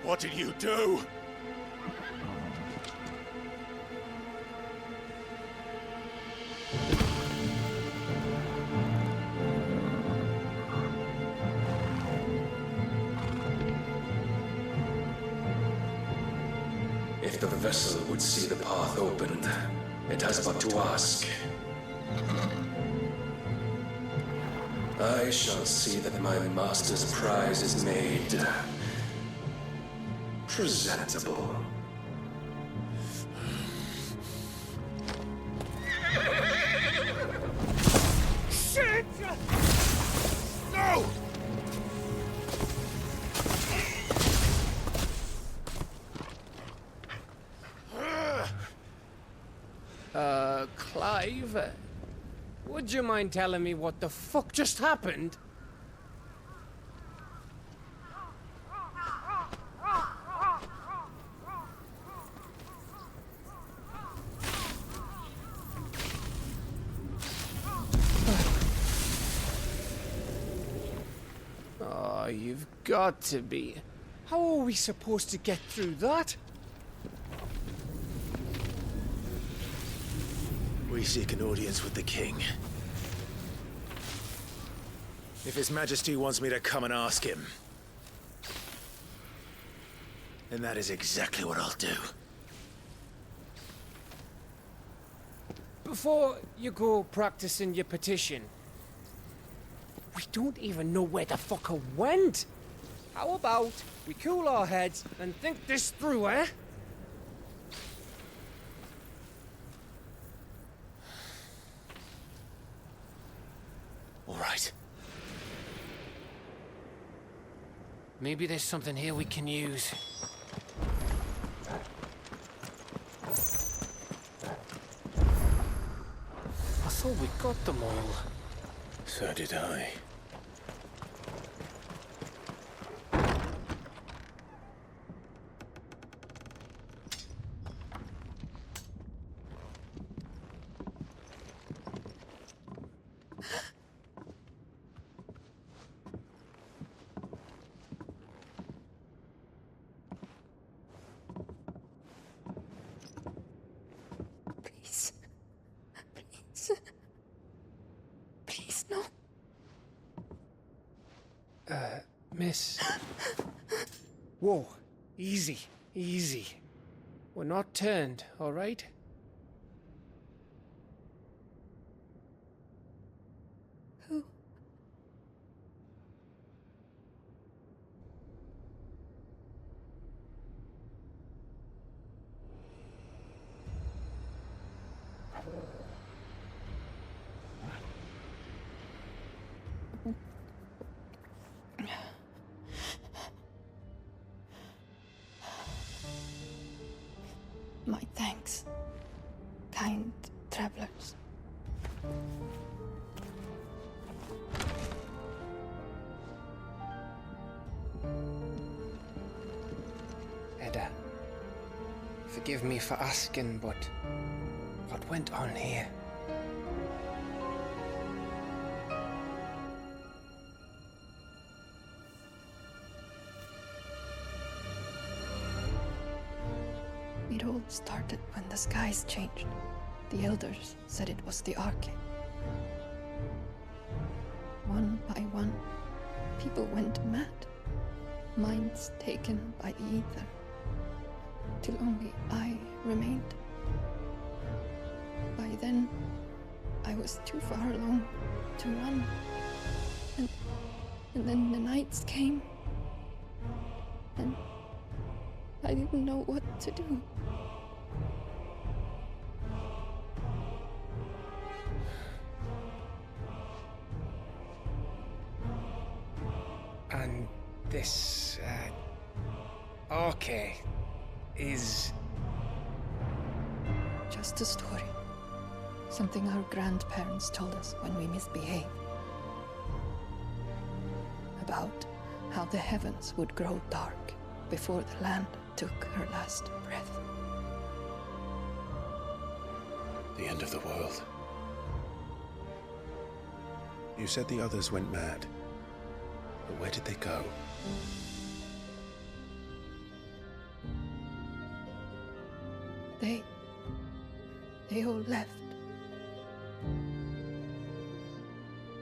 What did you do? If the vessel would see the path opened, it has but to ask. I shall see that my master's prize is made presentable. Shit! No! Clive? Would you mind telling me what the fuck just happened? Oh, you've got to be. How are we supposed to get through that? We seek an audience with the king. If His Majesty wants me to come and ask him, then that is exactly what I'll do. Before you go practicing your petition, we don't even know where the fucker went. How about we cool our heads and think this through, eh? All right. Maybe there's something here we can use. I thought we got them all. So did I. Please, no. Miss. Whoa, easy, easy. We're not turned, all right? Who? Thanks, kind travelers. Edda, forgive me for asking, but what went on here? It all started when the skies changed. The elders said it was the Arcade. One by one, people went mad. Minds taken by the ether. Till only I remained. By then, I was too far along to run. And then the nights came. And I didn't know what to do. And this, Arcade is... Just a story. Something our grandparents told us when we misbehaved. About how the heavens would grow dark before the land took her last breath. The end of the world. You said the others went mad. But where did they go? They all left.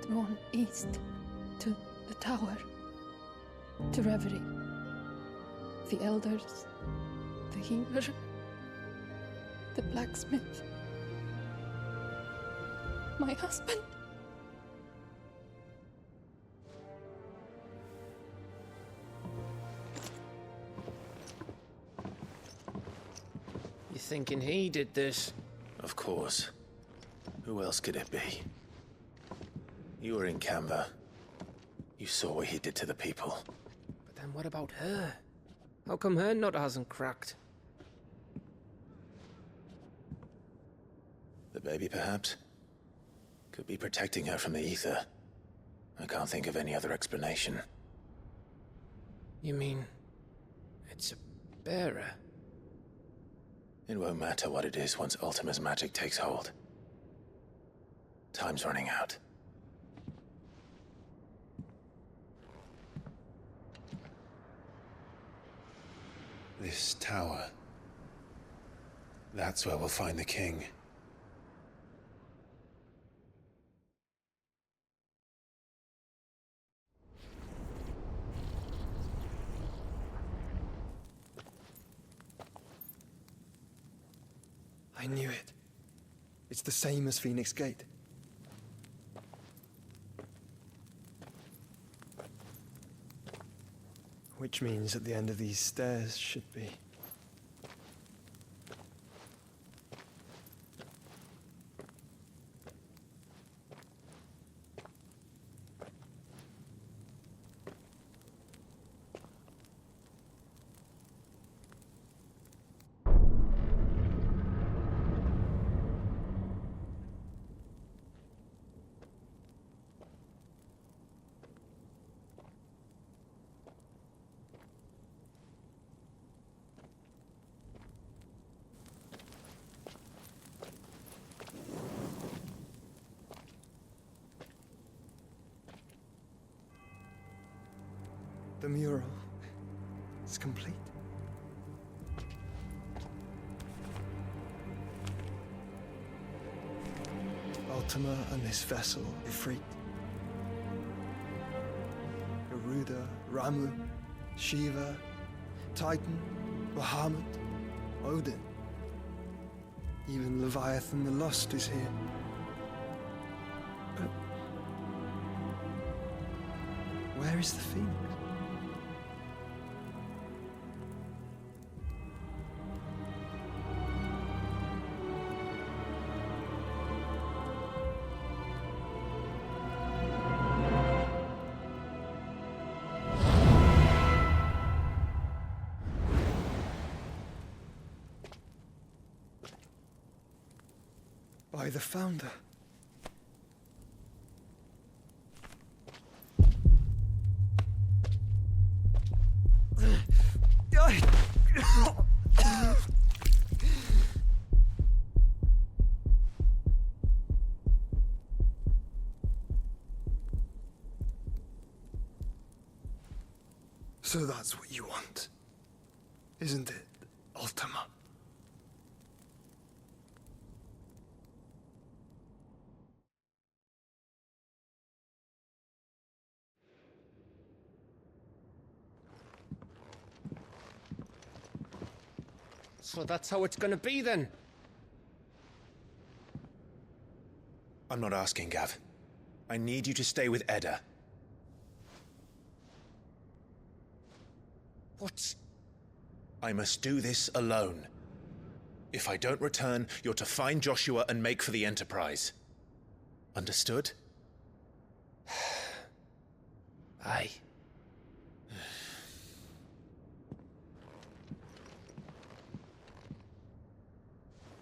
Drawn east to the tower, to Reverie. The elders, the healer, the blacksmith, my husband. You thinking he did this? Of course. Who else could it be? You were in Canva. You saw what he did to the people. But then what about her? How come her nut hasn't cracked? The baby, perhaps? Could be protecting her from the ether. I can't think of any other explanation. You mean... it's a bearer? It won't matter what it is once Ultima's magic takes hold. Time's running out. This tower. That's where we'll find the king. I knew it. It's the same as Phoenix Gate. Which means at the end of these stairs should be... The mural is complete. Ultima and this vessel, Ifrit. Garuda, Ramu, Shiva, Titan, Bahamut, Odin. Even Leviathan the Lost is here. But where is the Phoenix? by the Founder. So that's what you want, isn't it, Ultima? So that's how it's gonna be then? I'm not asking, Gav. I need you to stay with Edda. What? I must do this alone. If I don't return, you're to find Joshua and make for the Enterprise. Understood? Aye.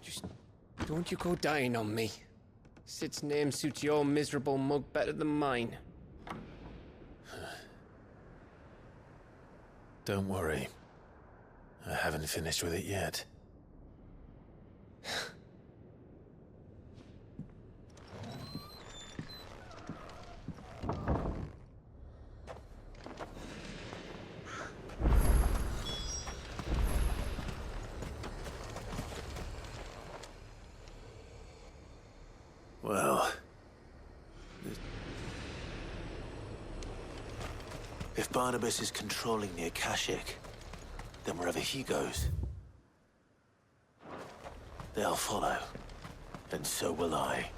Just don't you go dying on me. Sid's name suits your miserable mug better than mine. Don't worry. I haven't finished with it yet. Well, if Barnabas is controlling the Akashic, then wherever he goes, they'll follow, and so will I.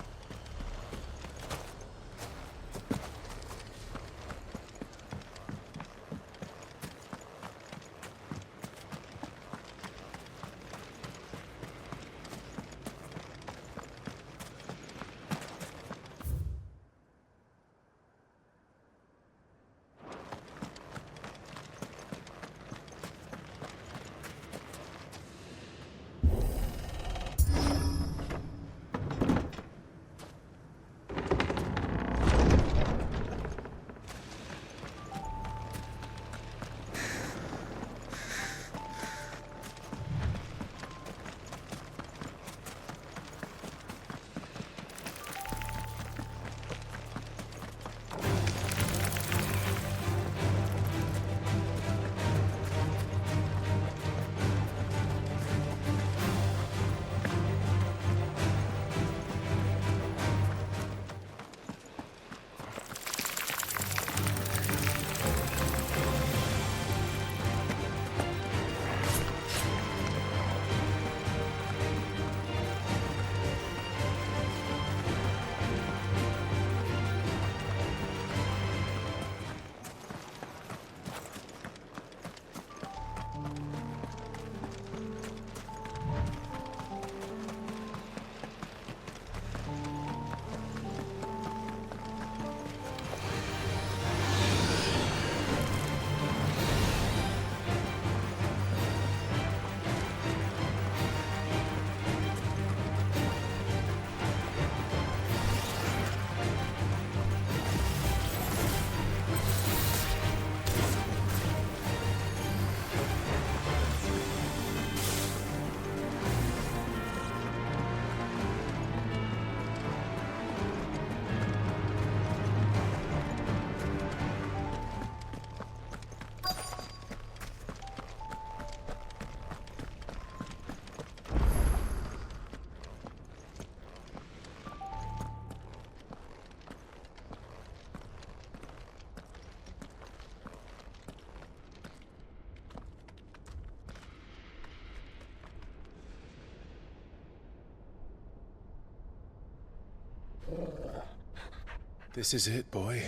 This is it, boy.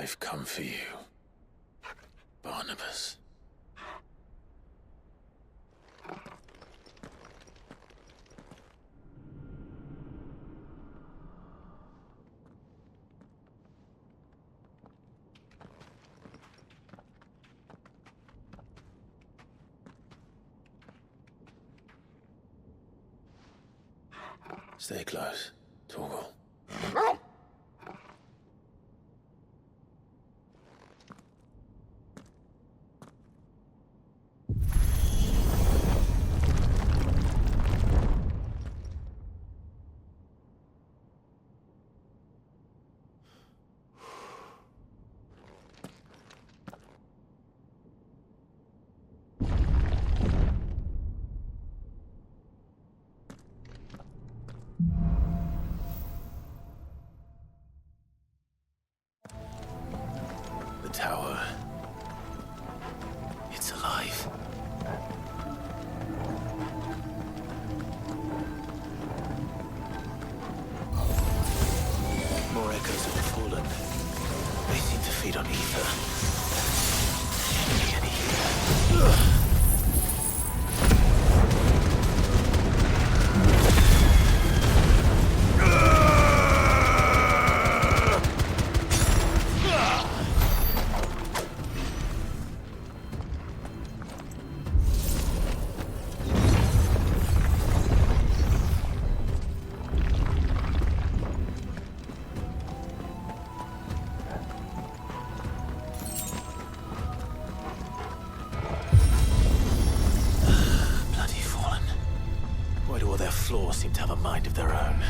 I've come for you, Barnabas. Stay close, Torgal. Tower. It's alive. More echoes of the fallen. They seem to feed on ether. Enemy here. Seem to have a mind of their own.